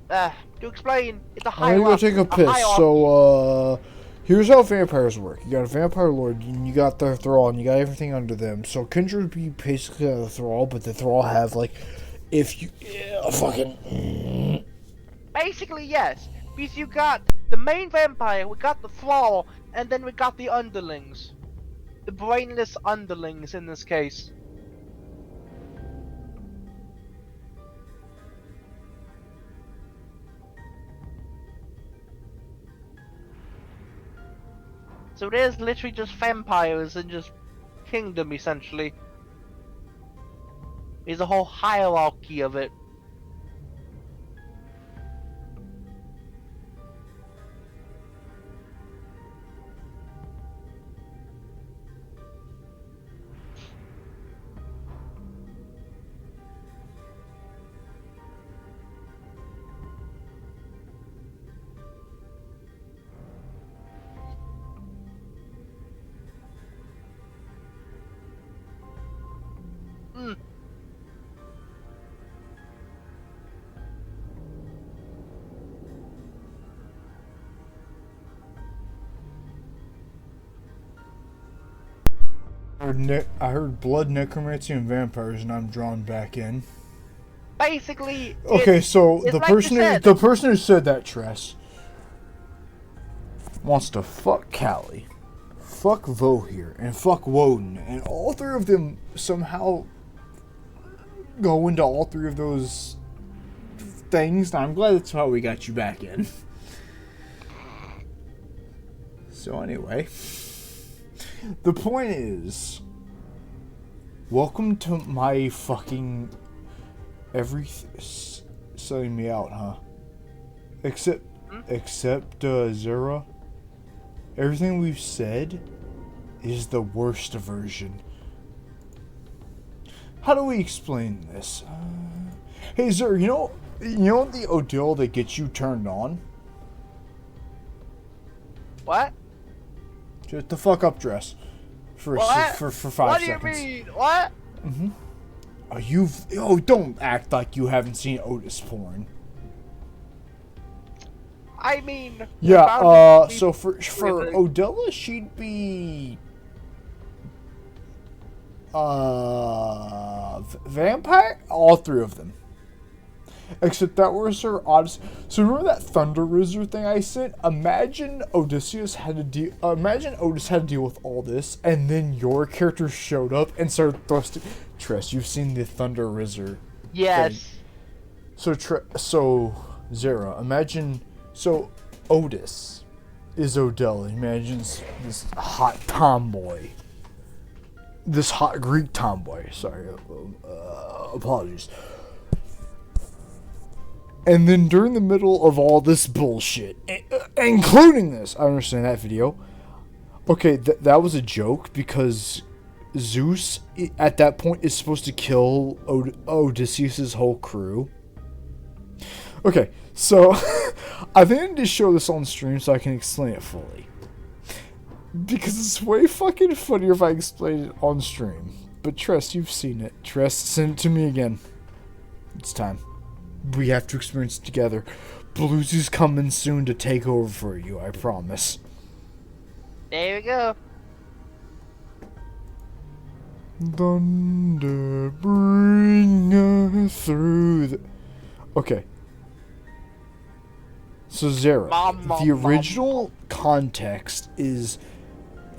to explain, it's a I'm gonna go take a piss. So, here's how vampires work. You got a vampire lord, and you got their thrall, and you got everything under them. So, kindred would be basically a thrall, but the thrall have, like, if you... fucking... Basically, yes. Because you got the main vampire, we got the thrall, and then we got the underlings. The brainless underlings, in this case. So there's literally just vampires and just kingdom, essentially. There's a whole hierarchy of it. I heard blood, necromancy, and vampires, and I'm drawn back in. basically. Okay, so it's the like person you who, said. the person who said that, Tress, wants to fuck Callie, fuck Vohir, and fuck Woden, and all three of them somehow go into all three of those things. And I'm glad that's how we got you back in. So anyway, the point is, welcome to my fucking selling me out, huh? Except Zera. Everything we've said is the worst version. How do we explain this? Hey Zera, you know the Odile that gets you turned on? What? Shut the fuck up, Dress. For What? for 5 What do you seconds. mean? What? Don't act like you haven't seen Otis porn. I mean. Yeah, about to be- so for Odella, she'd be vampire, all three of them. Except that was her odyssey. So remember that Thunder Riser thing I sent? Imagine Otis had to deal with all this, and then your character showed up and started thrusting. Tress, you've seen the Thunder Riser. Yes. So Zera, imagine. So Otis is Odell. Imagines this hot tomboy. This hot Greek tomboy. Sorry, apologies. And then during the middle of all this bullshit, including this, I understand that video. Okay, that was a joke because Zeus at that point is supposed to kill Odysseus' whole crew. Okay, so I think I need to show this on stream so I can explain it fully. Because it's way fucking funnier if I explain it on stream. But Tress, you've seen it. Tress, send it to me again. It's time. We have to experience it together. Bluesy's coming soon to take over for you, I promise. There we go. Thunder, bring us through the... Okay. So Zera, the original context is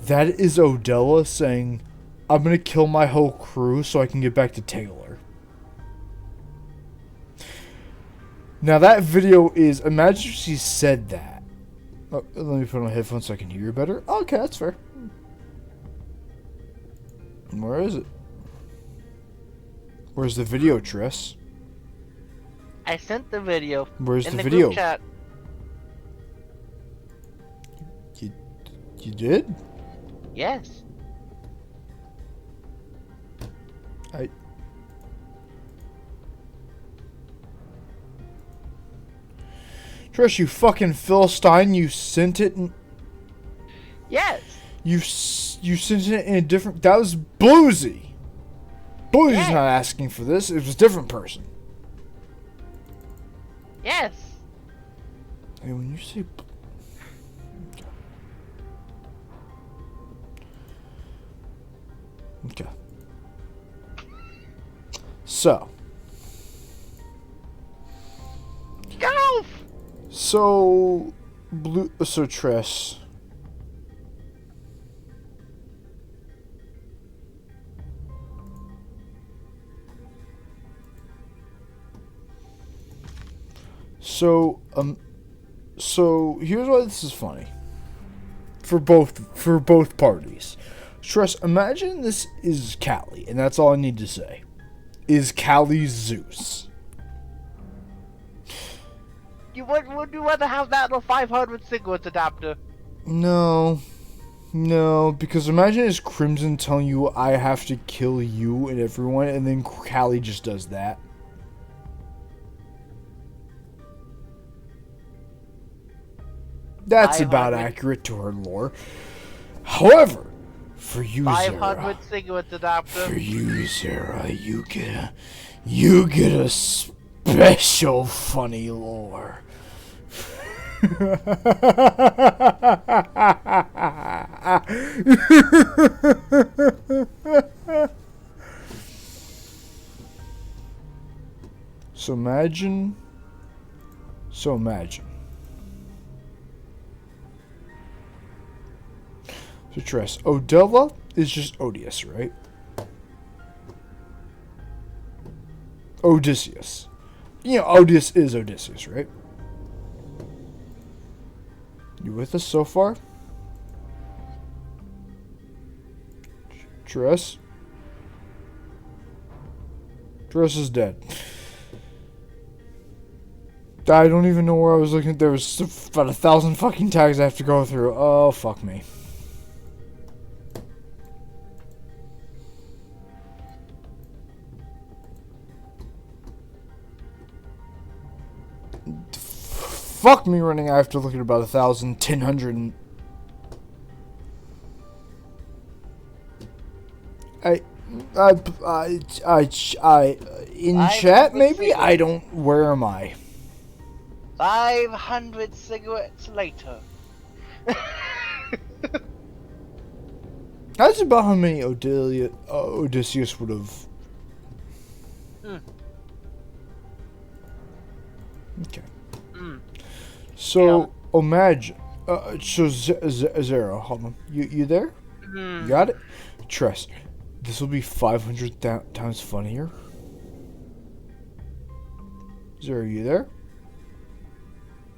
that is Odella saying, I'm gonna kill my whole crew so I can get back to Taylor. Now that video is, imagine if she said that. Oh, let me put on headphones so I can hear you better. Okay, that's fair. Where is it? Where's the video, Tress? I sent the video. Where's in the the video? Group chat. You did? Yes. Trish, you fucking Philistine, you sent it in... Yes. You sent it in a different... That was Bluesy. Bluesy's Yes. not asking for this. It was a different person. Yes. Hey, when you say... Okay. So. Go. So Tress. So here's why this is funny. For both parties. Tress, imagine this is Callie, and that's all I need to say. Is Callie Zeus? Would you rather have that or 500 cigarettes adapter? No, because imagine it's Crimson telling you I have to kill you and everyone, and then Callie just does that. That's about 500. accurate to her lore. However, for you, 500 Zera, cigarettes adapter. for you, Zera, you get a special funny lore. So imagine. So Tress, Odella is just Odious, right? Odysseus. You know, Odious is Odysseus, right? You with us so far? Tress? Tress is dead. I don't even know where I was looking. There was about 1,000 fucking tags I have to go through. Oh, fuck me. Fuck me running. I have to look at about 1,100. In chat maybe. I don't. Where am I? 500 cigarettes later. That's about how many Odysseus would have. Okay. So imagine. So Zero, hold on. You there? You got it. Tress. This will be 500 times funnier. Zero, you there?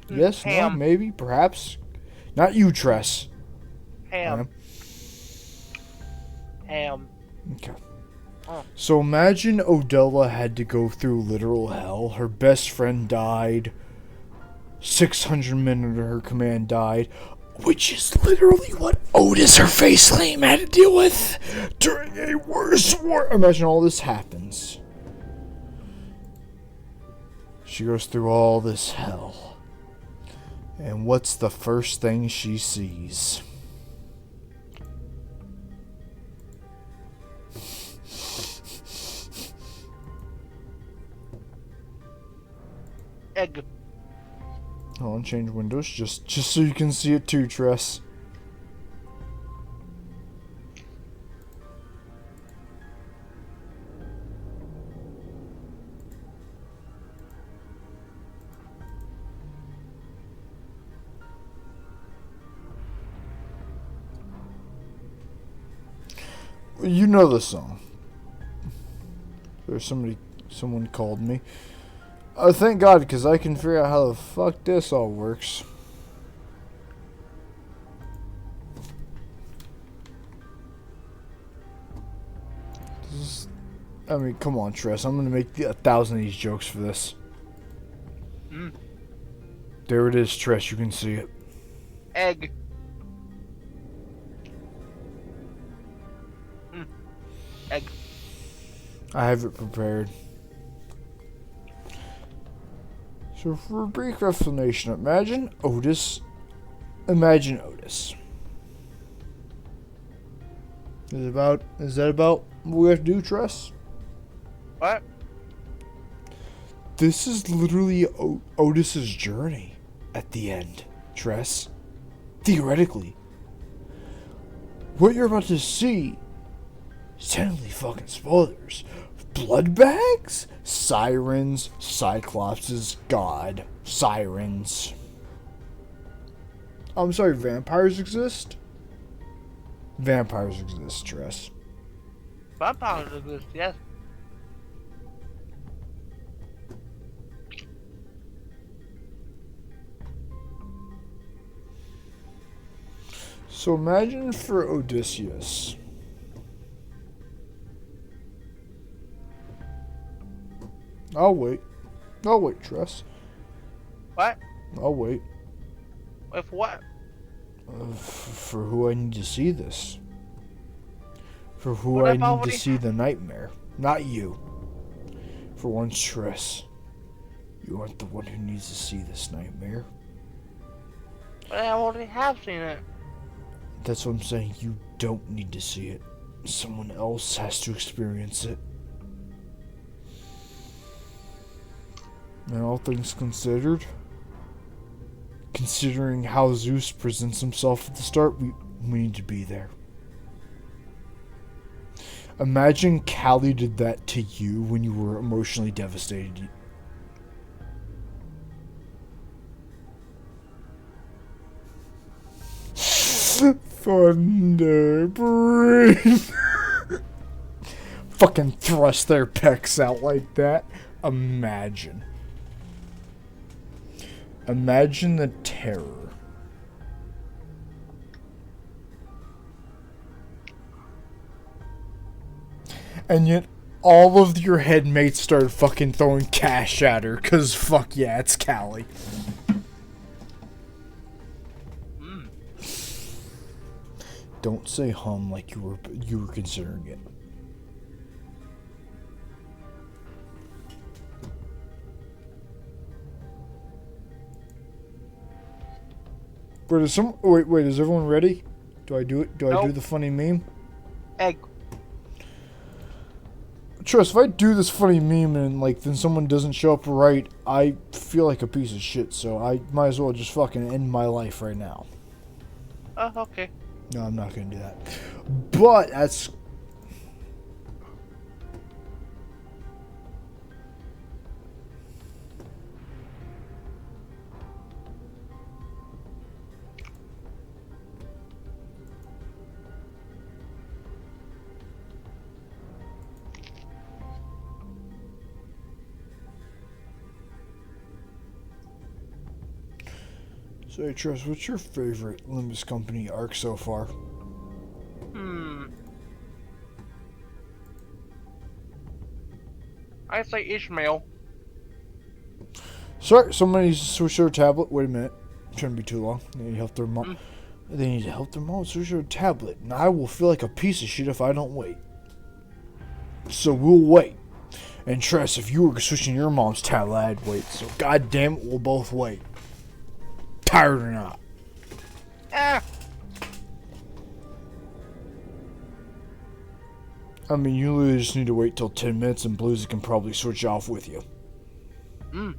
Yes, no, maybe, perhaps. Not you, Tress. Ham. Okay. So imagine Odella had to go through literal hell. Her best friend died. 600 men under her command died. Which is literally what Otis, her face lame, had to deal with during a worse war. Imagine all this happens. She goes through all this hell. And what's the first thing she sees? Egg. Hold on, change windows just so you can see it too, Tress. You know the song. There's someone called me. Oh, thank God, because I can figure out how the fuck this all works. I mean, come on, Tress. I'm gonna make 1,000 of these jokes for this. There it is, Tress. You can see it. Egg. Egg. I have it prepared. So for a brief explanation, imagine Otis. Imagine Otis. Is that about what we have to do, Tress? What? This is literally Otis's journey at the end, Tress. Theoretically. What you're about to see is technically fucking spoilers. Blood bags? Sirens, Cyclopses, God, sirens. I'm sorry, vampires exist? Vampires exist, Tress. Vampires exist, yes. So imagine for Odysseus. I'll wait, Tress. What? I'll wait. With what? For who I need to see this. For who What I if need already to see the nightmare. Not you. For once, Tress. You aren't the one who needs to see this nightmare. But I already have seen it. That's what I'm saying. You don't need to see it. Someone else has to experience it. And all things considered, considering how Zeus presents himself at the start, we need to be there. Imagine Callie did that to you when you were emotionally devastated. Thunder breathe. Fucking thrust their pecs out like that. Imagine. Imagine the terror. And yet, all of your headmates start fucking throwing cash at her, cause fuck yeah, it's Callie. Don't say hum like you were considering it. But wait, is everyone ready? Do I do it? Do I do Nope. the funny meme? Egg. Trust, if I do this funny meme and then someone doesn't show up right, I feel like a piece of shit, so I might as well just fucking end my life right now. Oh, okay. No, I'm not gonna do that. But that's... So, hey, Trust, what's your favorite Limbus Company arc so far? I say Ishmael. Sorry, somebody needs to switch their tablet. Wait a minute. Shouldn't be too long. They need to help their mom. They need to help their mom switch their tablet. And I will feel like a piece of shit if I don't wait. So we'll wait. And Tress, if you were switching your mom's tablet, I'd wait. So goddamn it, we'll both wait. Tired or not. Ah! I mean, you literally just need to wait till 10 minutes and Bluesy can probably switch off with you. To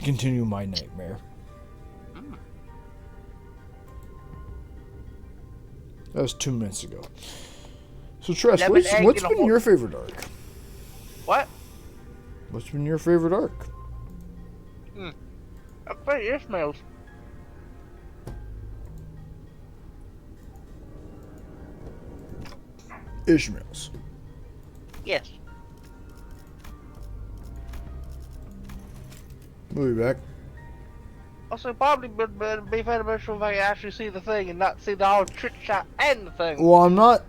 continue my nightmare. That was 2 minutes ago. So, Tress, what's been your favorite arc? What? What's been your favorite arc? I say Ishmael's. Ishmael's. Yes. We'll be back. Also, probably would be beneficial if I actually see the thing and not see the whole chit chat and the thing. Well, I'm not...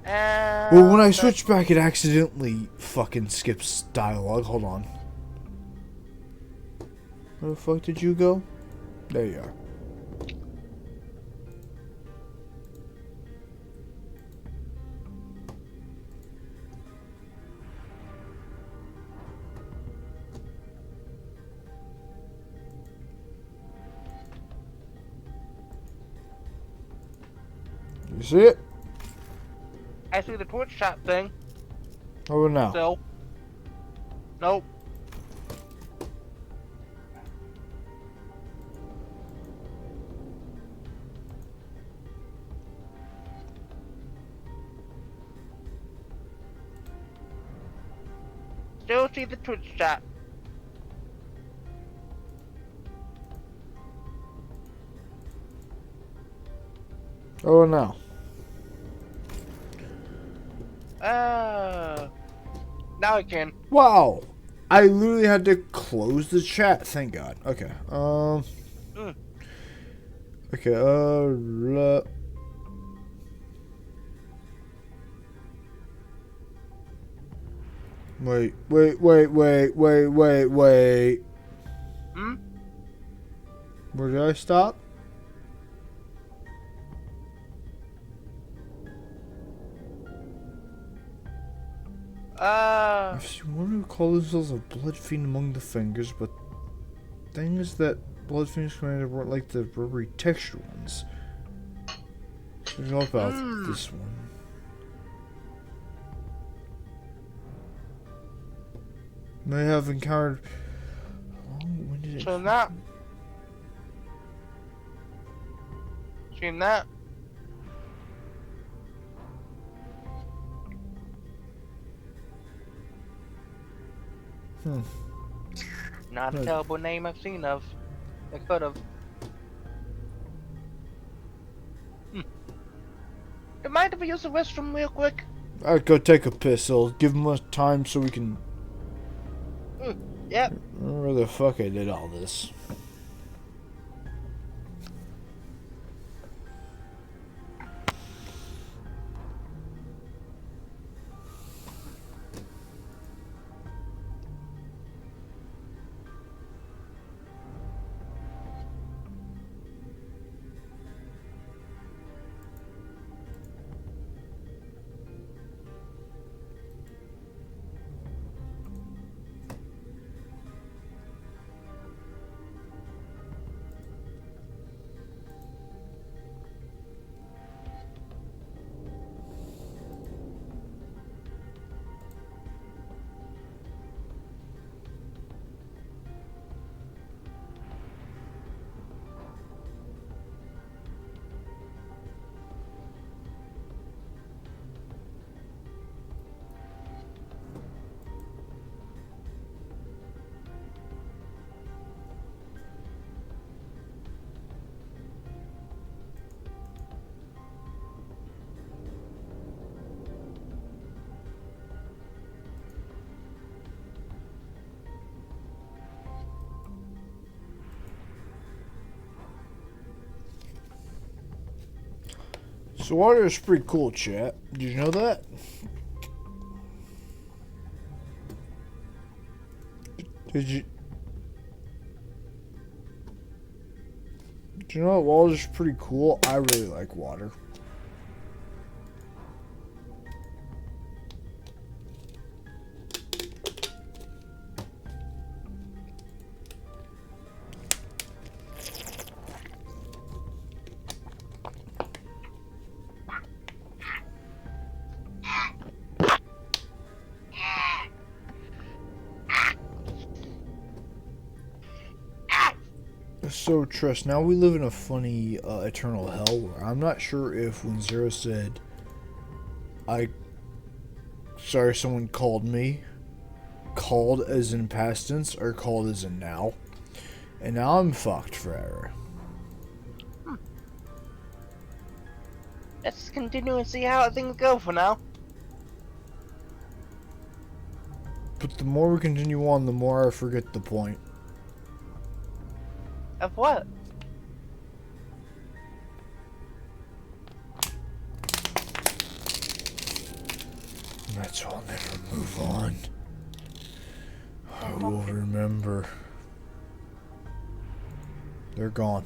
Well, when I switch back, it accidentally fucking skips dialogue. Hold on. Where the fuck did you go? There you are. You see it? I see the Twitch chat thing. Oh, now. Still. Nope. Still see the Twitch chat. Oh, now. Now I can. Wow. I literally had to close the chat. Thank God. Okay. Okay. Wait. Where did I stop? I've seen one who call themselves a blood fiend among the fingers, but things that blood fiends commanded weren't like the rubbery textured ones. So what about this one? May have encountered. When did it? Seen that? Seen that? Hmm. Not a terrible name I've seen of. They could have. Hmm. You mind if I use the restroom real quick? I'd go take a piss. I'll give him time so we can Yep. remember where the fuck I did all this. So water is pretty cool, chat. Did you know that? Did you know that water is pretty cool? I really like water. So, Tress, now we live in a funny eternal hell where I'm not sure if when Zero said, sorry, someone called me, called as in past tense or called as in now. And now I'm fucked forever. Let's continue and see how things go for now. But the more we continue on, the more I forget the point. Of what? That's why I'll never move on. I will remember. They're gone.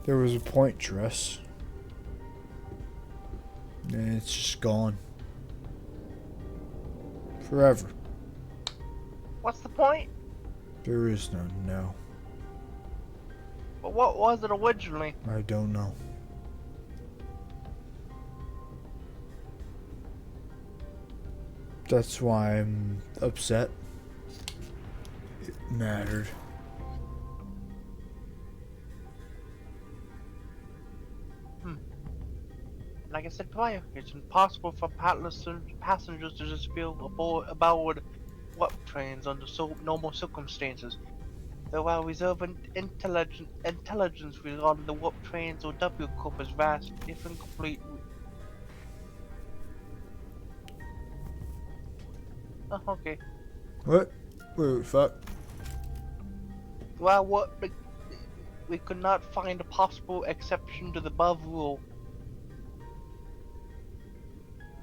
There was a point, Tress. And it's just gone. Forever. What's the point? There is none now. But what was it originally? I don't know. That's why I'm upset. It mattered. Like I said prior, it's impossible for passengers to just feel aboard warp trains under normal circumstances. Though our reserve intelligence regarding the warp trains or W Corp is vast, if incomplete. Oh, okay. What? Wait, fuck. Well, we could not find a possible exception to the above rule.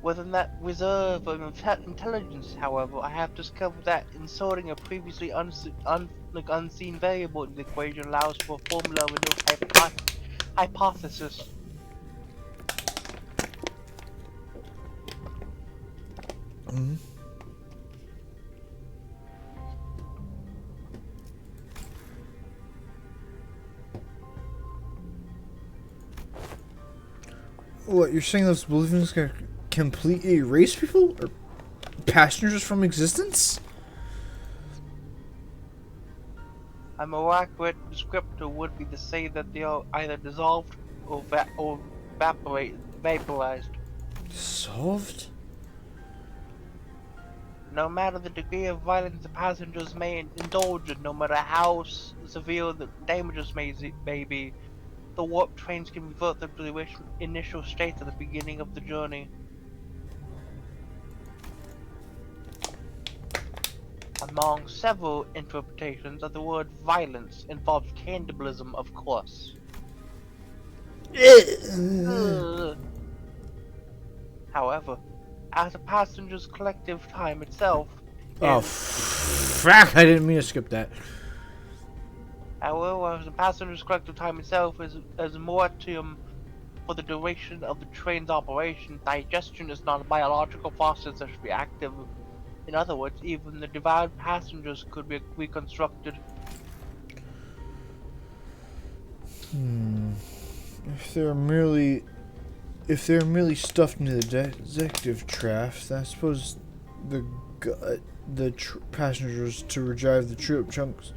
Within that reserve of intelligence, however, I have discovered that inserting a previously unseen variable in the equation allows for a formula of a new hypothesis. What, you're saying those balloons gonna completely erase people? Or passengers from existence? A more accurate descriptor would be to say that they are either dissolved or, vaporized. Solved? No matter the degree of violence the passengers may indulge in, no matter how severe the damages may be, the warp trains can revert them to the initial state at the beginning of the journey. Among several interpretations of the word violence involves cannibalism, of course. However, as a passenger's collective time itself Oh, fuck, I didn't mean to skip that. However, as a passenger's collective time itself is a moratorium for the duration of the train's operation, digestion is not a biological process that should be active. In other words, even the devoured passengers could be reconstructed. If they're merely stuffed into the executive draft, I suppose the passengers to retrieve the chewed-up chunks.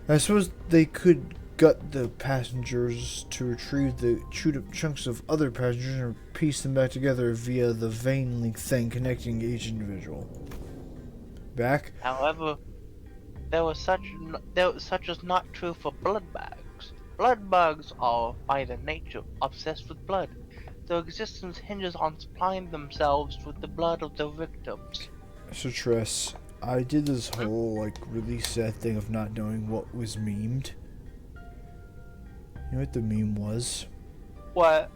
I suppose they could gut the passengers to retrieve the chewed-up chunks of other passengers and piece them back together via the vein link thing connecting each individual. Back? However, such is not true for blood bags. Blood bugs are, by their nature, obsessed with blood. Their existence hinges on supplying themselves with the blood of their victims. So Tress, I did this whole really sad thing of not knowing what was memed. You know what the meme was? What?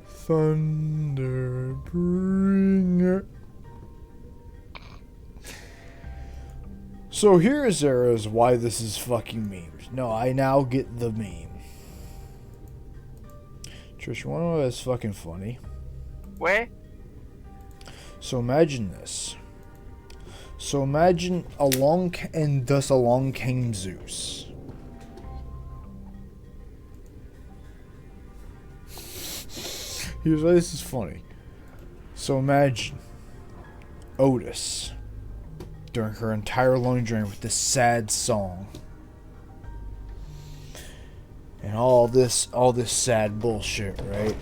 Thunder bringer. So here is why this is fucking memed. No, I now get the meme. Trish, you wanna know what's fucking funny? Where? So imagine this. So imagine along came Zeus. Here's why this is funny. So imagine Otis during her entire long journey with this sad song. And all this sad bullshit, right?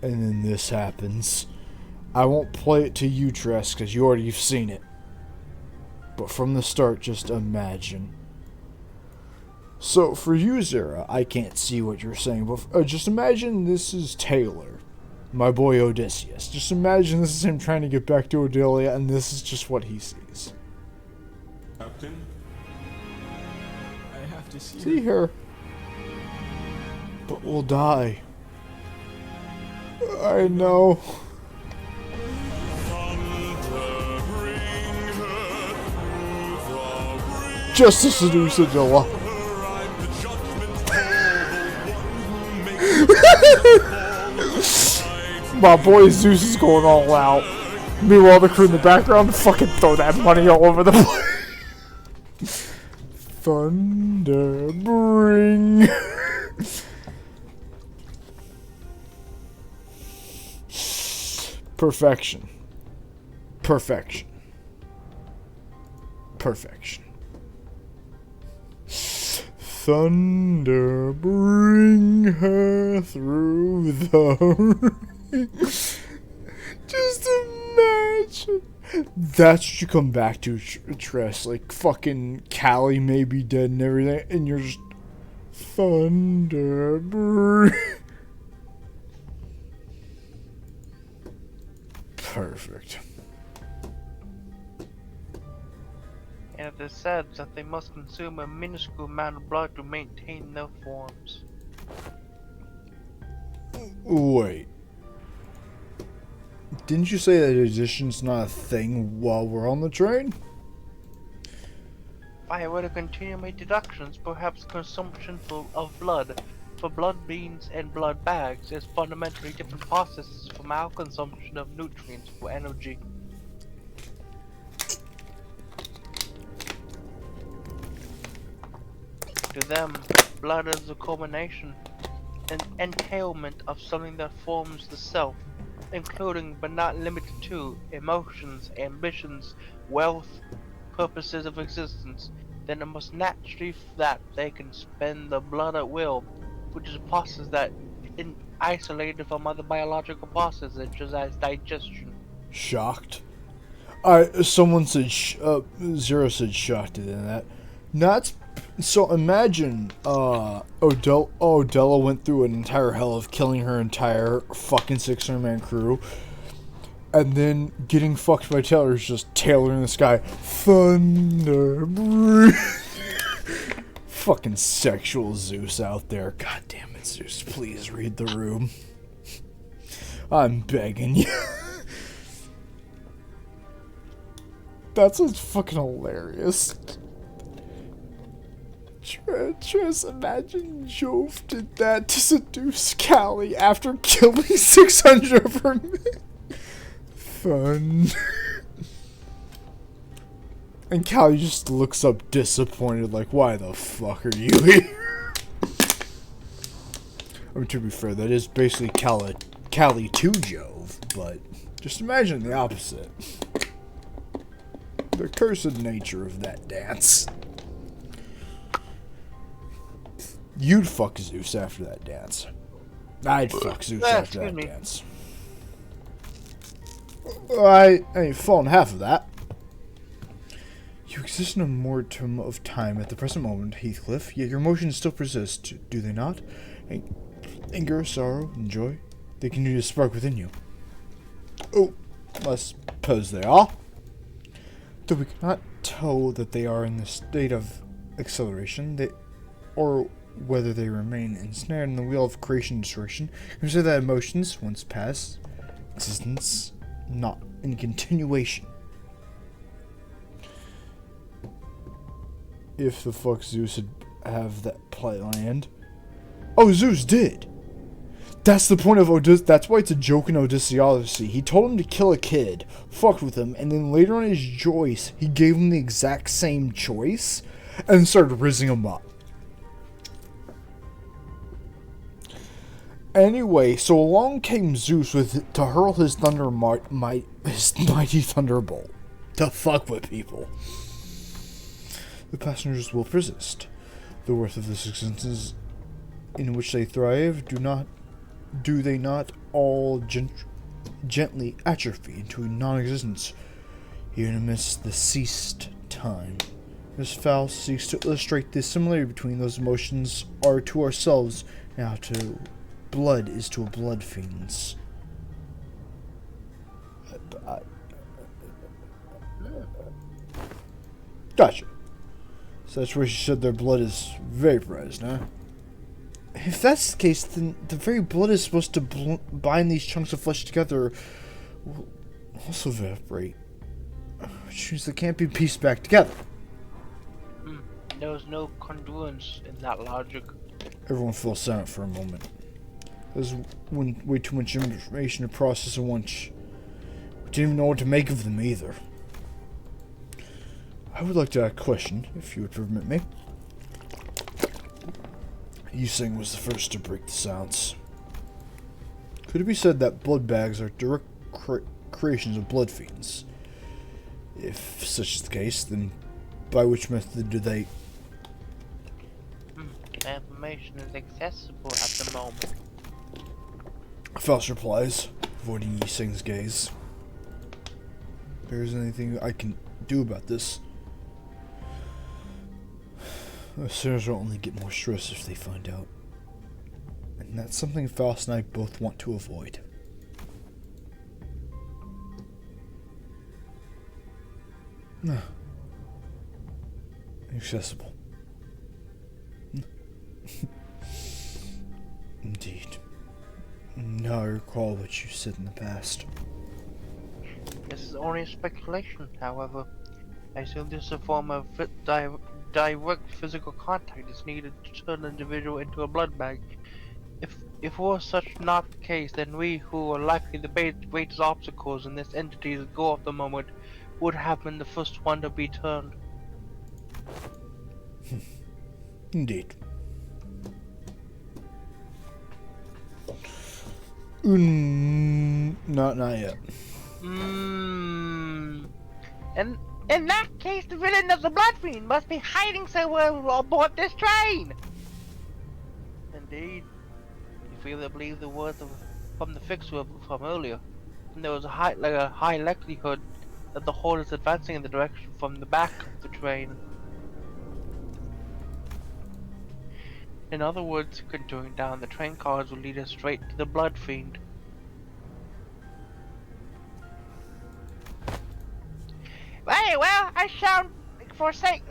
And then this happens. I won't play it to you, Tress, because you've seen it. But from the start, just imagine. So, for you, Zara, I can't see what you're saying, but just imagine this is Taylor, my boy Odysseus. Just imagine this is him trying to get back to Odelia, and this is just what he sees. Captain, I have to See her. But we'll die. I know. Just to seduce Adilla. My boy Zeus is going all out. Meanwhile, the crew in the background fucking throw that money all over the place. Thunder bring. Perfection. Perfection. Perfection. Thunder, bring her through the ring. Just imagine. That's what you come back to, Tress. Like, fucking Callie may be dead and everything, and you're just... Thunder, bring... Perfect. And it is said that they must consume a minuscule amount of blood to maintain their forms. Wait. Didn't you say that addition's not a thing while we're on the train? If I were to continue my deductions, perhaps consumption of blood for blood beans and blood bags is fundamentally different processes from our consumption of nutrients for energy. To them, blood is a culmination an entailment of something that forms the self, including but not limited to emotions, ambitions, wealth, purposes of existence, then it must naturally that they can spend the blood at will, which is a process that is isolated from other biological processes such as digestion. Shocked. Someone said, Zero said shocked in that. Not, so imagine, Odella went through an entire hell of killing her entire fucking 600-man crew, and then getting fucked by Taylor is just Taylor in the sky. Thunder, fucking sexual Zeus out there. God damn it, Zeus, please read the room. I'm begging you. That's what's fucking hilarious. Just imagine Jove did that to seduce Callie after killing 600 of her men. Fun. And Callie just looks up disappointed, like, why the fuck are you here? I mean, to be fair, that is basically Callie to Jove, but just imagine the opposite. The cursed nature of that dance. You'd fuck Zeus after that dance. I'd fuck Zeus after that dance. I ain't falling half of that. You exist in a mortum of time at the present moment, Heathcliff, yet your emotions still persist, do they not? Anger, sorrow, and joy, they continue to spark within you. Oh, I suppose they are. Though we cannot tell that they are in the state of acceleration, or whether they remain ensnared in the wheel of creation and destruction, consider that emotions, once past, existence, not in continuation. If the fuck Zeus would have that land. Oh, Zeus did! That's the point of Odysseus. That's why it's a joke in Odyssey. He told him to kill a kid, fucked with him, and then later on his choice, he gave him the exact same choice, and started rizzing him up. Anyway, so along came Zeus to hurl his his mighty thunderbolt to fuck with people. The passengers will persist. The worth of this existence in which they thrive do they not all gently atrophy into non-existence, even amidst the ceased time? This Faust seeks to illustrate the similarity between those emotions are to ourselves, now to blood is to a blood fiend's. Gotcha. So that's where she said their blood is vaporized, huh? If that's the case, then the very blood is supposed to bind these chunks of flesh together will also evaporate. Which means they can't be pieced back together. There's no congruence in that logic. Everyone fell silent for a moment. There's way too much information to process at once. We didn't even know what to make of them either. I would like to ask a question, if you would permit me. Yusing was the first to break the silence. Could it be said that blood bags are direct creations of blood fiends? If such is the case, then by which method do they... The information is accessible at the moment. Faust replies, avoiding Yising's gaze. If there is anything I can do about this. The sinners will only get more stressed if they find out. And that's something Faust and I both want to avoid. Accessible. Indeed. Now I recall what you said in the past. This is only speculation, however. I assume this is a form of direct physical contact is needed to turn an individual into a blood bag. If were such not the case, then we who are likely the greatest obstacles in this entity's go at the moment would have been the first one to be turned. Indeed. Not yet. And in that case, the villain of the Blood Fiend must be hiding somewhere aboard this train. Indeed, if we were to believe the words from the fixer from earlier, then there was a high likelihood that the horde is advancing in the direction from the back of the train. In other words, continuing down the train cars will lead us straight to the Blood Fiend. Very well, I shall forsake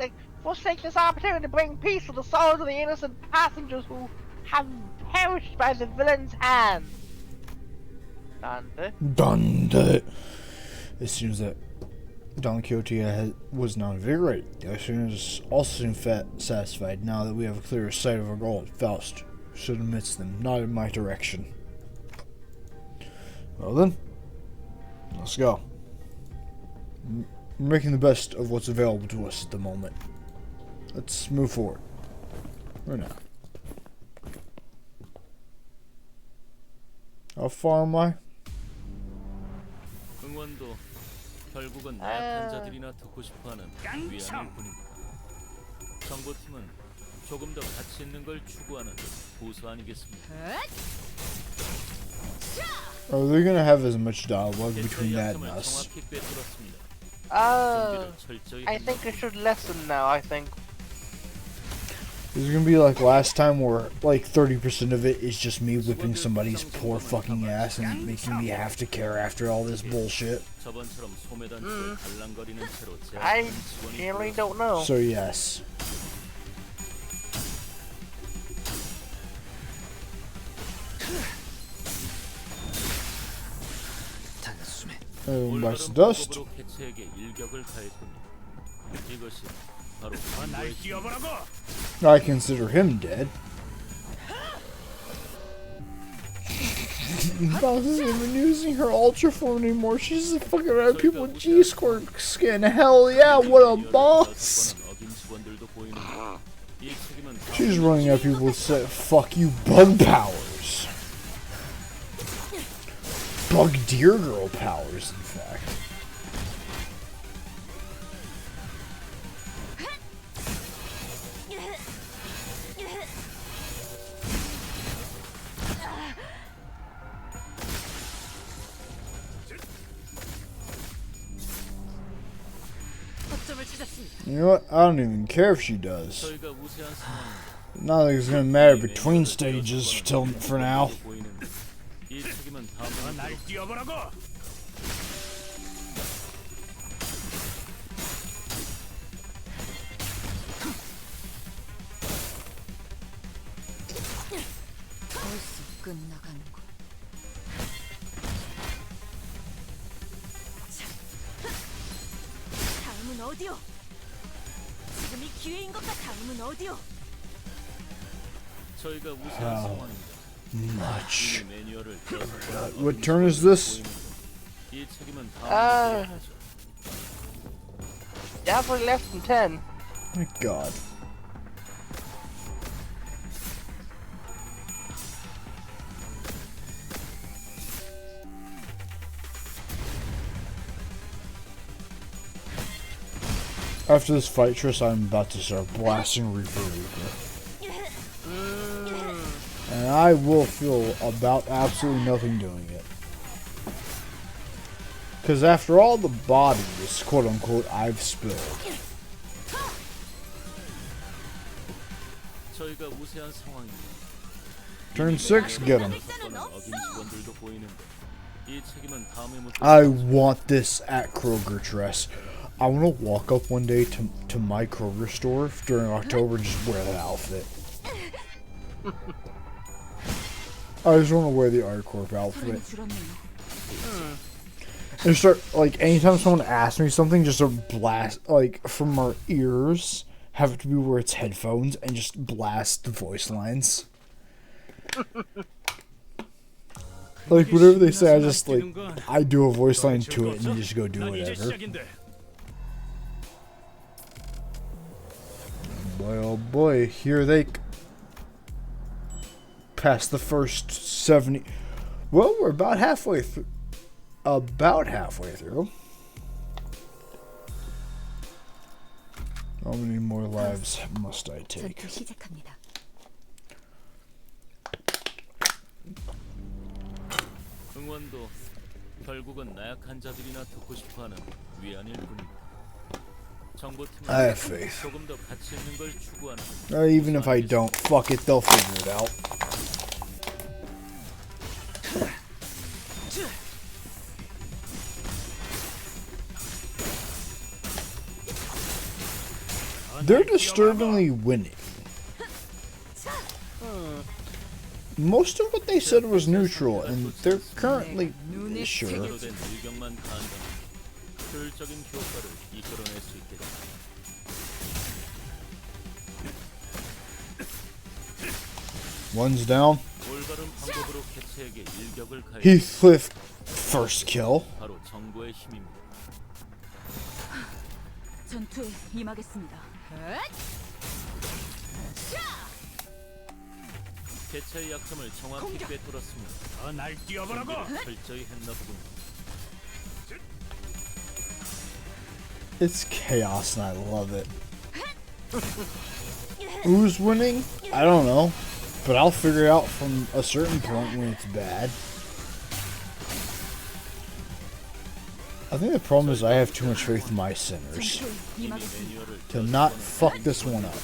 this opportunity to bring peace to the souls of the innocent passengers who have perished by the villain's hand. Dante. It seems that Don Quixote was not invigorated. The Oceaners also seem satisfied now that we have a clearer sight of our goal. Faust stood amidst them, not in my direction. Well then, let's go. We're making the best of what's available to us at the moment. Let's move forward. Right now. How far am I? 응원도 결국은 약한 자들이나 듣고 싶어하는 위안일 뿐입니다. 정보팀은 조금 더 가치 있는 걸 추구하는 보수 아니겠습니까? Are they gonna have as much dialogue between that and us? I think it should lessen now, I think. Is it gonna be like last time where like 30% of it is just me whipping somebody's poor fucking ass and making me have to care after all this bullshit? I really don't know. So yes. Bites the dust. I consider him dead. Boss isn't even using her ultra form anymore. She's just fucking around people with G-score skin. Hell yeah, what a boss! She's running at people with fuck you bug powers. Bug deer girl powers, in fact. You know what? I don't even care if she does. Not like it's gonna matter between stages for now. How much? What turn is this? Definitely less than 10. My god. After this fight, Tris, I'm about to start blasting Reaper. And I will feel about absolutely nothing doing it. Because after all the bodies, quote unquote, I've spilled. Turn 6, get him. I want this at Kroger, Tress. I want to walk up one day to my Kroger store during October and just wear that outfit. I just want to wear the ArtCorp outfit. And start, like, anytime someone asks me something, just a blast, like, from our ears, have it to be where it's headphones, and just blast the voice lines. Like, whatever they say, I just, like, I do a voice line to it, and then just go do whatever. Boy, oh boy, here they... Past the first 70... Well, we're about halfway through. About halfway through. How many more lives must I take? 전투 시작합니다. 응원도 결국은 나약한 자들이나 듣고 싶어하는 위안일 뿐입니다. 정보팀은 I have faith. 조금 더 가치 있는 걸 추구하는 Even if I don't, fuck it, they'll figure it out. They're disturbingly winning. Most of what they said was neutral, and they're currently sure. 제대로 된 일격만 가한다면 효율적인 효과를 이끌어낼 수 있겠다. One's down. 올바른 방법으로 개체에게 일격을 가해 Heathcliff, first kill. 바로 정보의 힘입니다. 전투에 임하겠습니다. 개체의 약점을 정확히 꿰뚫었습니다. 날 뛰어보라고. 철저히 했나 보군요. It's chaos and I love it. Who's winning? I don't know. But I'll figure out from a certain point when it's bad. I think the problem is I have too much faith in my sinners 이미 매뉴얼을 to not fuck this one up.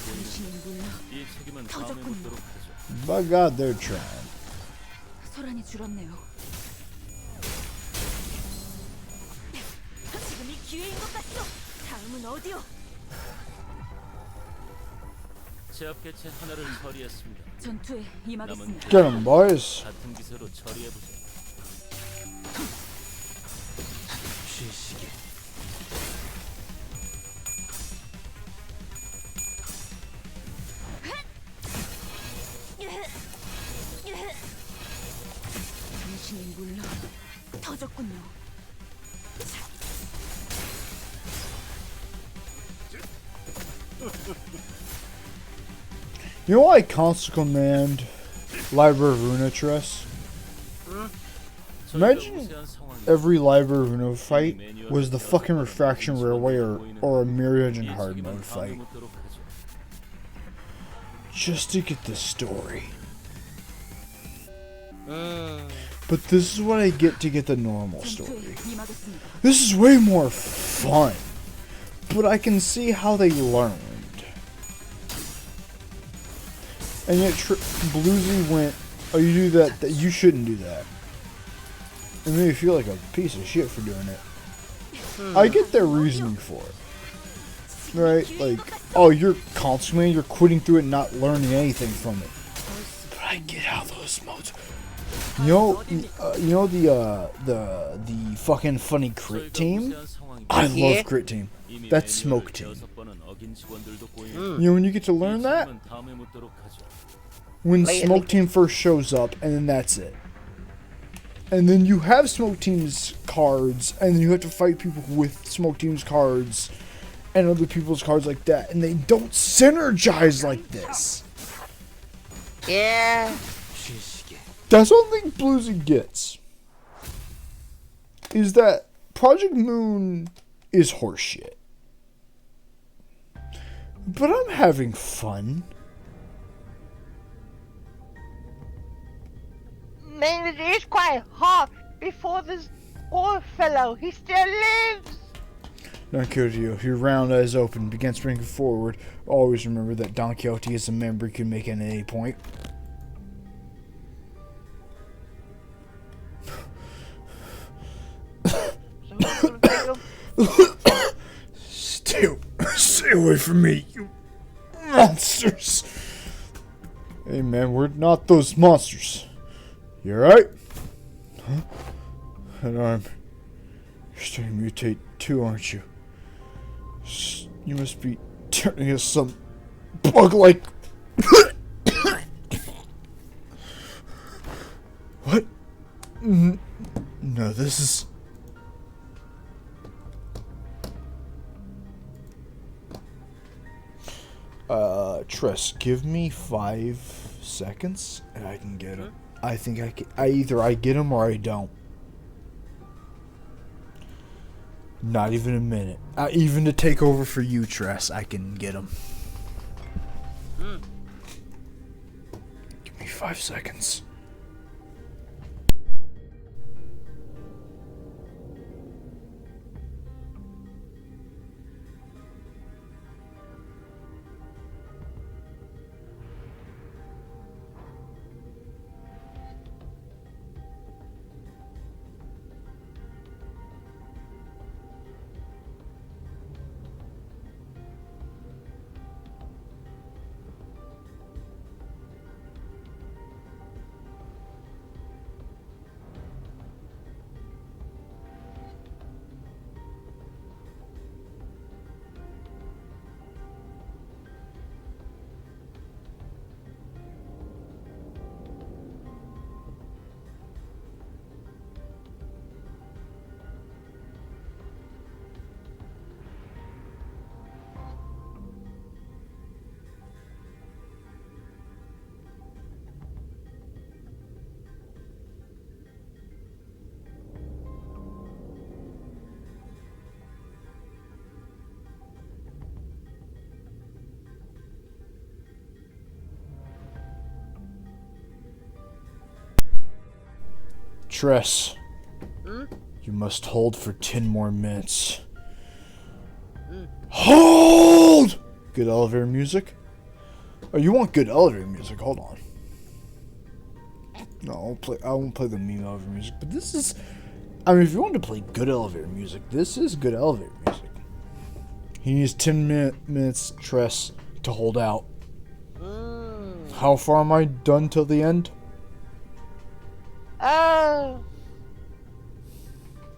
이 책임은 다음에 묻도록 하죠. By God, they're trying. 소란이 줄었네요. 지금이 기회인 것 같소. 다음은 어디요? 제압 개체 하나를 처리했습니다. 전투에 임하겠습니다. Get 'em, boys. 같은 기세로 처리해보죠. 쉬시게. 당신이 물론 터졌군요. You know why I constantly command Library of Runa Treas? Imagine every Library of Runa fight was the fucking Refraction Railway or a Myriad and Hard Mode fight. Just to get the story. But this is what I get to get the normal story. 전투에 임하겠습니다. This is way more fun. But I can see how they learned. And yet Blusy went, oh, you do that, you shouldn't do that. It made me feel like a piece of shit for doing it. I get their reasoning for it. Right? Like, oh, you're constantly, you're quitting through it and not learning anything from it. But I get how those modes... You know the fucking funny crit team? I love crit team. That's smoke team. You know when you get to learn that? When smoke team first shows up, and then that's it. And then you have smoke team's cards, and then you have to fight people with smoke team's cards, and other people's cards like that, and they don't synergize like this. Yeah. That's one thing Blusy gets. Is that Project Moon is horseshit. But I'm having fun. Man, it is quite hard before this poor fellow. He still lives. Don Quixote, your round eyes open, begin springing forward. Always remember that Don Quixote is a member you can make at any point. Stay away from me, you monsters. Hey man, we're not those monsters. You alright? Huh? That arm. You're starting to mutate too, aren't you? You must be turning into some bug-like... What? No, this is... Tress, give me 5 seconds and I can get it. I think either I get him or I don't. Not even a minute. Even to take over for you, Tress, I can get him. Give me 5 seconds. Tress, you must hold for 10 more minutes. Hold! Good elevator music? Oh, you want good elevator music? Hold on. No, I won't play the meme elevator music, but this is... I mean, if you want to play good elevator music, this is good elevator music. He needs 10 minutes, Tress, to hold out. How far am I done till the end?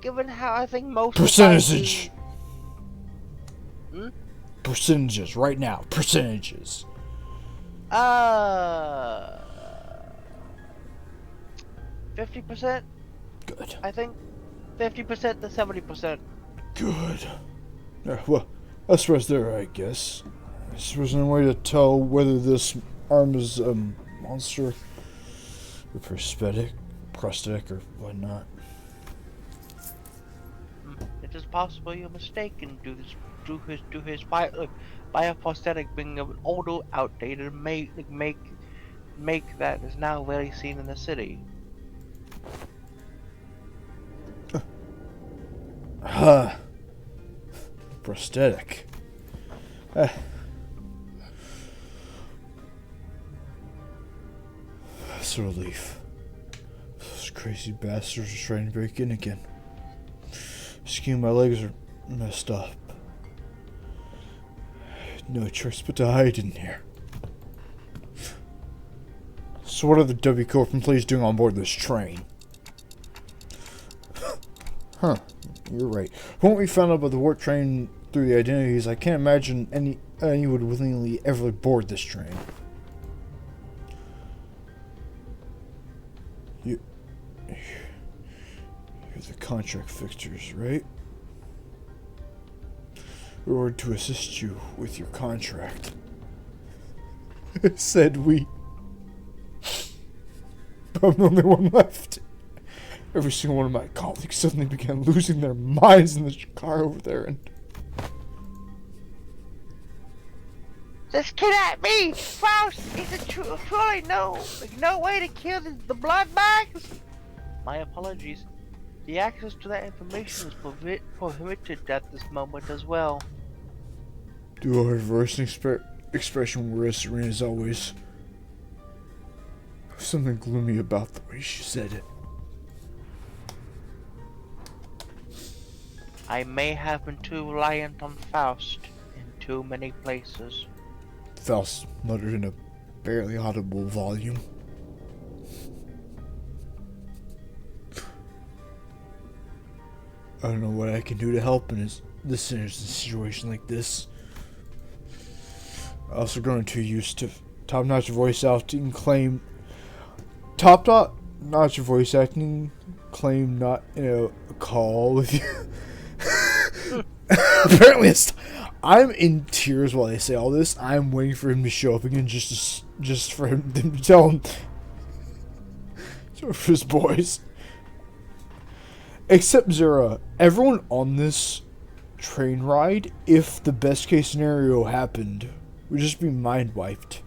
Given how I think most Percentage. Percentages right now. Percentages. 50%. Good. I think 50% to 70%. Good. Well, I suppose there, I guess. I suppose there's no way to tell whether this arm is a monster or prosthetic or whatnot. It is possible you're mistaken due his bioprosthetic being an older, outdated make that is now rarely seen in the city. Prosthetic. That's a relief. Those crazy bastards are trying to break in again. Excuse me, my legs are messed up. No choice but to hide in here. So what are the W Corp employees doing on board this train? Huh, you're right. When we found out about the warp train through the identities, I can't imagine any would willingly ever board this train. You're the contract fixtures, right? We're ordered to assist you with your contract. Said we. I'm the only one left. Every single one of my colleagues suddenly began losing their minds in this car over there, and... Just kidnap me! Faust! Is it truly no way to kill the blood bags? My apologies. The access to that information is prohibited at this moment as well. Do a reverse expression were as serene as always. There was something gloomy about the way she said it. I may have been too reliant on Faust in too many places. Faust muttered in a barely audible volume. I don't know what I can do to help in this situation like this. I also grown too used to top-notch voice acting claim top-notch voice acting claim not in a call with you. Apparently I'm in tears while they say all this. I'm waiting for him to show up again just for him to tell him for his boys. Except Zera, everyone on this train ride, if the best case scenario happened, would just be mind wiped.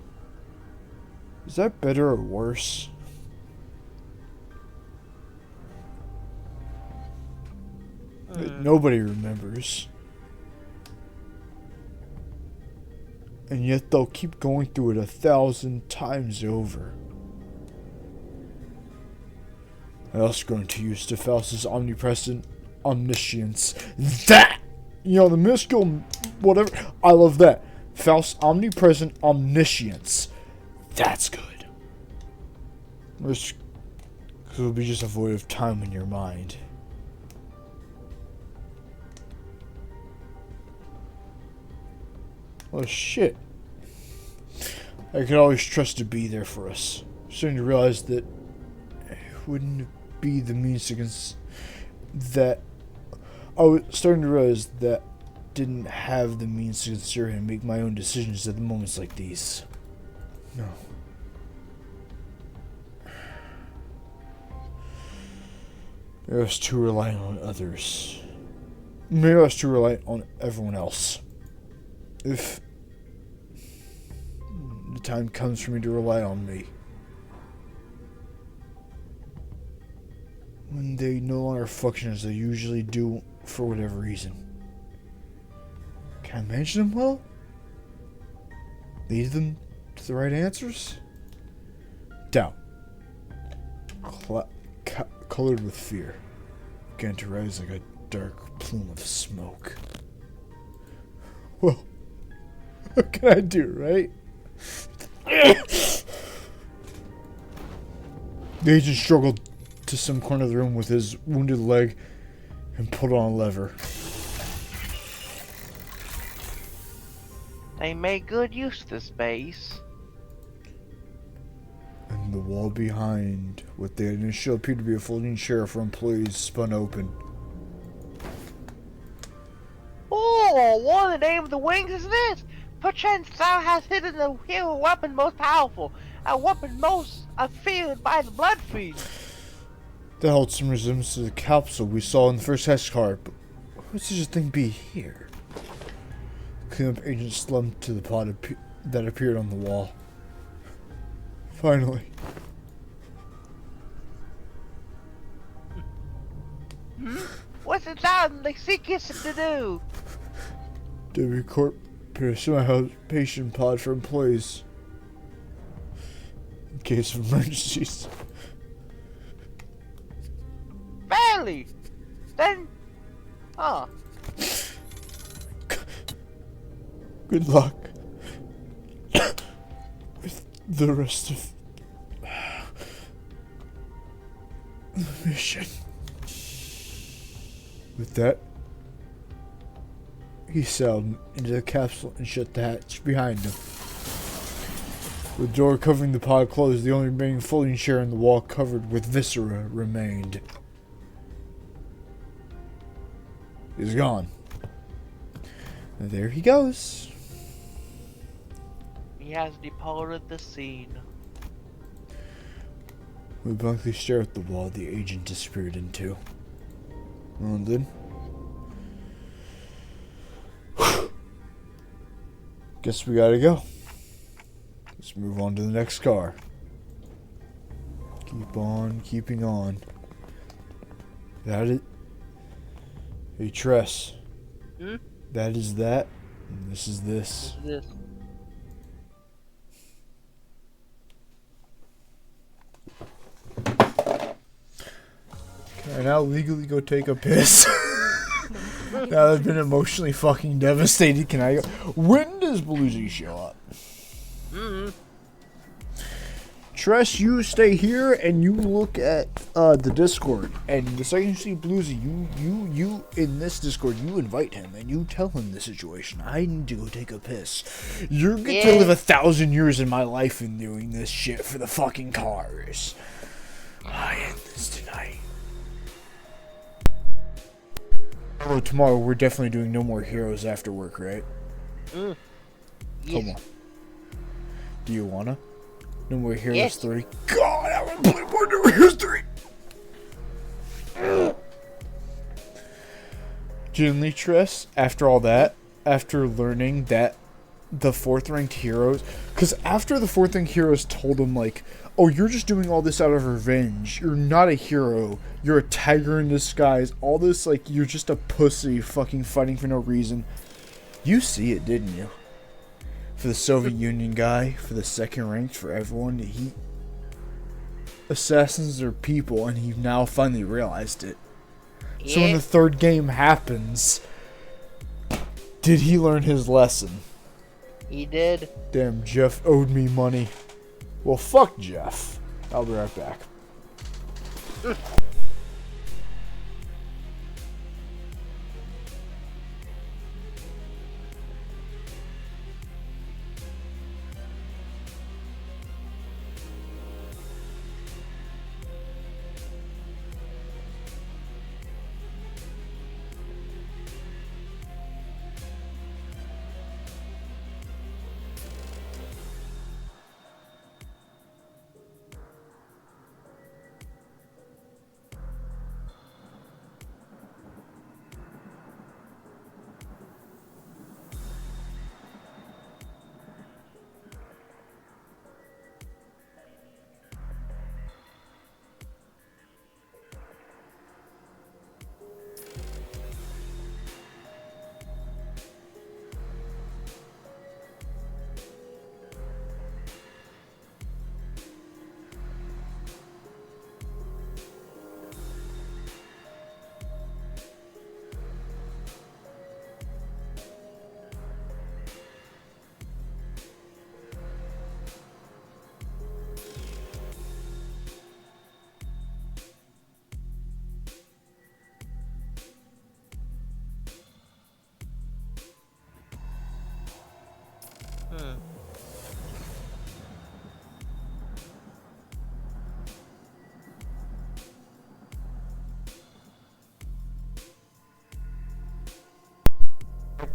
Is that better or worse? Nobody remembers. And yet they'll keep going through it 1,000 times over. I also going to use Faust's omnipresent omniscience. That! You know, the mystical whatever. I love that. Faust's omnipresent omniscience. That's good. Because it'll be just a void of time in your mind. Oh shit. I could always trust to be there for us. I'm starting to realize that it wouldn't be the means against that. I was starting to realize that didn't have the means to consider and make my own decisions at the moments like these. No. Maybe I was too reliant on others. Maybe I was too reliant on everyone else. If the time comes for me to rely on me, when they no longer function as they usually do for whatever reason, can I manage them well? Lead them to the right answers? Doubt. Colored with fear, began to rise like a dark plume of smoke. Well, what can I do, right? The agent struggled to some corner of the room with his wounded leg and pulled on a lever. They made good use of the space. And the wall behind what they initially appeared to be a folding chair for employees spun open. Oh, what in the name of the wings is this? Perchance thou hast hidden the hero weapon most powerful, a weapon most feared by the blood fiend. That held some resemblance to the capsule we saw in the first test card, but what such a thing be here? The cleanup agent slumped to the pod that appeared on the wall. Finally. What's it thou seekest to do? W Corp prepared a semi-patient pod for employees in case of emergencies. Barely. Then, Good luck with the rest of the mission. With that, he sailed into the capsule and shut the hatch behind him. With the door covering the pod closed, the only remaining folding chair in the wall covered with viscera remained. He's gone. And there he goes. he has departed the scene. We blankly stare at the wall the agent disappeared into. Well then. Guess we gotta go. Let's move on to the next car. Keep on keeping on. That it? Hey Tress. That is that. And this is this. This. Can I now legally go take a piss? Now that I've been emotionally fucking devastated, can I go? When does Blusy show up? Tress, you stay here and you look at the Discord, and the second you see Blusy, you in this Discord, you invite him and you tell him the situation. I need to go take a piss. You're going to live 1,000 years in my life in doing this shit for the fucking cars. I end this tonight. Oh, tomorrow we're definitely doing No More Heroes after work, right? Yes. Come on. Do you wanna? No More Heroes Yes. 3. God, I want to play more No More Heroes 3 Genuinely, Triss, after all that, after learning that the 4th ranked heroes, because after the 4th ranked heroes told him, like, oh, you're just doing all this out of revenge, you're not a hero, you're a tiger in disguise, all this, like, you're just a pussy fucking fighting for no reason. You see it, didn't you? For the Soviet Union guy, for the 2nd ranked, for everyone, assassins are people, and he now finally realized it. So when the 3rd game happens, did he learn his lesson? He did. Damn, Jeff owed me money. Well, fuck Jeff. I'll be right back.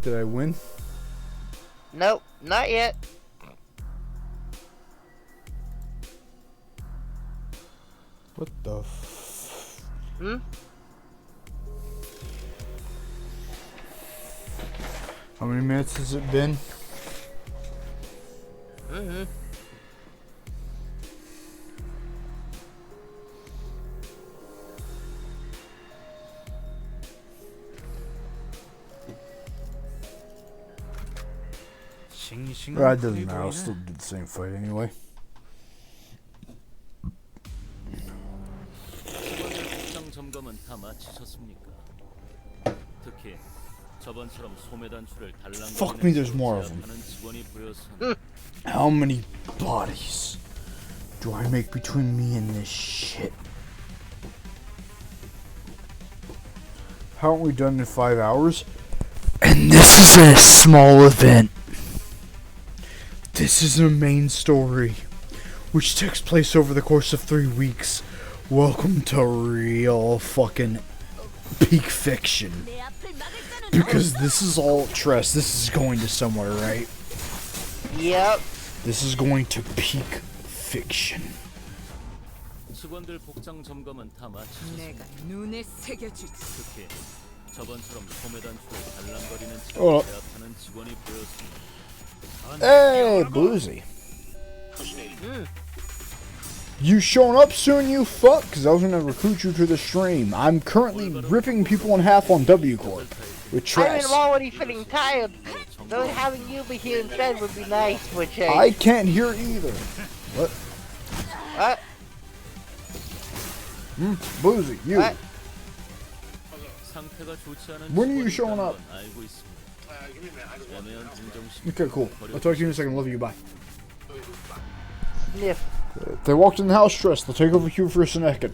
Did I win? Nope, not yet. What the Hmm? How many minutes has it been? Mm-hmm. Well, it doesn't matter. I'll still do the same fight anyway. 직장 점검은 다 마치셨습니까? 특히 저번처럼 소매 단추를 Fuck me, there's more of them. 제압하는 직원이 보여서 How many bodies do I make between me and this shit? Haven't we done in 5 hours? And this is a small event. This is a main story, which takes place over the course of 3 weeks. Welcome to real fucking peak fiction. Because this is all Tress. This is going to somewhere, right? Yep. This is going to peak fiction. 직원들 복장 점검은 다 마치셨습니까? 내가 눈에 새겨주지. 특히 저번처럼 소매 단추를 달랑거리는 Oh. 직원을 제압하는 직원이 보였습니다. Hey, Blusy. You showing up soon, you fuck? Because I was going to recruit you to the stream. I'm currently ripping people in half on W Corp with I mean, Tress. I'm already feeling tired. So having you be here instead would be nice for a change. I can't hear either. What? What? Blusy, you. What? 상태가 좋지 않은 When are you 직원이 showing 있다는 up? 건 알고 있습니다. 애매한 동정심. Okay, cool. I'll talk to you in a second. Love you. Bye. Sniff. They walked in the house, Tress. They'll take over here for a second.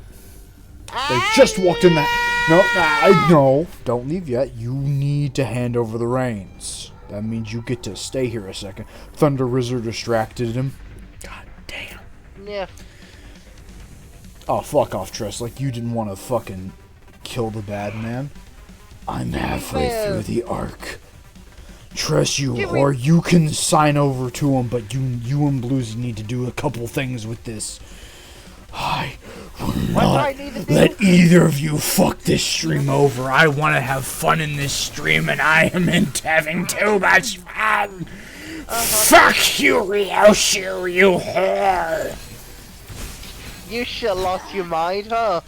They just walked in the... No, don't leave yet. You need to hand over the reins. That means you get to stay here a second. Thunder Wizard distracted him. God damn. Sniff. Oh, fuck off, Tress. Like, you didn't want to fucking kill the bad man. I'm halfway through the arc. Tress, you whore, you can sign over to him, but you and Bluesy need to do a couple things with this. I What do I need to do? let either of you fuck this stream over. I want to have fun in this stream, and I am into having too much fun. Fuck you, Ryoshi, you whore. You should lost your mind, huh?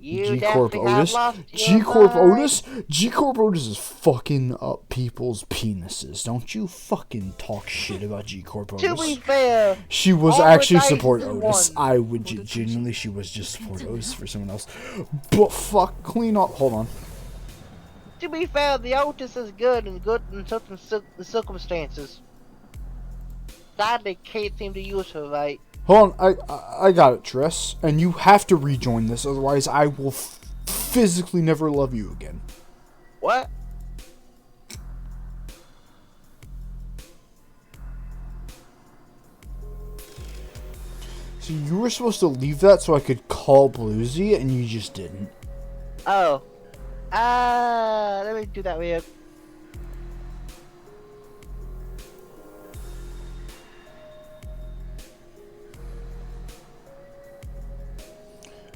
You G-Corp definitely have Otis? lost your G-Corp mind. Otis? G-Corp Otis is fucking up people's penises. Don't you fucking talk shit about G-Corp To be Otis. fair, She was all actually the support dice is Otis. one. I would genuinely, she was just support Otis for someone else. But fuck, clean up. Hold on. to be fair, the Otis is good in certain circumstances. That they can't seem to use her right. Hold on, I got it, Tress. And you have to rejoin this, otherwise I will physically never love you again. What? So you were supposed to leave that so I could call Bluesy, and you just didn't. Oh. Let me do that real.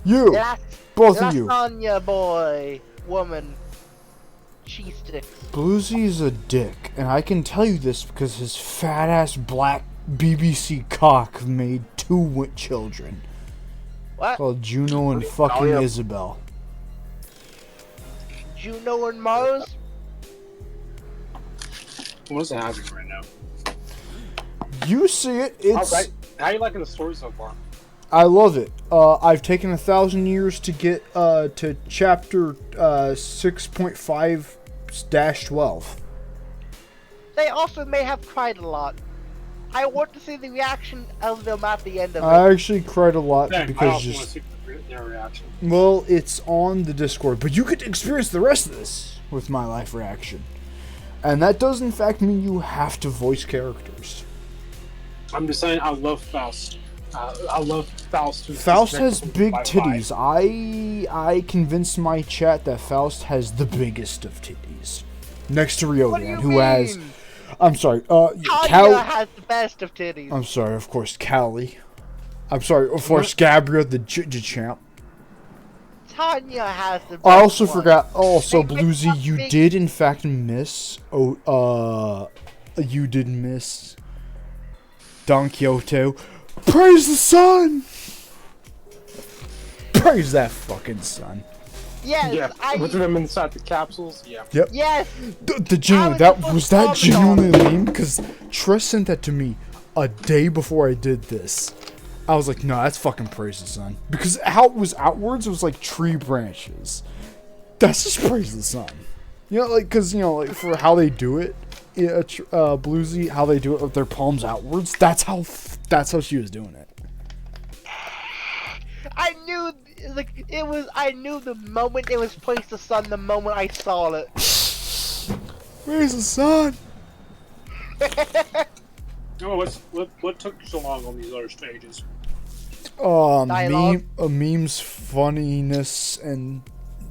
You! Both of you. Lasagna boy, woman, cheese sticks. Bluesy's a dick, and I can tell you this because his fat ass black BBC cock made two children. What? Called Juno and fucking Isabel. Juno and Mars? What's happening right now? You see it, it's... Alright, how you liking the story so far? I love it. I've taken 1,000 years to get to chapter 6.5-12. They also may have cried a lot. I want to see the reaction of them at the end of it. I actually cried a lot Dang, I because also want to just... see their reaction. Well, it's on the Discord, but you could experience the rest of this with my live reaction. And that does in fact mean you have to voice characters. I'm just saying, I love Faust. I love Faust. Faust has big titties. I convinced my chat that Faust has the biggest of titties. Next to What do Ryodan, you who mean? has... I'm sorry, Tanya has the best of titties. I'm sorry, of course, Callie. I'm sorry, of course, Gabriel the champ. Tanya has the best I also one. forgot, also, They Bluesy, make you big- did in fact miss, you did miss Don Quixote. Praise the sun! Praise that fucking sun. Yes, Yeah, I. with them inside the capsules. Yeah. Yep. Yes, The genuine, How is that it supposed was to that comment genuinely on it? lame? Because Trish sent that to me a day before I did this. I was like, no, that's fucking praise the sun. Because how it was outwards, it was like tree branches. That's just praise the sun. You know, like, because, you know, like, for how they do it, Bluesy, how they do it with their palms outwards, that's how she was doing it. I knew. Like it was. I knew the moment it was praise the sun. The moment I saw it. Praise the sun! Oh, what took you so long on these other stages? Dialogue. Memes, funniness, and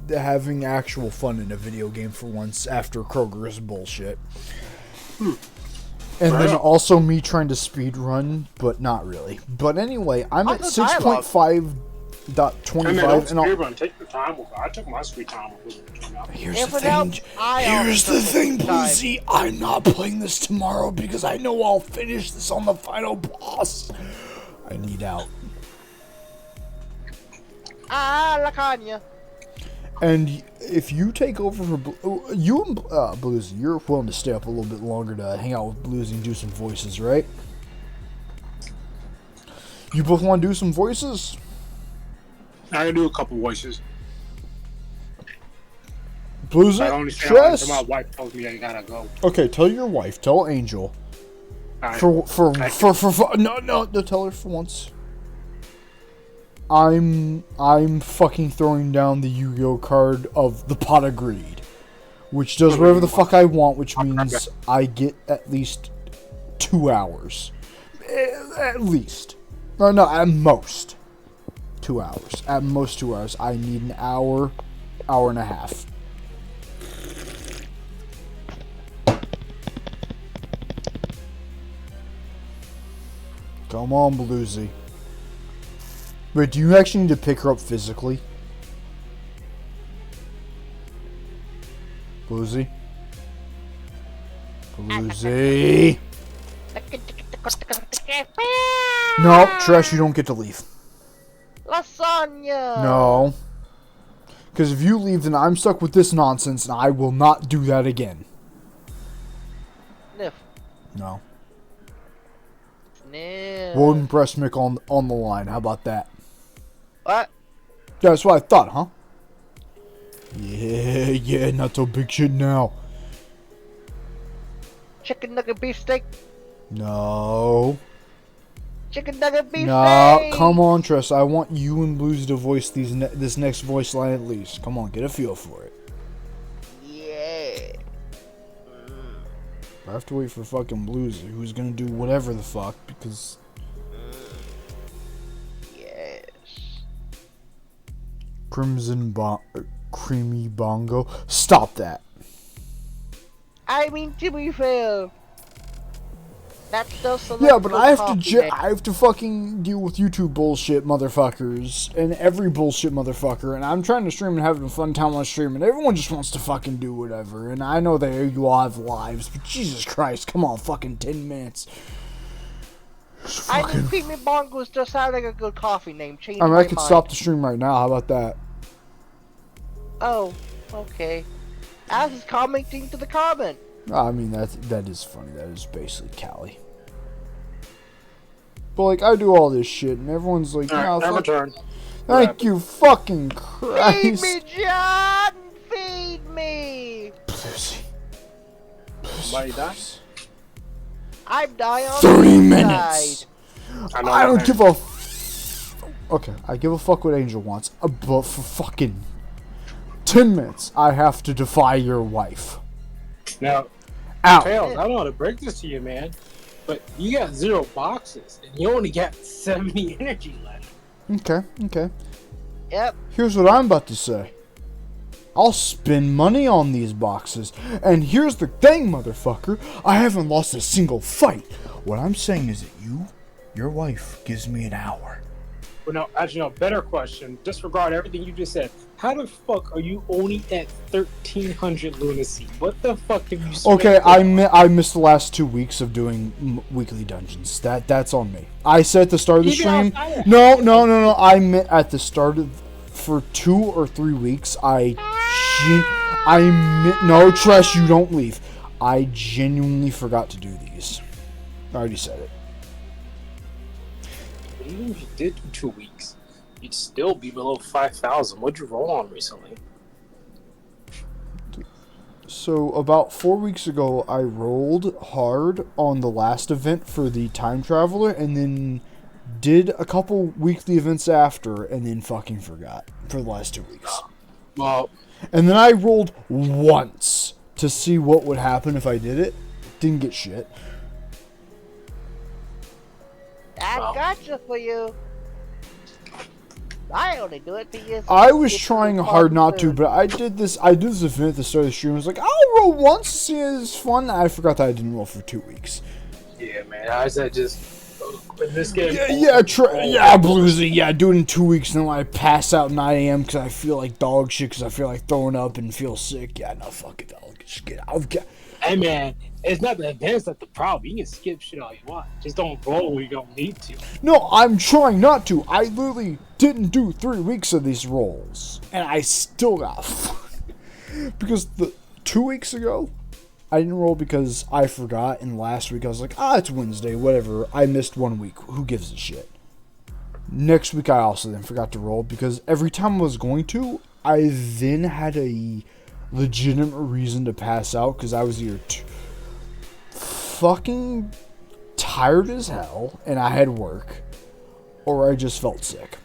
having actual fun in a video game for once after Kroger's bullshit. And then also me trying to speed run, but not really. But anyway, I'm at Also dialogue. 6.5.25, and I'll, Take your time with it. I took my sweet time with it. here's If the it thing. helps, I Here's also the took thing, my time. Bluesy. I'm not playing this tomorrow because I know I'll finish this on the final boss. I need out. Lasagna. And if you take over for you and Bluesy, you're willing to stay up a little bit longer to hang out with Bluesy and do some voices, right? You both want to do some voices? I can do a couple voices. Bluesy, I only say Tress. until my wife tells me I gotta go. Okay, tell your wife, tell Angel. Alright. For no, tell her for once. I'm fucking throwing down the Yu-Gi-Oh card of the Pot of Greed, which does whatever the fuck I want, which means I get at least 2 hours, at least. No, at most 2 hours. At most 2 hours. I need an hour and a half. Come on, Bluesy. Wait, do you actually need to pick her up physically? Bluesy? Bluesy? No, Tresh, you don't get to leave. Lasagna! No. Because if you leave, then I'm stuck with this nonsense, and I will not do that again. Sniff. No. Sniff. Woden breast milk on the line. How about that? What? Yeah, that's what I thought, huh? Yeah, not so big shit now. Chicken nugget beef steak? No. Chicken nugget beef No, steak! come on, Tress. I want you and Blues to voice this next voice line at least. Come on, get a feel for it. Yeah. I have to wait for fucking Bluesy, who's gonna do whatever the fuck, because... Yes. Creamy Bongo. Stop that. I mean, to be fair, that's just a Yeah, but I have coffee to day. I have to fucking deal with YouTube bullshit motherfuckers and every bullshit motherfucker, and I'm trying to stream and having a fun time on stream, and everyone just wants to fucking do whatever. And I know that you all have lives, but Jesus Christ, come on, fucking 10 minutes. Just I fucking- mean, Creamy Bongos just sound like a good coffee name. Change I mean, my I could mind. stop the stream right now. How about that? Oh, okay. As is commenting to the comment. I mean, that is funny. That is basically Cali. But like, I do all this shit, and everyone's like, Alright, "No, now fuck." return. Thank you, fucking Feed Christ. me, John! Feed me! Bluesy. Why you die? I'm dying on 3 the minutes. inside. I don't give a. Okay, I give a fuck what Angel wants, but for fucking 10 minutes, I have to defy your wife. Now, Out. Tails, I don't know how to break this to you, man, but you got 0 boxes, and you only got 70 energy left. Okay. Yep. Here's what I'm about to say. I'll spend money on these boxes. And here's the thing, motherfucker. I haven't lost a single fight. What I'm saying is that your wife, gives me an hour. Well, no, actually, no, better question. Disregard everything you just said. How the fuck are you only at 1,300 lunacy? What the fuck have you spent? Okay, I missed the last 2 weeks of doing weekly dungeons. That's on me. I said at the start of the Even stream. outside of- No. I meant at the start of for 2 or 3 weeks. No, Tresh, you don't leave. I genuinely forgot to do these. I already said it. Even if you did do 2 weeks, you'd still be below 5,000. What'd you roll on recently? So about 4 weeks ago, I rolled hard on the last event for the time traveler, and then did a couple weekly events after, and then fucking forgot for the last 2 weeks. Well, And then I rolled once to see what would happen if I did it. Didn't get shit. I Wow. gotcha for you. I only do it because I was it's trying fun hard not to, food. but I did this event at the start of the stream. I was like, I'll roll once to see if it's fun. I forgot that I didn't roll for 2 weeks. yeah, man. I said just in this game. Yeah, Bluesy. Yeah, do it in 2 weeks, and then I pass out 9 a.m. because I feel like dog shit, because I feel like throwing up and feel sick. Yeah, no, fuck it. I'll just get out. Hey, man. It's not the events that's the problem. You can skip shit all you want. Just don't roll when you don't need to. No, I'm trying not to. I literally didn't do 3 weeks of these rolls, and I still got because 2 weeks ago, I didn't roll because I forgot, and last week I was like, it's Wednesday, whatever. I missed 1 week. Who gives a shit? Next week I also then forgot to roll because every time I was going to, I then had a legitimate reason to pass out because I was either fucking tired as hell and I had work, or I just felt sick.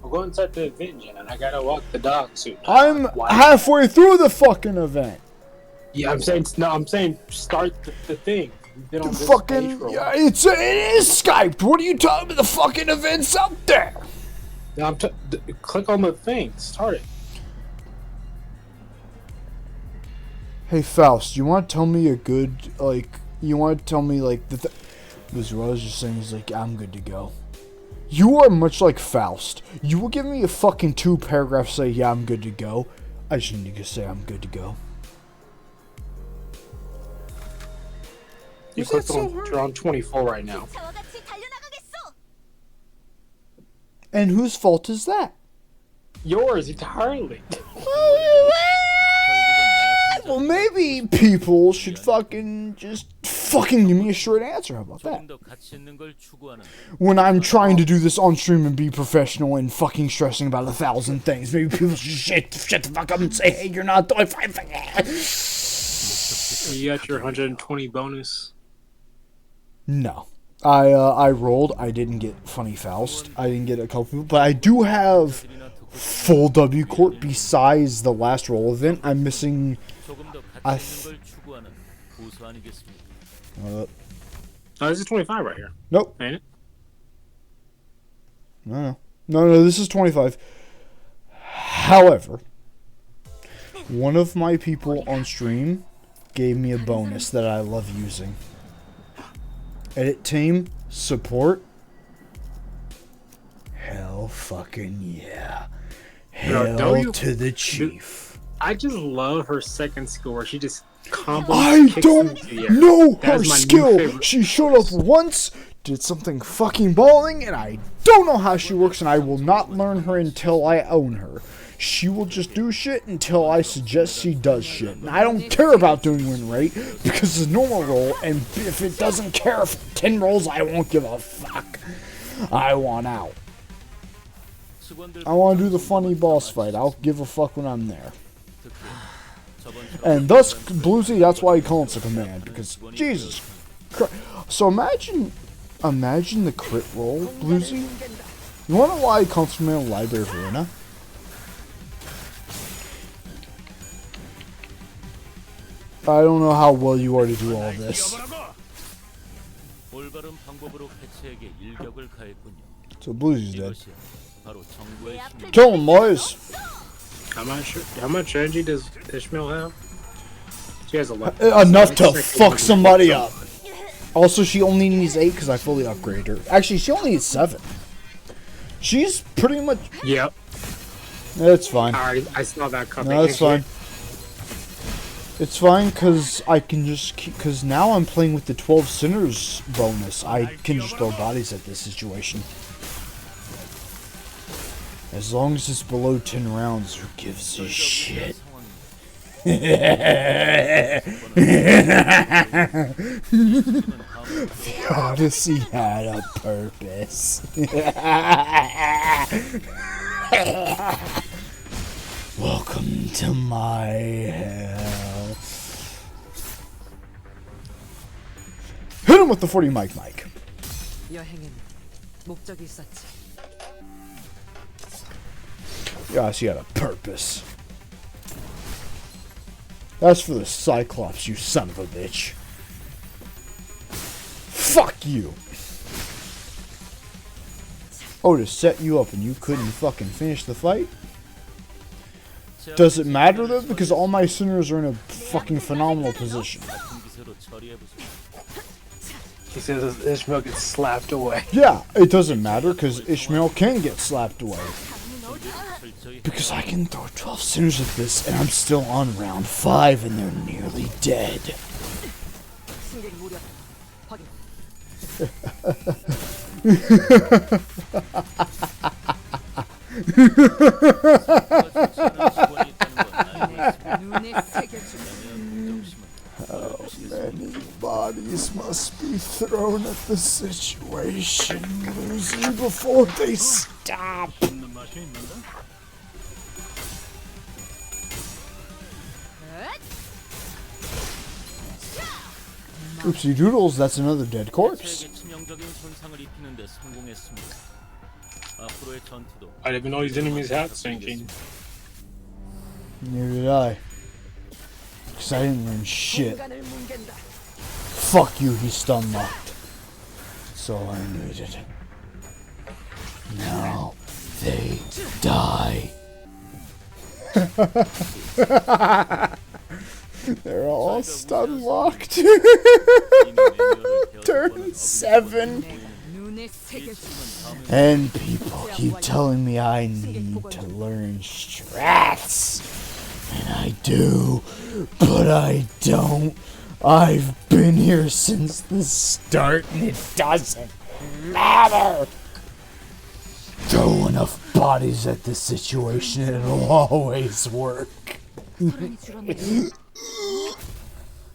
We'll go inside the event, Jen, and I gotta walk the dog soon. I'm Why? halfway through the fucking event. Yeah, I'm saying start the thing. You've been on this page Fucking, for a yeah, while. it is Skyped. What are you talking about? The fucking event's out there. Now click on the thing. Start it. Hey Faust, you want to tell me a good, You want to tell me, like, this what I was just saying is, like, I'm good to go. You are much like Faust. You will give me a fucking 2 paragraphs say, yeah, I'm good to go. I just need to say I'm good to go. You clicked on, you're on 24 right now. 차와 같이 달려나가겠소. And whose fault is that? Yours entirely. Well, maybe people should fucking just fucking give me a short answer. How about that? 조금 더 가치 있는 걸 추구하는 When I'm trying to do this on stream and be professional and fucking stressing about 1,000 things, maybe people should shut the fuck up and say, hey, you're not doing fine. You got your 120 bonus. No. I rolled. I didn't get Funny Faust. I didn't get a couple people. But I do have full W Court besides the last roll event. I'm missing... 조금 더 가치 있는 걸 추구하는 고수 아니겠습니까? Oh, this is 25 right here. Nope. Ain't it? No, this is 25. However, one of my people on stream gave me a bonus that I love using. Edit team, support. Hell fucking yeah. Bro, Hell to the chief. I just love her second skill where she just combos. I kicks don't into the air. know That her is my new skill. favorite. She showed up once, did something fucking balling, and I don't know how she works, and I will not learn her until I own her. She will just do shit until I suggest she does shit. And I don't care about doing win rate, because it's a normal roll, and if it doesn't care for 10 rolls, I won't give a fuck. I want out. I want to do the funny boss fight. I'll give a fuck when I'm there. And thus, Blusy, that's why he calls it a command, because Jesus Christ. So imagine the crit roll, Blusy. You wanna know why he calls command Library of Arena? I don't know how well you are to do all this. 올바른 방법으로 개체에게 일격을 가했군요. So Blusy's dead. 이것이 바로 정부의 힘. Kill him, boys! How much energy does Ishmael have? She has a lot. Enough to fuck somebody up. Also, she only needs 8 because I fully upgraded her. Actually, she only needs 7. She's pretty much... Yep. It's fine. I saw that coming. No, it's fine. It's fine because I can just keep... Because now I'm playing with the 12 Sinners bonus. I can just throw bodies at this situation. As long as it's below 10 rounds, who gives a shit? The Odyssey had a purpose. Welcome to my hell. Hit him with the 40 Mike. 여행엔 목적이 있었지. Yeah, she had a purpose. That's for the Cyclops, you son of a bitch. Fuck you. Oh, to set you up and you couldn't fucking finish the fight? Does it matter though? Because all my sinners are in a fucking phenomenal position. He says Ishmael gets slapped away. Yeah, it doesn't matter because Ishmael can get slapped away. Because I can throw 12 sinners at this and I'm still on round 5 and they're nearly dead. How many bodies must be thrown at the situation, Lucy, before they stop? Oopsie doodles, that's another dead corpse. I didn't even know these enemies had sinking. Neither did I. Because I didn't learn shit. Fuck you, he's stun locked. That's all I needed. Now they die. They're all stun locked. Turn 7. 눈에 새겨줘. And people keep telling me I need to learn strats. And I do, but I don't. I've been here since the start and it doesn't matter. Throw enough bodies at this situation and it'll always work. 소란이 줄었네.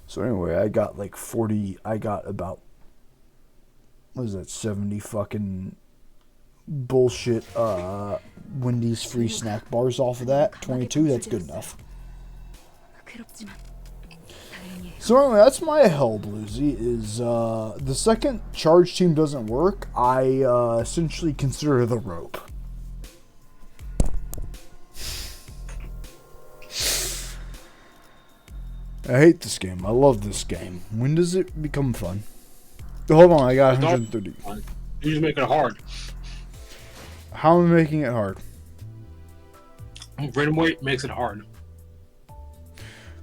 So anyway, I got like 40, I got about, what is that, 70 fucking bullshit Wendy's free snack bars off of that. 22, that's good enough. 괴롭지만 다행이에요. So anyway, that's my hell, Bluesy, is the second charge team doesn't work, I essentially consider the rope. I hate this game. I love this game. When does it become fun? Hold on, I got 130. You just make it hard. How am I making it hard? Random weight makes it hard.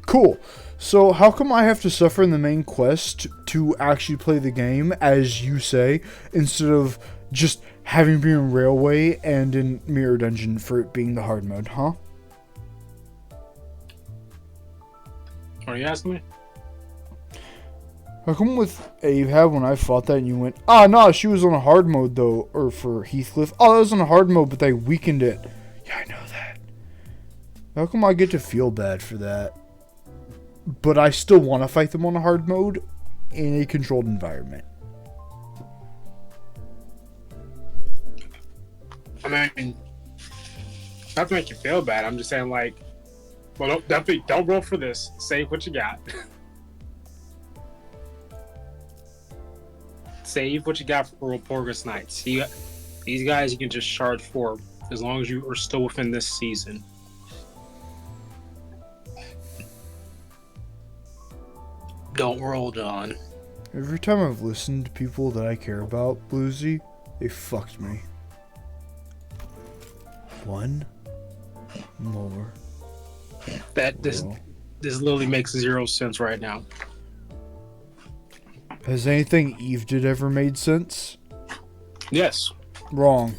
Cool. So how come I have to suffer in the main quest to actually play the game, as you say, instead of just having been in Railway and in Mirror Dungeon for it being the hard mode, huh? Are you asking me? How come with Ahab when I fought that and you went, ah, no, she was on a hard mode though, or for Heathcliff, oh, that was on a hard mode, but they weakened it. Yeah, I know that. How come I get to feel bad for that? But I still want to fight them on a hard mode in a controlled environment. I mean, not to make you feel bad. I'm just saying, like, well, definitely don't roll for this. Save what you got. Save what you got for Walpurgis Nights. These guys you can just charge for as long as you are still within this season. Don't roll, John. Every time I've listened to people that I care about, Bluesy, they fucked me. One more. This literally makes 0 sense right now. Has anything Eve did ever made sense? Yes. Wrong.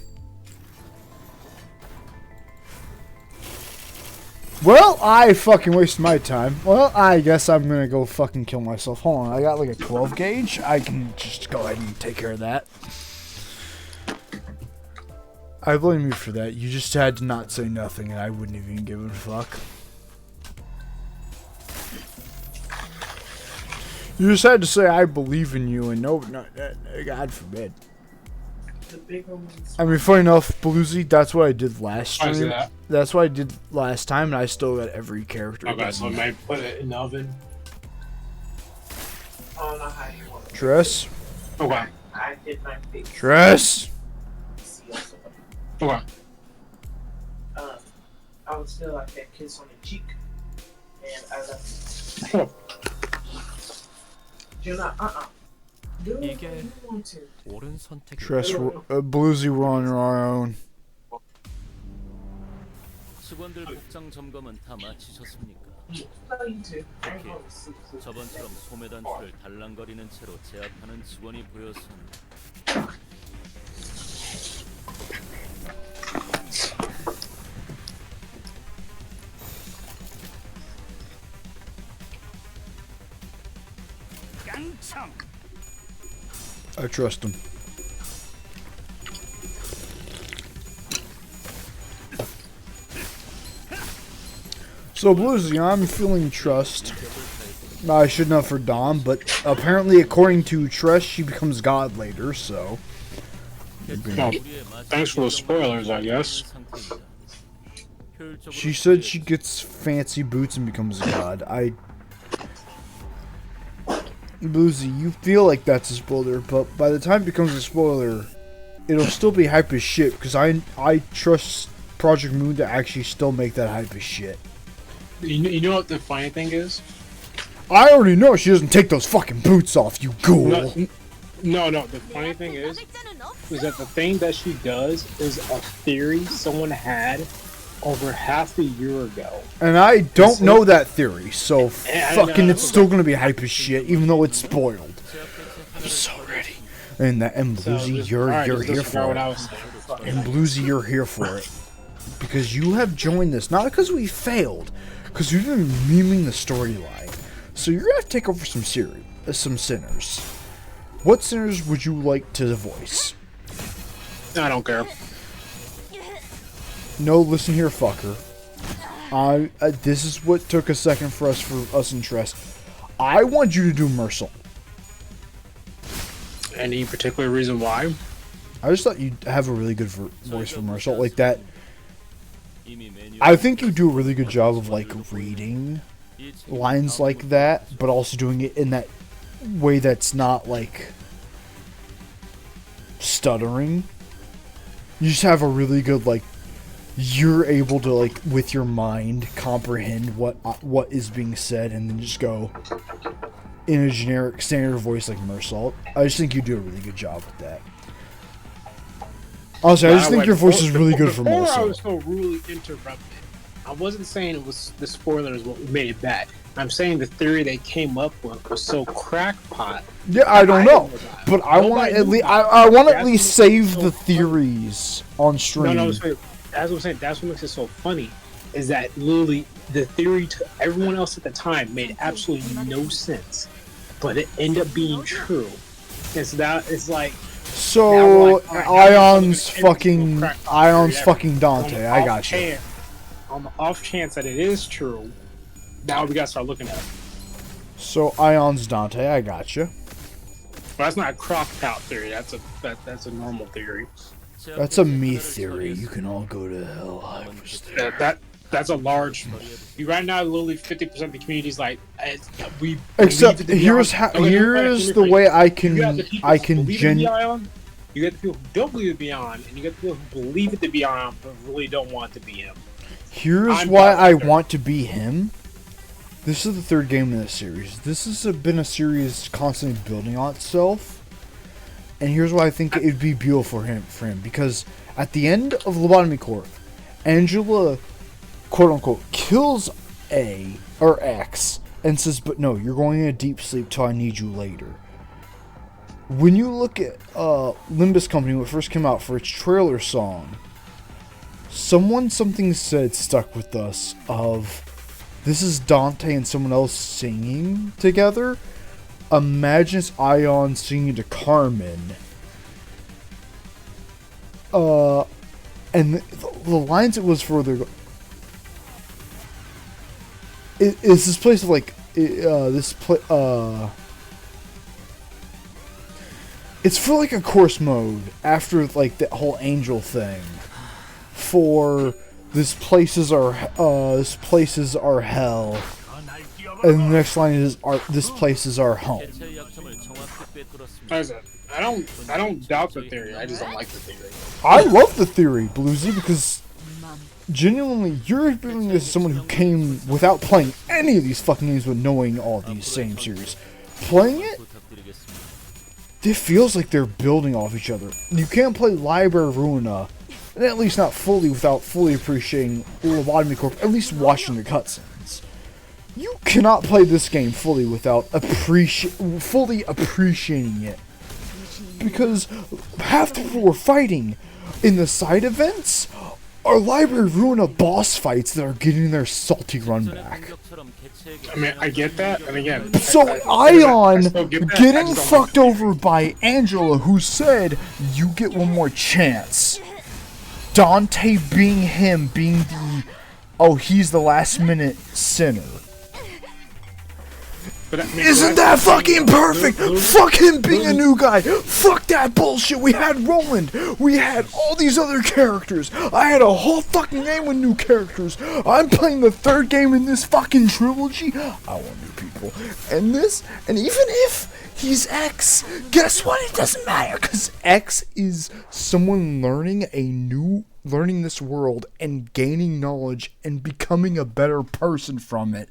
Well, I fucking wasted my time. Well, I guess I'm gonna go fucking kill myself. Hold on, I got like a 12 gauge. I can just go ahead and take care of that. I blame you for that. You just had to not say nothing and I wouldn't even give a fuck. You just had to say I believe in you and no, God forbid. I mean, funny enough, Bluesy, that's what I did last stream. That's what I did last time, and I still got every character. Okay, so I might put it in the oven. Tress. Okay. Tress. Okay. I was still like that kiss on the cheek, and I left. Oh. You're not. Do it 이게 if you want to. 옳은 선택이 Tress. Bluesy, we're on our own. 직원들 복장 점검은 다 마치셨습니까? No, you too. I ain't 특히 going to sleep. 저번처럼 소매 단추를 달랑거리는 채로 제압하는 직원이 보였습니다. I trust him. So, Bluesy, I'm feeling trust. I shouldn't have for Dom, but apparently, according to Tress, she becomes God later, so. Well, thanks for the spoilers, I guess. She said she gets fancy boots and becomes a god. Bluesy, you feel like that's a spoiler, but by the time it becomes a spoiler, it'll still be hype as shit, because I trust Project Moon to actually still make that hype as shit. You know what the funny thing is? I already know she doesn't take those fucking boots off, you ghoul. No, the funny thing is that the thing that she does is a theory someone had over half a year ago. And I don't know that theory, so Yeah, I fucking know. it's still gonna be hype as shit, even though it's spoiled. I'm so ready. And Bluesy, you're here for it. And Bluesy, you're here for it. Because you have joined this, not because we failed, because you've been memeing the storyline. So you're gonna have to take over some sinners. What sinners would you like to voice? I don't care. No, listen here, fucker. This is what took a second for us and Tress. I want you to do Mercil. Any particular reason why? I just thought you'd have a really good voice for Mercil, like that. I think you do a really good job of like reading lines like that, but also doing it in that way that's not like stuttering. You just have a really good like. You're able to like with your mind comprehend what is being said, and then just go in a generic standard voice like Mersault. I just think you do a really good job with that. Honestly, I just think your voice is really good for Before I Mersault. was so rudely interrupted, I wasn't saying it was the spoilers what made it bad. I'm saying the theory they came up with was so crackpot. Yeah, I don't know, but I want Nobody to at knew least about it. I want to at That's least what makes it save so the funny. theories on stream. No, that's what I'm saying. That's what makes it so funny, is that literally the theory to everyone else at the time made absolutely no sense, but it ended up being true. It's that it's like So now, like, alright, now Ion's we're gonna fucking crack Ion's theory. fucking Dante. On the I off got you. chance- On the off chance that it is true, now we gotta start looking at it. So Ion's Dante. I got you. Well, that's not a crocked out theory. That's a normal theory. That's a me theory. You can all go to hell. I was there. That's a large. Right now, literally 50% of the community is like, we. Except believe it to be here's on. how. Okay, Here's the let me way I You got can. the people I who can believe it to be on, you get the people who don't believe it to be on, and you get the people who believe it to be on but really don't want it to be him. Here's I'm why not I there. want to be him. This is the third game in this series. This has been a series constantly building on itself. And here's why I think it would be beautiful for him. Because at the end of Lobotomy Corp, Angela, quote unquote, kills X and says, but no, you're going into deep sleep till I need you later. When you look at Limbus Company, when it first came out for its trailer song, something said stuck with us of, this is Dante and someone else singing together. Imagine it's Ion singing to Carmen. And the lines it was for their... It's this place of like... It's for like a course mode after like that whole angel thing. For this places are hell. And the next line is this place is our home. I don't doubt the theory. I just don't like the theory. I love the theory, Bluesy, because genuinely you're doing this as someone who came without playing any of these fucking games but knowing all these same series. Playing it feels like they're building off each other. You can't play Library Ruina, and at least not fully without fully appreciating Lobotomy Corp, at least watching the cutscenes. You cannot play this game fully without fully appreciating it. Because half the people we're fighting in the side events are Library Ruina boss fights that are getting their salty run back. I mean, I get that, and again... So I Ion still get that, I getting just don't fucked like over by Angela, who said, you get one more chance. Dante being him, being the, he's the last minute sinner. But, I mean, Isn't that fucking perfect? Fuck him being a new guy. Fuck that bullshit. We had Roland. We had all these other characters. I had a whole fucking game with new characters. I'm playing the third game in this fucking trilogy. I want new people. And even if he's X, guess what? It doesn't matter, because X is someone learning this world and gaining knowledge and becoming a better person from it.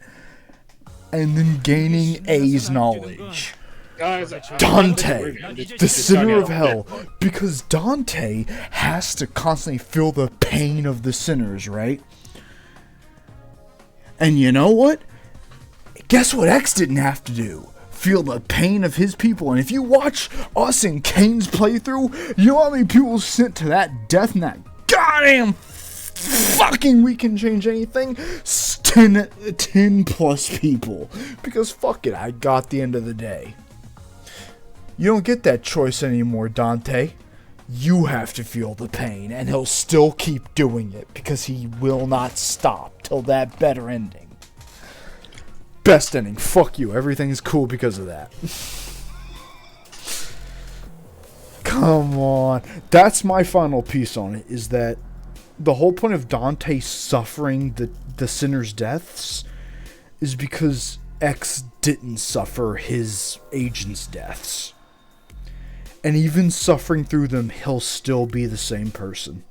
And then gaining A's knowledge. Dante, the sinner of hell. Because Dante has to constantly feel the pain of the sinners, right? And you know what? Guess what X didn't have to do? Feel the pain of his people. And if you watch us and Kane's playthrough, you know how many people sent to that death in that goddamn fucking We Can Change Anything? 10 plus people. Because fuck it, I got the end of the day. You don't get that choice anymore, Dante. You have to feel the pain, and he'll still keep doing it because he will not stop till that better ending. Best ending. Fuck you. Everything's cool because of that. Come on. That's my final piece on it, is that the whole point of Dante suffering the sinner's deaths is because X didn't suffer his agent's deaths. And even suffering through them, he'll still be the same person.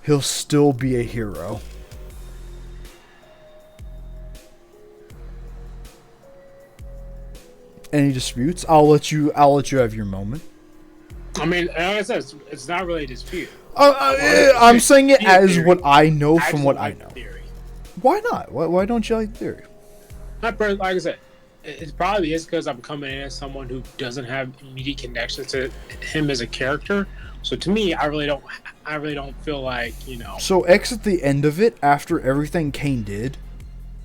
He'll still be a hero. Any disputes? I'll let you have your moment. I mean, like I said, it's not really a dispute. I'm saying it as theory. what I know I from just what like I know. Theory. Why not? Why don't you like the theory? Like I said, it probably is because I'm coming in as someone who doesn't have immediate connections to him as a character. So to me, I really don't feel like, you know. So X at the end of it, after everything Kane did,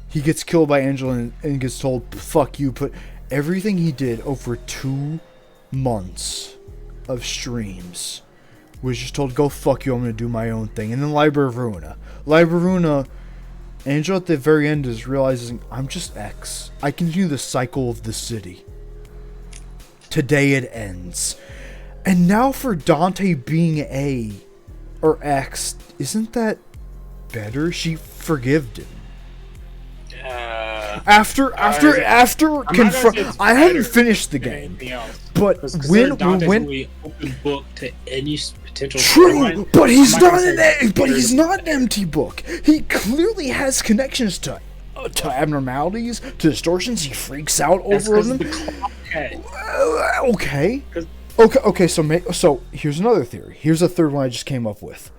he gets killed by Angela and gets told, "Fuck you." But everything he did over 2 months of streams was just told, "Go fuck you, I'm gonna do my own thing." And then Library of Ruina, Angela at the very end is realizing, I'm just X. I continue the cycle of the city. Today it ends. And now for Dante being A or X, isn't that better? She forgived him. After I'm not gonna say it's I haven't better finished the than game, anything else. but Considering Dante's really open book to any potential true, storyline, but he's I'm not gonna say it's better than an empty book. He clearly has connections to abnormalities, to distortions. He freaks out That's over 'cause them. of the clock head. Okay. So here's another theory. Here's a third one I just came up with.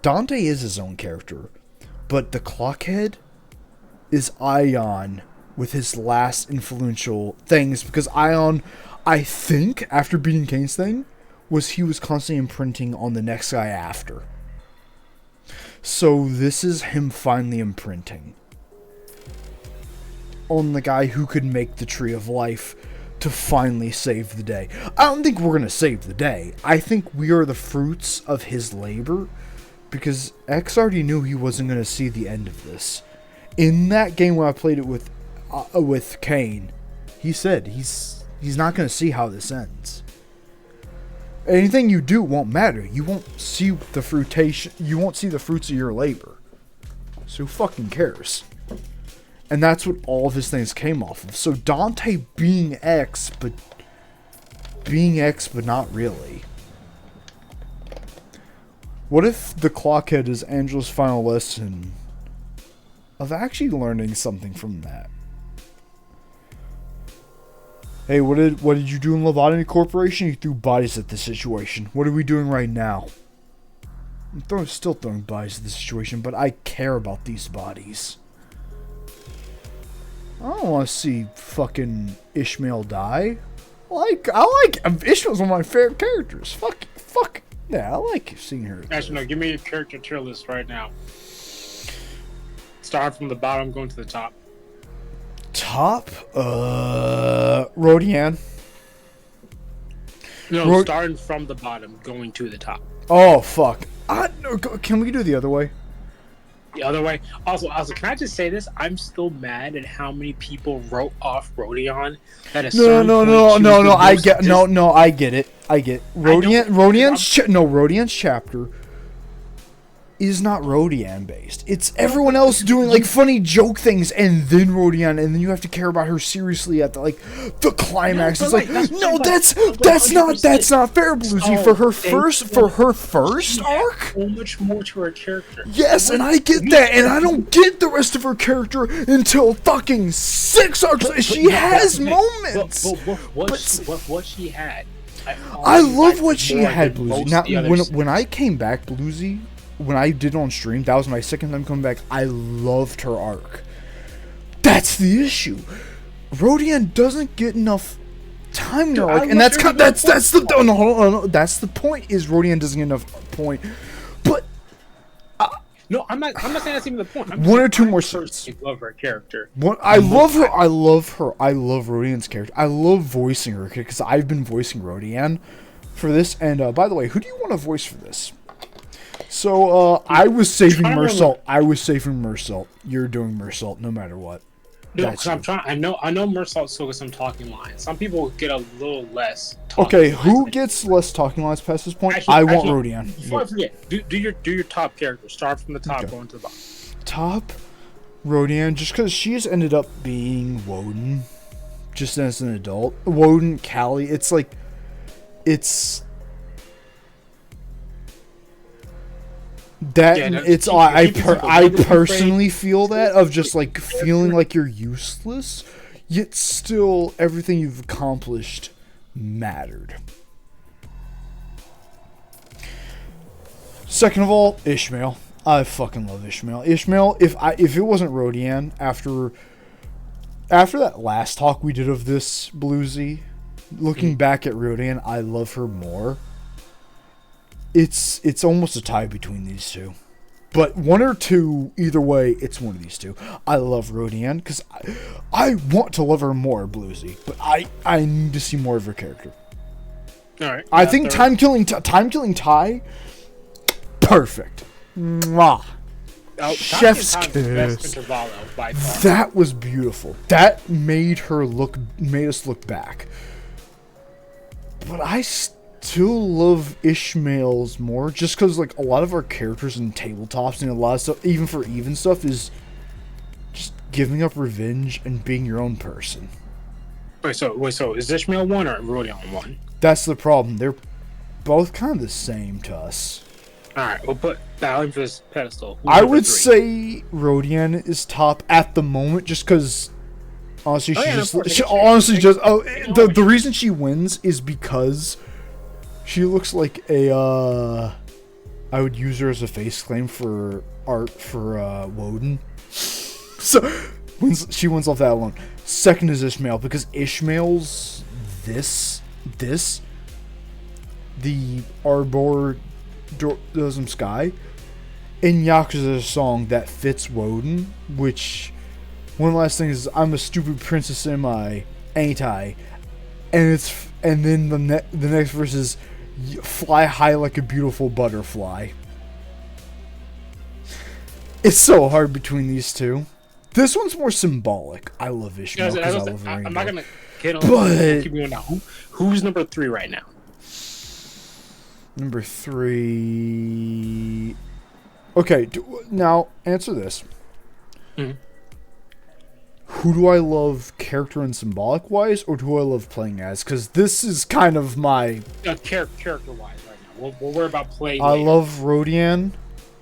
Dante is his own character, but the clockhead is Ion with his last influential things, because Ion, I think, after beating Kane's thing, he was constantly imprinting on the next guy after. So this is him finally imprinting on the guy who could make the Tree of Life to finally save the day. I don't think we're going to save the day. I think we are the fruits of his labor, because X already knew he wasn't going to see the end of this. In that game when I played it with Kane, he said he's not going to see how this ends. Anything you do won't matter. You won't see the fruitation. You won't see the fruits of your labor. So who fucking cares? And that's what all of his things came off of. So Dante being X, but not really. What if the clockhead is Angela's final lesson of actually learning something from that? Hey, what did you do in Lobotomy Corporation? You threw bodies at the situation. What are we doing right now? I'm still throwing bodies at the situation, but I care about these bodies. I don't want to see fucking Ishmael die. I like Ishmael's one of my favorite characters. Fuck. Yeah, I like seeing her. Actually, no, give me a character tier list right now. Start from the bottom, going to the top. Top? Rodian. No, starting from the bottom, going to the top. Oh, fuck. Can we do it the other way? The other way. Also, can I just say this? I'm still mad at how many people wrote off Rodion. No. I get it. Rodian's chapter is not Rodian based. It's everyone else doing like funny joke things, and then Rodian, and then you have to care about her seriously at the climax. It's that's not fair, Blusy. For her first arc. So much more to her character. Yes, and I get that, and I don't get the rest of her character until fucking 6 arcs. She has moments. But what she had. I love what she had, Blusy. Now, when I came back, Blusy, when I did it on stream, that was my second time coming back. I loved her arc. That's the issue. Rodian doesn't get enough time in her arc, and that's the point. Is Rodian doesn't get enough point, but no, I'm not saying that's even the point. One or two more scenes. I love her character. I love her. I love Rodian's character. I love voicing her because I've been voicing Rodian for this. And by the way, who do you want to voice for this? So I was saving Mersault. You're doing Mersault no matter what. No, because I'm trying. I know Mersault still gets some talking lines. Some people get a little less. Okay, who gets less talking lines past this point? I want Rodian. Before I forget, do your top character. Start from the top, going to the bottom. Top, Rodian, just because she's ended up being Woden, just as an adult. Woden, Callie, it's like, it's that. Yeah, no, I personally feel that of just like feeling like you're useless, yet still everything you've accomplished mattered. Second of all, Ishmael. I fucking love Ishmael. Ishmael, if it wasn't Rodian, after that last talk we did of this Blusy, looking back at Rodian, I love her more. It's almost a tie between these two. But one or two, either way, it's one of these two. I love Rodian because I want to love her more, Blusy, but I need to see more of her character. All right. I think time killing tie, perfect. Mwah. Chef's kiss. That was beautiful. That made us look back. But I still love Ishmael's more, just because like a lot of our characters in tabletops and a lot of stuff, even for even stuff, is just giving up revenge and being your own person. Wait, so is Ishmael 1 or Rodian 1? That's the problem. They're both kind of the same to us. Alright, we'll put battling for this pedestal. I would say Rodian is top at the moment, just because honestly, the reason she wins is because she looks like a I would use her as a face claim for art for Woden. So she wins off that alone. Second is Ishmael, because Ishmael's the Arborealism Sky in Yakuza's song that fits Woden, which one last thing is I'm a stupid princess, am I? Ain't I? And then the next verse is fly high like a beautiful butterfly. It's so hard between these two. This one's more symbolic. I love Ishmael because I love Rainbow. I'm not gonna keep going now. Who's number 3 right now? Number 3. Okay, now answer this. Mm-hmm. Who do I love character and symbolic wise, or who I love playing as? Because this is kind of my character wise right now. We'll worry about play. I love Rodian,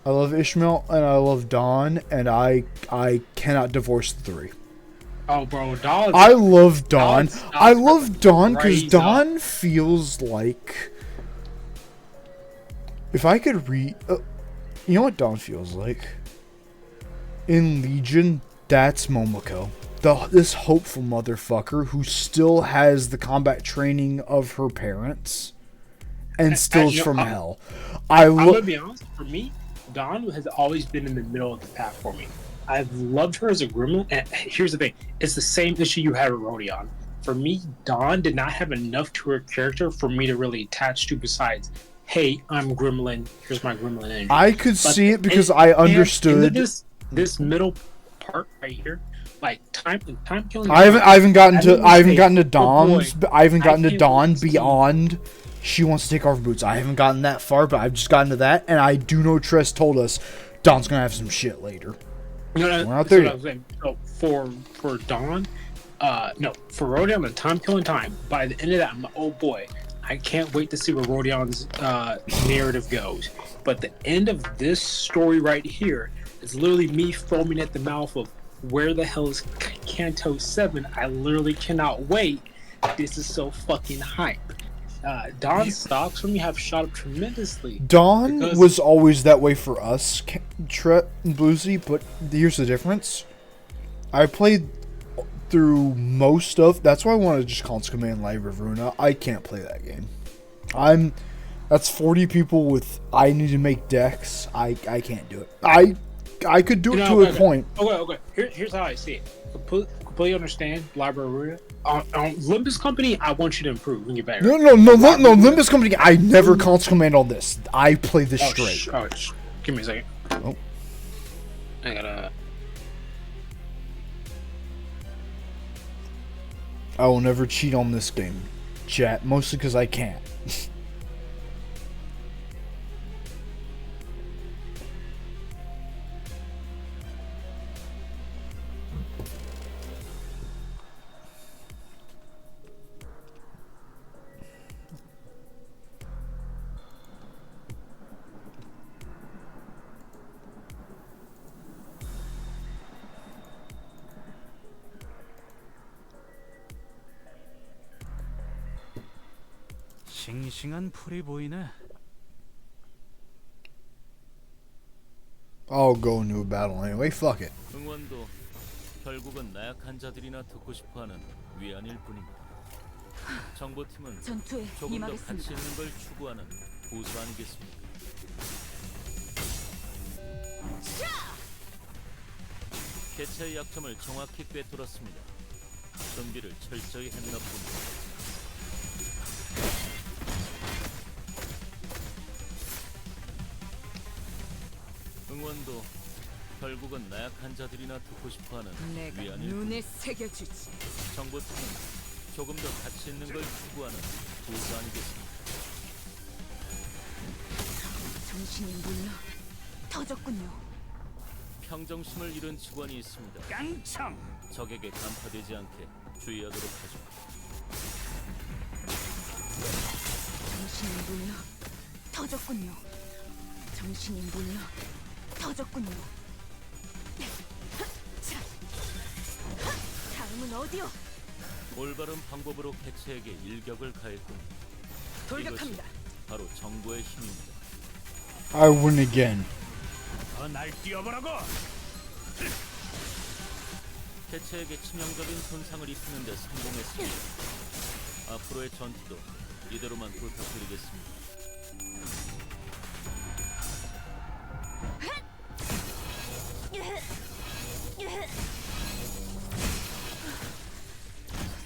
I love Ishmael, and I love Dawn, and I cannot divorce the 3. Oh, bro, Dawn. I love Dawn. I love Dawn because Dawn feels like, if I could read, you know what Dawn feels like? In Legion, that's Momoko. This hopeful motherfucker who still has the combat training of her parents and still is from hell. I'm gonna be honest, for me, Dawn has always been in the middle of the path for me. I've loved her as a gremlin, and here's the thing, it's the same issue you had with Rodion. For me, Dawn did not have enough to her character for me to really attach to besides, hey, I'm Gremlin, here's my Gremlin energy. I could see it because I understood this middle part right here, like time killing. I haven't gotten to Dawn's. I haven't gotten to Dawn beyond. She wants to take off her boots. I haven't gotten that far, but I've just gotten to that, and I do know Tress told us Dawn's gonna have some shit later. No, we're not there yet. So for Dawn, no, for Rodion, the time killing time. By the end of that, I'm like, oh boy, I can't wait to see where Rodion's narrative goes. But the end of this story right here is literally me foaming at the mouth of where the hell is Kanto 7? I literally cannot wait. This is so fucking hype. Dawn's stocks for me have shot up tremendously. Dawn because- was always that way for us, Treas and Blusy, but here's the difference. I played through most of. That's why I wanted to just console command Live of Runa. I can't play that game. That's 40 people with. I need to make decks. I can't do it. I could do it to a point. Okay. Here's how I see it. Completely understand Library Arena. On Limbus Company, I want you to improve and get better. No. Limbus Company. I never console command on this. I play this straight. Give me a second. Oh. I gotta. I will never cheat on this game, chat. Mostly because I can't. 싱싱한 풀이 보이네. I'll go into a battle anyway. Fuck it. 응원도 결국은 나약한 자들이나 듣고 싶어하는 위안일 뿐입니다. 정보팀은 전투에 조금 더 가치 임하겠습니다. 있는 걸 추구하는 보수 아니겠습니까? 개체의 약점을 정확히 꿰뚫었습니다. 준비를 철저히 했나 봅니다. 응원도 결국은 나약한 자들이나 듣고 싶어하는 내가 위안일 눈에 뿐입니다. 새겨주지. 정보팀은 조금 더 가치 있는 걸 추구하는 보수 아니겠습니까? 정신이 물려 터졌군요. 평정심을 잃은 직원이 있습니다. 깡총. 적에게 간파되지 않게 주의하도록 하죠. 정신이 물려 터졌군요. 정신이 물려 터졌군요. 자, 다음은 어디요? 올바른 방법으로 개체에게 일격을 가했군요. 돌격합니다. 이것이 바로 정보의 힘입니다. I win again. 날 뛰어보라고. 개체에게 치명적인 손상을 입히는 데 성공했습니다. 앞으로의 전투도 이대로만 부탁드리겠습니다.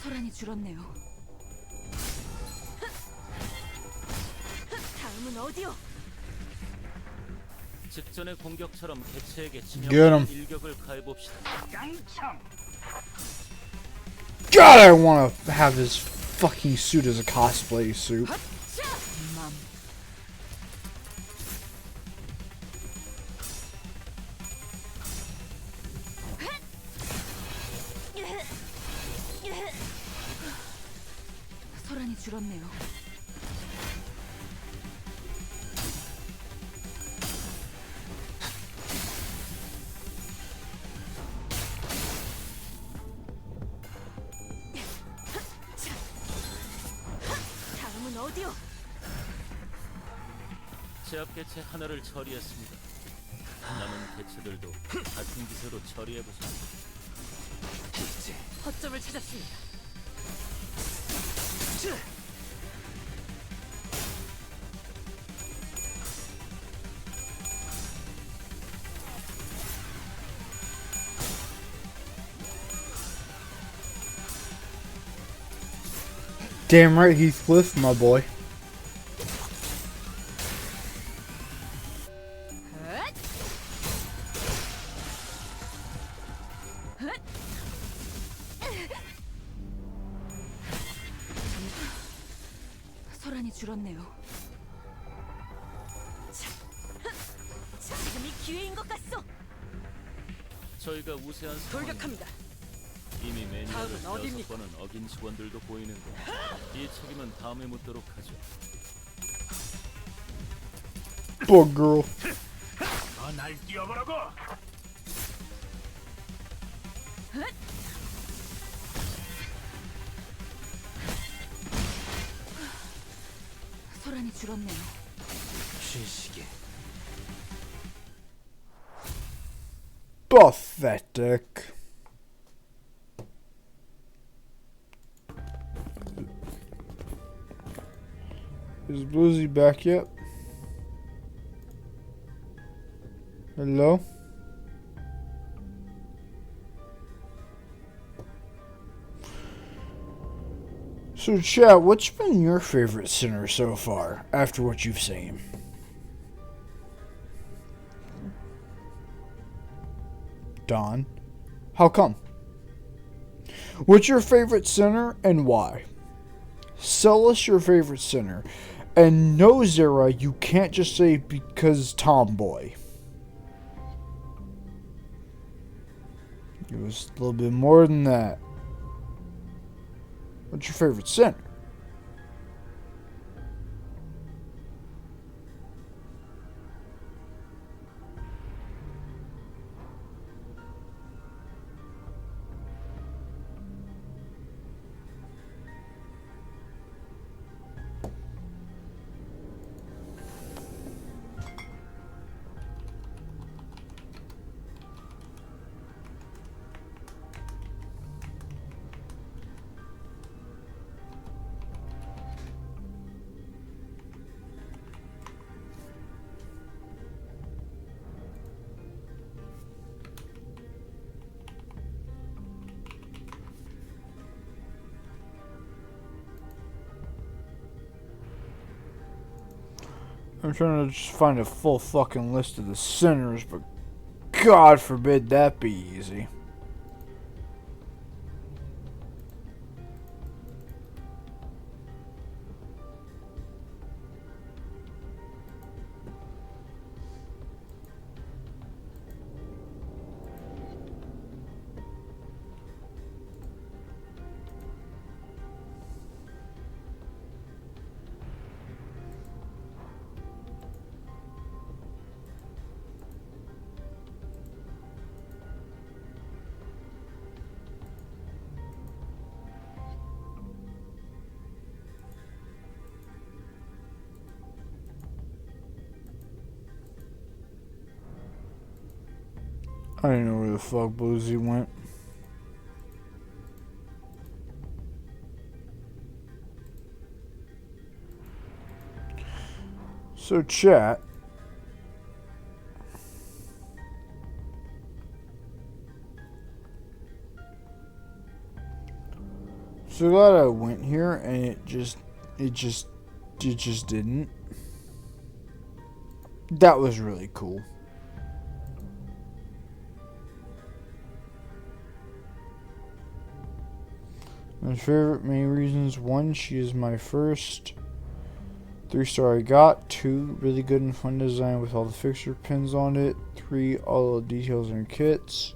소란이 줄었네요. 다음은 어디요? 직전의 공격처럼 개체에게 Get 'em. 치명적인 일격을 가해봅시다. 깡총. God, I want to have this fucking suit as a cosplay suit. 맘. 소란이 줄었네요. 다음은 어디요? 제압 개체 하나를 처리했습니다. 남은 개체들도 같은 기세로 처리해보자. 허점을 찾았습니다. Damn right, Heathcliff, my boy. 소란이 줄었네요. 지금이 기회인 것 같소. 저희가 우세한 상황. 돌격합니다. 이미 매뉴얼을 다음은 6 어디입니까? 번은 어긴 직원들도 보이는데 이 책임은 다음에 묻도록 하죠. Poor girl. 날 뛰어보라고. 소란이 줄었네요. Pathetic. Is Blusy back yet? Hello? So, chat, what's been your favorite sinner so far, after what you've seen? Don? How come? What's your favorite sinner and why? Sell us your favorite sinner. And no, Zara, you can't just say because tomboy. It was a little bit more than that. What's your favorite sinner? I'm trying to just find a full fucking list of the sinners, but God forbid that be easy. I don't know where the fuck Bluesy went. So chat. So glad I went here and it just didn't. That was really cool. My favorite main reasons: 1, she is my first 3-star I got. 2, really good and fun design with all the fixture pins on it. 3, all the details in her kits.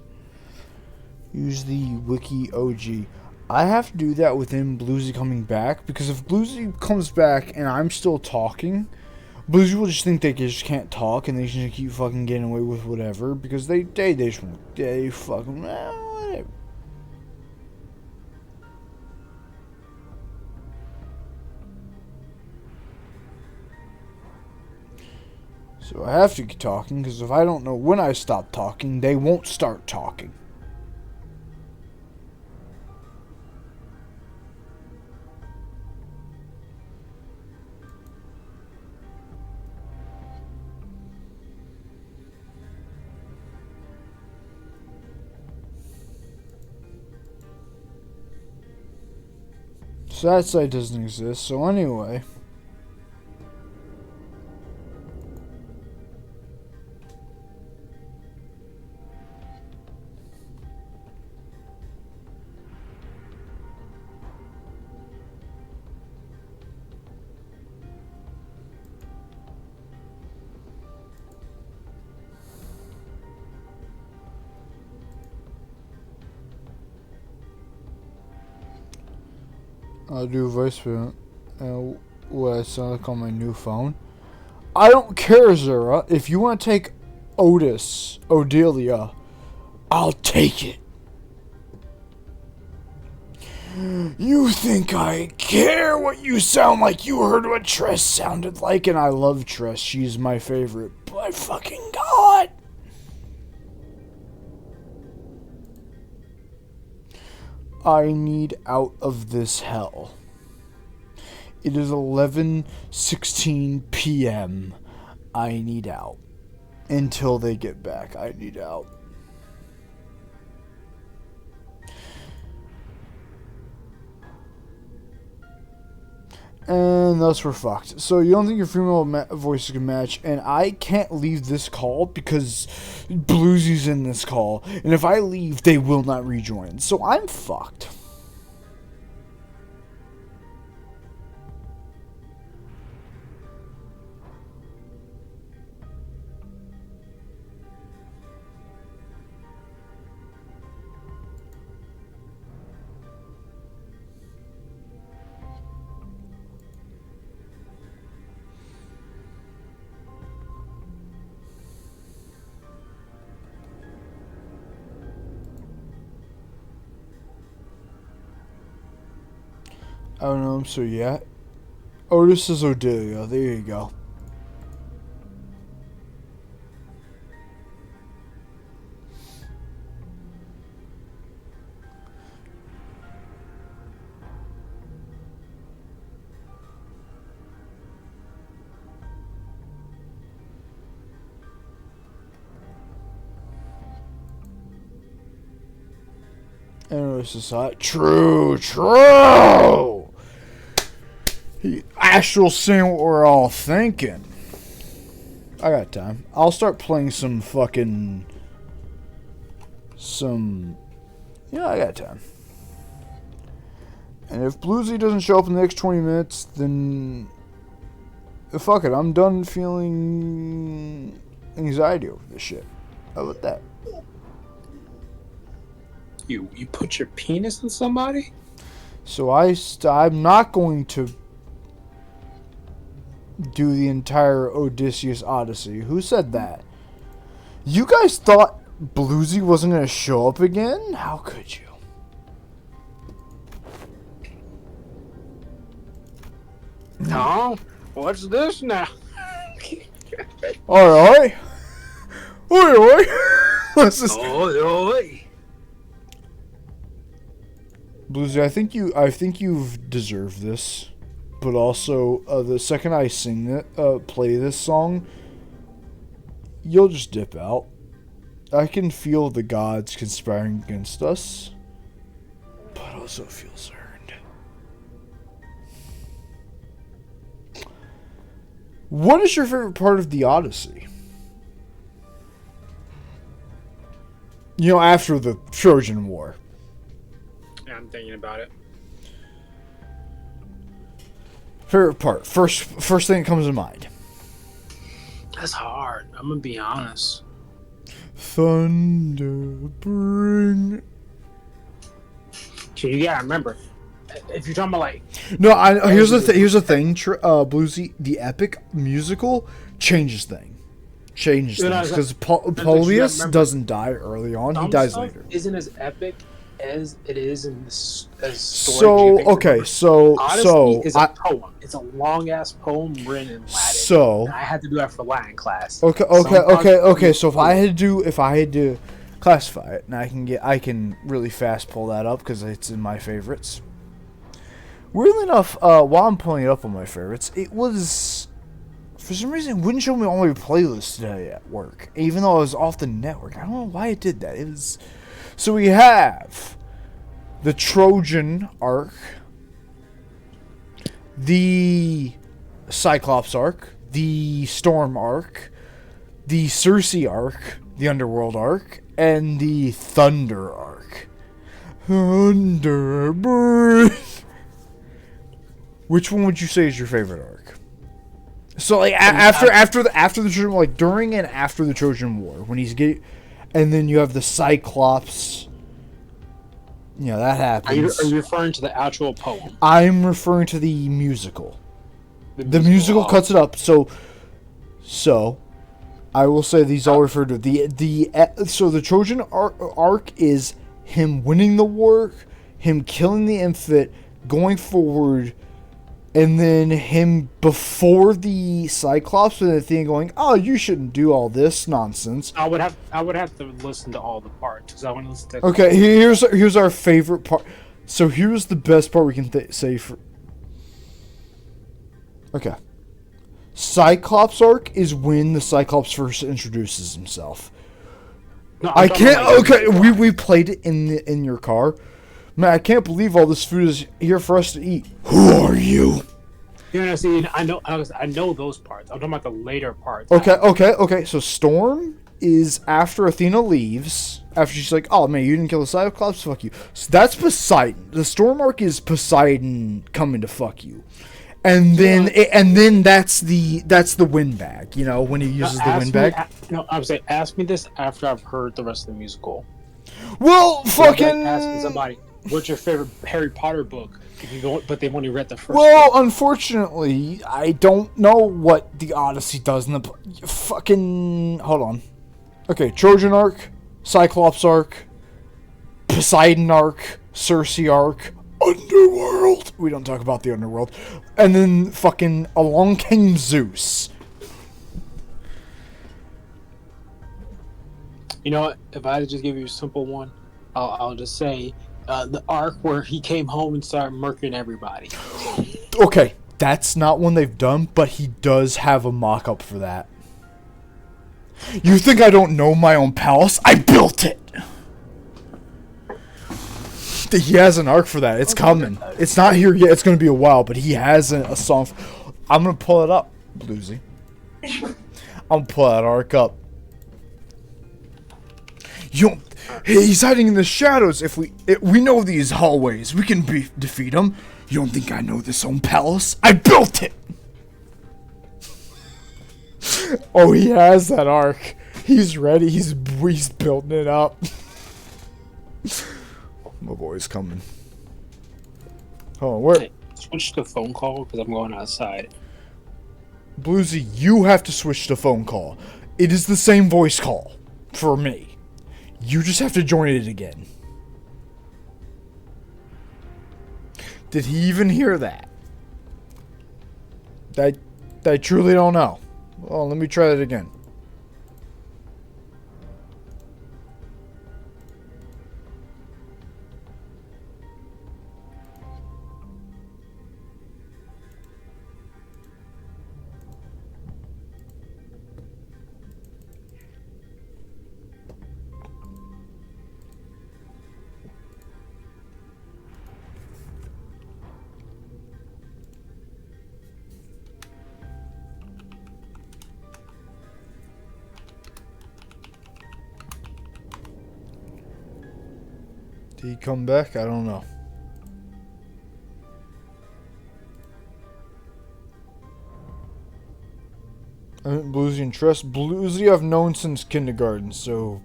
Use the wiki OG. I have to do that within Bluesy coming back, because if Bluesy comes back and I'm still talking, Bluesy will just think they just can't talk and they just keep fucking getting away with whatever, because they just they fucking whatever. So I have to keep talking, because if I don't know when I stop talking, they won't start talking. So that site doesn't exist, so anyway. I'll do voice print. What I sound like on my new phone. I don't care, Zara. If you want to take Odelia, I'll take it. You think I care what you sound like? You heard what Tress sounded like, and I love Tress. She's my favorite. By fucking God. I need out of this hell. It is 11:16 p.m. I need out. Until they get back, I need out. And thus we're fucked. So you don't think your female voices can match, and I can't leave this call because Blusy's in this call, and if I leave, they will not rejoin. So I'm fucked. I don't know, so yeah. Otis is Odelia, there you go. And Otis is hot. True. Astral seeing what we're all thinking. I got time. I'll start playing some fucking... Yeah, I got time. And if Blusy doesn't show up in the next 20 minutes, then... Fuck it, I'm done feeling anxiety over this shit. How about that? You put your penis in somebody? So I'm not going to do the entire Odysseus Odyssey. Who said that? You guys thought Blusy wasn't going to show up again? How could you? No. What's this now? Alright. Oi. Let's just... Oi. Blusy, I think you've deserved this. But also, the second I play this song, you'll just dip out. I can feel the gods conspiring against us, but also feels earned. What is your favorite part of the Odyssey? You know, after the Trojan War. Yeah, I'm thinking about it. Favorite part. First thing that comes to mind. That's hard. I'm gonna be honest. Thunder bring. So you gotta remember, if you're talking about like. No, here's the thing. Blusy, the epic musical changes things because Polybius doesn't die early on; he dies later. Isn't as epic as it is in this as story. So okay, so Odyssey is a poem. It's a long ass poem written in Latin. So and I had to do that for Latin class. Okay. So if I had to classify it, and I can really fast pull that up because it's in my favorites. Weirdly enough, while I'm pulling it up on my favorites, it was for some reason it wouldn't show me all my playlists today at work, even though I was off the network. I don't know why it did that. It was. So we have the Trojan arc, the Cyclops arc, the Storm arc, the Circe arc, the Underworld arc, and the Thunder arc. Thunderbird. Which one would you say is your favorite arc? So like after the Trojan, like during and after the Trojan War, when he's getting. And then you have the Cyclops. Yeah, that happens. Are you referring to the actual poem? I'm referring to the musical. The musical cuts it up. So I will say these all refer to so the Trojan arc is him winning the war, him killing the infant, going forward, and then him before the Cyclops and the thing going, oh, you shouldn't do all this nonsense. I would have to listen to all the parts because I want to listen to. Okay, here's our favorite part. So here's the best part we can say for. Okay. Cyclops arc is when the Cyclops first introduces himself. No, I can't. Okay, we played it in your car. Man, I can't believe all this food is here for us to eat. Who are you? You know, see, I know those parts. I'm talking about the later parts. Okay. So Storm is after Athena leaves. After she's like, "Oh man, you didn't kill the Cyclops. Fuck you." So that's Poseidon. The Storm arc is Poseidon coming to fuck you, and then that's the windbag. You know, when he uses the windbag. I'm saying, ask me this after I've heard the rest of the musical. Well, fucking. Asking somebody, what's your favorite Harry Potter book? If you don't, but they've only read the first. Well, unfortunately, I don't know what the Odyssey does in the fucking. Hold on. Okay, Trojan arc, Cyclops arc, Poseidon arc, Circe arc, Underworld. We don't talk about the Underworld, and then fucking Along Came Zeus. You know what? If I had to just give you a simple one, I'll just say the arc where he came home and started murking everybody. Okay, that's not one they've done, but he does have a mock-up for that. You think I don't know my own palace? I built it! He has an arc for that. It's coming. It's not here yet. It's going to be a while, but he has a song. I'm going to pull it up, Blusy. I'm going to pull that arc up. He's hiding in the shadows. If we know these hallways, we can defeat him. You don't think I know this own palace? I built it! Oh, he has that arc. He's ready. He's building it up. My boy's coming. Oh, where? Hey, switch to phone call because I'm going outside. Blusy, you have to switch to phone call. It is the same voice call for me. You just have to join it again. Did he even hear that? I truly don't know. Well, let me try that again. Did he come back? I don't know. Blusy and Trust. Blusy I've known since kindergarten, so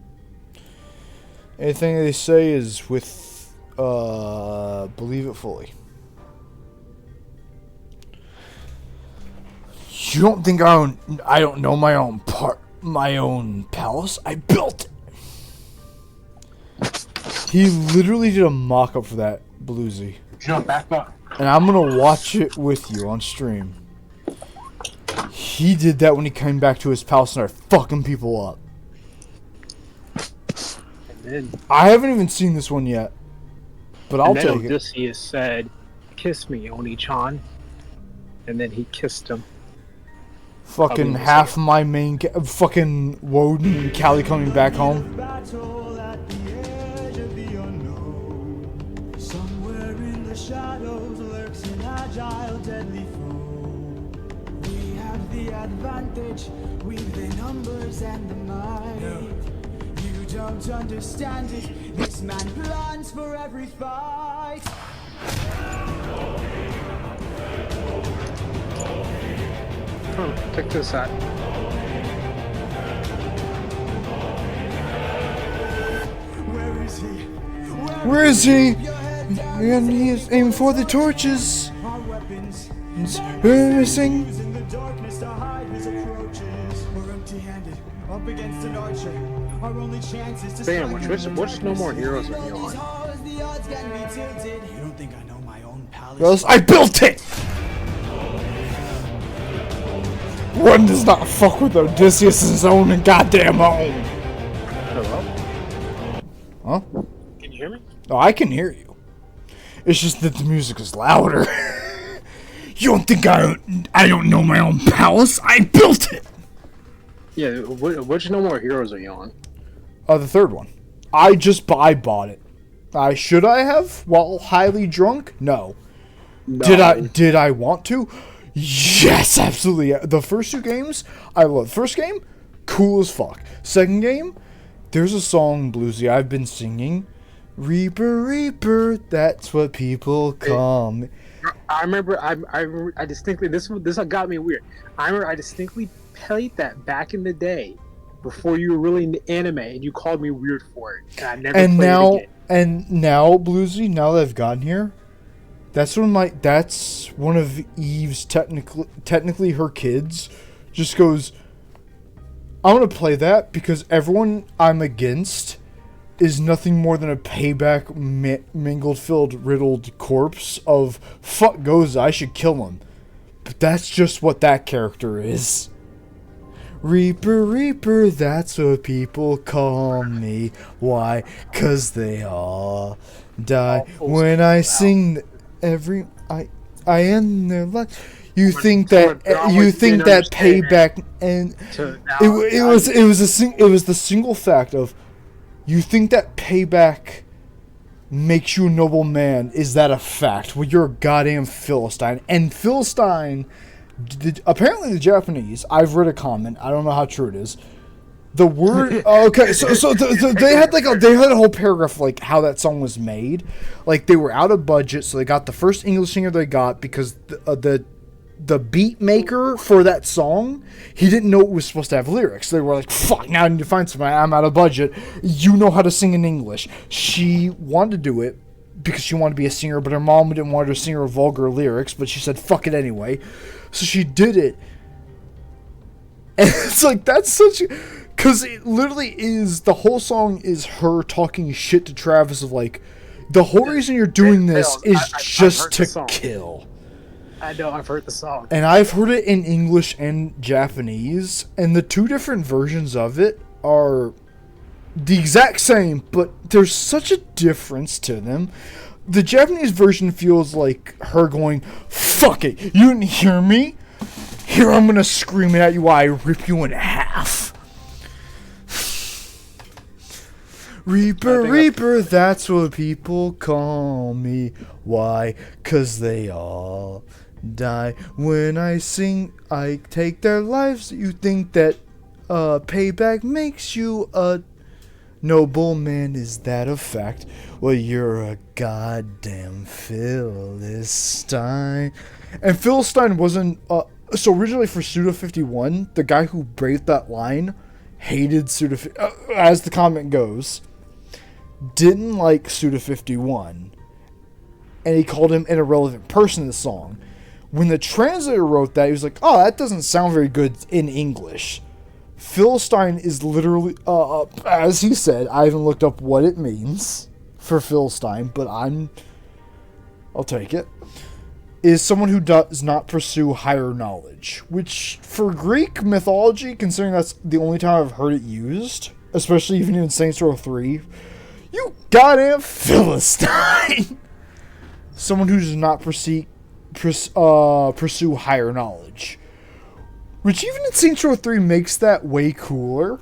anything they say is with believe it fully. You don't think I don't know my own palace? I built it. He literally did a mock-up for that, Blusy. Back up. And I'm gonna watch it with you on stream. He did that when he came back to his palace and started fucking people up. And then I haven't even seen this one yet, but I'll take it. Odysseus said, "Kiss me, Oni-chan," and then he kissed him. Fucking half my main fucking Woden and Callie coming back home. Somewhere in the shadows lurks an agile, deadly foe. We have the advantage, we've the numbers and the might. You don't understand it, this man plans for every fight. Oh, check this out. Where is he? Where is he? And he is aiming for the torches. Our weapons. We're missing. Using the darkness to hide his approaches. We're empty-handed, up against an archer. Our only chance is to Damn, which No More Heroes are you on? the odds can be tilted. You don't think I know my own palace? Girls, I built it! One does not fuck with Odysseus' own goddamn home. Hello? Huh? Can you hear me? Oh, I can hear you. It's just that the music is louder. You don't think I don't know my own palace? I built it! Yeah, which No More Heroes are you on? The third one. I bought it. Should I have while highly drunk? No. Did I want to? Yes, absolutely. The first two games, I love. First game, cool as fuck. Second game, there's a song, Blusy, I've been singing. Reaper, Reaper, that's what people call me. I remember. I distinctly. This got me weird. I remember. I distinctly played that back in the day, before you were really into anime, and you called me weird for it. And I never played it again. And now, Blusy, now that I've gotten here, that's one of Eve's technically her kids just goes, I'm gonna play that because everyone I'm against is nothing more than a payback mingled, filled, riddled corpse of fuck goes, I should kill him. But that's just what that character is. Reaper, Reaper, that's what people call me. Why? 'Cause they all die when I sing I end their life. You think that payback and it was the single fact of you think that payback makes you a noble man. Is that a fact? Well, you're a goddamn Philistine. And Philistine, apparently the Japanese, I've read a comment, I don't know how true it is. The word okay, so they had a whole paragraph like how that song was made. Like they were out of budget, so they got the first English singer they got because the beat maker for that song, he didn't know it was supposed to have lyrics. They were like, fuck, now I need to find somebody. I'm out of budget. You know how to sing in English. She wanted to do it because she wanted to be a singer, but her mom didn't want her to sing her vulgar lyrics, but she said, fuck it anyway. So she did it. And it's like, that's such... Because it literally is... The whole song is her talking shit to Travis of like, the whole reason you're doing this is just to kill. I know, I've heard the song. And I've heard it in English and Japanese, and the two different versions of it are the exact same, but there's such a difference to them. The Japanese version feels like her going, fuck it, you didn't hear me? Here, I'm gonna scream it at you while I rip you in half. Reaper, Reaper, that's what people call me. Why? 'Cause they all die when I sing. I take their lives. You think that payback makes you a noble man? Is that a fact? Well, you're a goddamn Philistine. And Philistine wasn't so originally for Suda 51, the guy who braved that line hated Suda as the comment goes, didn't like Suda 51, and he called him an irrelevant person in the song. When the translator wrote that, he was like, oh, that doesn't sound very good in English. Philistine is literally, as he said, I haven't looked up what it means for Philistine, but I'll take it, is someone who does not pursue higher knowledge. Which, for Greek mythology, considering that's the only time I've heard it used, especially even in Saints Row 3, you goddamn Philistine! Someone who does not pursue higher knowledge. Which even in Saints Row 3 makes that way cooler.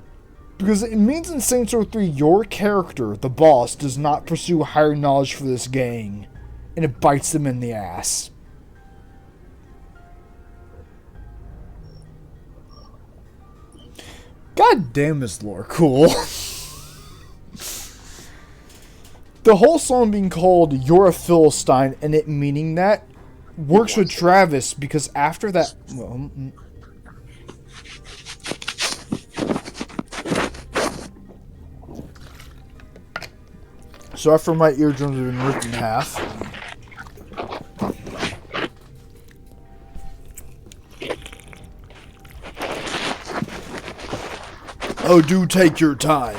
Because it means in Saints Row 3, your character, the boss, does not pursue higher knowledge for this gang. And it bites them in the ass. God damn, is lore cool. The whole song being called You're a Philistine and it meaning that works with Travis because after that... Well, so after my eardrums have been ripped in half... Oh, do take your time.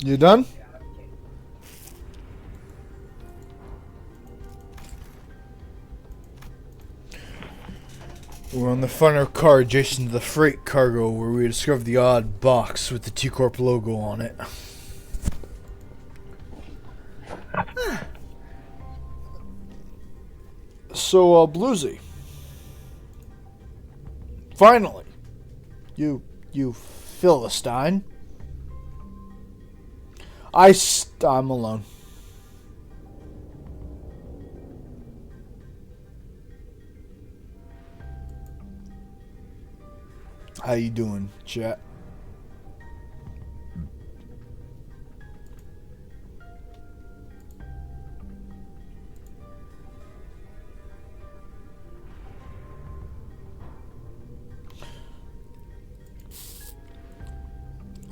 You done? We're on the final car adjacent to the freight cargo where we discovered the odd box with the T-Corp logo on it. So, Blusy. Finally. You Philistine. I'm alone. How you doing, chat?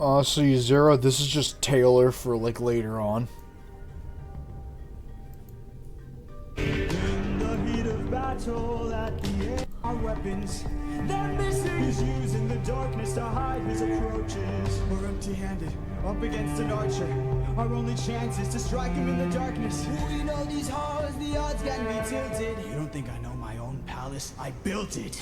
Honestly, Zero, this is just Taylor for like later on. In the heat of battle at the end, our weapons that Mister is using the darkness to hide his approaches. We're empty-handed, up against an archer. Our only chance is to strike him in the darkness. We know these halls, the odds can be tilted. You don't think I know my own palace? I built it.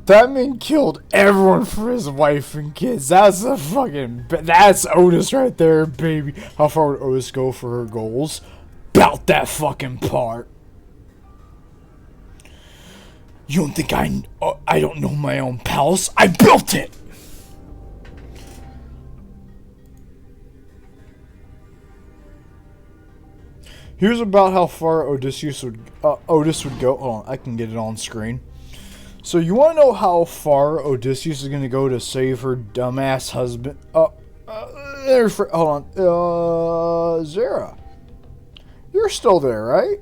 That man killed everyone for his wife and kids. That's that's Otis right there, baby. How far would Otis go for her goals? About that fucking part. You don't think I don't know my own palace? I built it. Here's about how far Otis would go. Hold on, I can get it on screen. So you want to know how far Odysseus is going to go to save her dumbass husband? Hold on. Zara. You're still there, right?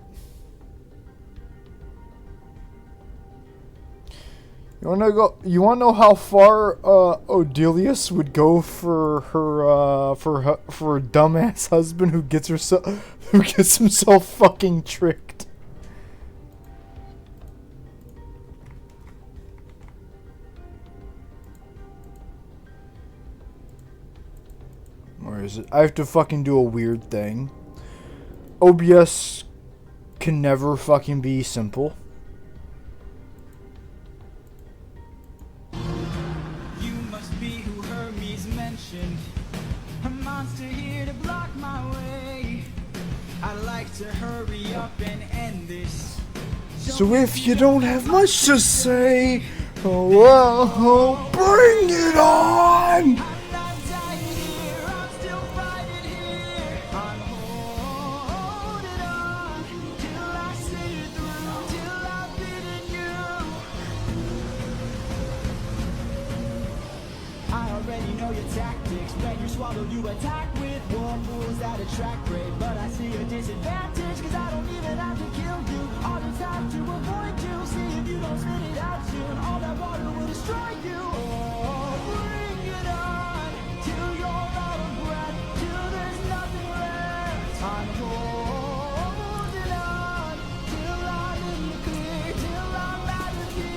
You want to know how far Odysseus would go for her dumbass husband who gets himself fucking tricked? Where is it? I have to fucking do a weird thing. OBS can never fucking be simple. You must be who Hermes mentioned. A monster here to block my way. I'd like to hurry up and end this. So if you don't have much to say, well, bring it on! You attack with war moves that attract prey, but I see a disadvantage cause I don't even have to kill you. I'll just have to avoid you. See if you don't spit it out soon, all that water will destroy you. Oh, bring it on till you're out of breath, till there's nothing left. I'm holding on till I'm in the clear, till I'm out of here.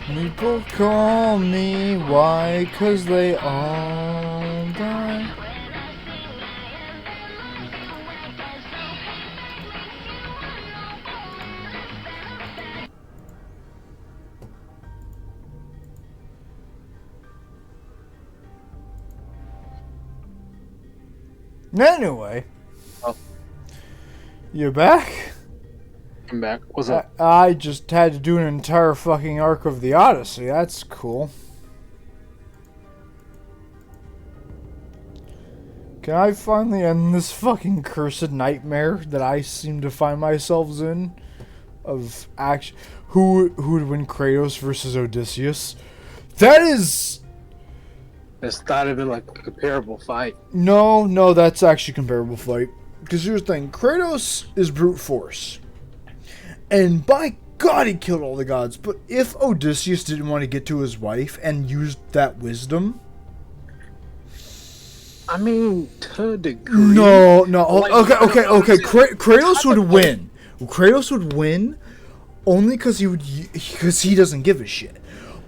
People call me why, 'cause they all die. Anyway. Oh. You back? I'm back. What's up? I just had to do an entire fucking arc of the Odyssey. That's cool. Can I finally end this fucking cursed nightmare that I seem to find myself in? Of who would win Kratos versus Odysseus? That is It's not even like a comparable fight. No, that's actually a comparable fight. Because here's the thing, Kratos is brute force. And by God, he killed all the gods. But if Odysseus didn't want to get to his wife and used that wisdom... I mean, to a degree. No. Like, Okay. Kratos would win. Kratos would win only because he doesn't give a shit.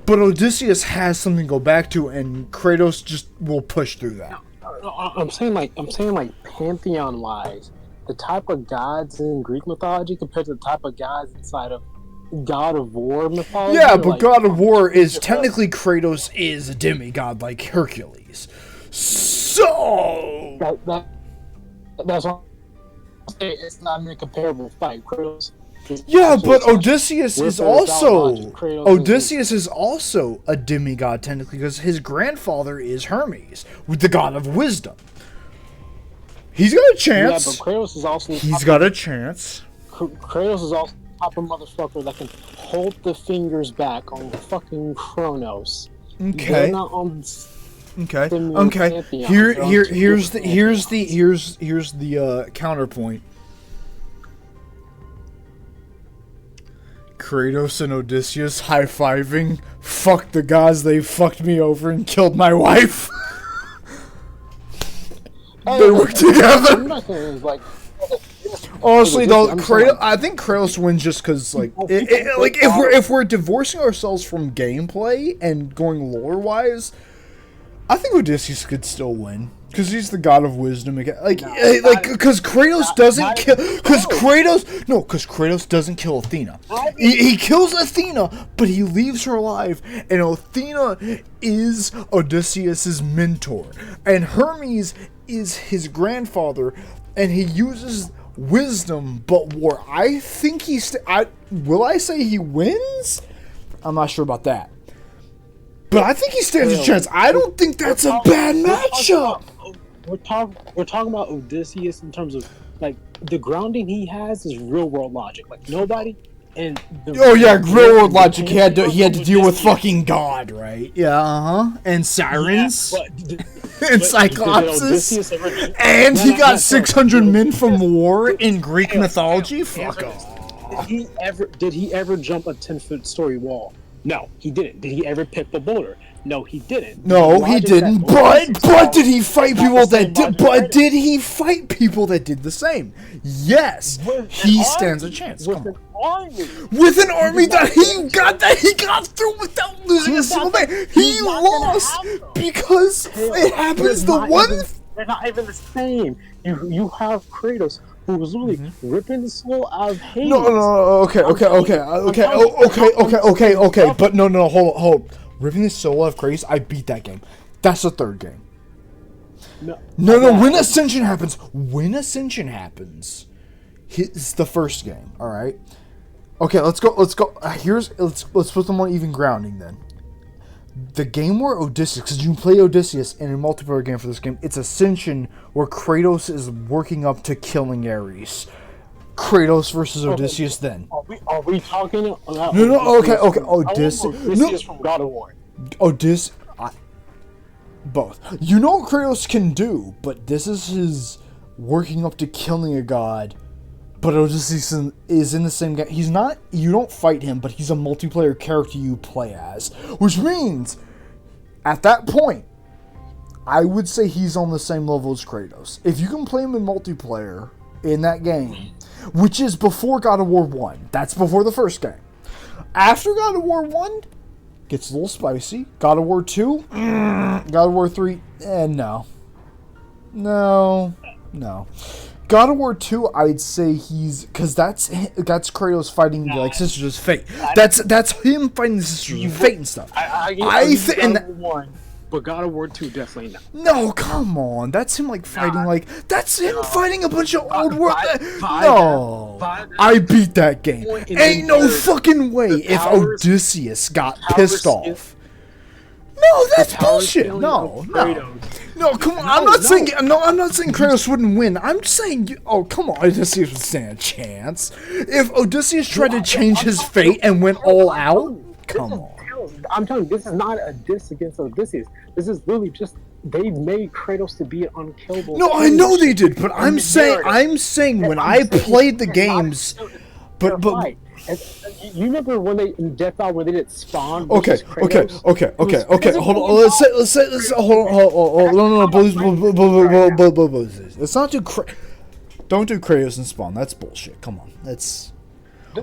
But Odysseus has something to go back to, and Kratos just will push through that. I'm saying like pantheon wise, the type of gods in Greek mythology compared to the type of gods inside of God of War mythology. Yeah, but like, God of War is technically Kratos is a demigod like Hercules. So that's what I'm saying. It's not a comparable fight. Kratos. Yeah, but Odysseus is also a demigod technically because his grandfather is Hermes, with the god of wisdom. He's got a chance. Yeah, but Kratos is also. He's got a chance. Kratos is also the type of motherfucker that can hold the fingers back on fucking Kronos. Okay. They're not on. Okay. Here's the counterpoint. Kratos and Odysseus high-fiving. Fuck the gods, they fucked me over and killed my wife. They work together. Honestly, though, I think Kratos wins just because, like, if we're divorcing ourselves from gameplay and going lore-wise, I think Odysseus could still win. Because he's the god of wisdom again. Because Kratos doesn't kill... Because Kratos doesn't kill Athena. He kills Athena, but he leaves her alive. And Athena is Odysseus' mentor. And Hermes is his grandfather. And he uses wisdom, but war. I think will I say he wins? I'm not sure about that. But I think he stands a chance. I don't think that's a bad matchup. We're talking about Odysseus in terms of like the grounding he has is real world logic. Like nobody and real world logic. He had to deal with fucking God, right? Yeah, and sirens, and cyclopses, and he got 600 men from war in Greek mythology. Fuck off. Did he ever jump a 10-foot story wall? No, he didn't. Did he ever pick the boulder? No, he didn't. No, he didn't. But did he fight people that did? But did he fight people that did the same? Yes, he stands a chance. With an army that he got through without losing a single day. He lost because it happens. They're not even the same. You have Kratos, who was literally ripping the soul out of Hades. No. Okay. But no. Hold. Ripping the soul out of Kratos. I beat that game. That's the third game. No. When Ascension happens, it's the first game. All right. Okay. Let's go. Let's put them on even grounding then. The game where Odysseus, because you can play Odysseus in a multiplayer game for this game, it's Ascension where Kratos is working up to killing Ares. Kratos versus Odysseus then. Are we talking about... Okay. Odysseus from God of War. Both. You know what Kratos can do, but this is his working up to killing a god. But Odysseus is in the same game. He's not... You don't fight him, but he's a multiplayer character you play as. Which means, at that point, I would say he's on the same level as Kratos. If you can play him in multiplayer in that game, which is before God of War 1. That's before the first game. After God of War 1, gets a little spicy. God of War 2, God of War 3, no. God of War 2, I'd say he's... Because that's Kratos fighting, like, Sisters of Fate. That's him fighting the Sisters of Fate and stuff. I think... But God of War 2, definitely not. No, come on. That's him, like, fighting, That's him fighting a bunch of old world... No. I beat that game. Ain't no fucking way if Odysseus got pissed off. No, that's bullshit. No, come on. I'm not saying Kratos wouldn't win. I'm just saying, come on, Odysseus would stand a chance. If Odysseus tried to change his fate and went all out, come on. I'm telling you, this is not a diss against Odysseus. This is literally just they made Kratos to be unkillable. No, I know they did, but I'm saying when I played the games, but you remember when they in Death Hour where they did Spawn? Okay. Hold on. Let's say. Hold on. No, please. Let's not do. Don't do Kratos and Spawn. That's bullshit. Come on. That's.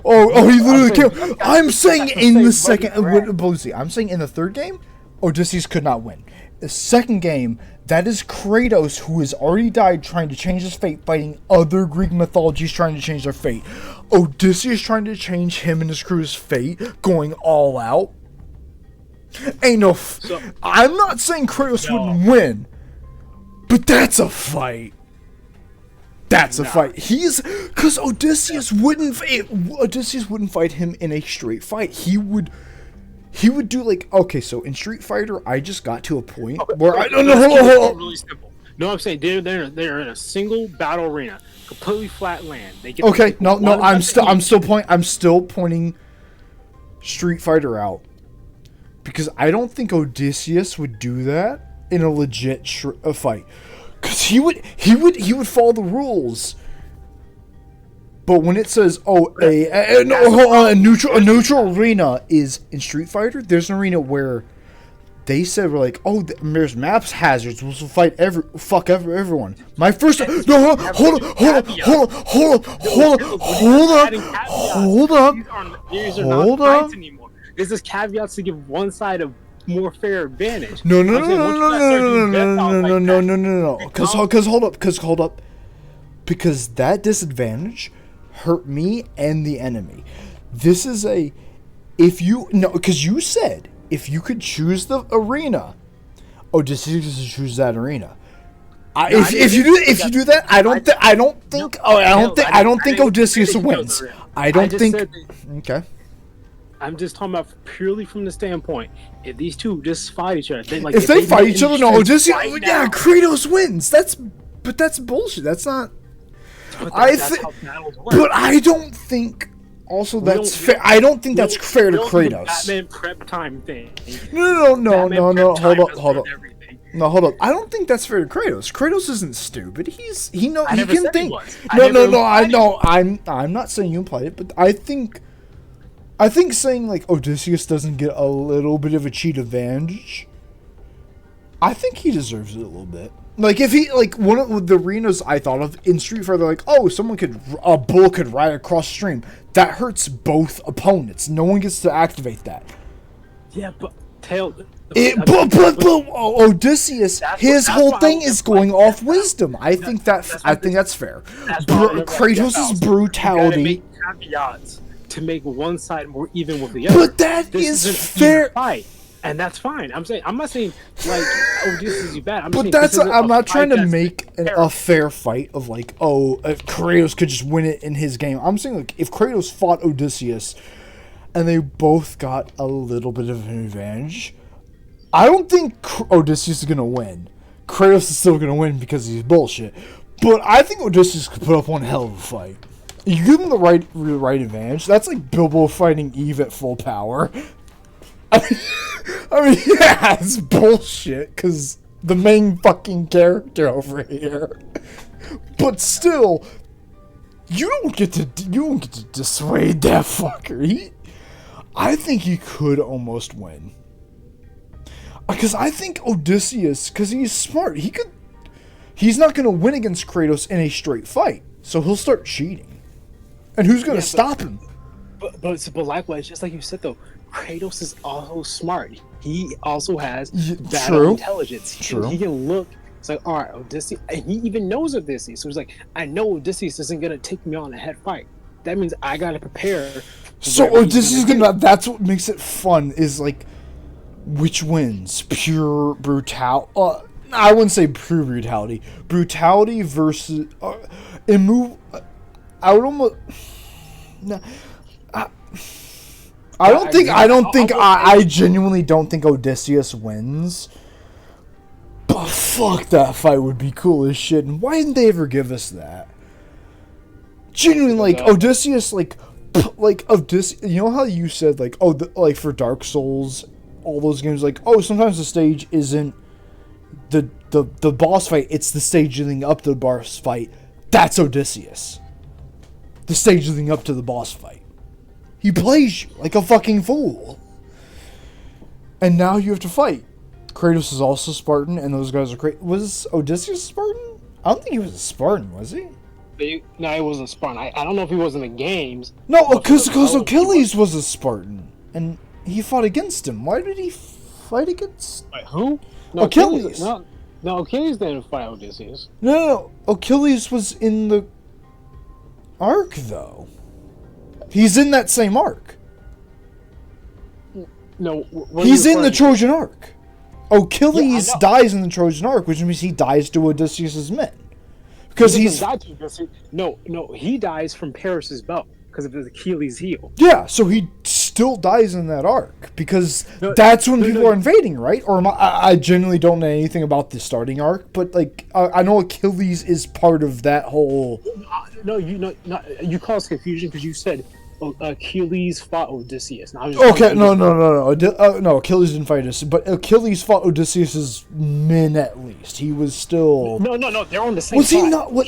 Oh, he literally killed. I'm saying in the second. Blusy. I'm saying in the third game, Odysseus could not win. The second game, that is Kratos, who has already died trying to change his fate, fighting other Greek mythologies trying to change their fate. Odysseus trying to change him and his crew's fate, going all out. Ain't no. I'm not saying Kratos wouldn't win, but that's a fight. That's a fight. Because Odysseus wouldn't fight him in a straight fight. He would do like, okay, so in Street Fighter, I just got to a point where I don't know. Hold on. Really simple. No, I'm saying they're in a single battle arena, completely flat land. They get I'm still pointing Street Fighter out because I don't think Odysseus would do that in a legit fight. Because he would follow the rules. But when it says, a neutral arena is in Street Fighter, there's an arena where they said, we're like, there's maps hazards, we'll fight everyone. My first, hold up. There's this caveats to give one side a more fair advantage. No. Because hold up. Because that disadvantage hurt me and the enemy. This is because you said if you could choose the arena, Odysseus should choose that arena. If you do that, I don't think Odysseus wins. Okay. I'm just talking about purely from the standpoint if these two just fight each other. If they fight each other, no, Odysseus. Kratos wins. That's bullshit. That's not. But I don't think. Also, that's fair. I don't think that's fair to Kratos. Batman prep time thing. No. Hold up. No, hold up. I don't think that's fair to Kratos. Kratos isn't stupid. He can think. No. I know. I'm not saying you implied it, but I think saying like Odysseus doesn't get a little bit of a cheat advantage. I think he deserves it a little bit. Like if he one of the arenas I thought of in Street Fighter, like a bull could ride across the stream. That hurts both opponents. No one gets to activate that. Yeah, but Odysseus, his whole thing is going off wisdom. I think that's fair. Kratos' brutality. Caveats to make one side more even with the other. But that is fair. Fight. And that's fine. I'm not saying like Odysseus is bad. I'm not trying to make a fair fight of like, if Kratos could just win it in his game. I'm saying like if Kratos fought Odysseus and they both got a little bit of an advantage, I don't think Odysseus is gonna win. Kratos is still gonna win because he's bullshit. But I think Odysseus could put up one hell of a fight. You give him the right advantage. That's like Bilbo fighting Eve at full power. I mean, yeah, it's bullshit because the main fucking character over here. But still, you don't get to dissuade that fucker. I think he could almost win. Because I think Odysseus, because he's smart, he's not gonna win against Kratos in a straight fight. So he'll start cheating. And who's gonna stop him? But likewise, just like you said though, Kratos is also smart. He also has battle intelligence. He can look. It's like, all right, Odysseus, and he even knows Odysseus. So he's like, I know Odysseus isn't gonna take me on a head fight. That means I gotta prepare. So Odysseus is gonna. That's what makes it fun. Is like, which wins? Pure brutality. I wouldn't say pure brutality. Brutality versus I would almost. No. I genuinely don't think Odysseus wins. But fuck, that fight would be cool as shit. And why didn't they ever give us that? Genuinely, like Odysseus, like Odysseus. You know how you said like, for Dark Souls, all those games, like, oh, sometimes the stage isn't the boss fight, it's the stage leading up to the boss fight. That's Odysseus. The stage leading up to the boss fight. He plays you like a fucking fool. And now you have to fight. Kratos is also Spartan, and those guys are great. Was Odysseus Spartan? I don't think he was a Spartan, was he? No, he wasn't Spartan. I don't know if he was in the games. No, because Achilles was a Spartan, and he fought against him. Why did he fight against... Wait, who? No, Achilles. No, Achilles didn't fight Odysseus. No, Achilles was in the arc, though. He's in that same arc. No, he's in the Trojan arc. Achilles dies in the Trojan arc, which means he dies to Odysseus' men. Because he's... No, he dies from Paris's bow because of his Achilles' heel. Yeah, so he still dies in that arc because that's when people are invading, right? Or I genuinely don't know anything about the starting arc, but like I know Achilles is part of that whole. No, you caused confusion because you said Achilles fought Odysseus. No, no. Achilles didn't fight Odysseus, but Achilles fought Odysseus's men at least. He was still. No. They're on the same. Was side. he not? What?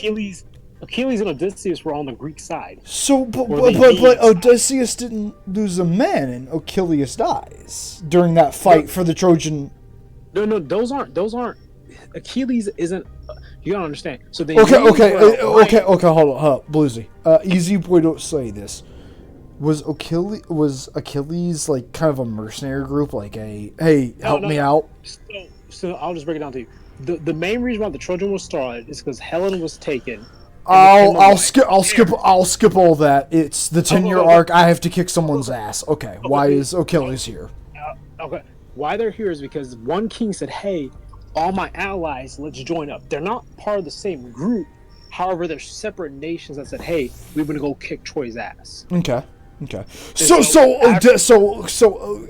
Achilles and Odysseus were on the Greek side. So, but Odysseus didn't lose a man, and Achilles dies during that fight for the Trojan. No, those aren't. Achilles isn't. You gotta understand. So they. Okay. Hold on, Blusy. Easy way to say this. Was Achilles like kind of a mercenary group, like help me out? So I'll just break it down to you. The main reason why the Trojan was started is because Helen was taken. I'll skip all that. It's the 10-year arc. I have to kick someone's ass. Okay, why is Achilles here? Okay, why they're here is because one king said, "Hey, all my allies, let's join up." They're not part of the same group. However, they're separate nations that said, "Hey, we're gonna go kick Troy's ass." Okay. So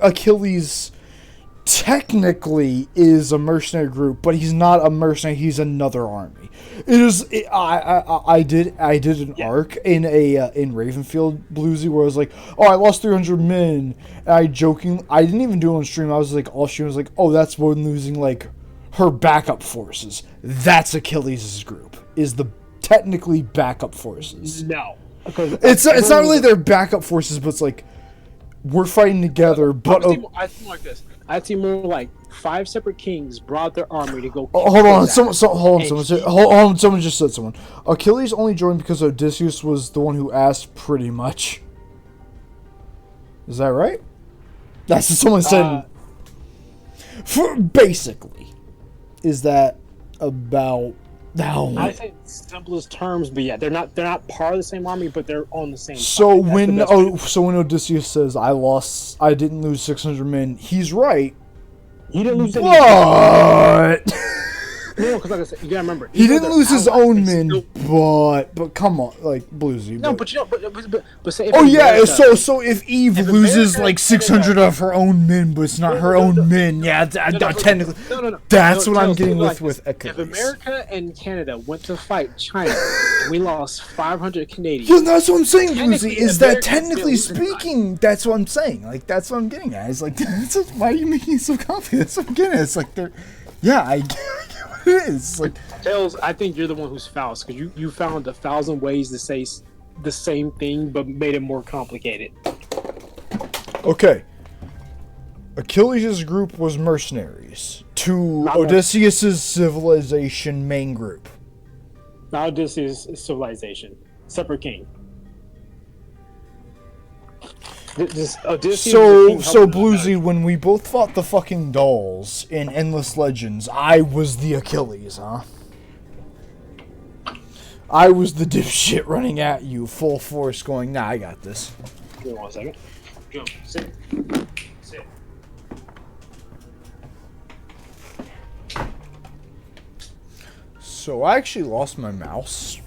Achilles technically is a mercenary group, but he's not a mercenary. He's another army. I did an arc in Ravenfield Bluesy where I was like, oh, I lost 300 men. And I didn't even do it on stream. I was like, all stream was like, oh, that's one losing like her backup forces. That's Achilles' group. Is the technically backup forces. No. It's not really their backup forces, but it's like we're fighting together. But I see more like this. I see more like 5 separate kings brought their army to go. Hold on. Someone just said someone. Achilles only joined because Odysseus was the one who asked. Pretty much. Is that right? That's what someone said. Basically, is that about? I say simplest terms, but yeah, they're not part of the same army, but they're on the same. So when Odysseus says I didn't lose 600 men, he's right. He didn't lose any. But no, because like I said, you gotta remember, he didn't lose his own men. But come on, like Bluesy. No, but say. So if Eve loses like 600 of her own men, but it's not her own men, yeah, technically. That's what I'm getting with Achilles. If America and Canada went to fight China, and we lost 500 Canadians. Yeah, that's what I'm saying, Bluesy. Is that technically speaking? That's what I'm saying. Like that's what I'm getting at. It's like why are you making it so confident? That's what I'm getting at. It's like they're. Yeah, I get what it is. Like, Tails, I think you're the one who's false because you found 1,000 ways to say the same thing but made it more complicated. Okay. Achilles' group was mercenaries to Odysseus' civilization main group. Not Odysseus' civilization. Separate king. So Bluesy, when we both fought the fucking dolls in Endless Legends, I was the Achilles, huh? I was the dipshit running at you, full force, going, nah, I got this. Give me 1 second. Go, sit. So I actually lost my mouse.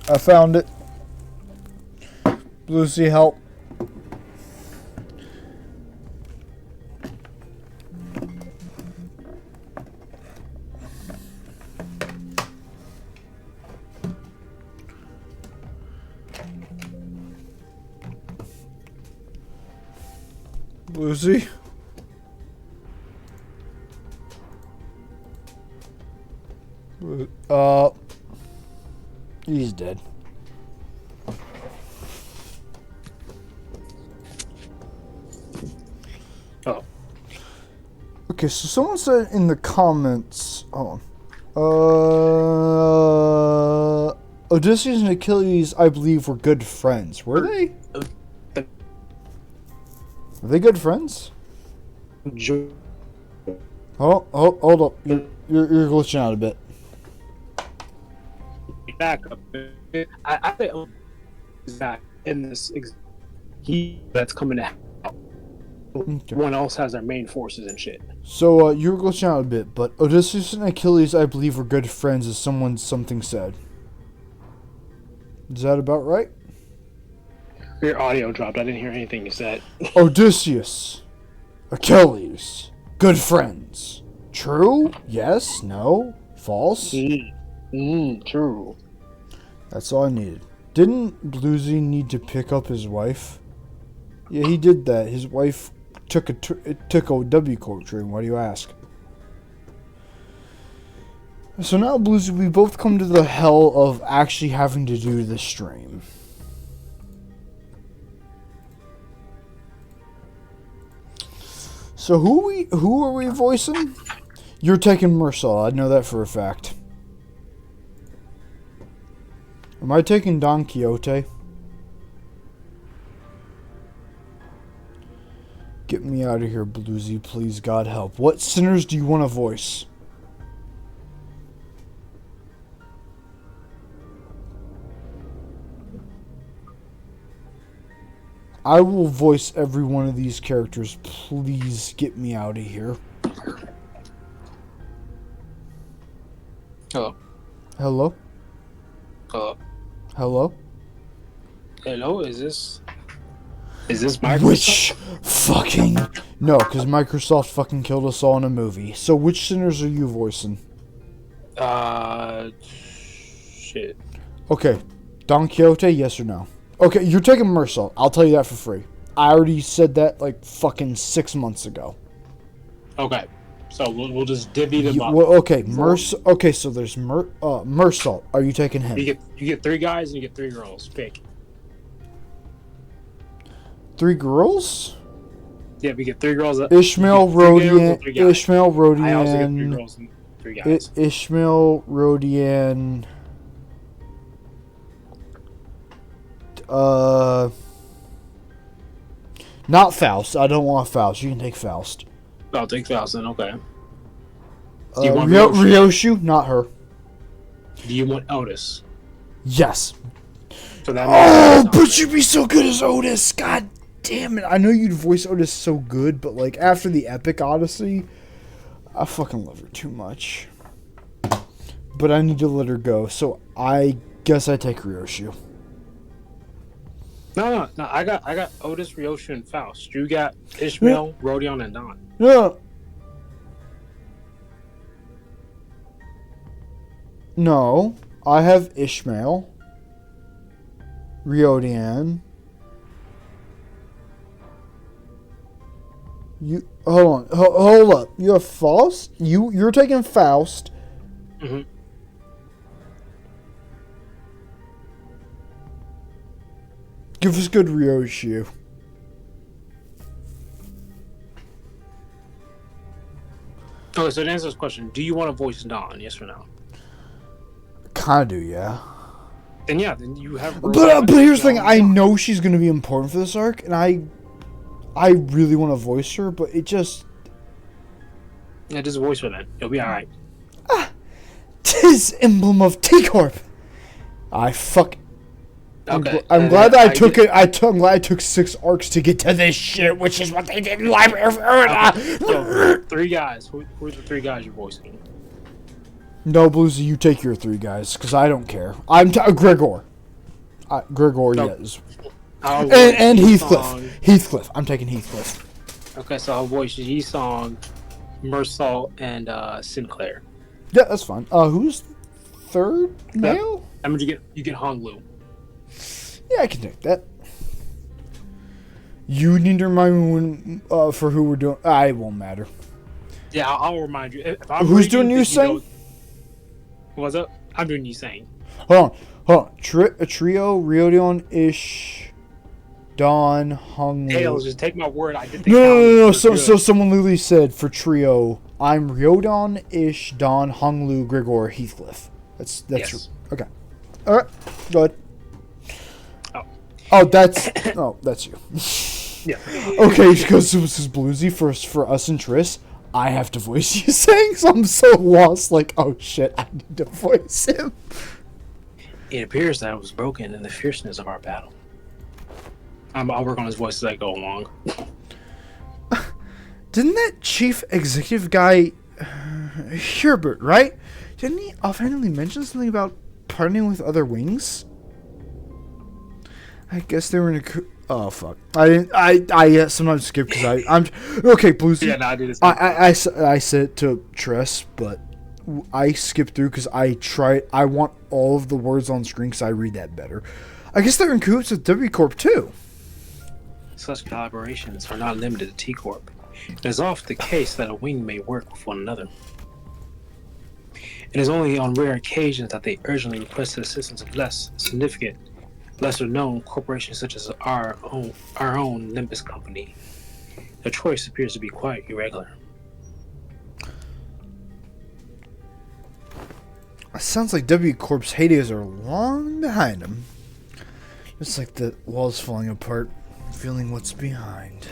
I found it. Bluesy, help. Blusy? He's dead. Oh. Okay, so someone said in the comments, hold on. Odysseus and Achilles, I believe, were good friends. Were they? Were they good friends? Hold up. You're glitching out a bit. Back up. I think that in this that's coming out. Okay. One else has their main forces and shit. So you were glitching out a bit, but Odysseus and Achilles, I believe, were good friends, as something said. Is that about right? Your audio dropped. I didn't hear anything you said. Odysseus, Achilles, good friends. True? Yes? No? False? True. That's all I needed. Didn't Blusy need to pick up his wife? Yeah, he did that. His wife took a W Corp train. Why do you ask? So now, Blusy, we both come to the hell of actually having to do this stream. So who are we voicing? You're taking Mersal. I know that for a fact. Am I taking Don Quixote? Get me out of here, Blusy. Please, God help. What sinners do you want to voice? I will voice every one of these characters. Please get me out of here. Hello. Hello? Hello. Hello? Hello, is this Microsoft? Which fucking... No, because Microsoft fucking killed us all in a movie. So which sinners are you voicing? Shit. Okay. Don Quixote, yes or no? Okay, you're taking Mersal. I'll tell you that for free. I already said that like fucking 6 months ago. Okay. So we'll just divvy them up. Well, okay, Okay, so there's Mersal. Are you taking him? You get 3 guys and you get 3 girls. Pick. 3 girls? Yeah, we get 3 girls. Ishmael, Rodian. Ishmael, Rodian. I also get 3 girls and 3 guys. Ishmael, Rodian. Not Faust. I don't want Faust. You can take Faust. I'll take Faust then, okay. Do you want Ryoshu? Not her. Do you want Otis? Yes. So that but you'd be so good as Otis. God damn it. I know you'd voice Otis so good, but like after the Epic Odyssey, I fucking love her too much. But I need to let her go, so I guess I take Ryoshu. No. I got Otis, Ryoshu, and Faust. You got Ishmael, Rodion, and Don. No. No. I have Ishmael, Ryodian. You hold on. Hold up. You have Faust? You're taking Faust. Mm-hmm. Give us good Ryoshu. Okay, so to answer this question, do you want to voice Dawn? Yes or no? Kinda do, yeah. Then yeah, then you have. But here's the thing: I know she's gonna be important for this arc, and I really want to voice her, but it just. Yeah, just voice her then. You'll be all right. Tis emblem of T-Corp. Okay. I'm glad that I took it. I'm glad I took 6 arcs to get to this shit, which is what they did in Library of Okay. So, 3 guys. Who are the 3 guys you're voicing? No, Bluesy, you take your 3 guys, because I don't care. I'm Gregor. Gregor, No. yes. And Heathcliff. Heathcliff. I'm taking Heathcliff. Okay, so I'll voice Yi-Song, Mersal, and Sinclair. Yeah, that's fine. Who's third male? I mean, you get Hong Lu. Yeah, I can take that. You need to remind me when for who we're doing. It won't matter. Yeah, I'll remind you. If I'm Who's reading, doing you then saying? What's up? I'm doing you saying. Hold on. A trio, Riodion, Ish, Don, Hung. Tails, just take my word. I did the No. count. So someone literally said for trio, I'm Riodon, Ish, Don, Hunglu, Grigor, Heathcliff. That's Yes. okay. All right, go ahead. That's you. Yeah. Okay, because this is Blusy for us and Tris. I have to voice you saying, so I'm so lost. Like, oh shit, I need to voice him. It appears that I was broken in the fierceness of our battle. I'll work on his voice as I go along. Didn't that chief executive guy, Herbert, right? Didn't he offhandedly mention something about partnering with other wings? I guess they were in a. Oh fuck! I didn't. I sometimes skip because I'm okay. Bluesy. Yeah, no, I do this. I said it to Tress, but I skipped through because I want all of the words on screen because I read that better. I guess they're in cahoots with W Corp too. Such collaborations are not limited to T Corp. It is often the case that a wing may work with one another. It is only on rare occasions that they urgently request the assistance of less significant, lesser-known corporations such as our own Limbus Company. The choice appears to be quite irregular. It sounds like W Corp's heydays are long behind them. Just like the walls falling apart, feeling what's behind.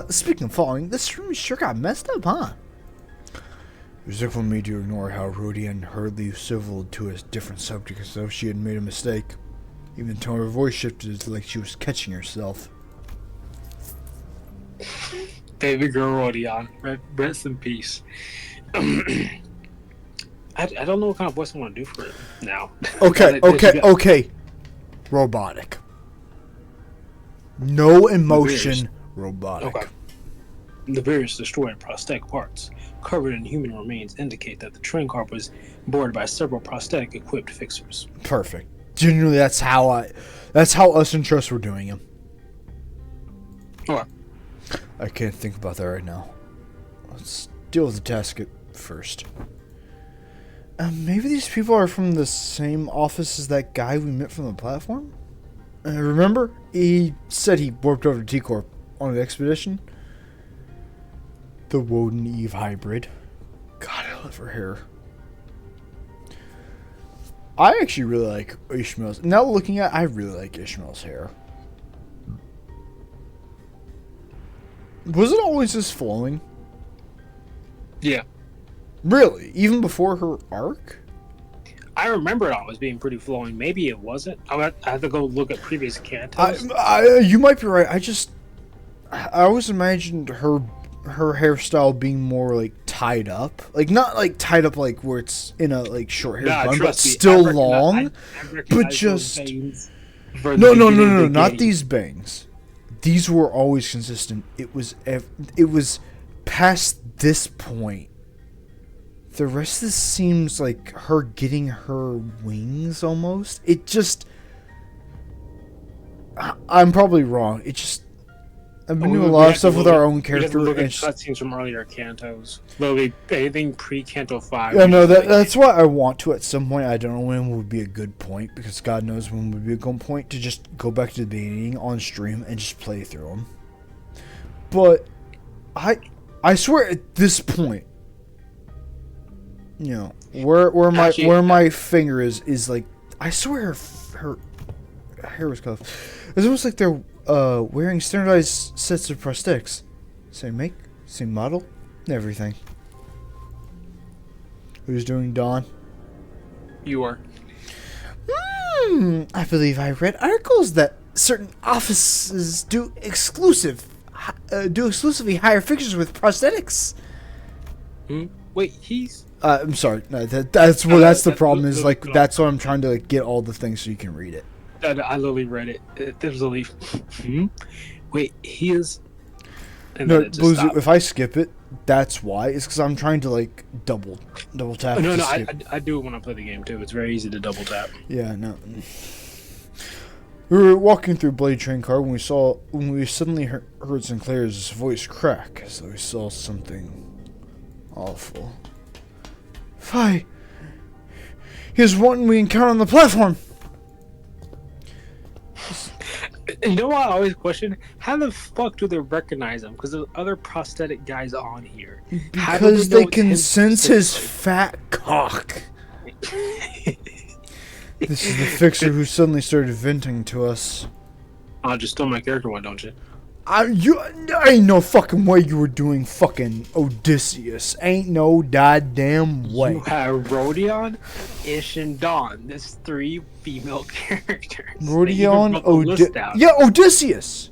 Speaking of falling, this room sure got messed up, huh? It was difficult for me to ignore how Rodian hurriedly civiled to a different subject as though she had made a mistake. Even the tone of her voice shifted like she was catching herself. Baby girl Rodion, rest in peace. I don't know what kind of voice I want to do for it now. Okay. Robotic. No emotion, robotic. Okay. The various destroyed prosthetic parts covered in human remains indicate that the train car was boarded by several prosthetic-equipped fixers. Perfect. Genuinely, that's how us and Trust were doing him. Okay. I can't think about that right now. Let's deal with the task at first. Maybe these people are from the same office as that guy we met from the platform? Remember? He said he warped over to T-Corp on an expedition. The Woden Eve hybrid. God, I love her hair. I actually really like Ishmael's. Now looking at it, I really like Ishmael's hair. Was it always this flowing? Yeah. Really? Even before her arc? I remember it always being pretty flowing. Maybe it wasn't. I have to go look at previous cantos. You might be right. I always imagined her hairstyle being more like tied up, like not like tied up like where it's in a like short hair bun, but still long. But just no, not these bangs. These were always consistent. It was past this point. The rest of this seems like her getting her wings almost. It just, I'm probably wrong. It just. I've been doing a lot of stuff with our own character. Look at cutscenes from earlier cantos. Literally anything pre-canto 5. Yeah, no, that's why I want to at some point. I don't know when would be a good point, because God knows when would be a good point to just go back to the beginning on stream and just play through them. But I swear at this point, you know, where my finger is like, I swear her hair was cut off. It's almost like they're wearing standardized sets of prosthetics. Same make, same model, everything. Who's doing Dawn? You are. I believe I read articles that certain offices do exclusively hire fixtures with prosthetics. Wait, he's. I'm sorry. No, that's the problem. Is like that's what I'm trying to like get all the things so you can read it. I literally read it. There's a leaf. Wait, he is. And no, Bluesy, if I skip it, that's why. It's because I'm trying to like double tap. No, I do it when I play the game too. It's very easy to double tap. Yeah, no. We were walking through Blade Train Car when we suddenly heard Sinclair's voice crack as though we saw something awful. Fi! Here's one we encountered on the platform! You know what I always question? How the fuck do they recognize him? Because there's other prosthetic guys on here. Because they can sense his fat cock. This is the fixer who suddenly started venting to us. I'll just steal my character one, don't you? Ain't no fucking way you were doing fucking Odysseus. Ain't no goddamn way. You have Rodion, Ish, and Dawn. There's 3 female characters. Rodion, Odysseus.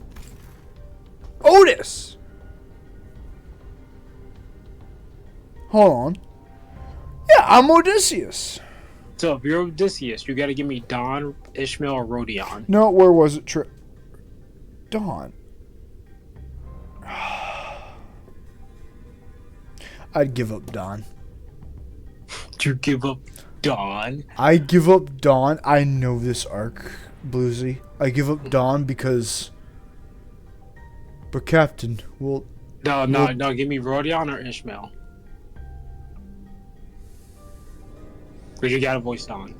Otis. Hold on. Yeah, I'm Odysseus. So if you're Odysseus, you gotta give me Dawn, Ishmael, or Rodion. No, where was it? Dawn. I'd give up Dawn. You give up Dawn? I give up Dawn. I know this arc, Blusy. I give up Dawn because... But Captain, well... No, give me Rodion or Ishmael. Because you gotta voice Dawn.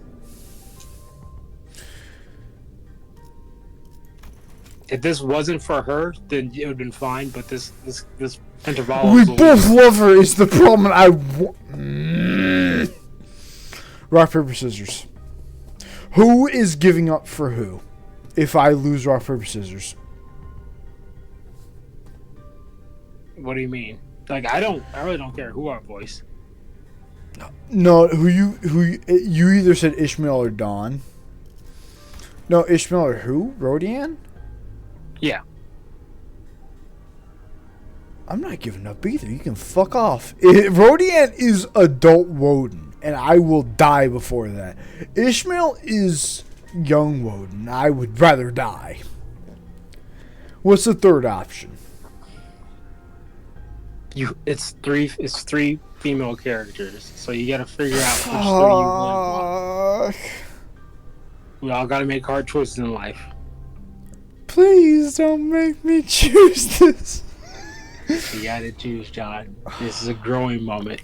If this wasn't for her, then it would have been fine, but this interval... We both love her is the problem. Rock, paper, scissors. Who is giving up for who? If I lose rock, paper, scissors. What do you mean? Like, I really don't care who I voice. No, who you either said Ishmael or Dawn. No, Ishmael or who? Rodian? Yeah. I'm not giving up either. You can fuck off. Rodian is adult Woden, and I will die before that. Ishmael is young Woden. I would rather die. What's the third option? It's three female characters, so you gotta figure out which 3 you want. We all gotta make hard choices in life. Please don't make me choose this. You gotta choose, John. This is a growing moment.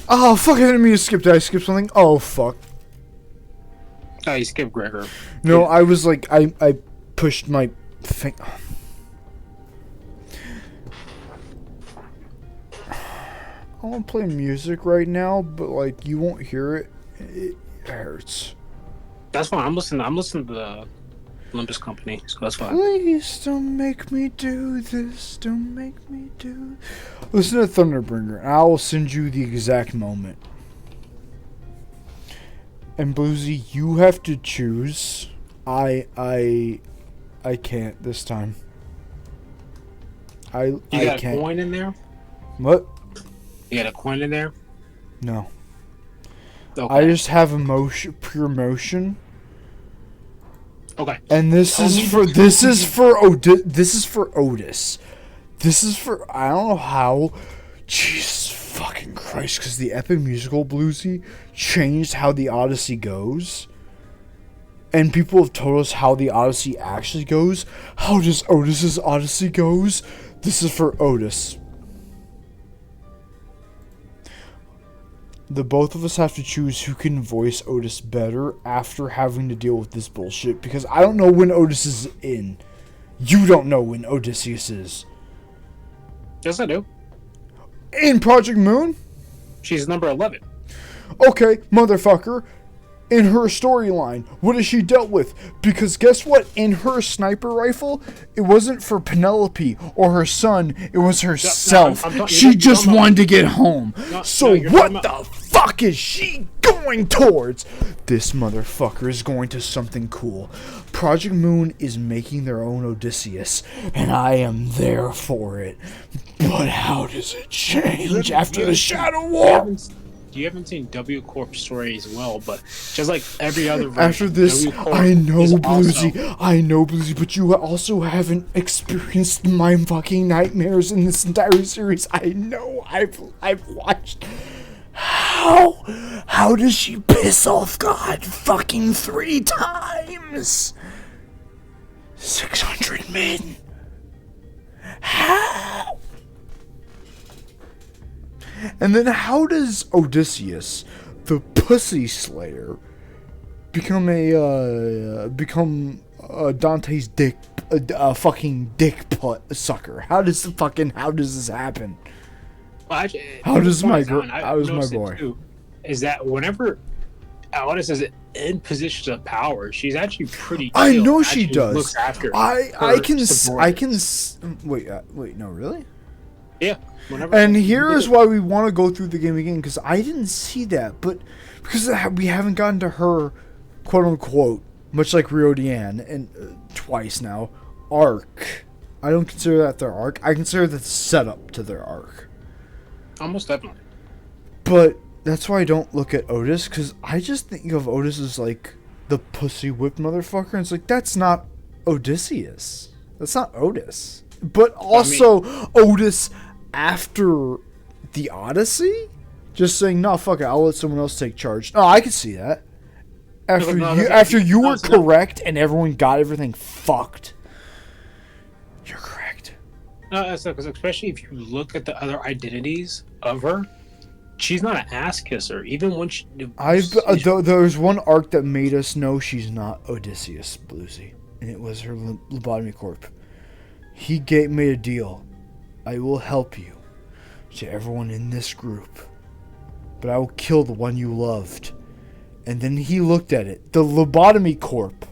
Oh, fuck, I didn't mean to skip that. I skipped something. Oh, fuck. Oh, you skipped Gregor. No, I was like, I pushed my thing. I want to play music right now, but like, you won't hear it. It hurts. That's fine. I'm listening to the Limbus Company, so that's fine. Please don't make me do this. Don't make me do. Listen to Thunderbringer, and I will send you the exact moment. And Bluesy, you have to choose. I can't this time. You got a coin in there? What? You got a coin in there? No. Okay. I just have emotion, pure emotion. Okay. And this is for Otis. This is for I don't know how. Jesus fucking Christ! Because the epic musical Bluesy changed how the Odyssey goes, and people have told us how the Odyssey actually goes. How does Otis's Odyssey goes? This is for Otis. The both of us have to choose who can voice Otis better after having to deal with this bullshit, because I don't know when Otis is in. You don't know when Odysseus is. Yes, I do. In Project Moon? She's number 11. Okay, motherfucker. In her storyline, what has she dealt with? Because guess what? In her sniper rifle, it wasn't for Penelope or her son, it was herself. She just wanted to get home. So what the fuck is she going towards? This motherfucker is going to something cool. Project Moon is making their own Odysseus, and I am there for it. But how does it change after the Shadow War? You haven't seen W Corp story as well, but just like every other version, after this, I know Bluesy, but you also haven't experienced my fucking nightmares in this entire series. I know, I've watched. How does she piss off God fucking 3 times? 600 men. How? And then how does Odysseus, the pussy slayer, become Dante's dick, fucking dick sucker? How does this happen? Well, How does my noticed it boy? too, is that whenever Alice is in positions of power, she's actually pretty. I chill, know she actually does. Looks after Wait, no, really? Yeah. And here is why we want to go through the game again, because I didn't see that, but because we haven't gotten to her, quote unquote, much like Rio Deanne, and twice now, arc. I don't consider that their arc. I consider that the setup to their arc. Almost definitely. But that's why I don't look at Otis, because I just think of Otis as like the pussy whipped motherfucker, and it's like, that's not Odysseus. That's not Otis. But also, Otis after the Odyssey, just saying, no, fuck it, I'll let someone else take charge. No, I can see that. After you were correct and everyone got everything fucked. You're correct. No, that's not, because especially if you look at the other identities of her, she's not an ass kisser. Even when she, there's one arc that made us know she's not Odysseus Blusy, and it was her lobotomy corp. He made a deal. I will help you to everyone in this group, but I will kill the one you loved. And then he looked at it, the lobotomy corp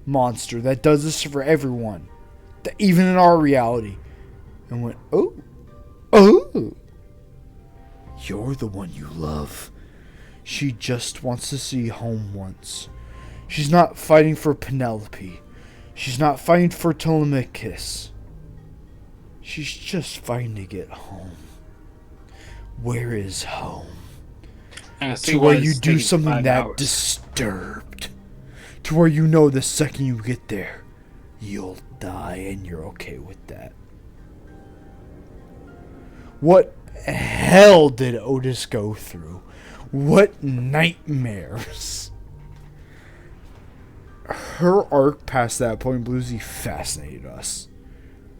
monster that does this for everyone, even in our reality, and went, oh, you're the one you love. She just wants to see home once. She's not fighting for Penelope. She's not fighting for Telemachus. She's just fighting to get home. Where is home? To where you do something that disturbed. To where you know the second you get there, you'll die and you're okay with that. What hell did Otis go through? What nightmares? Her arc past that point, Blusy, fascinated us.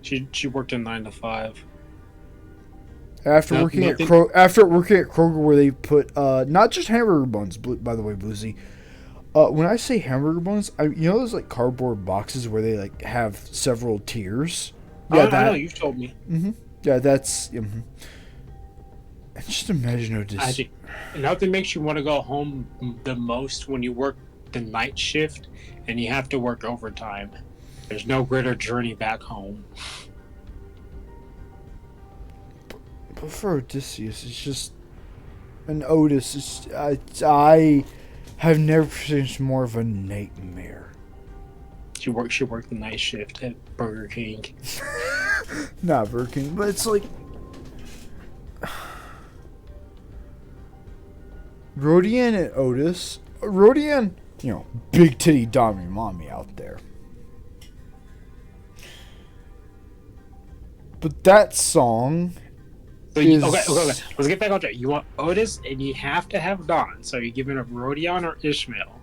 She worked a 9 to 5. After working at Kroger, where they put not just hamburger buns, by the way, Blusy. When I say hamburger buns, you know those like cardboard boxes where they like have several tiers. Yeah, I know, you've told me. Mm-hmm. Yeah, that's. Mm-hmm. And just imagine Odysseus. Nothing makes you want to go home the most when you work the night shift and you have to work overtime. There's no greater journey back home. But for Odysseus, it's just an Otis. I have never experienced more of a nightmare. She worked the night shift at Burger King. Not Burger King, but it's like Rodian and Otis. Rodian, you know, big titty Dommy mommy out there. But that song is... Okay. Let's get back on track. You want Otis, and you have to have Dawn. So you're giving up Rodion or Ishmael?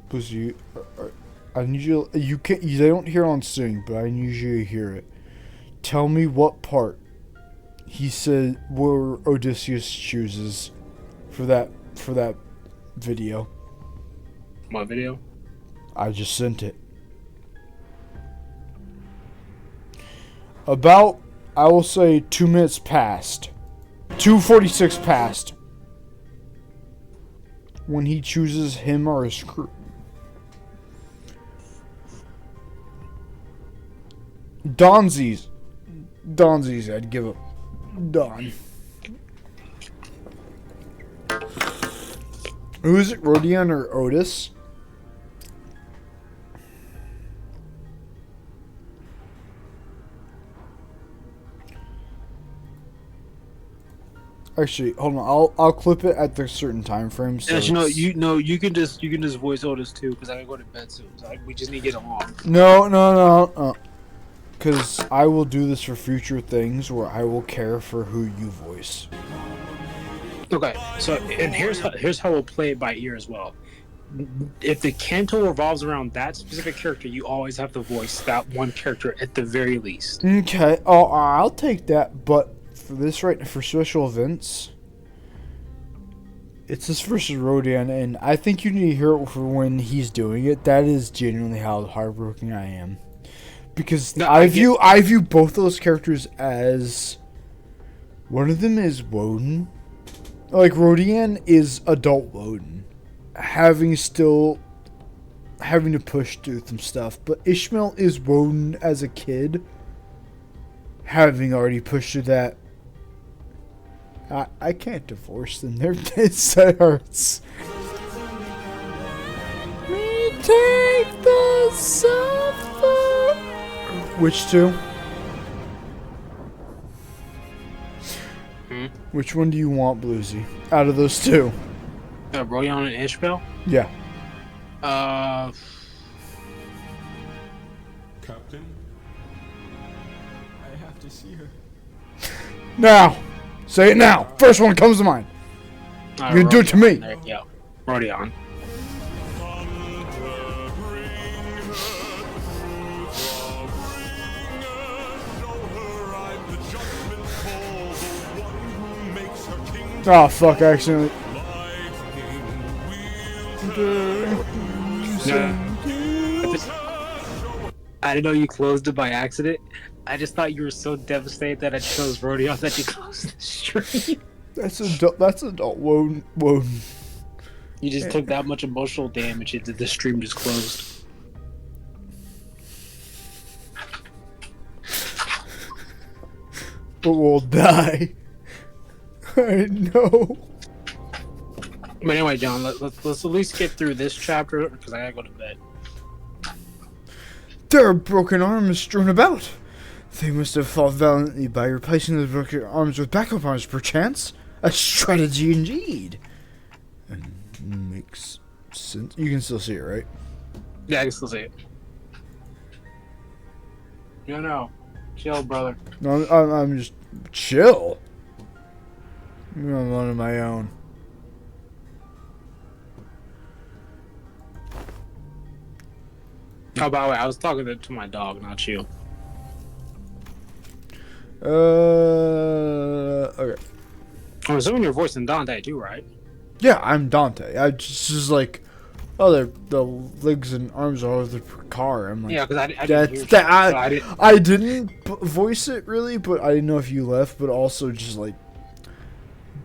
Because I need you. You can't. They don't hear on sing, but I need you to hear it. Tell me what part he said where Odysseus chooses for that video. What video? I just sent it. About, I will say, 2 minutes past. 2:46 past. When he chooses him or his crew. Donzies, I'd give up. Don. Who is it, Rodion or Otis? Actually, hold on. I'll clip it at the certain time frame. So you can just voice Otis too, because I gotta go to bed soon. So we just need to get along. No. because I will do this for future things where I will care for who you voice. Okay, so and here's how we'll play it by ear as well. If the canto revolves around that specific character, you always have to voice that one character at the very least. Okay, oh, I'll take that, but for this for special events, it's this versus Rodion, and I think you need to hear it for when he's doing it. That is genuinely how heartbroken I am. Because No, I view both those characters as, one of them is Woden. Like, Rodion is adult Woden, having to push through some stuff, but Ishmael is Woden as a kid, having already pushed through that. I can't divorce them. That hurts. We take the suffer. Which two? Which one do you want, Blusy? Out of those two? Rodion and Ishmael? Yeah. Captain? I have to see her. Now! Say it now! First one comes to mind. You're gonna do it to me. There you go. Rodion. Oh fuck, I accidentally. I didn't know you closed it by accident. I just thought you were so devastated that I chose Rodion that you closed the stream. That's adult Woden. You just took that much emotional damage and the stream just closed. But we'll die. I know. But anyway, John, let's at least get through this chapter because I gotta go to bed. There are broken arms strewn about. They must have fought valiantly by replacing the broken arms with backup arms, perchance. A strategy indeed. And makes sense. You can still see it, right? Yeah, I can still see it. No. Chill, brother. No, I'm just chill. I'm on my own. Oh, by the way, I was talking to my dog, not you. Okay. I'm assuming you're voicing Dante too, right? Yeah, I'm Dante. I just like, oh, the legs and arms are over the car. I'm like, yeah, because I didn't hear that. I didn't voice it really, but I didn't know if you left. But also just like,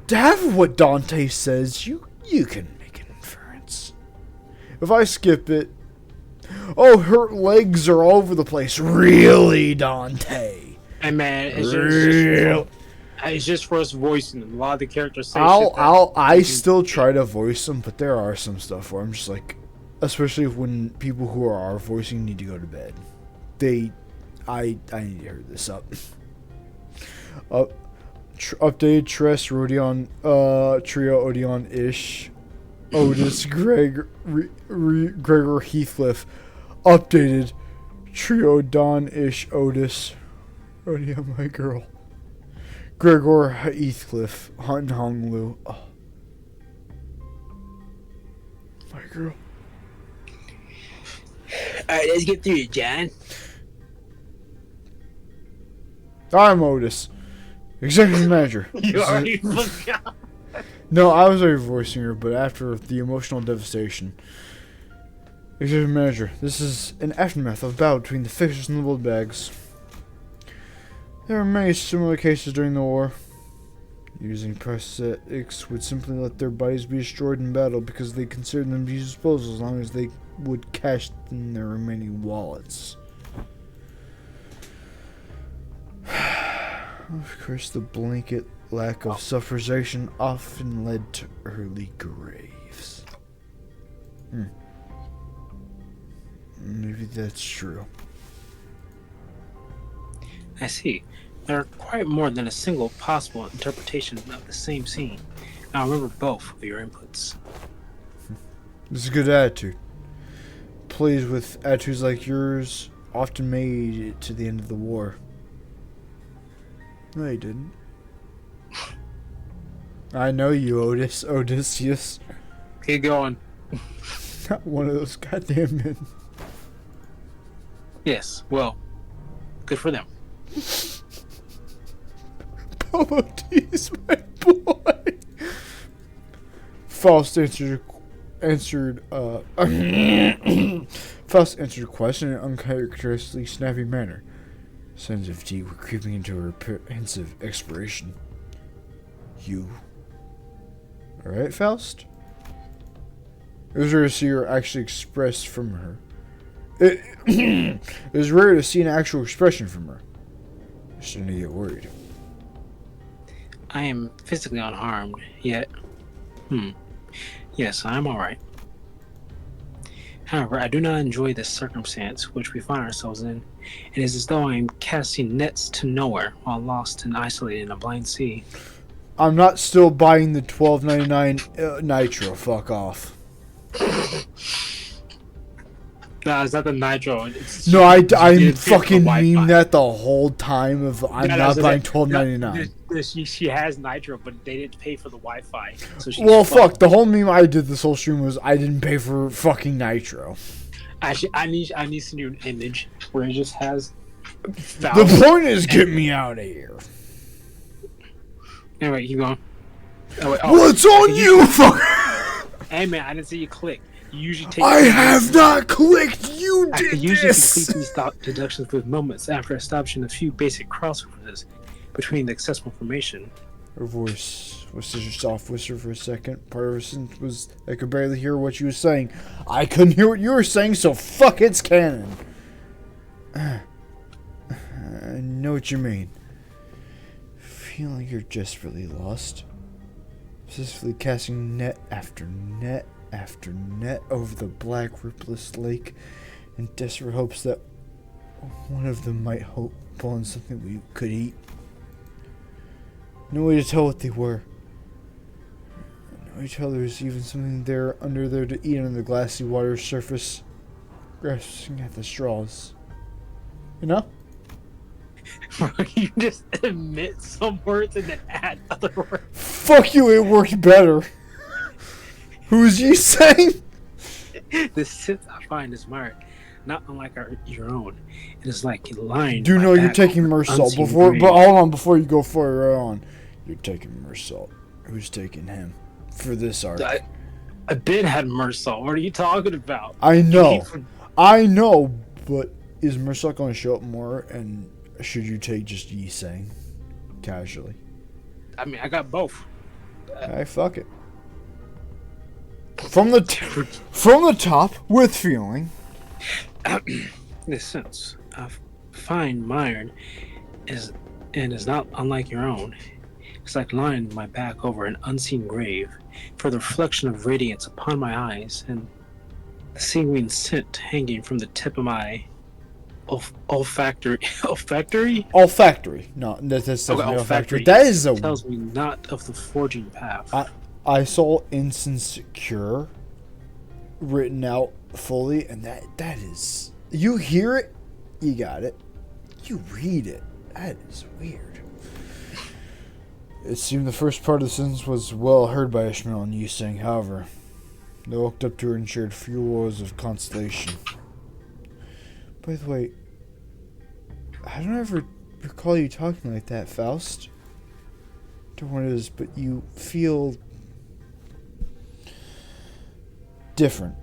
to have what Dante says, you can make an inference. If I skip it, oh, her legs are all over the place. Really, Dante? Hey man, it's just for us voicing them. A lot of the characters say I still try to voice them, but there are some stuff where I'm just like, especially when people who are voicing need to go to bed. I need to hurry this up. Updated Treas, Rodion, Trio, Odeon, Ish, Otis, Gregor, Heathcliff. Updated Trio, Don, Ish, Otis, Rodion, my girl. Gregor, Heathcliff, Hunt, Hong Lu. Oh. My girl. Alright, let's get through it, John. I'm Otis, executive manager. You already forgot. No, I was already voicing her, but after the emotional devastation. Executive manager, this is an aftermath of a battle between the Fixers and the Bloodbags. There are many similar cases during the war. Using prosthetics would simply let their bodies be destroyed in battle because they considered them to be disposable as long as they would cash in their remaining wallets. Of course, the blanket lack of sufferation often led to early graves. Maybe that's true. I see. There are quite more than a single possible interpretation of the same scene. Now remember both of your inputs. This is a good attitude. Pleased with attitudes like yours, often made it to the end of the war. No, he didn't. I know you, Odysseus. Keep going. Not one of those goddamn men. Yes, well, good for them. Polo D's my boy. Faust answered Faust answered a question in an uncharacteristically snappy manner. Signs of tea were creeping into her pensive expiration. You. Alright, Faust? It was rare to see her actually expressed from her. It was rare to see an actual expression from her. I started to get worried. I am physically unharmed, yet... Yes, I'm alright. However, I do not enjoy this circumstance which we find ourselves in. It is as though I am casting nets to nowhere while lost and isolated in a blind sea. I'm not still buying the $12.99 nitro. Fuck off. No, it's not the nitro. It's No, I fucking mean that the whole time of I'm not buying $12.99. She has nitro, but they didn't pay for the Wi-Fi. So Well, fuck. The whole meme I did this whole stream was I didn't pay for fucking nitro. Actually, I need to send you an image where it just has. The point is, get me out of here. Anyway, keep going. What's on you, fucker? Hey man, I didn't see you click. You usually take. I have not clicked. You I did can usually this. complete these deductions with moments after establishing a few basic crossovers between the accessible information. Her voice was such a soft whisper for a second. Part of her sentence was I could barely hear what she was saying. I couldn't hear what you were saying, so fuck it's canon. I know what you mean. Feel like you're desperately lost. Obsessively casting net after net after net over the black, ripless lake in desperate hopes that one of them might hope upon something we could eat. No way to tell what they were. No way to tell there was even something there under there to eat on the glassy water's surface, grasping at the straws. You know? You just admit some words and then add other words. Fuck you, it worked better. Who's you saying? The sith I find is marked, not unlike your own. It is like a line. Do know you're taking Mersault before, but hold on before you go further on. You're taking Mersault. Who's taking him for this arc? I did had Mersault. What are you talking about? I know, but is Mersault going to show up more? And should you take just Yi Sang casually? I mean, I got both. Alright, fuck it. From the top with feeling. The sense of fine iron is not unlike your own. It's like lying my back over an unseen grave, for the reflection of radiance upon my eyes and the seaweed scent hanging from the tip of my olfactory. No, that's olfactory. That That is tells me not of the forging path. I saw insecure written out fully, and that is, you hear it, you got it. You read it, that is weird. It seemed the first part of the sentence was well heard by Ishmael and Yi Sang. However, they walked up to her and shared few words of consolation. By the way, I don't ever recall you talking like that, Faust. Don't know what it is, but you feel different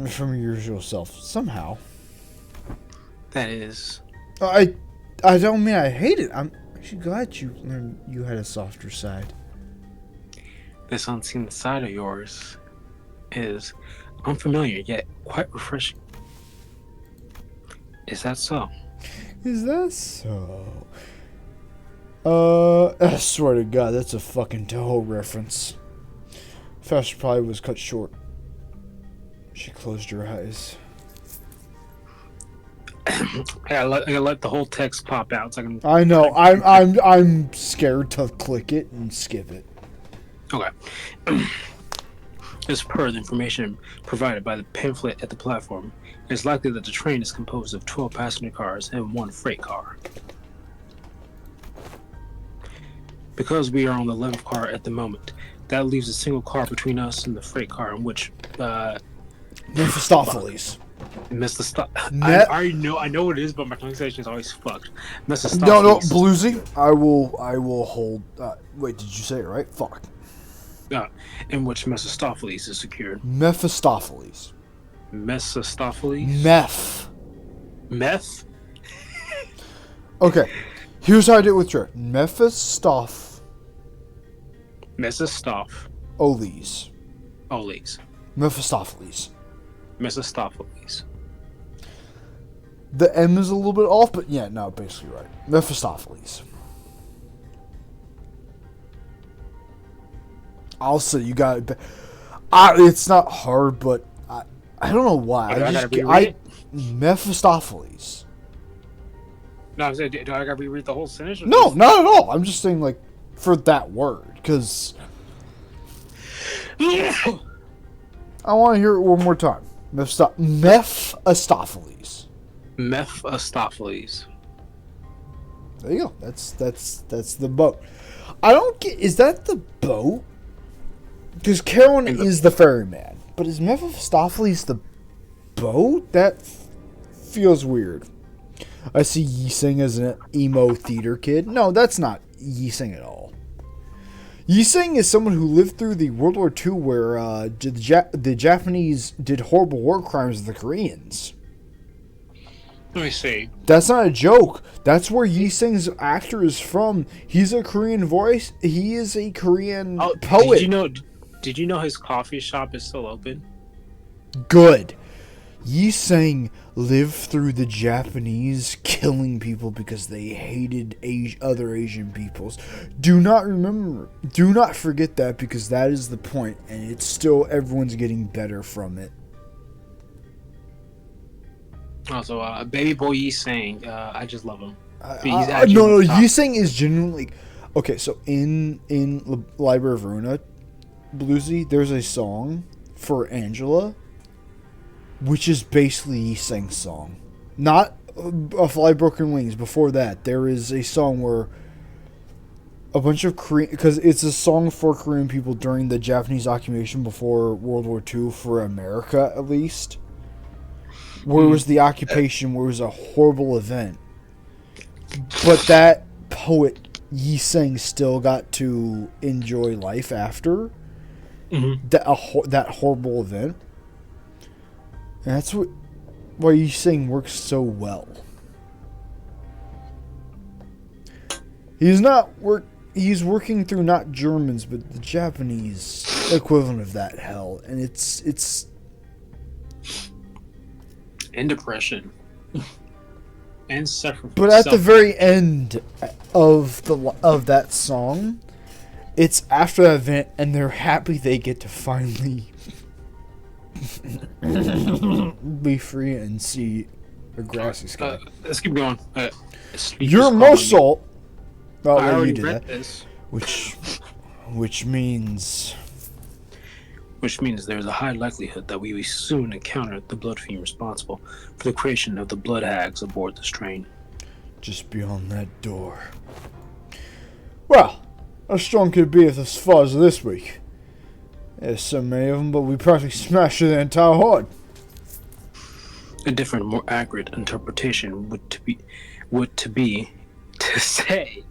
from your usual self somehow. That is. I don't mean I hate it. I'm actually glad you learned you had a softer side. This unseen side of yours is unfamiliar yet quite refreshing. Is that so? Is that so? I swear to God, that's a fucking Toho reference. Faust probably was cut short. She closed her eyes. I gotta let the whole text pop out so I can. I know. I'm scared to click it and skip it. Okay. As per the information provided by the pamphlet at the platform, it is likely that the train is composed of 12 passenger cars and 1 freight car. Because we are on the 11th car at the moment, that leaves a single car between us and the freight car in which Mephistopheles. I know what it is, but my pronunciation is always fucked. Mephistopheles. No, Blusy. I will hold. Wait, did you say it right? Fuck. In which Mephistopheles is secured. Mephistopheles. Mephistopheles. Meth. Okay, here's how I did it with Trey. Mephistopheles. Mephistopheles. The M is a little bit off, but yeah, no, basically right. Mephistopheles. I'll say you got it. It's not hard, but I don't know why. Mephistopheles. No, I'm saying, do I gotta reread the whole sentence? No, not at all. I'm just saying, like, for that word, because I want to hear it one more time. Mephistopheles. Mephistopheles. There you go. That's the boat. I don't get. Is that the boat? Because Carolyn is the ferryman, but is Mephistopheles the boat? That feels weird. I see Yising as an emo theater kid. No, that's not Yising at all. Yising is someone who lived through the World War II where the Japanese did horrible war crimes to the Koreans. Let me see. That's not a joke. That's where Yising's actor is from. He's a Korean voice. He is a Korean poet. Did you know his coffee shop is still open? Good. Yising lived through the Japanese killing people because they hated other Asian peoples. Do not forget that, because that is the point, and it's still, everyone's getting better from it. Also, baby boy Yising, I just love him. No, Yising is genuinely okay. So in Library of Runa, Bluesy, there's a song for Angela, which is basically Yising's song. Not a Fly Broken Wings. Before that, there is a song where a bunch of Korean, because it's a song for Korean people during the Japanese occupation before World War II, for America at least, where it was the occupation, where it was a horrible event. But that poet Yising still got to enjoy life after that horrible event. And that's why Yising works so well. He's working through not Germans, but the Japanese equivalent of that hell, and it's and depression and suffering. But at the very end of that song, it's after that event, and they're happy they get to finally be free and see a grassy sky. Let's keep going. You're more salt. I already read this. Which means there's a high likelihood that we will soon encounter the blood fiend responsible for the creation of the blood hags aboard this train. Just beyond that door. Well, how strong could it be if this fuzz this week? There's so many of them, but we practically smashed the entire horde. A different, more accurate interpretation would be to say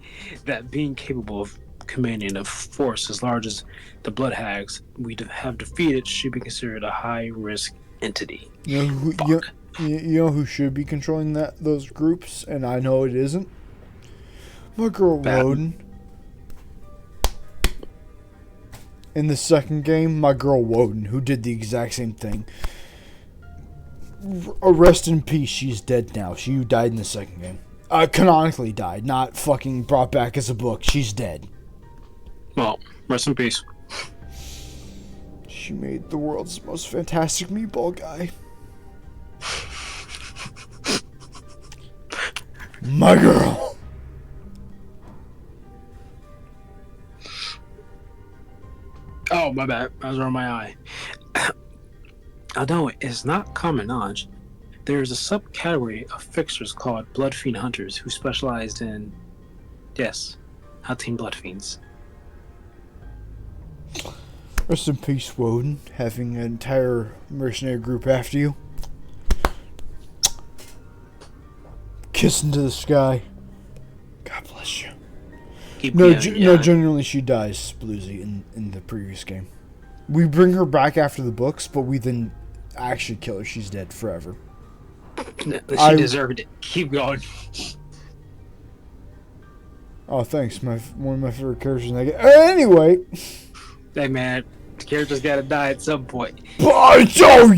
that being capable of commanding a force as large as the blood hags we have defeated should be considered a high-risk entity. You know who should be controlling those groups, and I know it isn't? My girl Woden. In the second game, my girl Woden, who did the exact same thing. Rest in peace, she's dead now. She died in the second game. Canonically died, not fucking brought back as a book. She's dead. Well, rest in peace. She made the world's most fantastic meatball guy. My girl. Oh, my bad. I was on my eye. Although it's not common knowledge, there is a subcategory of fixers called blood fiend hunters who specialized in, yes, hunting blood fiends. Rest in peace, Woden, having an entire mercenary group after you. Kiss into the sky. God bless you. No, genuinely, she dies, Blusy, in the previous game. We bring her back after the books, but we then actually kill her. She's dead forever. She deserved it. Keep going. Oh, thanks. One of my favorite characters in that game. Anyway. Hey, man. The character's gotta die at some point. Olga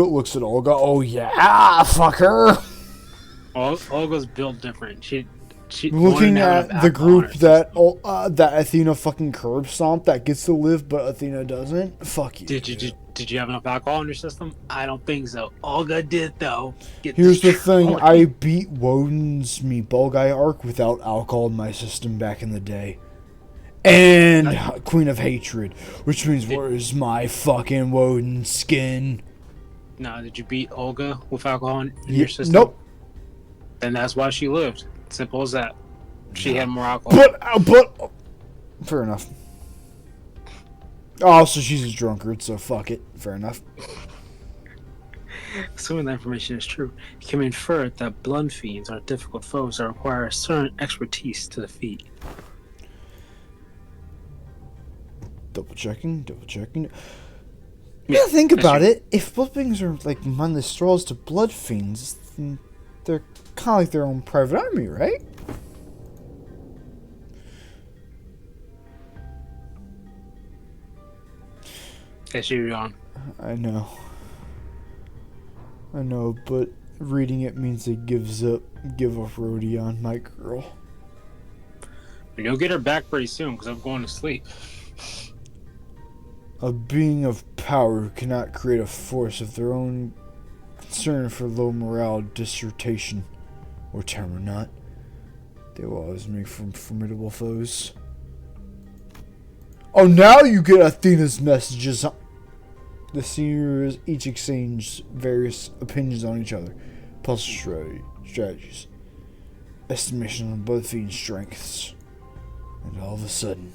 looks at Olga. Oh, yeah. Fuck her. Olga's built different. She looking at the group that Athena fucking curb stomped that gets to live, but Athena doesn't. Fuck you. Did you have enough alcohol in your system? I don't think so. Olga did though. Here's the thing: I beat Woden's Meatball Guy arc without alcohol in my system back in the day, and Queen of Hatred, which means where's my fucking Woden skin? No, did you beat Olga with alcohol in your system? Nope. Then that's why she lived. Simple as that. She had more alcohol. But fair enough. Oh, so she's a drunkard, so fuck it. Fair enough. Assuming that information is true, you can infer that blood fiends are difficult foes that require a certain expertise to defeat. Double checking. Yeah, think about it. If blood fiends are like mindless straws to blood fiends, then they're kind of like their own private army, right? Yes, you're wrong. I know, but reading it means they give up Rodion, my girl. You'll get her back pretty soon because I'm going to sleep. A being of power cannot create a force of their own concern for low morale dissertation, or terror not. They will always make formidable foes. Oh, now you get Athena's messages. The seniors each exchange various opinions on each other, plus strategies, estimation on both fiend strengths, and all of a sudden,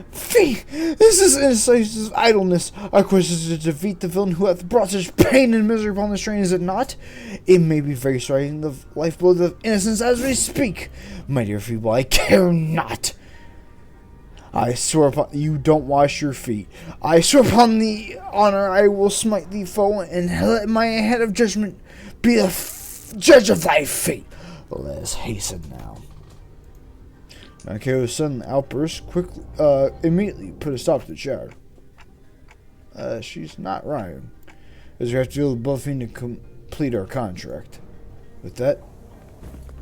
this is indecisive idleness. Our quest is to defeat the villain who hath brought such pain and misery upon this train, is it not? It may be very striking the lifeblood of innocence as we speak. My dear feeble, I care not. I swear upon you don't wash your feet. I swear upon the honor I will smite thee foe, and let my head of judgment be the judge of thy fate. Let us hasten now. Nakao's sudden outburst immediately put a stop to the chatter. She's not running, as we have to deal with Buffy to complete our contract. With that,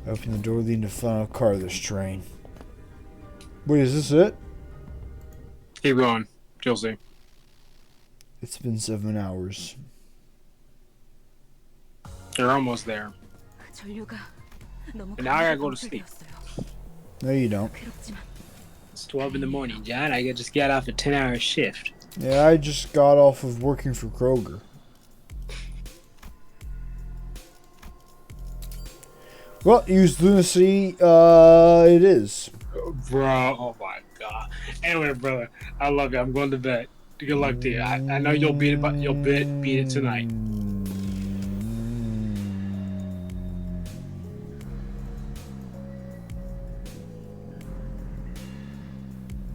I open the door leading to the final car of this train. Wait, is this it? Keep going. You'll see. It's been 7 hours. You're almost there. And now I gotta go to sleep. No, you don't. It's 12 in the morning, John. I just got off a 10-hour shift. Yeah, I just got off of working for Kroger. Well, use lunacy, it is. Bro, oh my god. Anyway, brother, I love you. I'm going to bed. Good luck to you. I know you'll beat it, but you'll beat it tonight.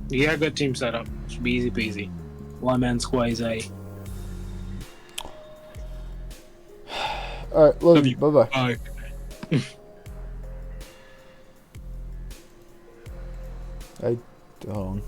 You got a good team set up. Should be easy peasy. One man squeeze. Alright, love you. Bye-bye. Bye. Hold on.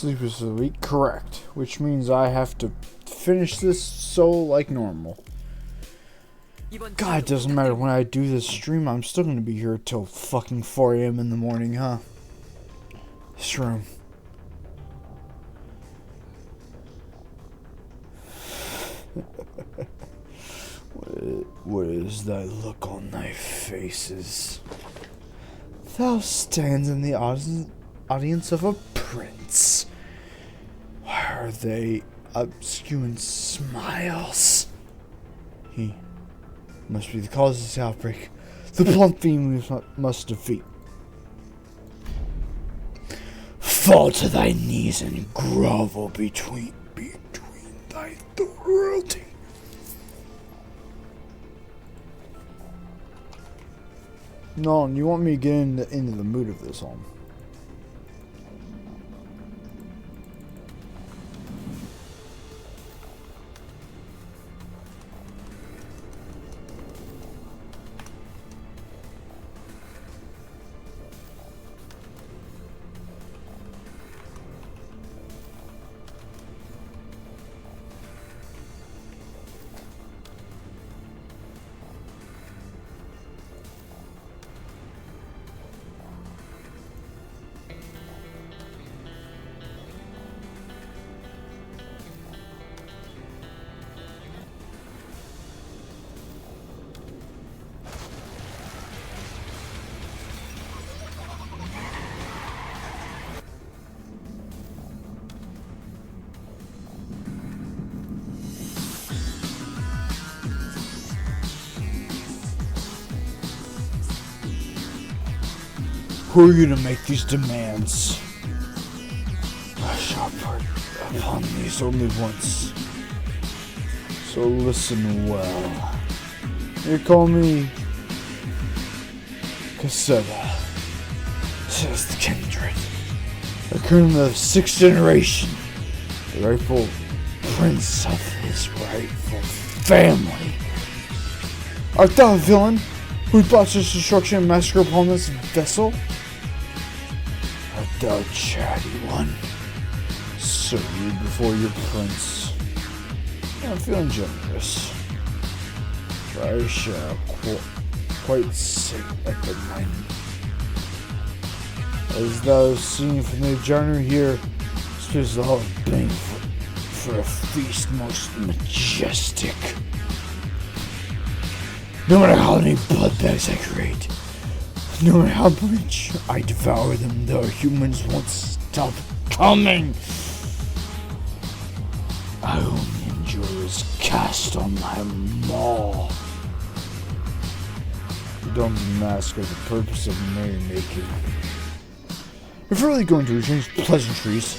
sleeplessly correct, which means I have to finish this solo like normal. God, it doesn't matter when I do this stream, I'm still gonna be here till fucking 4 a.m. in the morning, huh? This room. What is thy look on thy faces? Thou stands in the audience of a prince. Why are they obscure smiles? He must be the cause of this outbreak. The plump theme we must defeat. Fall to thy knees and grovel between thy royalty. No, you want me to get into the mood of this home. Who are you to make these demands? I shall put upon these only once. So listen well. You call me Casetta, says the kindred. I come of the 6th generation, the rightful prince of his rightful family. Art thou a villain who plots this destruction and massacre upon this vessel? Art thou chatty one? So rude before your prince. I'm feeling generous. For I shall quite sit at the mine. As thou hast seen from the genre here, spears the whole banquet for a feast most majestic. No matter how many blood bags I create, no matter how much I devour them, the humans won't stop coming. I only enjoy is cast on my maw. You don't mask the purpose of merrymaking. If we're really going to exchange pleasantries,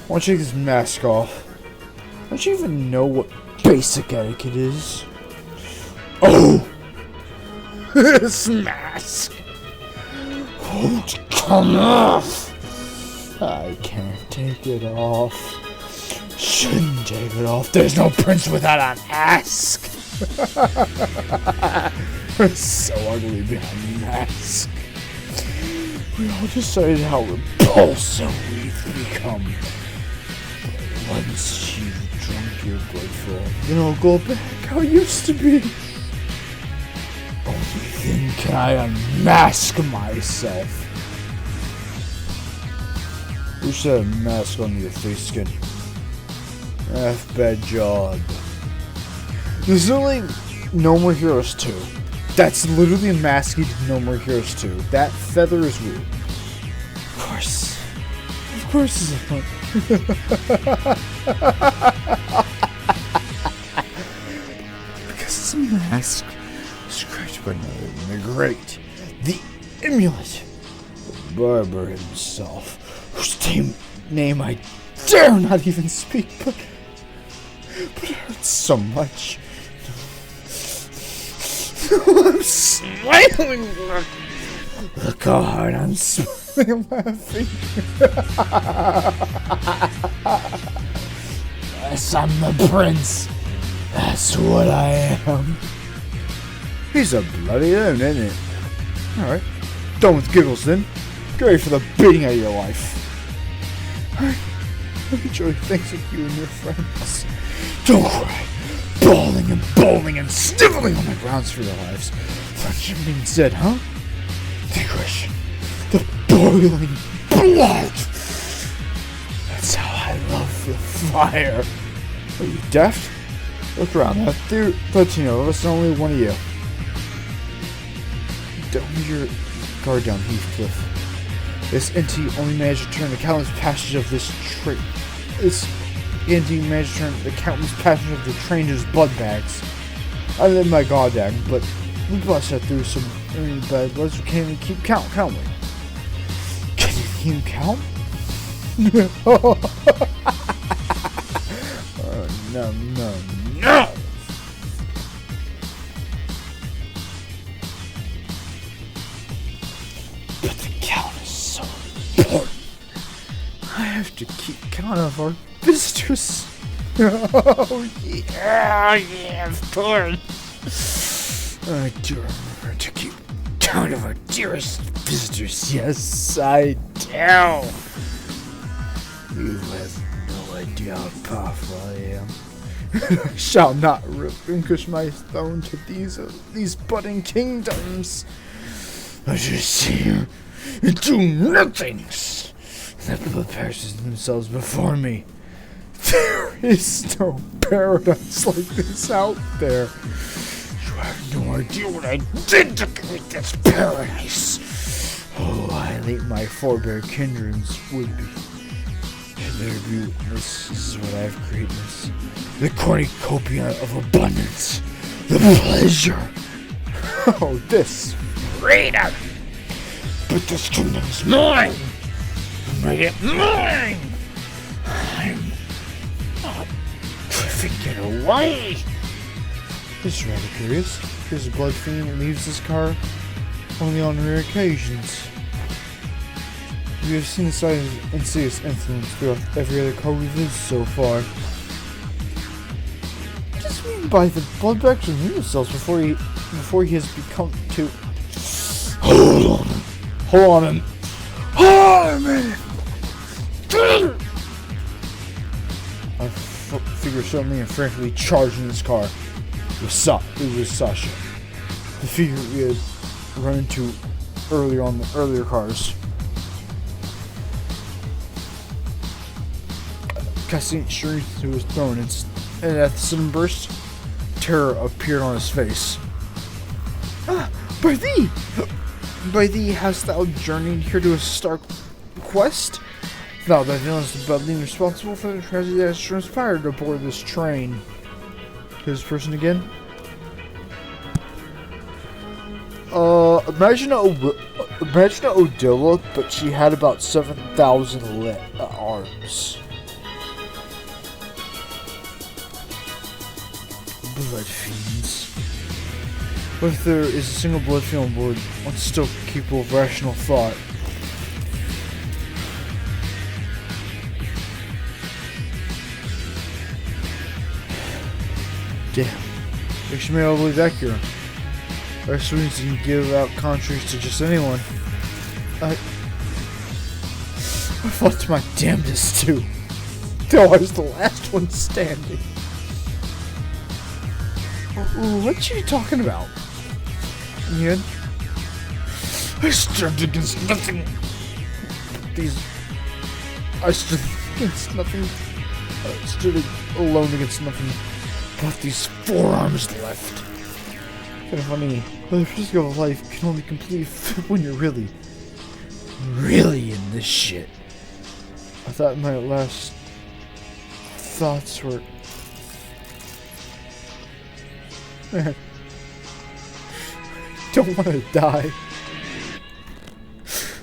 I want to take this mask off. Don't you even know what basic etiquette is? Oh! This mask won't come off. I can't take it off. Shouldn't take it off. There's no prince without a mask. It's so ugly behind the mask. We all decided how repulsive we've become. Once you've drunk your blood full, then I'll go back how it used to be. Only then can I unmask myself. You should have a mask on your face skin. Bad job. There's literally No More Heroes 2. That's literally a mask in No More Heroes 2. That feather is weird. Of course. Of course it's a fun. Because it's a mask. Scratched by another. The great. The Amulet. The Barber himself. Whose name I dare not even speak, but it hurts so much. I'm smiling. Look how hard I'm smiling, laughing. Yes, I'm the prince. That's what I am. He's a bloody loon, isn't it? Alright. Done with giggles then. Get ready for the beating out of your life. Alright. Enjoy things with you and your friends. Don't cry. Bawling and sniveling on the grounds for their lives. Friendship means dead, huh? The aggression. The boiling blood. That's how I love the fire. Are you deaf? Look around. Let you know, listen, only one of you. Don't leave your guard down, Heathcliff. This entity only managed to turn the countless passage of this train. This entity managed to turn the countless passage of the train to his blood bags. I did my goddamn, but we blessed that through some really bad bloods. We can't even keep count, can't we? Can you even count? Oh, no! But the count is so important. I have to keep count of our visitors. Oh, yeah, of course. I do remember to keep count of our dearest visitors. Yes, I do. You have no idea how powerful I am. I shall not relinquish my throne to these budding kingdoms. I just see you do nothings that prepares themselves before me. There is no paradise like this out there. You have no idea what I did to create this paradise. Oh, I think my forebear kindreds would be. There be witness. This is what I've created. The cornucopia of abundance. The pleasure. Oh, this freedom. But this kingdom's mine. Make it mine. I'm not giving it away. This is rather curious. Here's a blood fiend that leaves this car only on rare occasions. We have seen the side of insidious influence throughout every other car we've visited so far. What does he mean by the blood bags remove themselves before he has become too... Hold on a minute! Our figure suddenly and frantically charged in this car. It was Sasha. The figure we had run into earlier on the earlier cars. Casting strength to his throne, and at the sudden burst, terror appeared on his face. Ah, by thee hast thou journeyed here to a stark quest? Thou, thy villainous the being responsible for the tragedy that has transpired aboard this train. Who's this person again? Imagine Odila, but she had about 7,000 arms. Blood fiends. What if there is a single blood fiend on board, one still capable of rational thought? Damn. Makes me believe accurate. Our students can give out contraries to just anyone. I fought to my damnedest too. Though I was the last one standing. What you talking about? Ian? I stood against nothing. I stood against nothing. I stood alone against nothing but these forearms left. Kind of funny. The physical life can only completely fit when you're really in this shit. I thought my last thoughts were... Man, I don't want to die.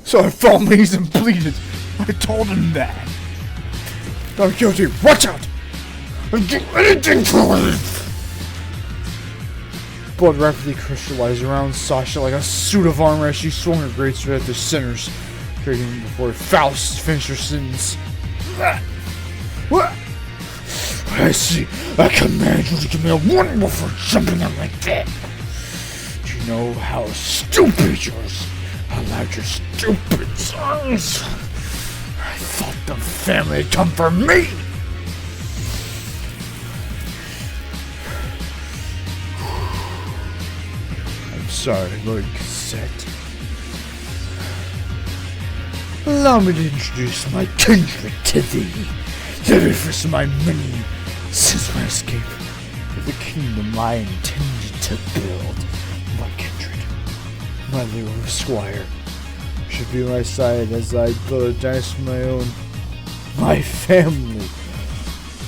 So I fell on my knees and pleaded. I told him that. Don Quixote, watch out! I'd do anything to live! Blood rapidly crystallized around Sasha like a suit of armor as she swung her greatsword at the sinners, creating before Faust finished her sentence. What? I see. I command you to give me a warning before jumping on like that. Do you know how stupid yours? How loud your stupid songs? I thought the family had come for me! I'm sorry, Lord Cassette. Allow me to introduce my kindred to thee. The very first of my many since my escape of the kingdom I intended to build. My kindred, my little squire, should be my side as I build a dynasty of my own. My family.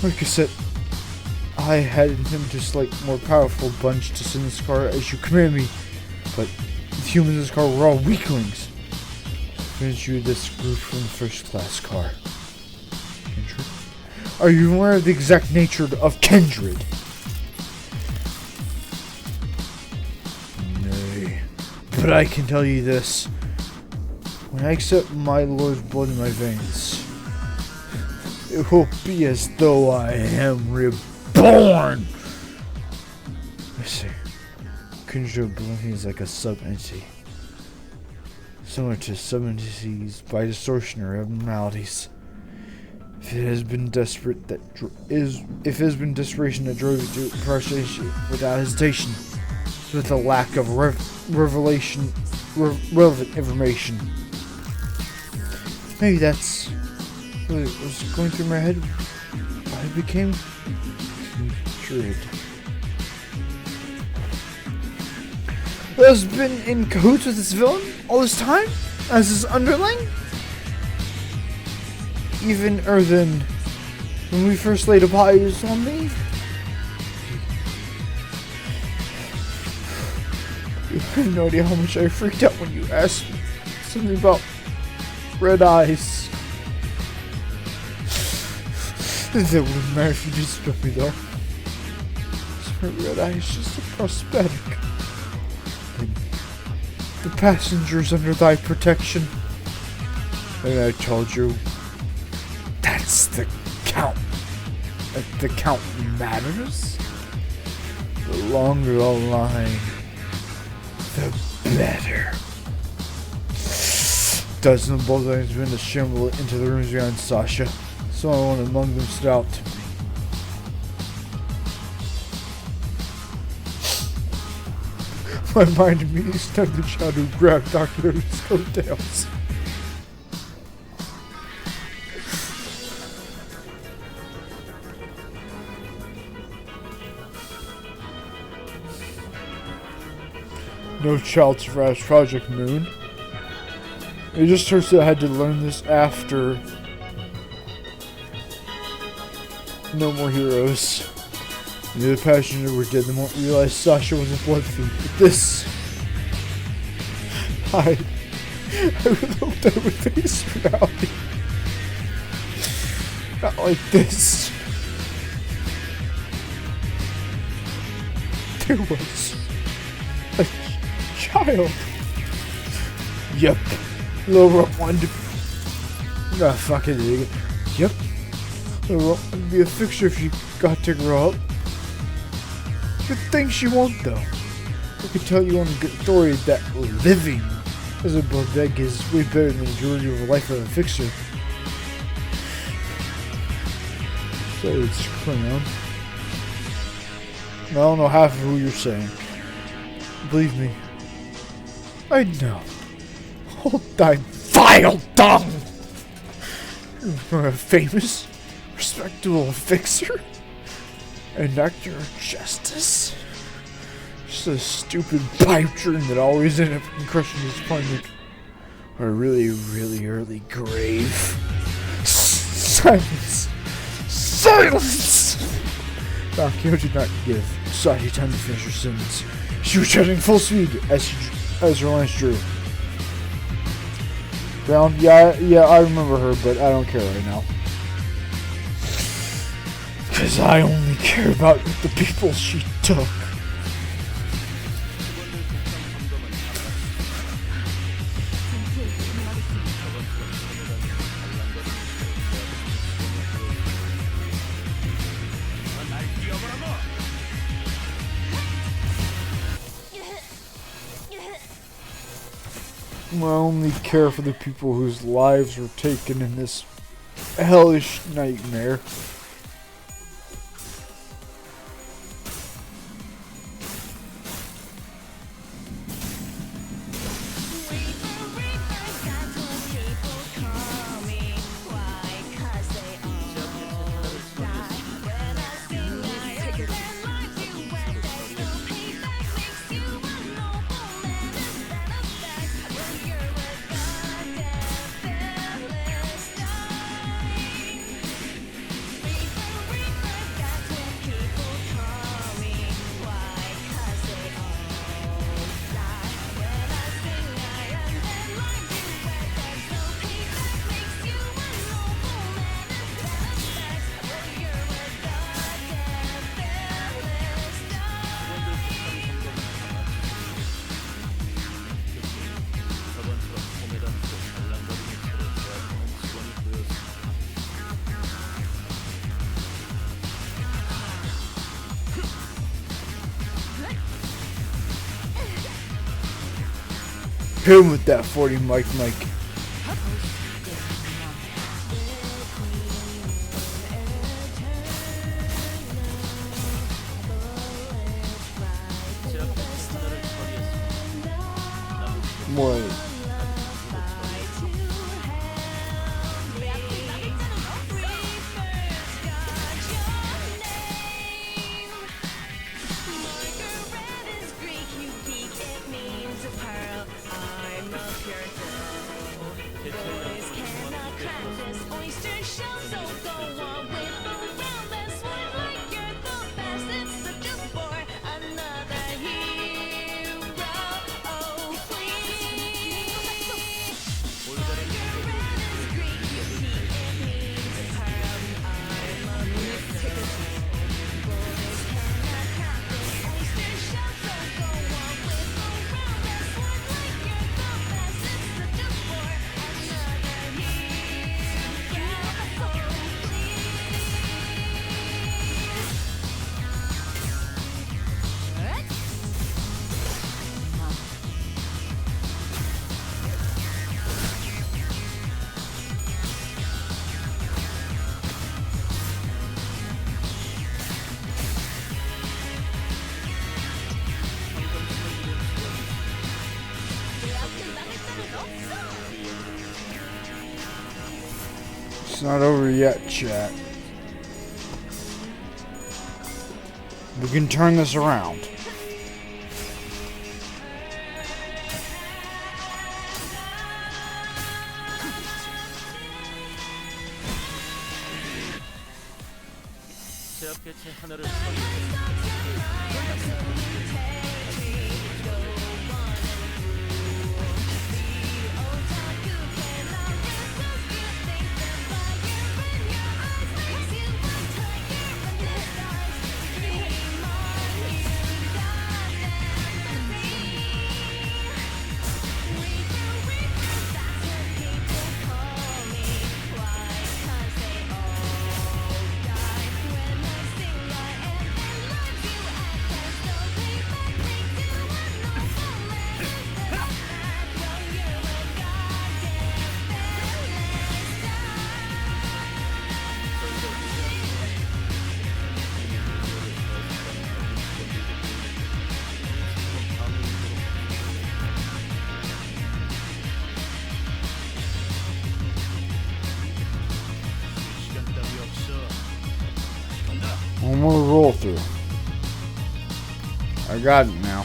Like I said, I had in him just like more powerful bunch to send this car as you command me, but the humans in this car were all weaklings. Finish you this group from the first class car. Kindred? Are you aware of the exact nature of kindred? Nay. But I can tell you this. When I accept my Lord's blood in my veins, it will be as though I am reborn! I see. Kindred blood is like a sub-entity. Similar to sub-entities by distortion or abnormalities. If it has been desperation that drove you to prostration without hesitation, with a lack of relevant information. Maybe that's what was going through my head. I became kindred. Has been in cahoots with this villain all this time as his underling? Even than when we first laid eyes on me? You have no idea how much I freaked out when you asked me something about red eyes. That wouldn't matter if you just struck me though. So red eye is just a prosthetic. The passengers under thy protection. And I told you, that's the count. That the count matters. The longer the line, the better. Dozens of bullseyes begin to shamble into the rooms behind Sasha. Someone among them stood out to me. My mind immediately snapped the child who grabbed Dr. O's coattails. No child survives Project Moon. It just turns out I had to learn this after No More Heroes. The other passengers were dead the moment I realized Sasha was a blood fiend. But this... I really hoped I would face reality. Not like this. There was a child. Yep. Laura wanted to... Nah, fuck it. Yep. Laura wanted to be a fixer if she got to grow up. Good thing she won't, though. I can tell you on good authority that living as a bodega is way better than the majority of a life of a fixer. So it's Klingon. I don't know half of who you're saying. Believe me, I know. Hold thy vile tongue! You're a famous, respectable fixer? An actor of justice? Just a stupid pipe dream that always ended up crushing his opponent. Or a really, really early grave. Silence! Silence! Akio did not give Sashi time to finish her sentence. She was treading full speed as her lance drew. Brown? Yeah, I remember her, but I don't care right now. Because I only care about the people she took. I only care for the people whose lives were taken in this hellish nightmare. Hit him with that 40 Mike. More. It's not over yet, chat. We can turn this around. 제압개체 하나를 One more roll through. I got it now.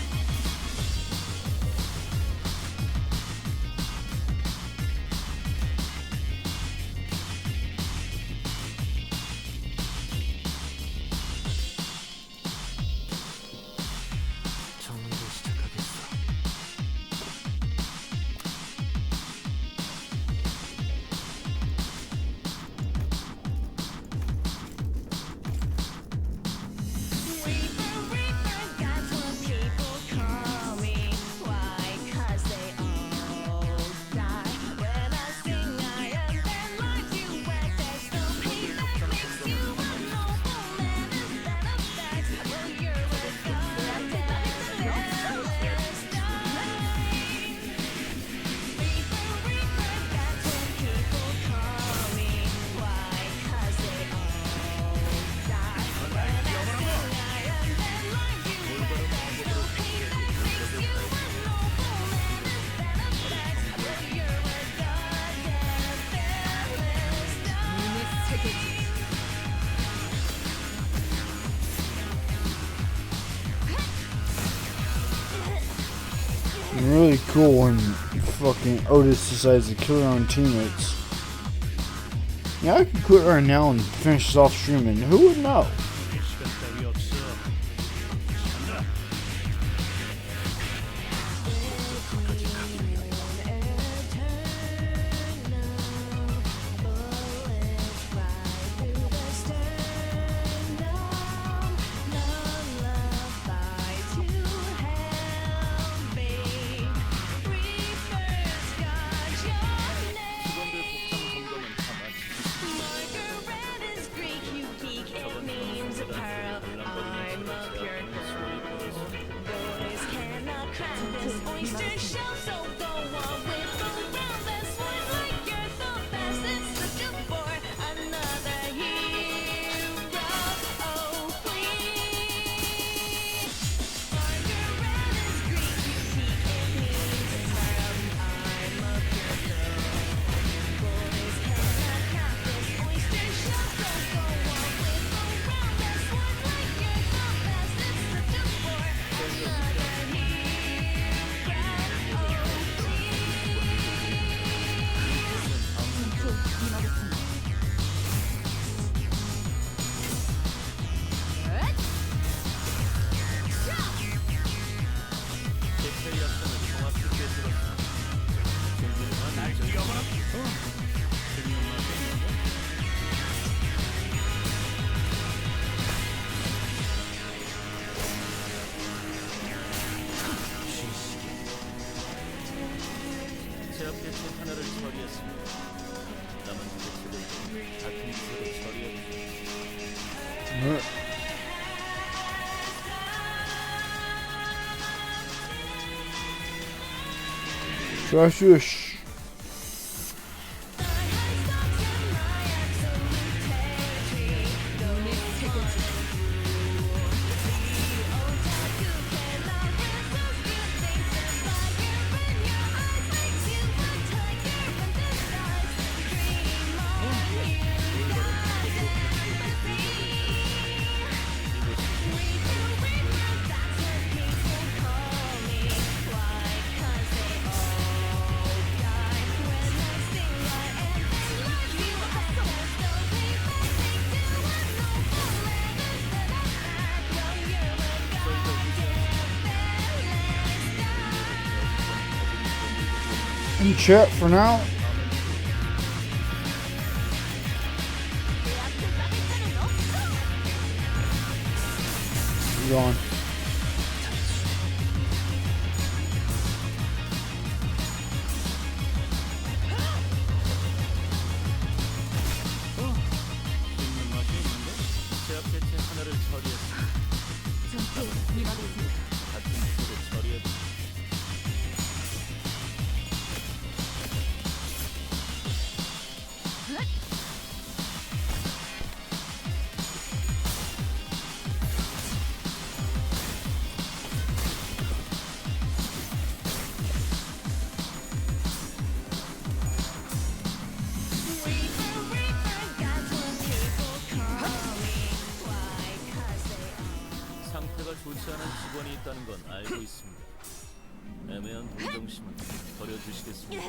really cool when fucking Otis decides to kill her own teammates. Yeah, I could quit right now and finish this off streaming. Who would know? 시간 따위 없어. 간다. 직원들 복장 점검은 다 제압 개체 하나를 처리했습니다. 남은 개체들 같은 기세로 처리해 Shush. In chat for now. Gone. 제압 개체 하나를 처리했습니다. 같은 기세로 처리해 상태가 좋지 않은 직원이 있다는 건 알고 있습니다. 애매한 동정심은 버려주시겠습니다.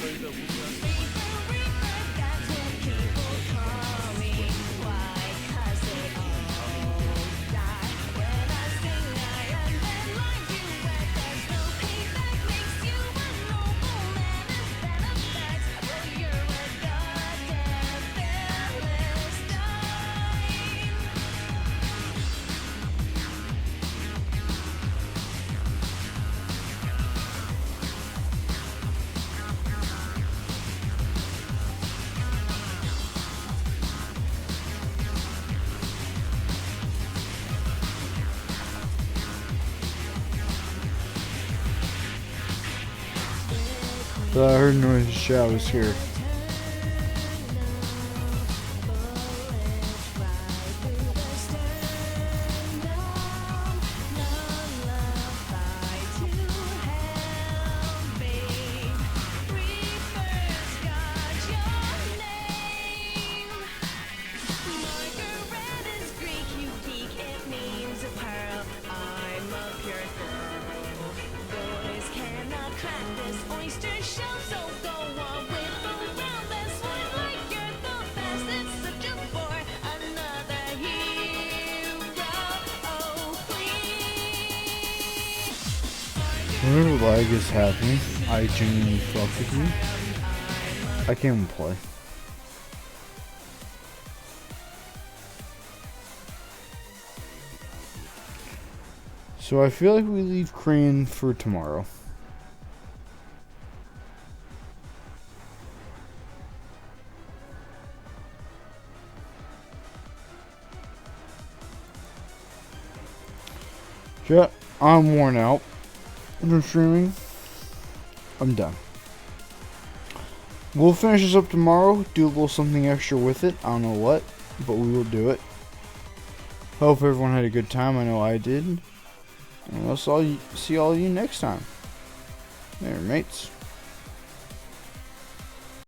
저희가 우세한 I heard noise. Shadow was here. Whenever lag is happening, I genuinely fuck with you. I can't even play. So I feel like we leave Crane for tomorrow. Yeah, I'm worn out. I'm streaming. I'm done. We'll finish this up tomorrow, do a little something extra with it. I don't know what, but we will do it. Hope everyone had a good time. I know I did. And I'll see all you next time. There, mates.